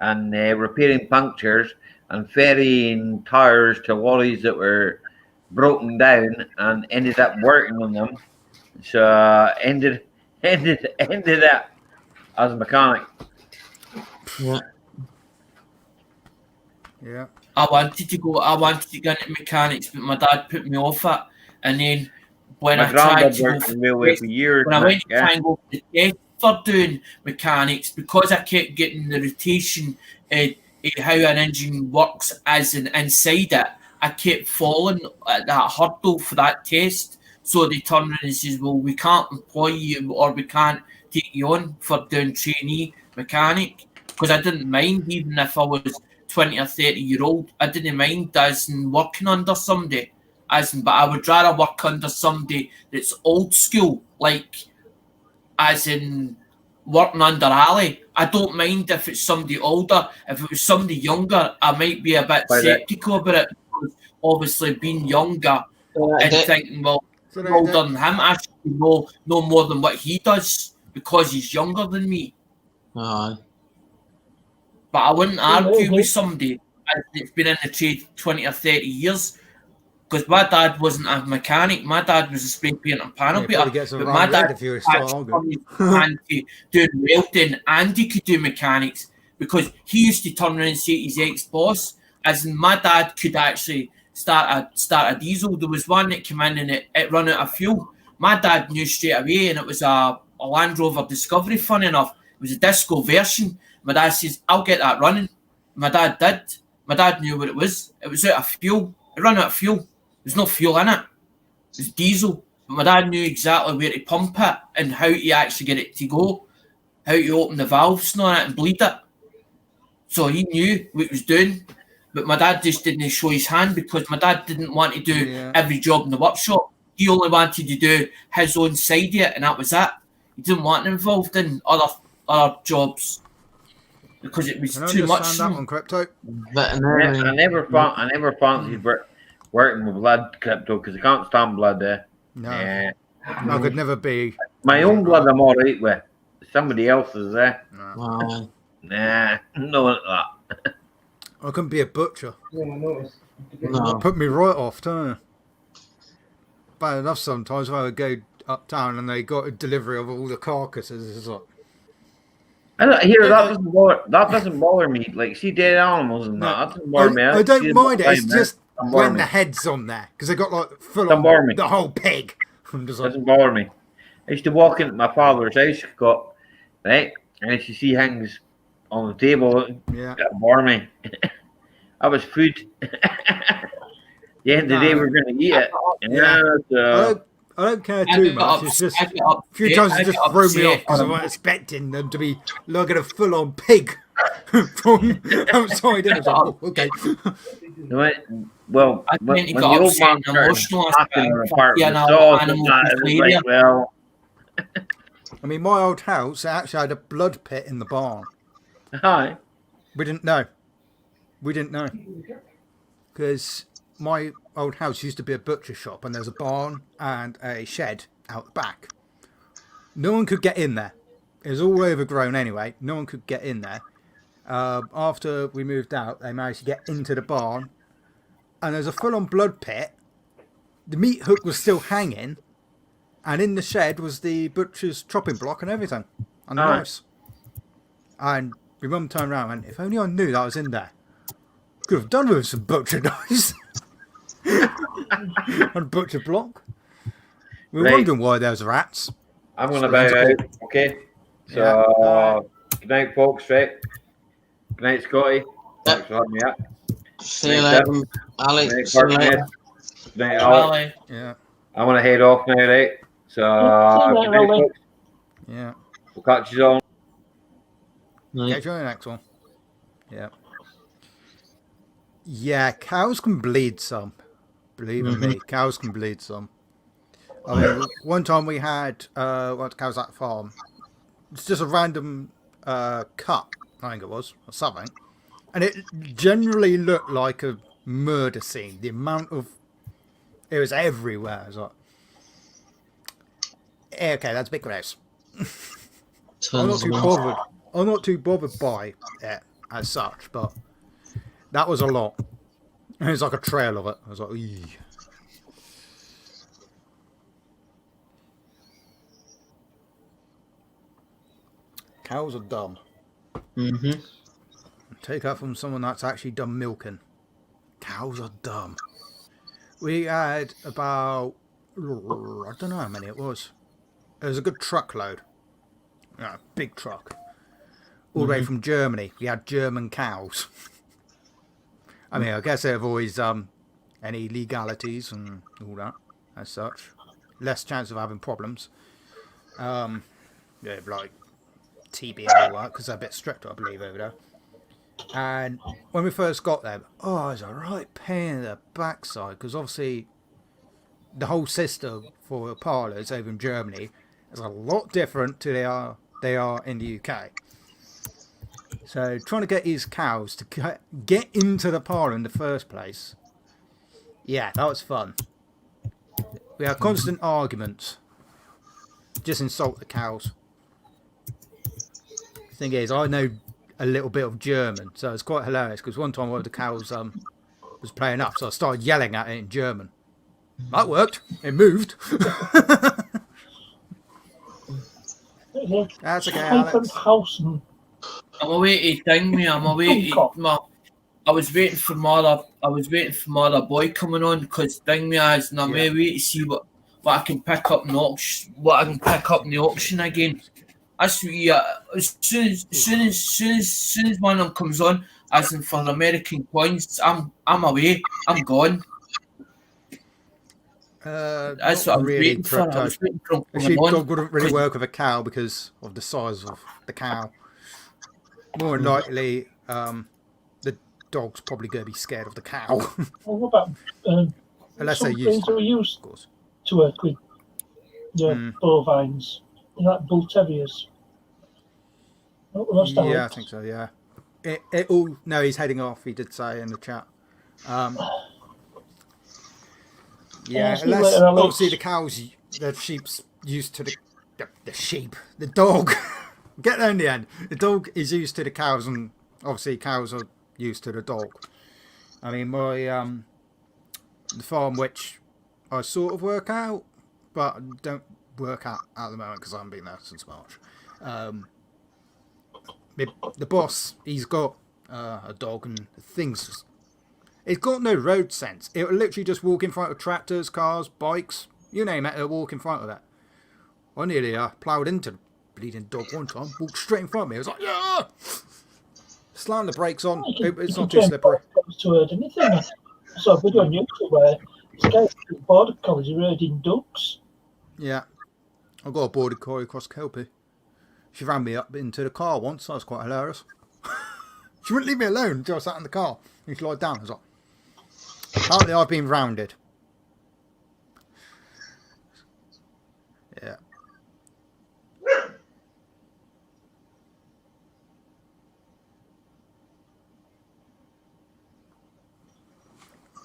And repairing punctures and ferrying tires to lorries that were broken down, and ended up working on them. So ended up as a mechanic. Yeah. I wanted to go into mechanics, but my dad put me off it. And then when My I tried granddad to go worked for in railway for years. when I went to yeah. try and go for the test for doing mechanics, because I kept getting the rotation how an engine works as an inside it, I kept falling at that hurdle for that test. So they turned around and says, well, we can't employ you or we can't take you on for doing trainee mechanic. Because I didn't mind, even if I was 20 or 30-year old, I didn't mind as in working under somebody. But I would rather work under somebody that's old school, like as in working under Ali. I don't mind if it's somebody older. If it was somebody younger, I might be a bit sceptical about it. Because obviously, being younger and thinking, well, I'm older than him, I should know more than what he does because he's younger than me. But I wouldn't argue with somebody that's been in the trade 20 or 30 years. Because my dad wasn't a mechanic, my dad was a spray paint and panel beater. But my dad actually turned to doing welding and he could do mechanics because he used to turn around and say to his ex-boss, as in my dad could actually start a diesel. There was one that came in and it ran out of fuel. My dad knew straight away, and it was a Land Rover Discovery, funny enough. It was a disco version. My dad says, I'll get that running. My dad did. My dad knew what it was. It was out of fuel. It ran out of fuel. There's no fuel in it. It's diesel. But my dad knew exactly where to pump it and how to actually get it to go, how to open the valves on it and bleed it. So he knew what he was doing. But my dad just didn't show his hand because my dad didn't want to do every job in the workshop. He only wanted to do his own side of it, and that was it. He didn't want involved in other jobs because it was too much. That one, Crypto. I never fancied working with blood, Crypto, because I can't stand blood there. No. I could never be. My own blood I'm all right with. Somebody else's there. No. Nah, no like that. I couldn't be a butcher. No. Put me right off, don't it? Bad enough sometimes when I would go uptown and they got a delivery of all the carcasses. It's like, I don't hear that doesn't bother me. Like, see dead animals and that doesn't bother me. I don't mind it. It's just when the head's on there because they got like full on the whole pig. Doesn't bother me. I used to walk into my father's house, right, and I used to see things on the table. Yeah, that bore me. That was food. The end of the day, we're going to eat it. I don't care too much. It's just a few times it just threw me off because I wasn't expecting them to be looking at a full-on pig from outside. It was like, oh, okay. Well, when the old man started hacking apart the saws and that, it was like, well... I mean, my old house actually had a blood pit in the barn. Hi. We didn't know. Because my old house used to be a butcher shop and there's a barn and a shed out the back. No one could get in there. It was all overgrown anyway. No one could get in there. After we moved out, they managed to get into the barn and there's a full-on blood pit. The meat hook was still hanging and in the shed was the butcher's chopping block and everything. And the knives. And my mum turned around and went, if only I knew that was in there. Could have done with some butcher knives. And butcher block. We were wondering why there's rats. I'm going to bow out, okay? So, good night, folks, right? Good night, Scotty. Thanks for having me up. See you later, Alex. Good night, Alex. Yeah. I'm going to head off now, right? So, good night, folks. Yeah. We'll catch you on. Catch you on the next one. Yeah. Yeah, cows can bleed some. Believe me, cows can bleed some. I mean, one time we had cows at the farm. It's just a random cut, I think it was, or something. And it generally looked like a murder scene. The amount of... It was everywhere. It was like... Yeah, okay, that's a bit gross. I'm not too bothered by it as such, but that was a lot. And it was like a trail of it. I was like, eee. Cows are dumb. Mm-hmm. Take that from someone that's actually done milking. cows are dumb. We had about, I don't know how many it was. It was a good truckload. Big truck. All the way from Germany. We had German cows. I mean, I guess there have always any legalities and all that, as such. Less chance of having problems. Yeah, like TB and all that, because they're a bit stricter, I believe, over there. And when we first got them, it was a right pain in the backside, because obviously the whole system for parlours over in Germany is a lot different to they are in the UK. So trying to get these cows to get into the parlour in the first place, yeah, that was fun. We had constant arguments. Just insult the cows. The thing is, I know a little bit of German, so it's quite hilarious, because one time one of the cows was playing up, so I started yelling at it in German. That worked. It moved. That's okay, Alex. I'm away to thing me. I'm away to I was waiting for my other boy coming on, because thing me as, and I'm waiting to see what I can pick up in the auction. What I can pick up in the auction again. As soon as one of them comes on, as in for American coins, I'm away. I'm gone. That's what I was waiting for. I was waiting for him Actually, coming on. dog wouldn't really work with a cow because of the size of the cow. More than likely, the dog's probably going to be scared of the cow. Well, what about Unless some they things that we use to work with the bovines? You know, like bull terriers. Yeah, I think so, yeah. It all. No, he's heading off, he did say in the chat. Yeah, unless obviously the sheep's used to the dog. Get there in the end. The dog is used to the cows, and obviously cows are used to the dog. I mean, the farm which I sort of work out, but don't work out at the moment because I haven't been there since March. The boss, he's got a dog, and things. It's got no road sense. It will literally just walk in front of tractors, cars, bikes, you name it. It'll walk in front of it. I nearly ploughed into the bleeding dog one time. Walked straight in front of me. I was like, yeah. Slam the brakes on. It's not too slippery. To herd anything. I saw a video on YouTube where this guy border collies are herding ducks. Yeah, I got a border collie across Kelpie. She ran me up into the car once. That was quite hilarious. She wouldn't leave me alone until I sat in the car. And she lied down. I was like, apparently I've been rounded. Yeah.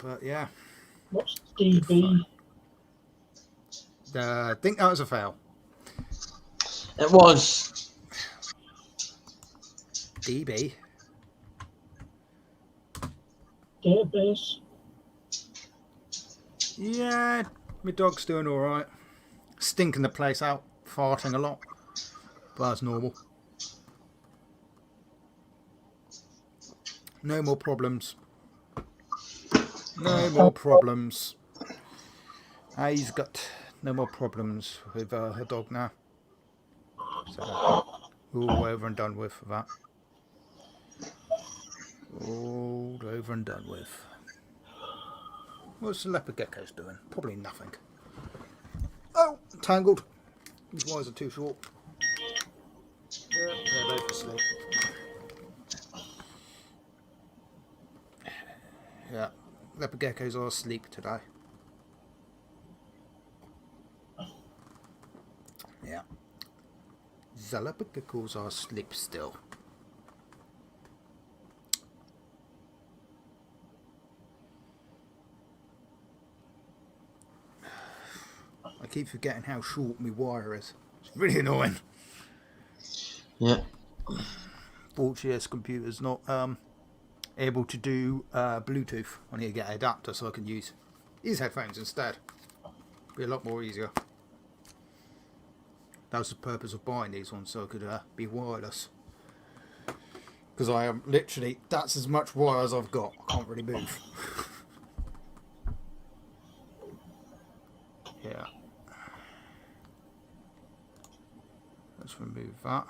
But yeah. What's DB? I think that was a fail. It was. DB. Database. Yeah, my dog's doing alright. Stinking the place out, farting a lot. But that's normal. No more problems. No more problems. He's got no more problems with her dog now. So, we're all over and done with that. All over and done with. What's the leopard geckos doing? Probably nothing. Oh, tangled. These wires are too short. Yeah, they're both asleep. Yeah, leopard geckos are asleep today. Yeah. The leopard geckos are asleep still. I keep forgetting how short my wire is. It's really annoying. Yeah. Fortunately, this computer's not able to do Bluetooth. I need to get an adapter so I can use these headphones instead. Be a lot more easier. That was the purpose of buying these ones, so I could be wireless. Because I am literally, that's as much wire as I've got. I can't really move. Yeah. Let's remove that.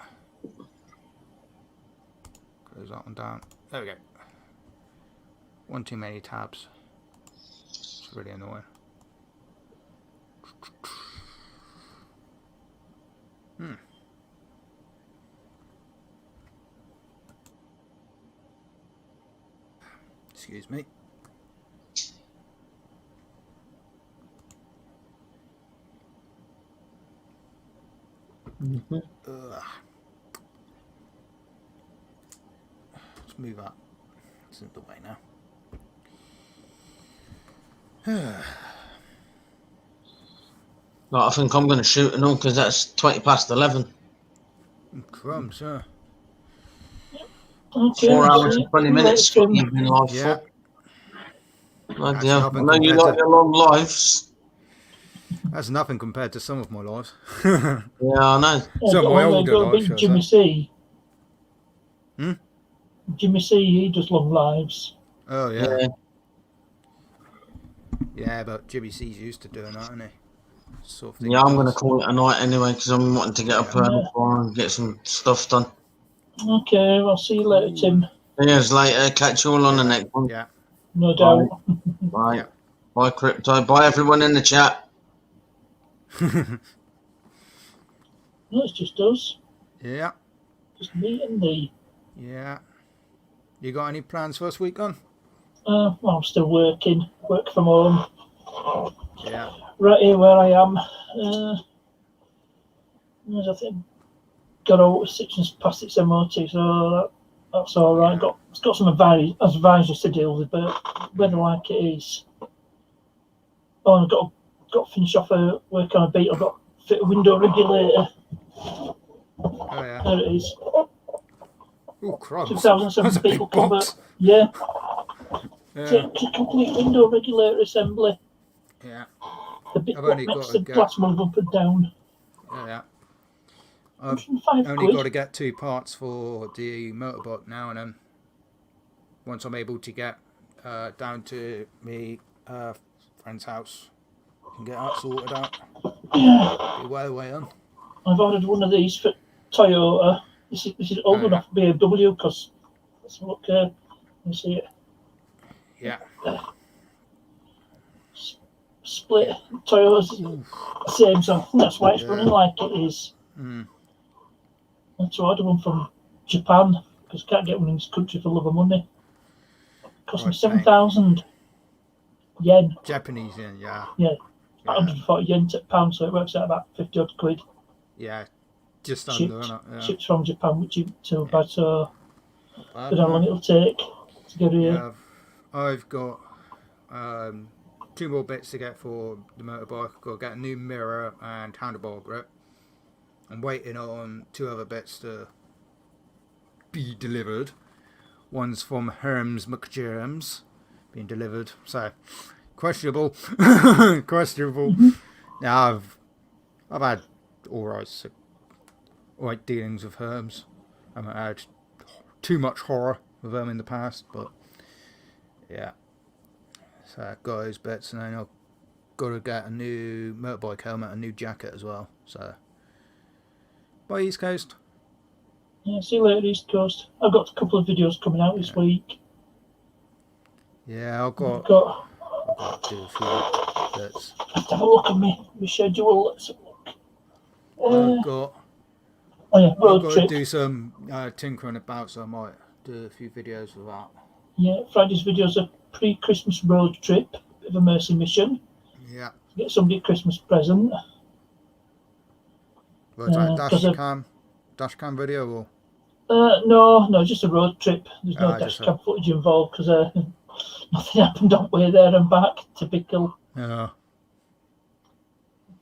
Close that one down. There we go. One too many tabs. It's really annoying. Excuse me. Let's move that. It's in the way now. Like, I think I'm going to shoot it all because that's 20 past 11. Crumbs, huh? Okay, 4 hours and 20 minutes. Tim. You've been live Yeah. for. I know you like your long lives. That's nothing compared to some of my lives. Yeah, I know. Some of my older lives, shall I Jimmy say. C. Jimmy C, he does long lives. Oh, yeah. Yeah, but Jimmy C's used to doing that, isn't he? Sort of thing. Yeah, I'm going to call it a night anyway because I'm wanting to get up early and get some stuff done. Okay, I'll see you later, Tim. Cheers later. Catch you all on the next one. Yeah. No doubt. Bye. Yeah. Bye, Crypto. Bye, everyone in the chat. No, it's just us. Yeah. Just me and thee. Yeah. You got any plans for this weekend? Well, I'm still working. Work from home. Yeah. Right here where I am. I think got out 6 past its MOT, so that's all right. It's got some advisors to deal with, but whether like it is. Oh, I've got to finish off work on a beat. I've got to fit a window regulator. Oh yeah. There it is. Oh, crumbs. 2007 people convert. Yeah. It's a complete window regulator assembly. Yeah. The bit I've that only makes got the to glass move up and down. Yeah. I've 105 only quid. got to get 2 parts for the motorbike now, and then once I'm able to get down to me friend's house and get that sorted out, Yeah. be way on. I've ordered one of these for Toyota. This is old enough for BMW because let's look. Let me see it. Yeah. Split Toyota's the same, so I think that's why it's running like it is. I had to order one from Japan because I can't get one in this country for love of money. It cost me 7,000 yen. Japanese yen, yeah. Yeah, 140 yen to pound, so it works out about 50 odd quid. Yeah, just under, isn't it? Yeah. Ships from Japan, which isn't too bad, so Bad, good how long it'll take to get here. Yeah, I've got 2 more bits to get for the motorbike. I've got to get a new mirror and handlebar grip. I'm waiting on 2 other bits to be delivered. One's from Herms McGerms being delivered, so questionable. Questionable. Now I've had alright dealings with Herms. I haven't had too much horror with them in the past, but yeah. So I got those bits, and then I've got to get a new motorbike helmet, a new jacket as well. So bye East Coast. Yeah, see you later, East Coast. I've got a couple of videos coming out this week. Yeah, I've got to do a few bits. Let's have a look at my schedule. Let's have a look. I've got road to trip. do some tinkering about, so I might do a few videos with that. Yeah, Friday's video's a pre-Christmas road trip, bit of a mercy mission. Yeah. Get somebody a Christmas present. What's that, dash cam video or? No, just a road trip. There's no dash just cam footage involved because nothing happened on the way there and back. Typical. Yeah.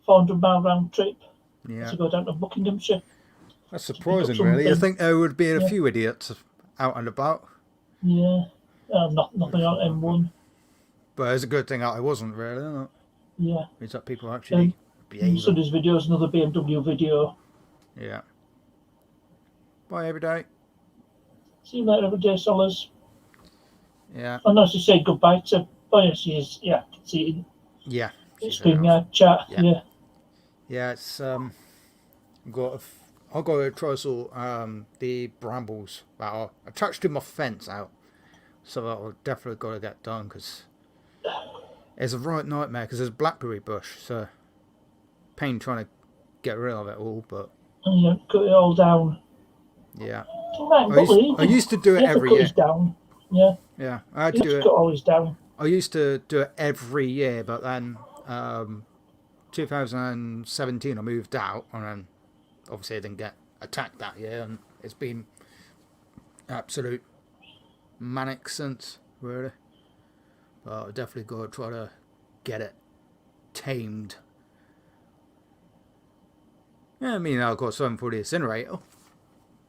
400-mile round trip. Yeah. To go down to Buckinghamshire. That's surprising, really. I think there would be a few idiots out and about. Yeah. Nothing on M1. But it's a good thing I wasn't, really, isn't it? Yeah. Means that people actually behave. Sunday's video is another BMW video. Yeah. Bye, every day. See you later, every day, Solars. Yeah. I know to say goodbye to. Oh, yes, she is. Yeah, I can see it. Yeah. It's been chat. Yeah. Yeah, it's I've got to try sort the brambles that are attached to my fence out, so that I've definitely got to get done because it's a right nightmare because there's a blackberry bush, so pain trying to get rid of it all, but And you cut it all down. yeah. I used to do it every year. Down. Yeah. Yeah, I had you to do it. Cut all his down. I used to do it every year, but then 2017 I moved out, and then obviously I didn't get attacked that year, and it's been absolute manic since, really. But I definitely got to try to get it tamed. Yeah, I mean, I've got something for the incinerator.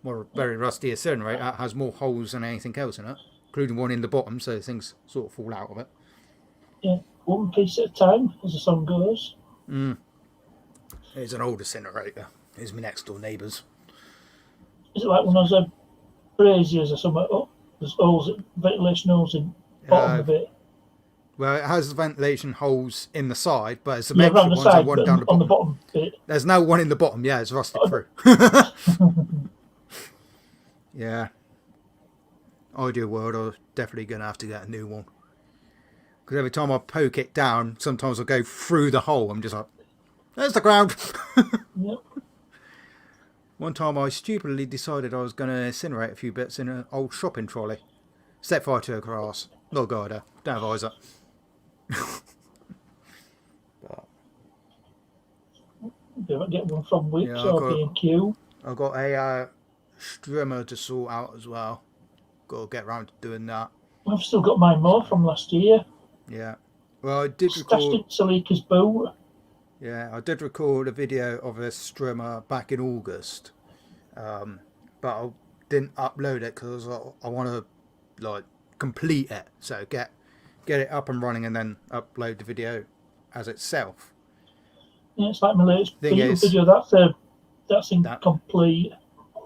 More very rusty incinerator. That has more holes than anything else in it, including one in the bottom, so things sort of fall out of it. Yeah, one piece at a time, as the song goes. It's an old incinerator. It's my next door neighbours. Is it like one of those braziers or something? Oh, there's holes, ventilation holes in the bottom of it. Well, it has ventilation holes in the side, but it's the Yeah, extra around the ones side, and one but down the on bottom. the bottom bit. There's no one in the bottom. Yeah, it's rusted through. Yeah. Ideal world, I'm definitely going to have to get a new one. Because every time I poke it down, sometimes I go through the hole. I'm just like, there's the ground. Yep. One time I stupidly decided I was going to incinerate a few bits in an old shopping trolley. Set fire to a grass. Not a good idea. Don't advise that. Get one from Wix or B&Q. I've got a strimmer to sort out as well. Got to get around to doing that. I've still got mine more from last year. Yeah. Well, I did Stashed record. it to Salika's boat. Yeah, I did record a video of a strimmer back in August, but I didn't upload it because I want to like complete it. So get it up and running and then upload the video as itself. Yeah, it's like my latest video. That's incomplete.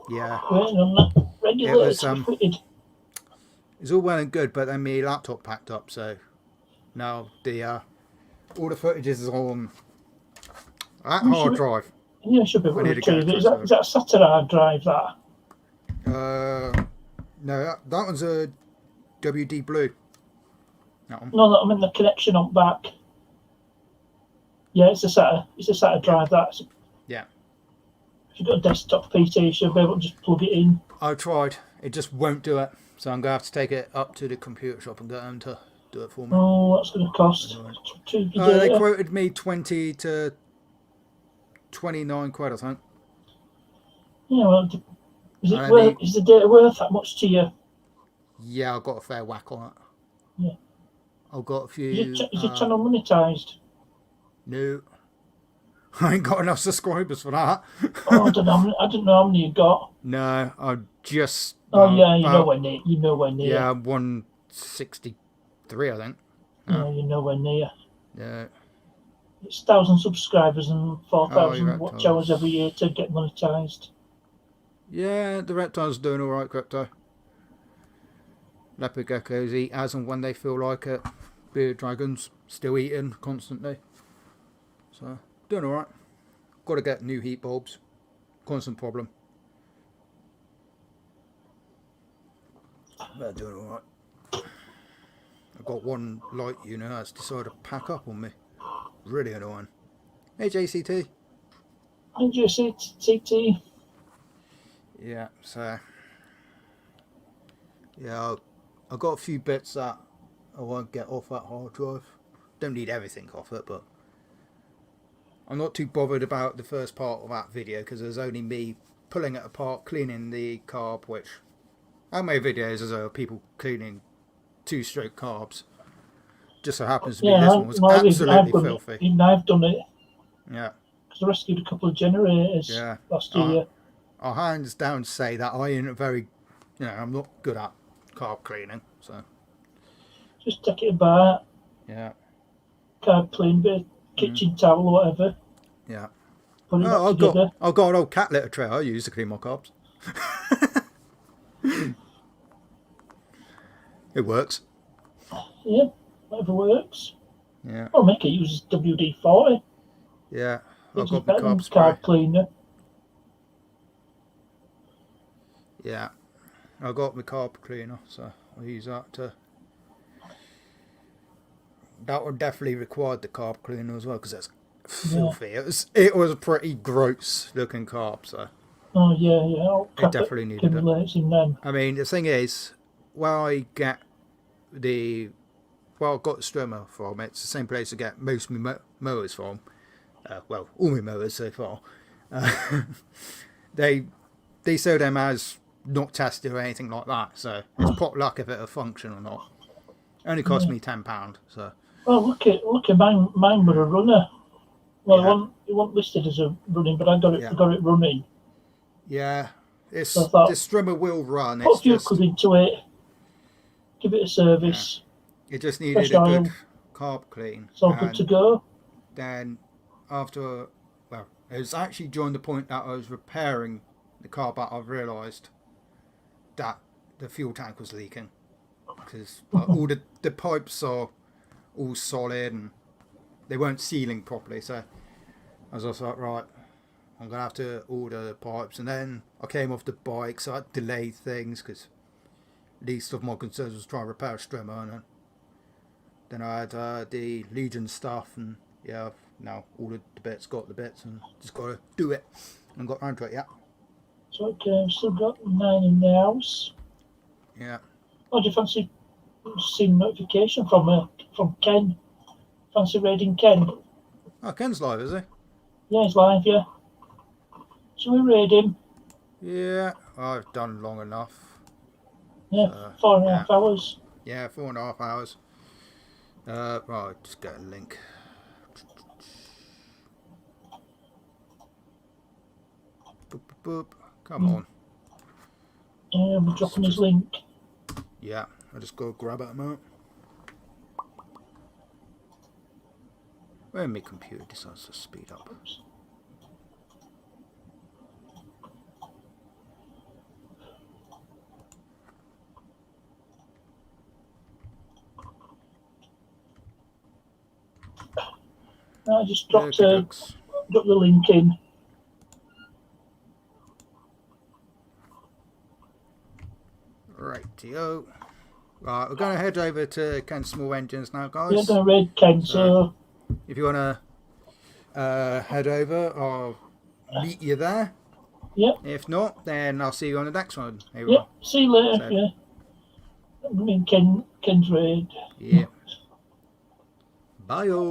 Yeah. Waiting on that regulator to be fitted. It's all well and good, but then my laptop packed up, so now all the footage is on that hard drive. Yeah, should be able to retrieve it. Is that a SATA hard drive, that? No, that one's a WD Blue. That one. No, I mean the connection on back. Yeah, it's a SATA drive, that. Yeah. If you've got a desktop PC, you should be able to just plug it in. I tried. It just won't do it. So I'm going to have to take it up to the computer shop and get them to do it for me. Oh, what's going to cost? They quoted me 20 to 29 quid, I think. Yeah, well, is the data worth that much to you? Yeah, I've got a fair whack on it. Yeah. I've got a few... Is your channel monetised? No. I ain't got enough subscribers for that. Oh, I don't know how many you got. No, I just... Oh, yeah, you're nowhere near. Yeah, 163, I think. Yeah, you're nowhere near. Yeah. It's 1,000 subscribers and 4,000 watch hours every year to get monetised. Yeah, the reptiles are doing alright, Crypto. Leopard geckos eat as and when they feel like it. Bearded dragons still eating constantly. So, doing alright. Got to get new heat bulbs. Constant problem. They're doing alright. I've got one light unit that's decided to pack up on me. Really annoying. Hey JCT. Hi JCT. Yeah, so... Yeah, I've got a few bits that I won't get off that hard drive. Don't need everything off it, but... I'm not too bothered about the first part of that video because there's only me pulling it apart, cleaning the carb, which... I made videos as people cleaning 2-stroke carbs. Just so happens to be this one was absolutely filthy. Even I've done it. Yeah. Because I rescued a couple of generators last year. I'll hands down say that I ain't very, I'm not good at carb cleaning, so. Just take it apart. Yeah. Carb clean, bit of kitchen towel or whatever. Yeah. Put it back together. I've got an old cat litter tray I use to clean my carbs. It works. Yeah, whatever works. Yeah. Well, Mickey uses WD-40. Yeah. I've It's got my better than carb spray. carb cleaner. Yeah. I got my carb cleaner, so I use that to. That would definitely require the carb cleaner as well because it's filthy. It was a pretty gross looking carb, so. Oh yeah. It definitely needed it. In them. I mean, the thing is, where I get I've got the strimmer from. It's the same place I get most of my mowers from. Well, all my mowers so far. They sell them as not tested or anything like that, so it's pot luck if it'll function or not. It only cost me £10, so. Well, look at mine were a runner. Well, it wasn't listed as a running, but I got it running. Yeah, the strimmer will run. Put a few quid into it. Give it a service. Yeah. It just needed a good carb clean. It's all good to go. Then after, it was actually during the point that I was repairing the carb that I realised that the fuel tank was leaking because all the pipes are all solid and they weren't sealing properly. So I was also like, right, I'm going to have to order the pipes. And then I came off the bike, so I delayed things because least of my concerns was trying to repair a strimmer. And then I had the Legion stuff, and I've now ordered the bits, got the bits, and just got to do it. And got round to it, So okay, I've still got 9 in the house. Yeah. Oh, do you fancy seeing notification from Ken? Fancy raiding Ken? Oh, Ken's live, is he? Yeah, he's live, yeah. Shall we raid him? Yeah, I've done long enough. Yeah, 4.5 hours. Yeah, 4.5 hours. Right, just get a link. Boop, boop, boop. Come on. Yeah, we're dropping his link. Yeah, I just go grab it a moment. When my computer decides to speed up. Oops. I just dropped the link in. Rightio. Right, we're going to head over to Ken Small Engines now, guys. Yeah, going to raid Ken, so if you want to head over, I'll meet you there. Yep. If not, then I'll see you on the next one. Yep. See you later. So, yeah. I mean, Ken's raid. Yeah. Bye.